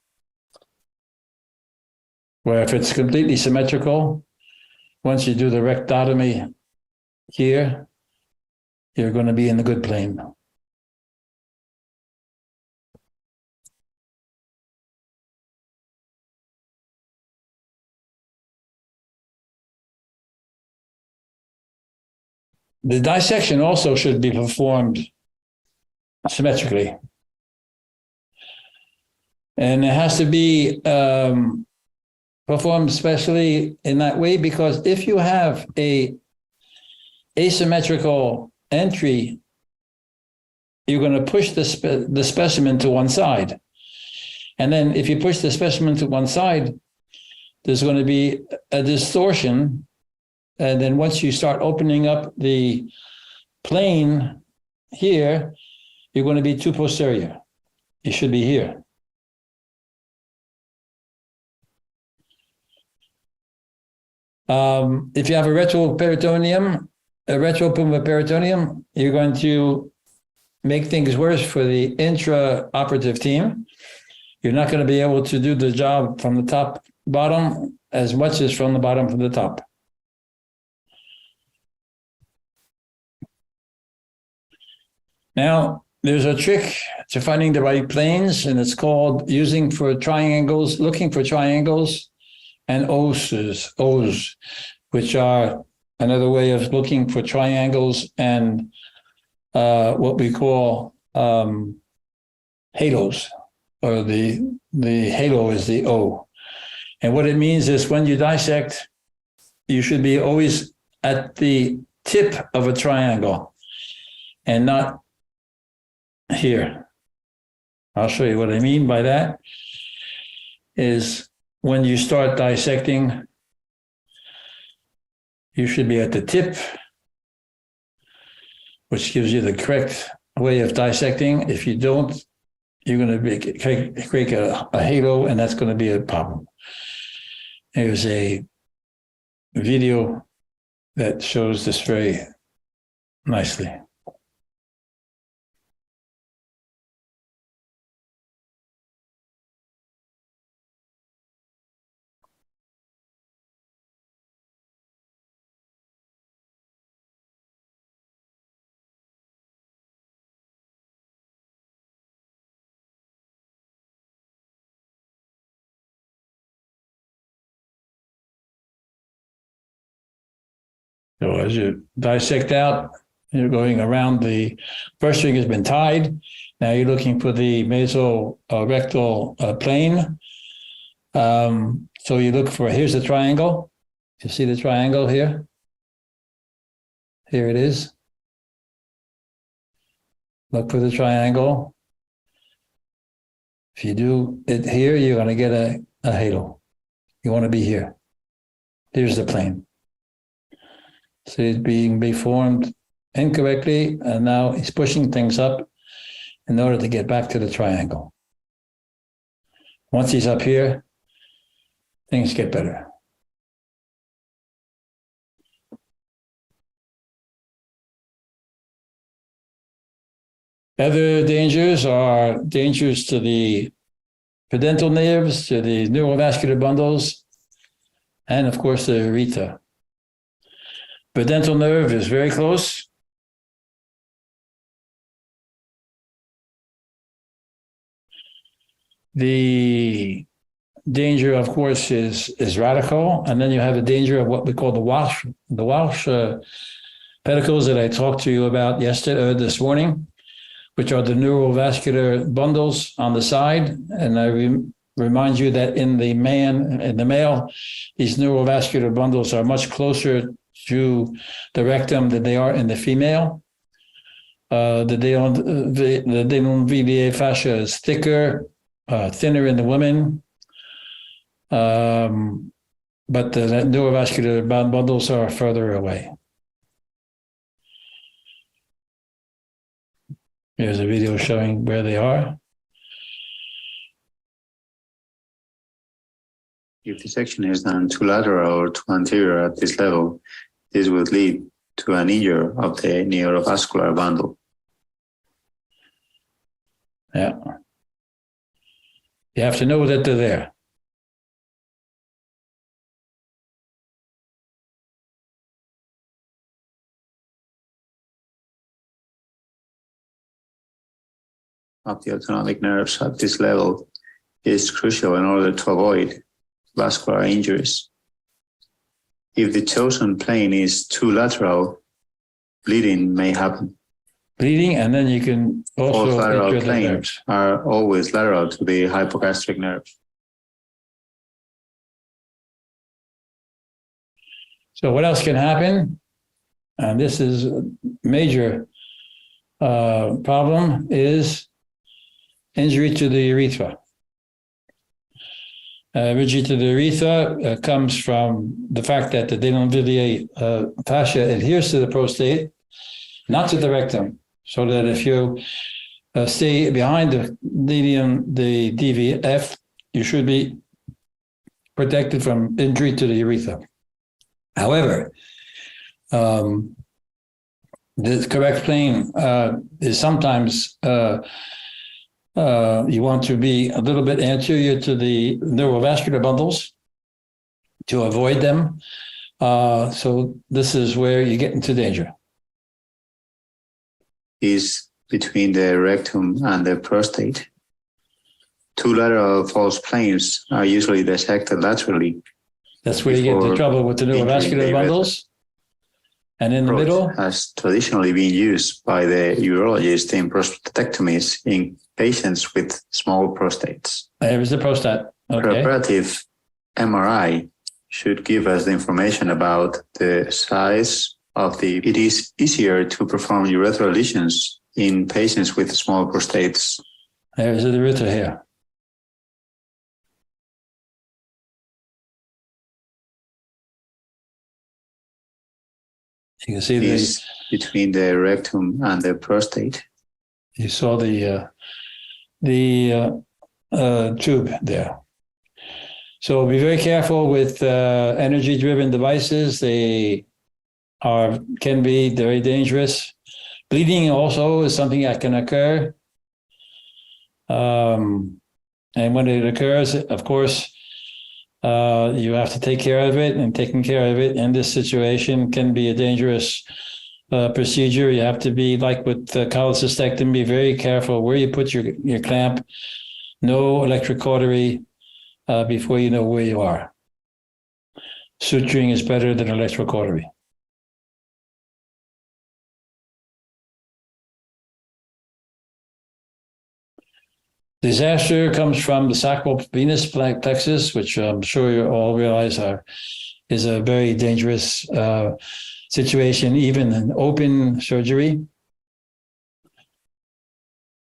Where if it's completely symmetrical, once you do the rectotomy here, you're going to be in the good plane. The dissection also should be performed symmetrically. And it has to be performed specially in that way, because if you have a asymmetrical entry, you're going to push the specimen to one side. And then if you push the specimen to one side, there's going to be a distortion. And then once you start opening up the plane here, you're going to be too posterior. You should be here. If you have a retroperitoneum, you're going to make things worse for the intraoperative team. You're not going to be able to do the job from the top, bottom, as much as from the bottom to the top. Now, there's a trick to finding the right planes, and it's called looking for triangles and O's, which are another way of looking for triangles and what we call halos, or the halo is the O. And what it means is when you dissect, you should be always at the tip of a triangle and not here. I'll show you what I mean by that. Is when you start dissecting, you should be at the tip, which gives you the correct way of dissecting. If you don't, you're going to create a halo, and that's going to be a problem. There's a video that shows this very nicely. So as you dissect out, you're going around the first string has been tied. Now you're looking for the mesorectal plane. So you look for, here's the triangle. You see the triangle here? Here it is. Look for the triangle. If you do it here, you're going to get a halo. You want to be here. Here's the plane. So it's being formed incorrectly, and now he's pushing things up in order to get back to the triangle. Once he's up here, things get better. Other dangers are dangers to the pudendal nerves, to the neurovascular bundles, and of course the urethra. Pudendal nerve is very close. The danger, of course, is radical, and then you have the danger of what we call the Walsh pedicles that I talked to you about this morning, which are the neurovascular bundles on the side. And I remind you that in the male, these neurovascular bundles are much closer to the rectum than they are in the female. The denonvillei fascia is thicker, thinner in the women, but the neurovascular bundles are further away. Here's a video showing where they are. If the section is done too lateral or too anterior at this level, this would lead to an injury of the neurovascular bundle. Yeah. You have to know that they're there. Of the autonomic nerves at this level is crucial in order to avoid vascular injuries. If the chosen plane is too lateral, bleeding may happen. bleeding, and then you can also False lateral injure the planes nerves. are always lateral to the hypogastric nerve. So what else can happen? And this is a major problem, is injury to the urethra. Injury to the urethra comes from the fact that the denovillier fascia adheres to the prostate, not to the rectum, so that if you stay behind the DVF, you should be protected from injury to the urethra. However, the correct plane is sometimes you want to be a little bit anterior to the neurovascular bundles to avoid them. So this is where you get into danger. Is between the rectum and the prostate. Two lateral false planes are usually dissected laterally. That's where you get into trouble with the neurovascular bundles. And in the middle has traditionally been used by the urologist in prostatectomies in patients with small prostates. There's the prostate. Okay. Preparative MRI should give us the information about the size of the. It is easier to perform urethral lesions in patients with small prostates. There's the urethra here. You can see this between the rectum and the prostate. You saw the tube there. So be very careful with energy-driven devices. They can be very dangerous. Bleeding also is something that can occur. And when it occurs, of course, you have to take care of it, and taking care of it in this situation can be a dangerous procedure. You have to be, like with cholecystectomy, very careful where you put your clamp. No electrocautery before you know where you are. Suturing is better than electrocautery. Disaster comes from the sacral venous plexus, which I'm sure you all realize is a very dangerous situation, even in open surgery.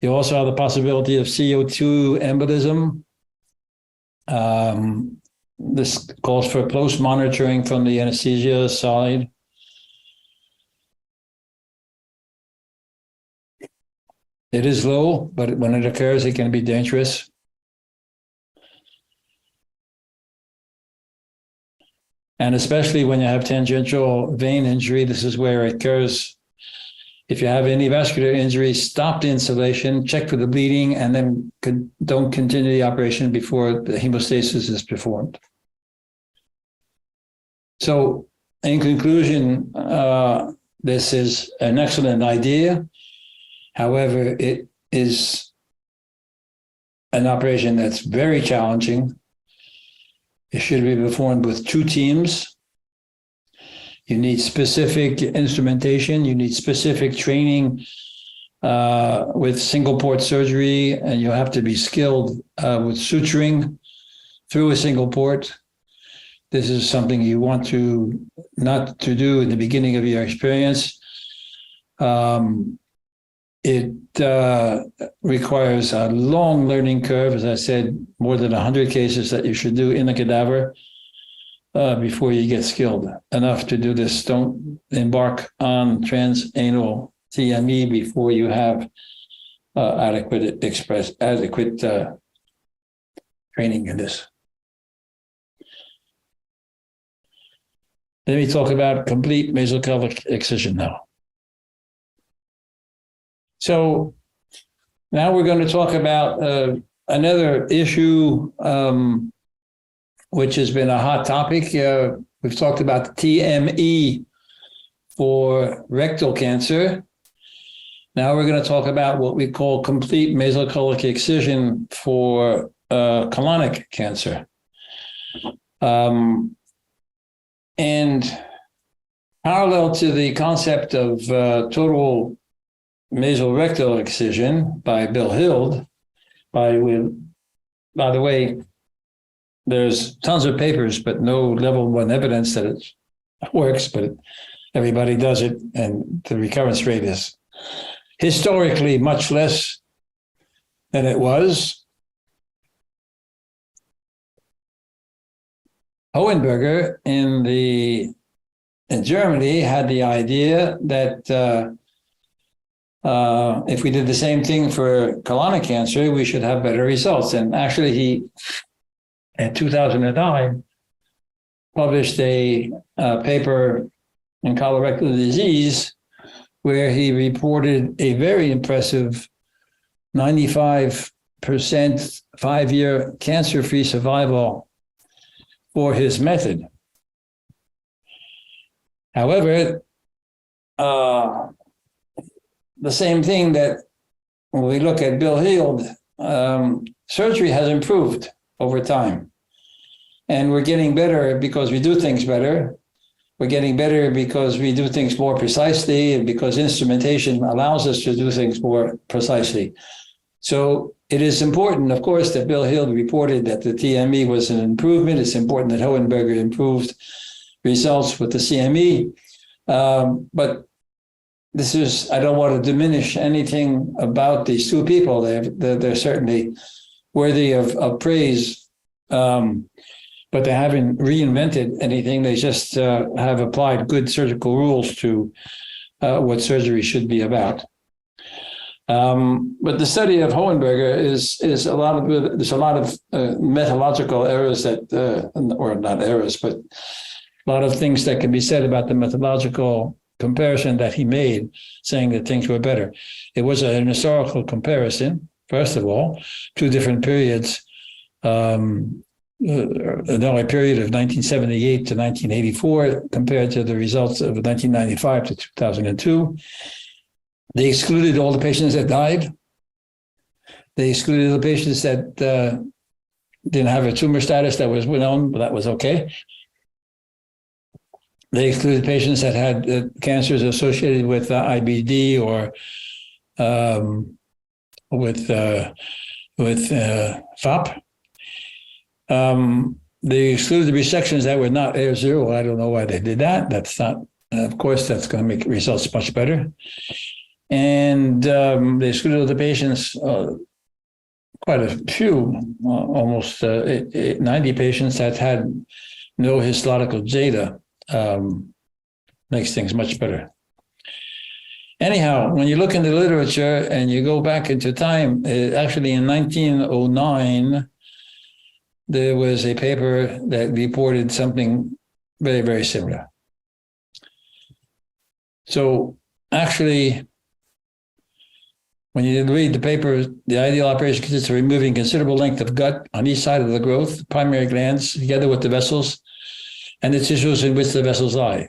You also have the possibility of CO2 embolism. This calls for close monitoring from the anesthesia side. It is low, but when it occurs, it can be dangerous. And especially when you have tangential vein injury, this is where it occurs. If you have any vascular injury, stop the insufflation, check for the bleeding, and then don't continue the operation before the hemostasis is performed. So in conclusion, this is an excellent idea. However, it is an operation that's very challenging. It should be performed with two teams. You need specific instrumentation. You need specific training with single port surgery, and you have to be skilled with suturing through a single port. This is something you want to not to do in the beginning of your experience. It requires a long learning curve, as I said, more than 100 cases that you should do in the cadaver before you get skilled enough to do this. Don't embark on transanal TME before you have adequate training in this. Let me talk about complete mesokelvic excision now. So now we're going to talk about another issue which has been a hot topic. We've talked about TME for rectal cancer. Now we're going to talk about what we call complete mesokelvic excision for colonic cancer. And parallel to the concept of total mesorectal excision by Bill Hild. By the way, there's tons of papers, but no level 1 evidence that it works, but everybody does it, and the recurrence rate is historically much less than it was. Hohenberger in Germany had the idea that if we did the same thing for colonic cancer, we should have better results. And actually, he, in 2009, published a paper in colorectal disease where he reported a very impressive 95% 5-year cancer-free survival for his method. However, the same thing that when we look at Bill Hild, surgery has improved over time. And we're getting better because we do things better. We're getting better because we do things more precisely and because instrumentation allows us to do things more precisely. So it is important, of course, that Bill Hild reported that the TME was an improvement. It's important that Hohenberger improved results with the CME. But this is, I don't want to diminish anything about these two people. They're certainly worthy of praise, but they haven't reinvented anything. They just have applied good surgical rules to what surgery should be about. But the study of Hohenberger is there's a lot of methodological errors that, or not errors, but a lot of things that can be said about the methodological comparison that he made, saying that things were better. It was an historical comparison, first of all, 2 different periods, the period of 1978 to 1984 compared to the results of 1995 to 2002. They excluded all the patients that died. They excluded the patients that didn't have a tumor status that was known, but that was okay. They excluded patients that had cancers associated with IBD or with FOP. They excluded the resections that were not AR0. I don't know why they did that. That's not, of course, that's going to make results much better. And they excluded the patients, quite a few, almost 90 patients that had no histological data. Makes things much better. Anyhow, when you look in the literature and you go back into time, actually in 1909, there was a paper that reported something very, very similar. So actually, when you read the paper, the ideal operation consists of removing considerable length of gut on each side of the growth, primary glands, together with the vessels, and the tissues in which the vessels lie.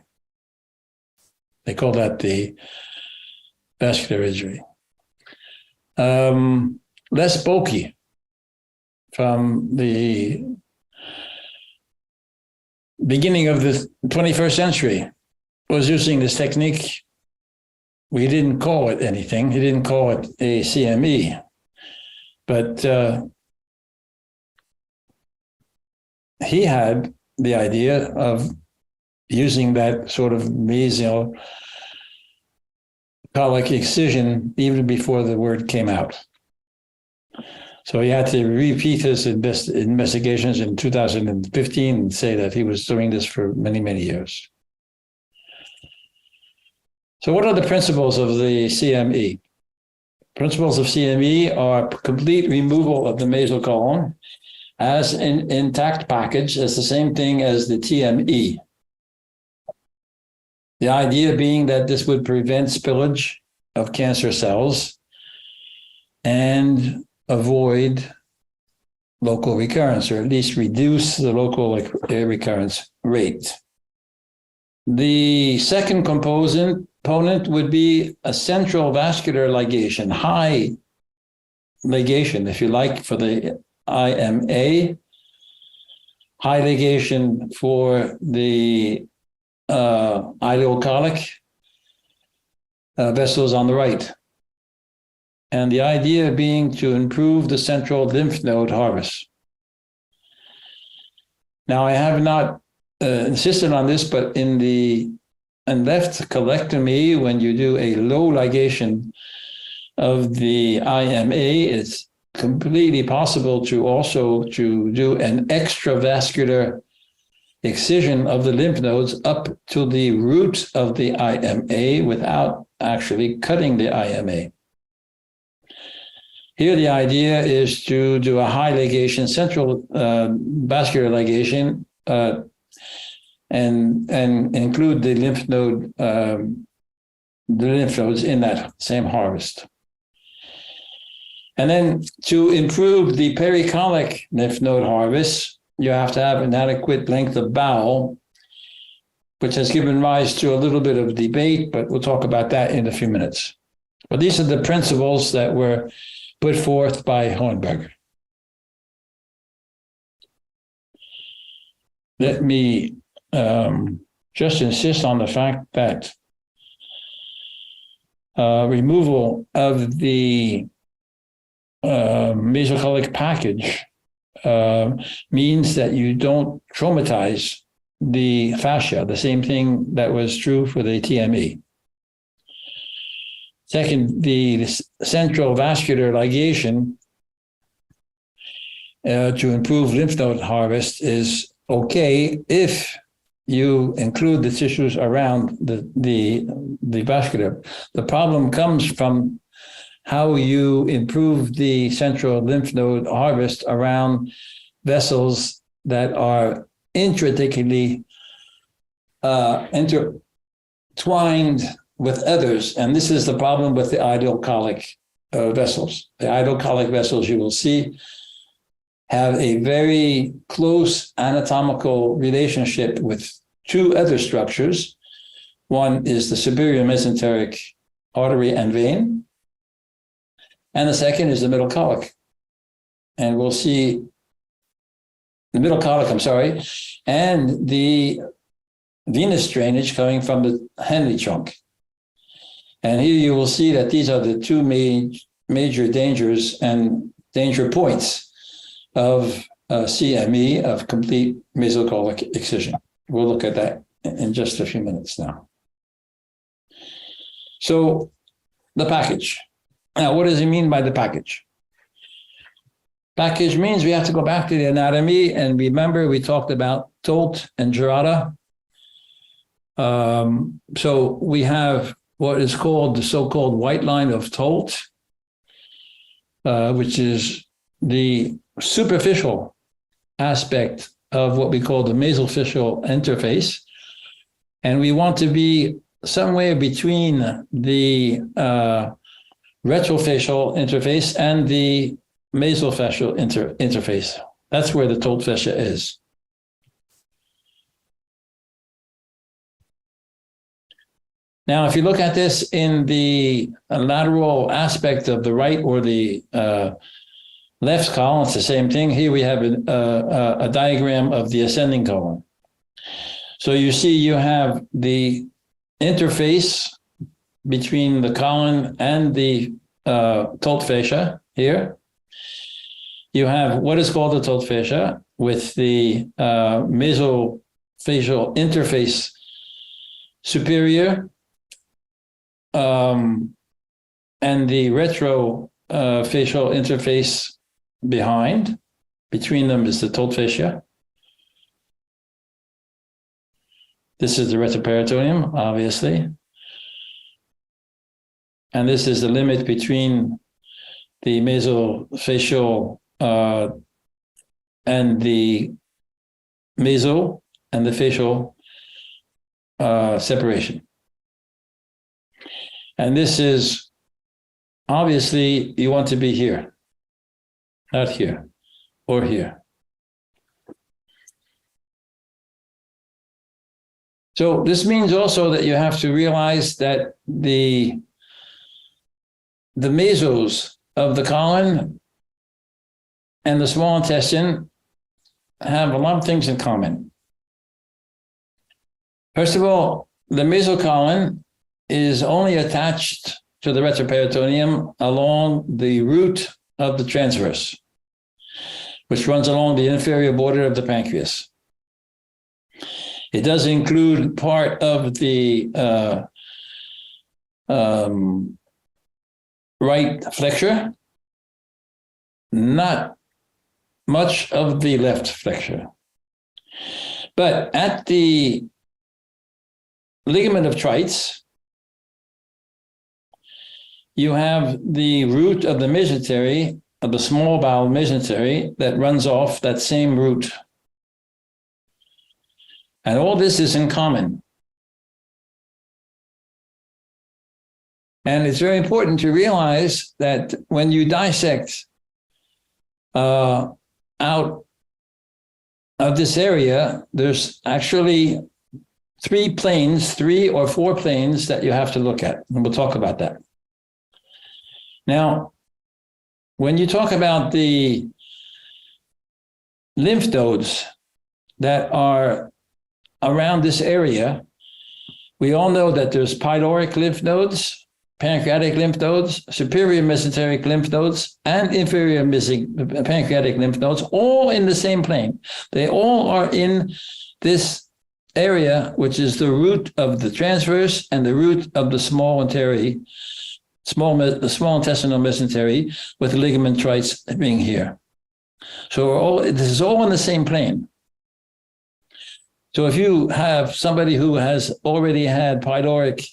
They call that the vascular injury. Les Boki from the beginning of the 21st century was using this technique. We didn't call it anything. He didn't call it a CME, but he had the idea of using that sort of mesial colic excision even before the word came out. So he had to repeat his investigations in 2015 and say that he was doing this for many, many years. So what are the principles of the CME? Principles of CME are complete removal of the mesocolon as an intact package, as the same thing as the TME. The idea being that this would prevent spillage of cancer cells and avoid local recurrence, or at least reduce the local recurrence rate. The second component would be a central vascular ligation, high ligation, if you like, for the IMA, high ligation for the ileocolic vessels on the right. and the idea being to improve the central lymph node harvest. Now, I have not insisted on this, but in left colectomy, when you do a low ligation of the IMA, it's completely possible to also to do an extravascular excision of the lymph nodes up to the root of the IMA without actually cutting the IMA. Here, the idea is to do a high ligation, central vascular ligation, and include the lymph nodes in that same harvest. And then to improve the pericolic lymph node harvest, you have to have an adequate length of bowel, which has given rise to a little bit of debate, but we'll talk about that in a few minutes. But these are the principles that were put forth by Hornberger. Let me just insist on the fact that removal of the mesocolic package means that you don't traumatize the fascia, the same thing that was true for the TME. Second, the central vascular ligation to improve lymph node harvest is okay if you include the tissues around the vascular. The problem comes from how you improve the central lymph node harvest around vessels that are intricately intertwined with others. And this is the problem with the ideal colic vessels. The ideal colic vessels, you will see, have a very close anatomical relationship with two other structures. One is the superior mesenteric artery and vein, and the second is the middle colic. And we'll see the middle colic, and the venous drainage coming from the Henle trunk. And here you will see that these are the two major dangers and danger points of CME, of complete mesocolic excision. We'll look at that in just a few minutes now. So the package. Now, what does it mean by the package? Package means we have to go back to the anatomy, and remember we talked about Tolt and Gerada. So we have what is called the so-called white line of Tolt, which is the superficial aspect of what we call the mesophyseal interface. And we want to be somewhere between the retrofacial interface and the mesophyseal interface. That's where the Tolt fascia is. Now, if you look at this in the lateral aspect of the right or the left column, it's the same thing. Here we have a diagram of the ascending column. So you see you have the interface between the column and the Tolt fascia here. You have what is called the Tolt fascia with the mesophyseal interface superior and the retrofacial interface behind. Between them is the Tolt fascia. This is the retroperitoneum, obviously. And this is the limit between the mesophyseal and the meso and the facial separation. And this is, obviously, you want to be here, not here or here. So this means also that you have to realize that the mesos of the colon and the small intestine have a lot of things in common. First of all, the mesocolon is only attached to the retroperitoneum along the root of the transverse, which runs along the inferior border of the pancreas. It does include part of the right flexure, not much of the left flexure. But at the ligament of Treitz, you have the root of the mesentery, of the small bowel mesentery, that runs off that same root. And all this is in common. And it's very important to realize that when you dissect out of this area, there's actually three or four planes that you have to look at. And we'll talk about that. Now, when you talk about the lymph nodes that are around this area, we all know that there's pyloric lymph nodes, pancreatic lymph nodes, superior mesenteric lymph nodes, and inferior pancreatic lymph nodes, all in the same plane. They all are in this area, which is the root of the transverse and the root of the small intestinal mesentery, with the ligament Treitz being here. So this is all in the same plane. So if you have somebody who has already had pyloric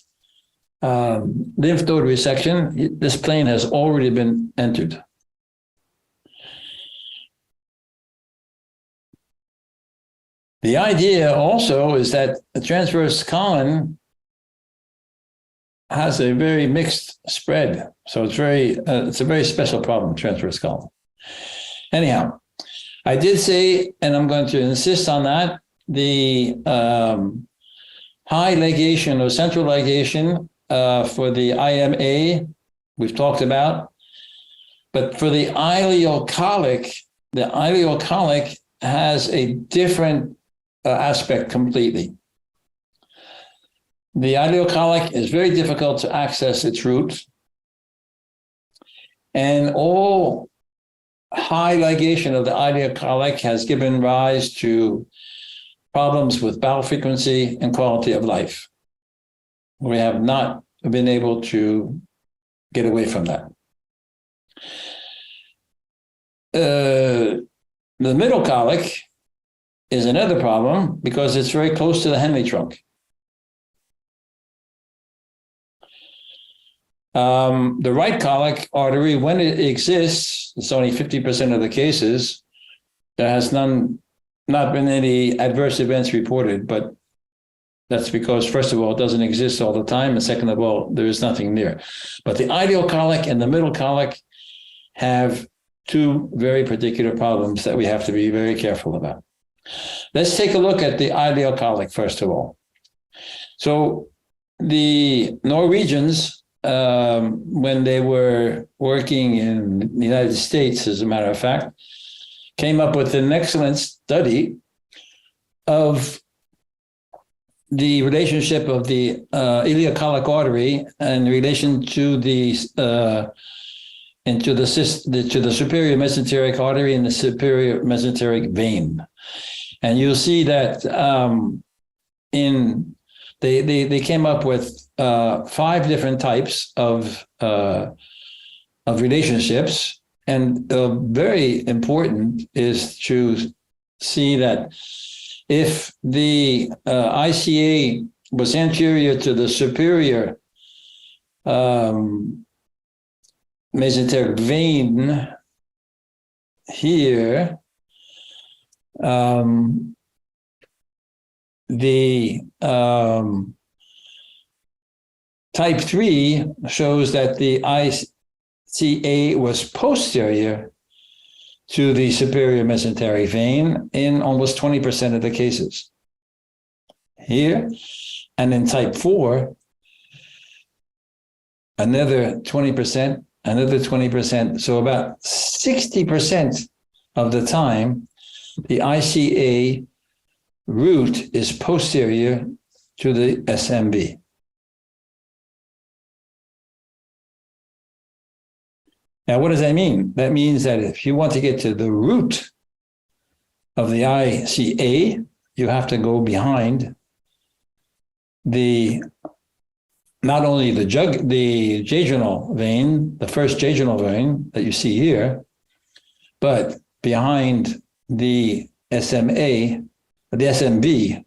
lymph node resection, this plane has already been entered. The idea also is that the transverse colon has a very mixed spread. So it's a very special problem, transverse colon. Anyhow, I did say, and I'm going to insist on that, the high ligation or central ligation for the IMA, we've talked about. But for the ileocolic has a different aspect completely. The ileocolic is very difficult to access its root. And all high ligation of the ileocolic has given rise to problems with bowel frequency and quality of life. We have not been able to get away from that. The middle colic is another problem because it's very close to the Henle trunk. The right colic artery, when it exists, it's only 50% of the cases. There has not been any adverse events reported, but that's because, first of all, it doesn't exist all the time, and second of all, there is nothing there. But the ileocolic and the middle colic have two very particular problems that we have to be very careful about. Let's take a look at the ileocolic, first of all. So the Norwegians, when they were working in the United States, as a matter of fact, came up with an excellent study of the relationship of the ileocolic artery in relation to the superior mesenteric artery and the superior mesenteric vein. And you'll see that they came up with 5 different types of relationships. And very important is to see that if the ICA was anterior to the superior mesenteric vein here, the type 3 shows that the ICA was posterior to the superior mesenteric vein in almost 20% of the cases here. And in type 4, another 20%, another 20%. So about 60% of the time, the ICA root is posterior to the SMV. Now, what does that mean? That means that if you want to get to the root of the ICA, you have to go behind not only the jejunal vein, the first jejunal vein that you see here, but behind the SMA, the SMV,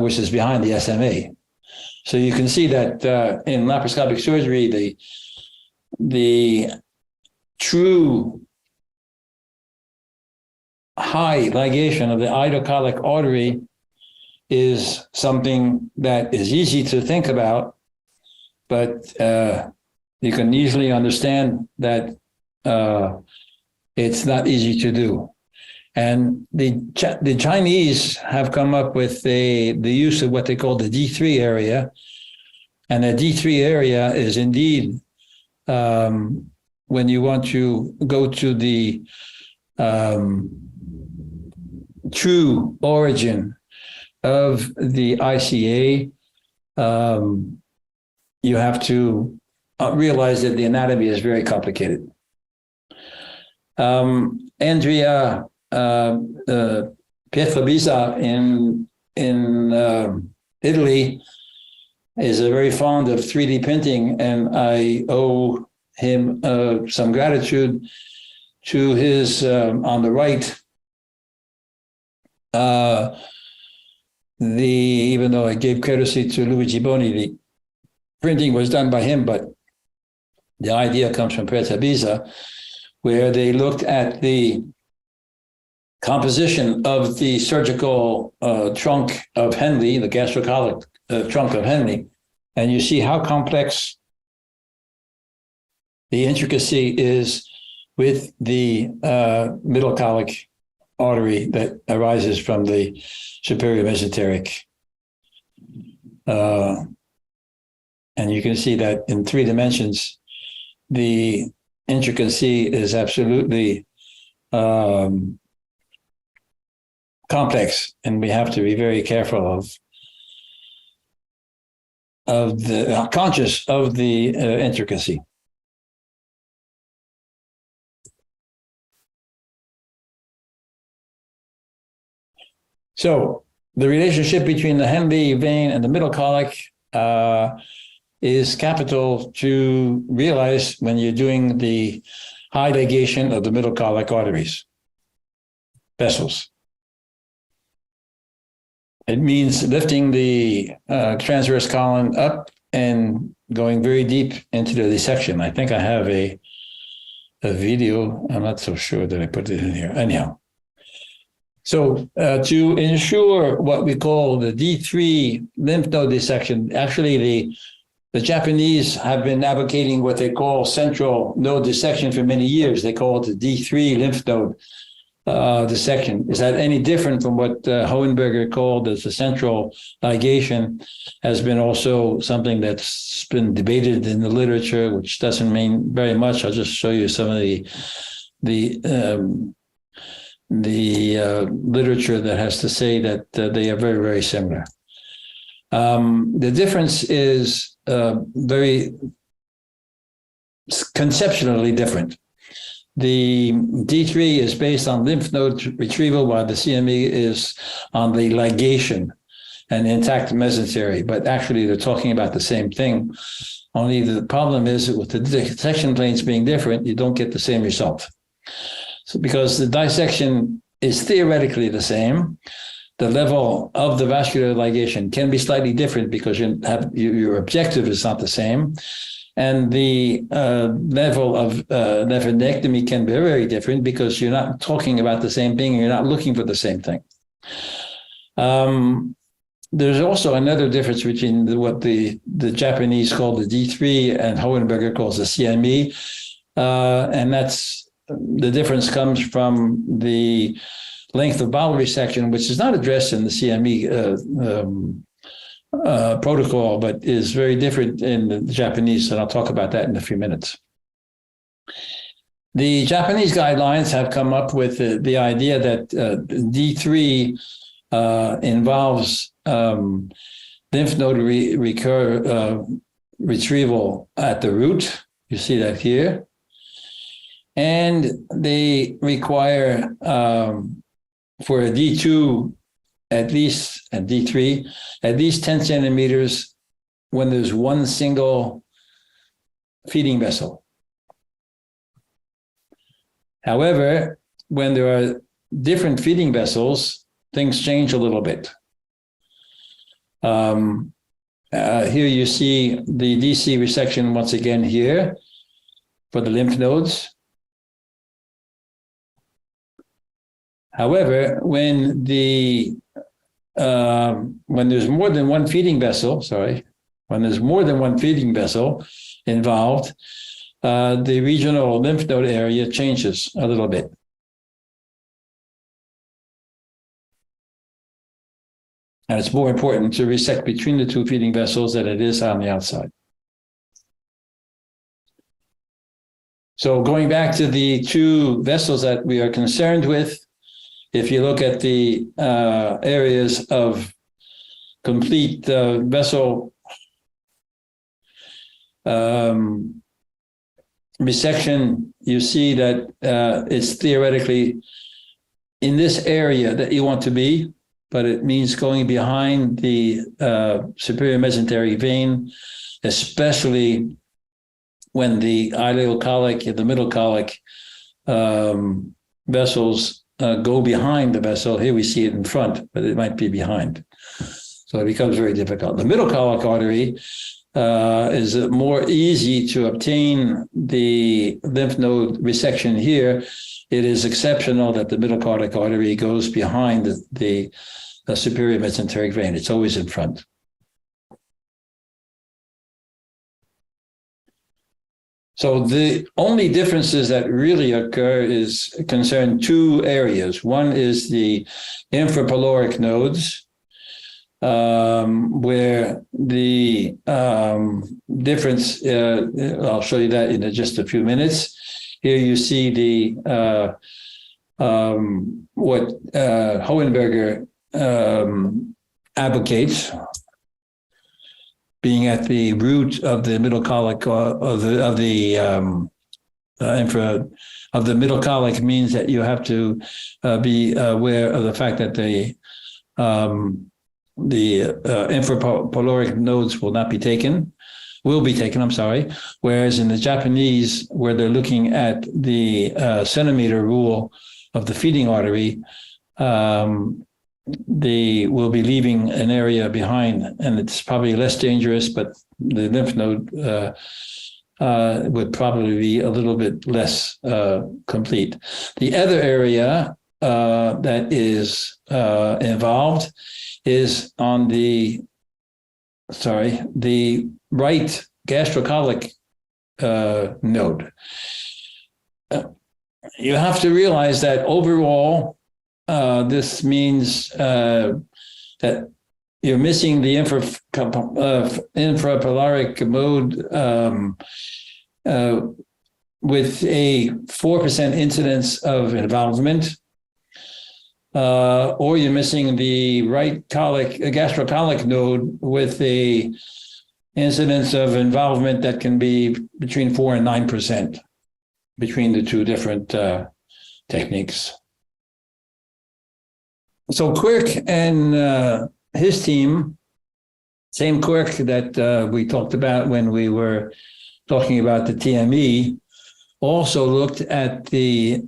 which is behind the SMA. So you can see that in laparoscopic surgery, the true high ligation of the idocolic artery is something that is easy to think about, but you can easily understand that it's not easy to do. And the Chinese have come up with the use of what they call the D3 area. And the D3 area is indeed when you want to go to the true origin of the ICA, you have to realize that the anatomy is very complicated. Andrea Pietrabisa in Italy is very fond of 3D printing, and I owe him some gratitude to his on the right. Even though I gave courtesy to Luigi Boni, the printing was done by him, but the idea comes from Pietrabisa, where they looked at the composition of the surgical trunk of Henle, the gastrocolic trunk of Henle, and you see how complex the intricacy is with the middle colic artery that arises from the superior mesenteric. And you can see that in 3 dimensions, the intricacy is absolutely complex, and we have to be very careful conscious of the intricacy. So the relationship between the Henle vein and the middle colic is capital to realize when you're doing the high ligation of the middle colic arteries, vessels. It means lifting the transverse colon up and going very deep into the dissection. I think I have a video. I'm not so sure that I put it in here. Anyhow. So to ensure what we call the D3 lymph node dissection, actually the Japanese have been advocating what they call central node dissection for many years. They call it the D3 lymph node dissection. Is that any different from what Hohenberger called as the central ligation? Has been also something that's been debated in the literature, which doesn't mean very much. I'll just show you some of the literature that has to say that they are very, very similar. The difference is very conceptually different. The D3 is based on lymph node retrieval, while the CME is on the ligation and intact mesentery. But actually, they're talking about the same thing. Only the problem is that with the dissection planes being different, you don't get the same result. So because the dissection is theoretically the same, the level of the vascular ligation can be slightly different because your objective is not the same. And the level of nephronectomy can be very different because you're not talking about the same thing, and you're not looking for the same thing. There's also another difference between what the Japanese call the D3 and Hohenberger calls the CME. And that's the difference comes from the length of bowel resection, which is not addressed in the CME protocol, but is very different in the Japanese, and I'll talk about that in a few minutes. The Japanese guidelines have come up with the idea that D3 involves lymph node retrieval at the root. You see that here. And they require for a D2 at least, and D3, at least 10 centimeters when there's one single feeding vessel. However, when there are different feeding vessels, things change a little bit. Here you see the DC resection once again here for the lymph nodes. However, when there's more than one feeding vessel, involved, the regional lymph node area changes a little bit. And it's more important to resect between the two feeding vessels than it is on the outside. So going back to the two vessels that we are concerned with, if you look at the areas of complete vessel resection, you see that it's theoretically in this area that you want to be, but it means going behind the superior mesenteric vein, especially when the ileocolic and the middle colic vessels go behind the vessel. Here we see it in front, but it might be behind. So it becomes very difficult. The middle colic artery is more easy to obtain the lymph node resection here. It is exceptional that the middle colic artery goes behind the superior mesenteric vein. It's always in front. So the only differences that really occur concern two areas. One is the infrapyloric nodes, where the difference, I'll show you that in just a few minutes. Here you see the what Hohenberger advocates, being at the root of the middle colic of the middle colic means that you have to be aware of the fact that the infrapyloric nodes will be taken, whereas in the Japanese, where they're looking at the centimeter rule of the feeding artery, they will be leaving an area behind, and it's probably less dangerous, but the lymph node would probably be a little bit less complete. The other area that is involved is on the right gastrocolic node. You have to realize that overall, this means that you're missing the infrapyloric mode with a 4% incidence of involvement, or you're missing the right gastrocolic node with a incidence of involvement that can be between 4 and 9% between the two different techniques. So Quirk and his team, same Quirk that we talked about when we were talking about the TME, also looked at the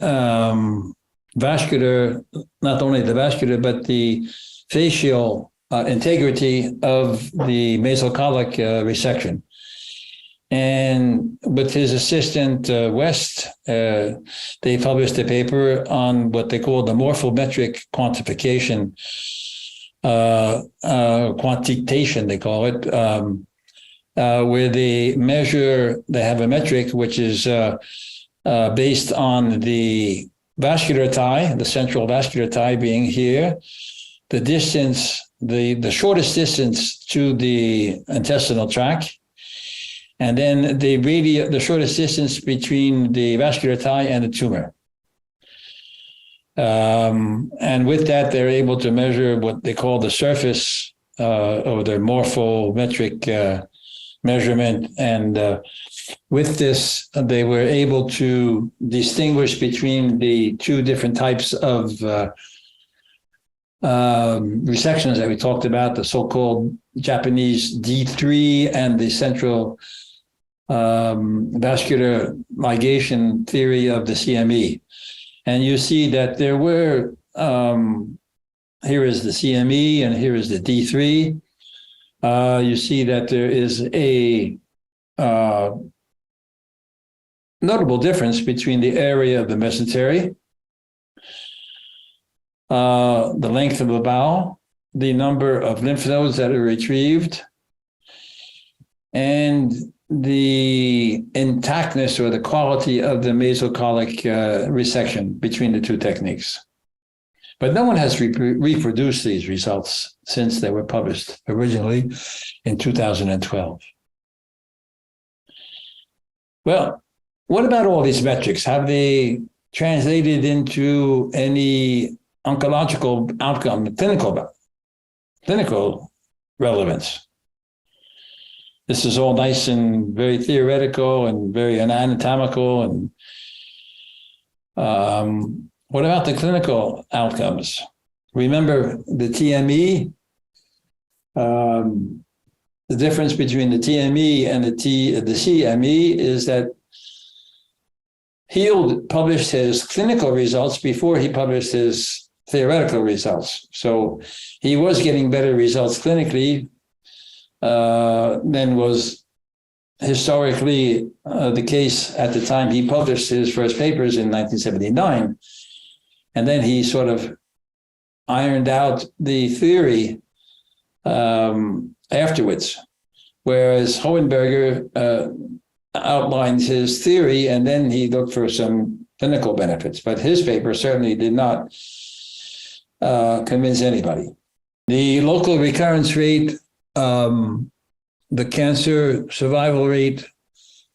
vascular, not only the vascular, but the facial integrity of the mesocolic resection. And with his assistant, West, they published a paper on what they call the morphometric quantification, quantitation, they call it, where they have a metric which is based on the vascular tie, the central vascular tie being here, the distance, the shortest distance to the intestinal tract, and then the shortest distance between the vascular tie and the tumor. And with that, they're able to measure what they call the surface or the morphometric measurement. And with this, they were able to distinguish between the two different types of resections that we talked about, the so-called Japanese D3 and the central vascular ligation theory of the CME. And you see that there were, here is the CME and here is the D3. You see that there is a notable difference between the area of the mesentery, the length of the bowel, the number of lymph nodes that are retrieved, and the intactness or the quality of the mesocolic resection between the two techniques. But no one has reproduced these results since they were published originally in 2012. Well, what about all these metrics? Have they translated into any oncological outcome, clinical relevance? This is all nice and very theoretical and very anatomical. And what about the clinical outcomes? Remember the TME? The difference between the TME and the CME is that Heald published his clinical results before he published his theoretical results. So he was getting better results clinically than was historically the case at the time he published his first papers in 1979. And then he sort of ironed out the theory afterwards, whereas Hohenberger outlined his theory and then he looked for some clinical benefits. But his paper certainly did not convince anybody. The local recurrence rate, the cancer survival rate,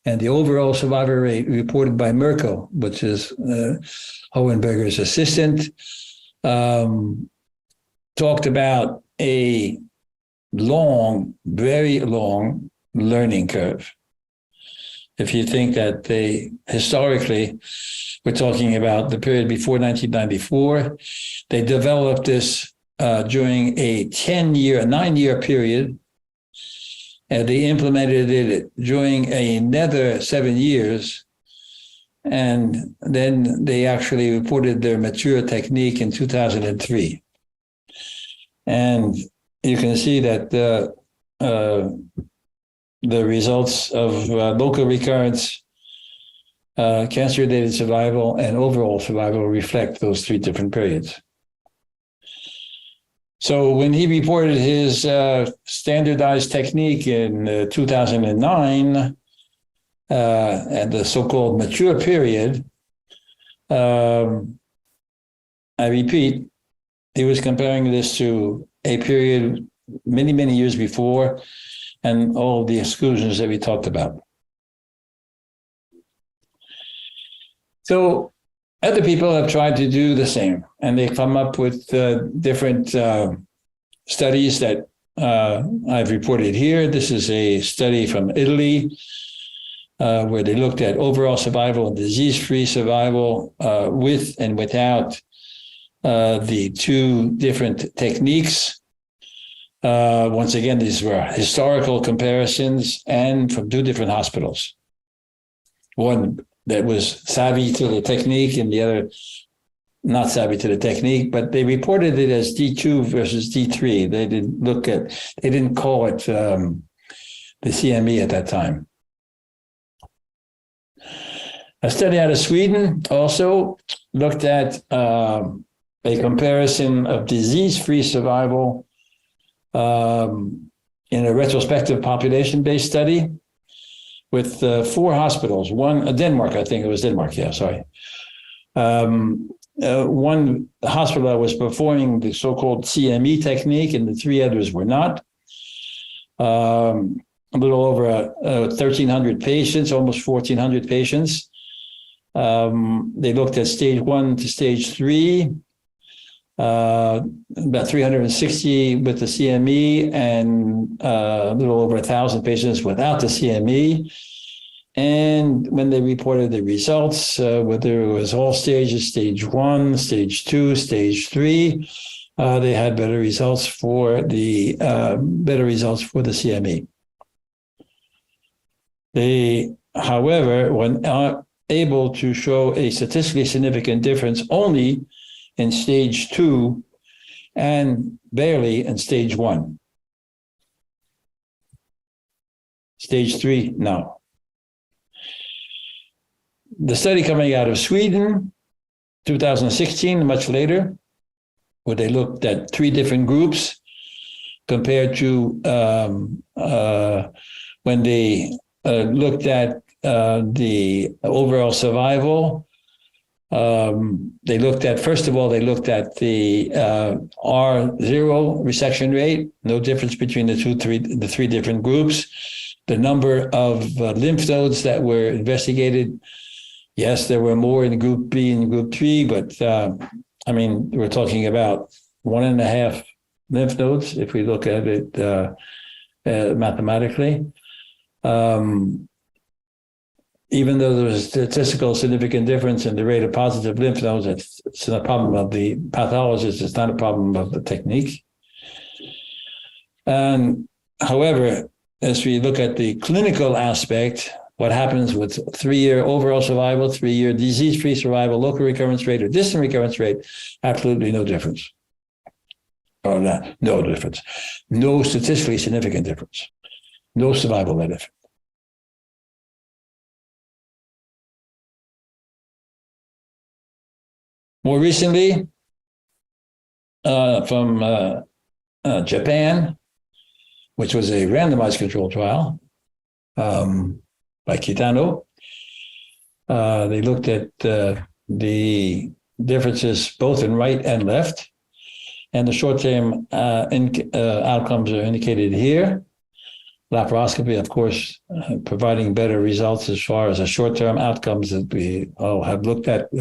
and the overall survival rate reported by Merkel, which is Hohenberger's assistant, talked about a long, very long learning curve. If you think that they historically, we're talking about the period before 1994, they developed this during a 9-year period, and they implemented it during another 7 years. And then they actually reported their mature technique in 2003. And you can see that the results of local recurrence, cancer-related survival, and overall survival reflect those three different periods. So when he reported his standardized technique in 2009, and the so-called mature period, I repeat, he was comparing this to a period many, many years before and all the exclusions that we talked about. So other people have tried to do the same, and they come up with different studies that I've reported here. This is a study from Italy, where they looked at overall survival and disease-free survival with and without the two different techniques. Once again, these were historical comparisons and from two different hospitals. One that was savvy to the technique and the other not savvy to the technique, but they reported it as D2 versus D3. They didn't call it the CME at that time. A study out of Sweden also looked at a comparison of disease-free survival in a retrospective population-based study with 4 hospitals. One, Denmark, I think it was Denmark, yeah, sorry. One hospital that was performing the so-called CME technique and the 3 others were not. A little over 1,300 patients, almost 1,400 patients. They looked at stage 1 to stage 3, about 360 with the CME and a little over 1,000 patients without the CME. And when they reported the results, whether it was all stages, stage 1, stage 2, stage 3, they had better results for the CME. They, however, were not able to show a statistically significant difference only in stage 2 and barely in stage 1. Stage 3, no. The study coming out of Sweden, 2016, much later, where they looked at 3 different groups compared to when they looked at the overall survival. They looked at, first of all, they looked at the R0 resection rate, no difference between the 3 different groups. The number of lymph nodes that were investigated, yes, there were more in group B and group 3, but I mean, we're talking about 1.5 lymph nodes if we look at it mathematically. Even though there was a statistical significant difference in the rate of positive lymph nodes, it's not a problem of the pathologist, it's not a problem of the technique. And however, as we look at the clinical aspect, what happens with 3-year overall survival, 3-year disease-free survival, local recurrence rate, or distant recurrence rate, absolutely no difference. Or no difference. No statistically significant difference. No survival benefit. More recently, from Japan, which was a randomized controlled trial by Kitano, they looked at the differences both in right and left, and the short-term outcomes are indicated here. Laparoscopy, of course, providing better results as far as the short-term outcomes that we all have looked at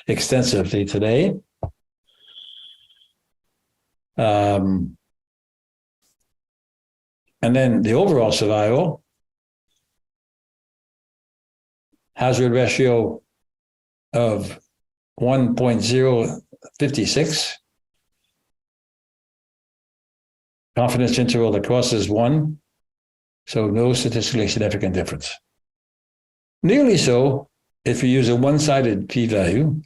extensively today. And then the overall survival, hazard ratio of 1.056, confidence interval that crosses 1, so no statistically significant difference. Nearly so if you use a one-sided p-value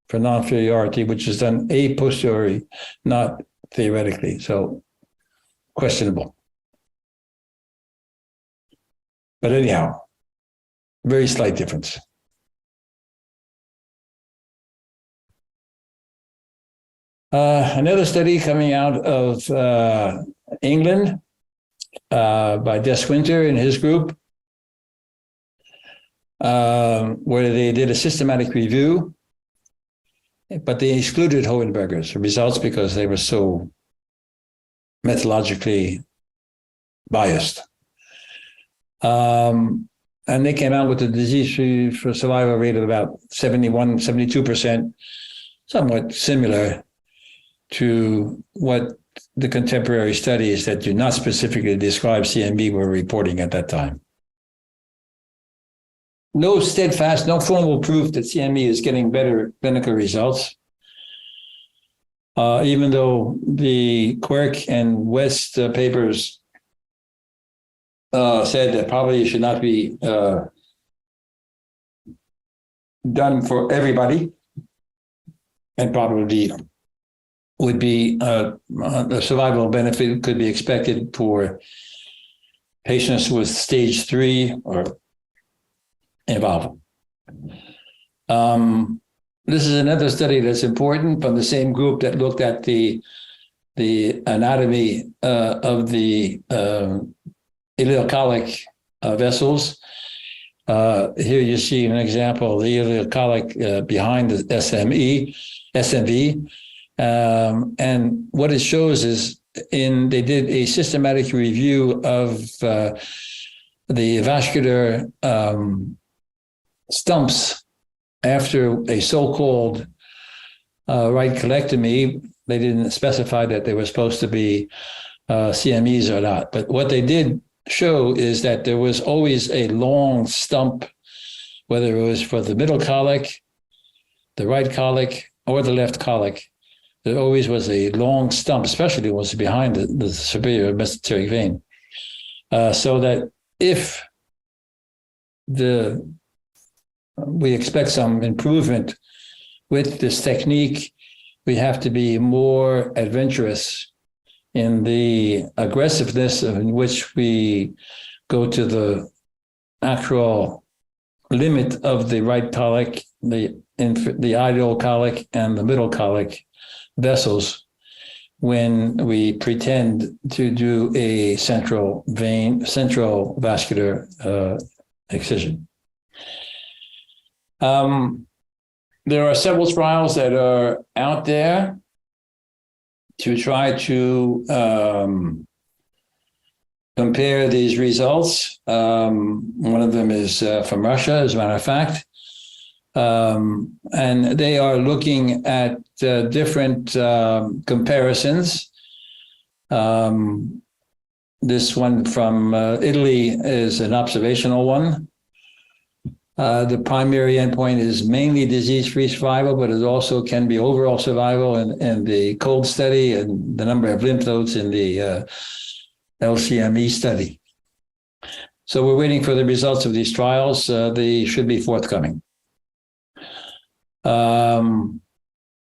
for non-inferiority, which is done a posteriori, not theoretically, so questionable. But anyhow, very slight difference. Another study coming out of England by Des Winter and his group, where they did a systematic review, but they excluded Hohenberger's results because they were so methodologically biased. And they came out with a disease-free survival rate of about 71, 72%, somewhat similar to what the contemporary studies that do not specifically describe CMV were reporting at that time. No steadfast, no formal proof that CMV is getting better clinical results, even though the Quirk and West papers said that probably should not be done for everybody, and probably would be the survival benefit could be expected for patients with stage 3 or above. This is another study that's important from the same group that looked at the anatomy of the ileocolic vessels. Here you see an example of the ileocolic behind the SMV. And what it shows is they did a systematic review of the vascular stumps after a so-called right colectomy. They didn't specify that they were supposed to be CMEs or not. But what they did show is that there was always a long stump, whether it was for the middle colic, the right colic, or the left colic. There always was a long stump, especially when it was behind the superior mesenteric vein. So that if we expect some improvement with this technique, we have to be more adventurous in the aggressiveness in which we go to the actual limit of the right colic, the ideal colic, and the middle colic vessels when we pretend to do a central vascular excision. There are several trials that are out there to try to compare these results. One of them is from Russia, as a matter of fact. And they are looking at different comparisons. This one from Italy is an observational one. The primary endpoint is mainly disease-free survival, but it also can be overall survival in the cold study and the number of lymph nodes in the LCME study. So we're waiting for the results of these trials. They should be forthcoming.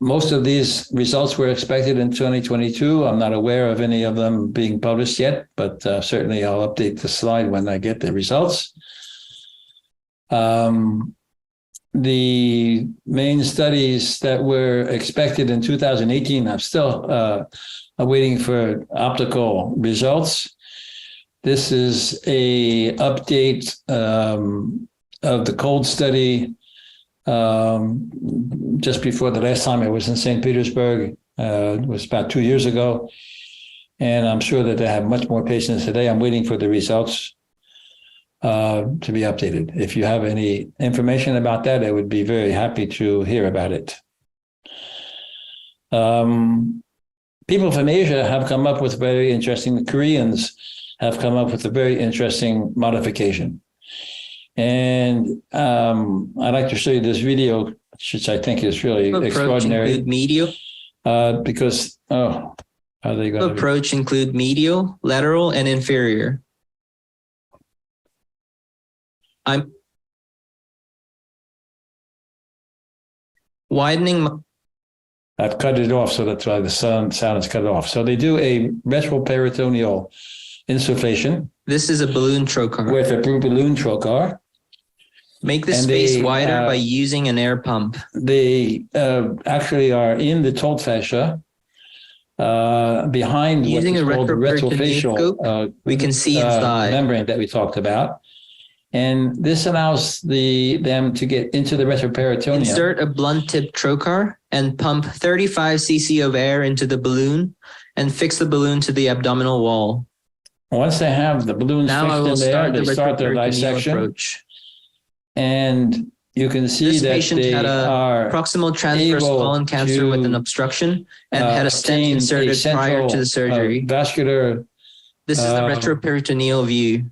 Most of these results were expected in 2022. I'm not aware of any of them being published yet, but certainly I'll update the slide when I get the results. The main studies that were expected in 2018, I'm still waiting for optical results. This is a update of the cold study just before the last time I was in St. Petersburg. It was about 2 years ago. And I'm sure that they have much more patients today. I'm waiting for the results to be updated. If you have any information about that, I would be very happy to hear about it. People from Asia have come up with very interesting, the Koreans have come up with a very interesting modification. And I'd like to show you this video, which I think is really extraordinary. Include medial? Because, are they going to approach include medial, lateral, and inferior? I'm widening. I've cut it off, so that's why the sound is cut off. So they do a retroperitoneal insufflation. This is a balloon trocar. With a balloon trocar. Make the space wider by using an air pump. They actually are in the told fascia behind using what's called the retrofacial we can see inside membrane that we talked about. And this allows them to get into the retroperitoneum. Insert a blunt tip trocar and pump 35 cc of air into the balloon and fix the balloon to the abdominal wall. Once they have the balloons fixed in there, they start their dissection. Approach. And you can see this that patient they had a proximal transverse colon cancer with an obstruction and had a stent inserted prior to the surgery. Vascular. This is the retroperitoneal view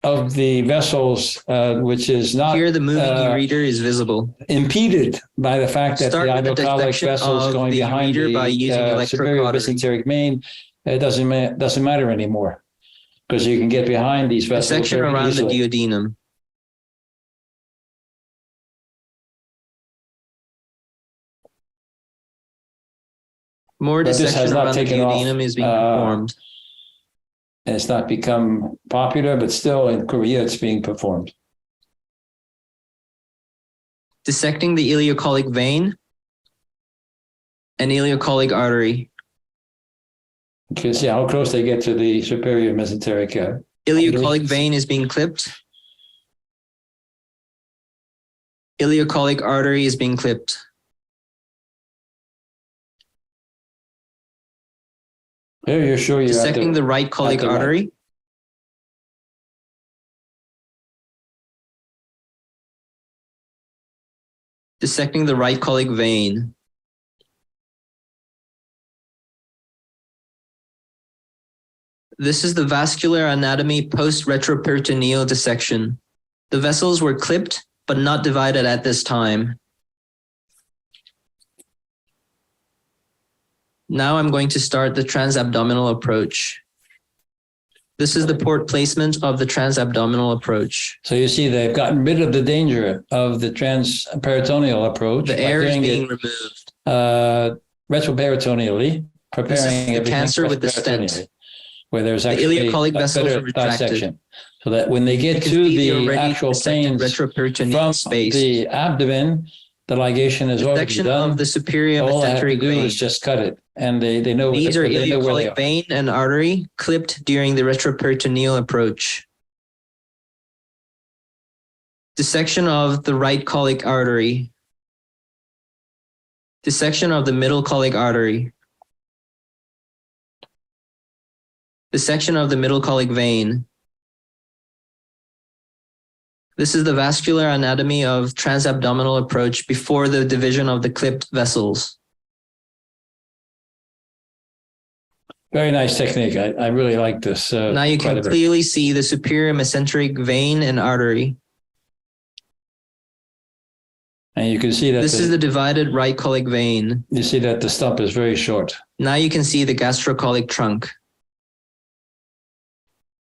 of the vessels, which is not here. The moving reader is visible, impeded by the fact that the idocolic vessels going behind the superior mesenteric vein. It doesn't matter anymore because you can get behind these vessels. Section around easily. The duodenum. More dissection around the duodenum is being performed. And it's not become popular, but still in Korea it's being performed. Dissecting the ileocolic vein and ileocolic artery. You can see how close they get to the superior mesenteric. Ileocolic vein is being clipped. Ileocolic artery is being clipped. Here you're sure you're dissecting the right colic artery. Dissecting the right colic vein. This is the vascular anatomy post-retroperitoneal dissection. The vessels were clipped but not divided at this time. Now I'm going to start the transabdominal approach. This is the port placement of the transabdominal approach. So you see they've gotten rid of the danger of the transperitoneal approach. The air is being removed. Retroperitoneally, preparing the cancer with the stent. Where there's actually the iliac vessels better are retracted. dissection. So that when they get to the actual planes from the abdomen, the ligation is already section done. Of the superior all I have to mesenteric do vein. is just cut it, and they know. These are they know where they iliac are. vein and artery clipped during the retroperitoneal approach. Dissection of the right colic artery. Dissection of the middle colic artery. Dissection of the middle colic vein. This is the vascular anatomy of transabdominal approach before the division of the clipped vessels. Very nice technique. I really like this. Now you can clearly see the superior mesenteric vein and artery. And you can see that this is the divided right colic vein. You see that the stump is very short. Now you can see the gastrocolic trunk.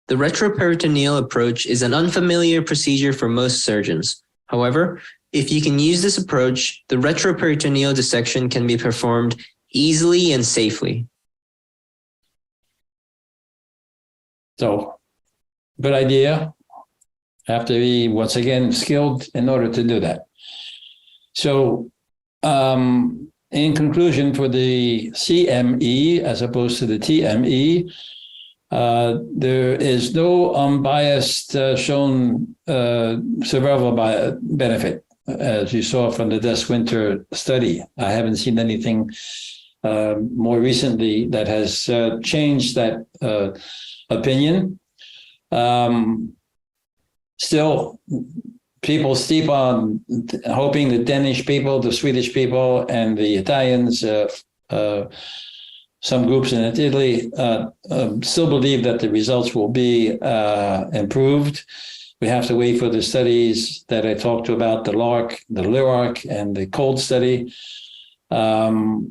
The retroperitoneal approach is an unfamiliar procedure for most surgeons. However, if you can use this approach, the retroperitoneal dissection can be performed easily and safely. So, good idea. Have to be, once again, skilled in order to do that. So, in conclusion, for the CME as opposed to the TME, there is no unbiased shown survival benefit, as you saw from the Des-Winter study. I haven't seen anything more recently that has changed that opinion. Still, people keep on hoping the Danish people, the Swedish people, and the Italians, some groups in Italy still believe that the results will be improved. We have to wait for the studies that I talked to about, the LARC, the LIRARC, and the COLD study. Both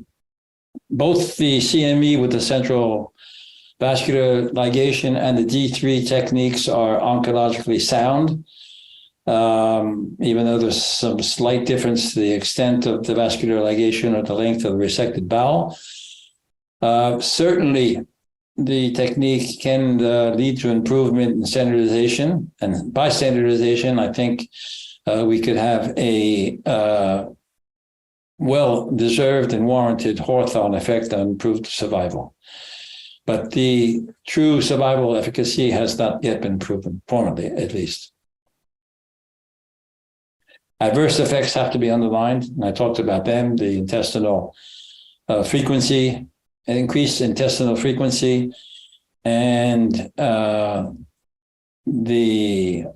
the CME with the central vascular ligation and the D3 techniques are oncologically sound, even though there's some slight difference to the extent of the vascular ligation or the length of the resected bowel. Certainly, the technique can lead to improvement in standardization. And by standardization, I think we could have a well-deserved and warranted Hawthorne effect on improved survival. But the true survival efficacy has not yet been proven, formally at least. Adverse effects have to be underlined, and I talked about them, the intestinal frequency, increased intestinal frequency, and the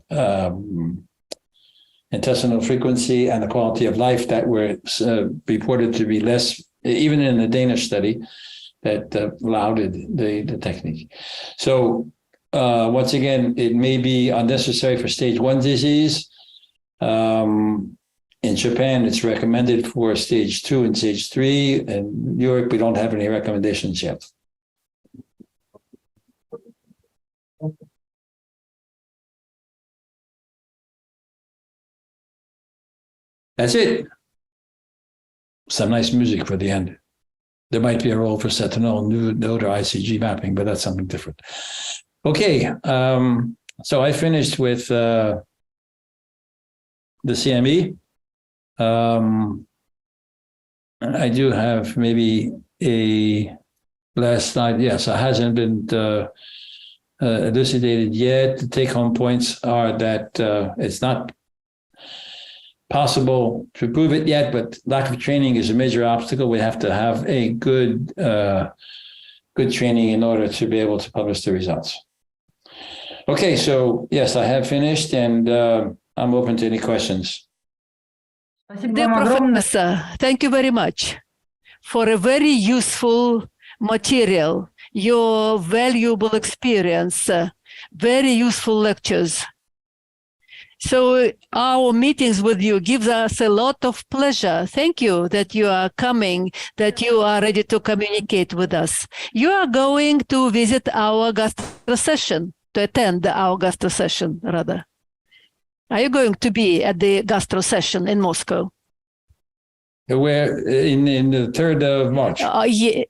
intestinal frequency and the quality of life that were reported to be less, even in the Danish study that lauded the technique. So once again, it may be unnecessary for stage 1 disease. In Japan, it's recommended for stage 2 and stage 3. In Europe, we don't have any recommendations yet. That's it. Some nice music for the end. There might be a role for sentinel node or ICG mapping, but that's something different. Okay, so I finished with the CME. I do have maybe a last slide. Yes, it hasn't been elucidated yet. The take-home points are that it's not possible to prove it yet, but lack of training is a major obstacle. We have to have a good training in order to be able to publish the results. Okay, so yes, I have finished, and I'm open to any questions. Dear Professor, thank you very much for a very useful material. your valuable experience, very useful lectures. So our meetings with you gives us a lot of pleasure. Thank you that you are coming, that you are ready to communicate with us. You are going to visit our gastro session, to attend our gastro session, rather. Are you going to be at the gastro session in Moscow? Where in the 3rd of March. Yeah,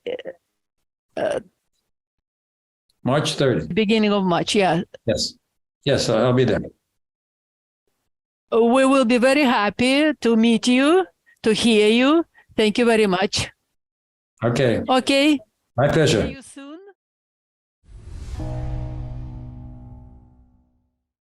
March 3rd. beginning of March, yeah. Yes, I'll be there. We will be very happy to meet you, to hear you. Thank you very much. Okay. Okay. My pleasure. See you soon.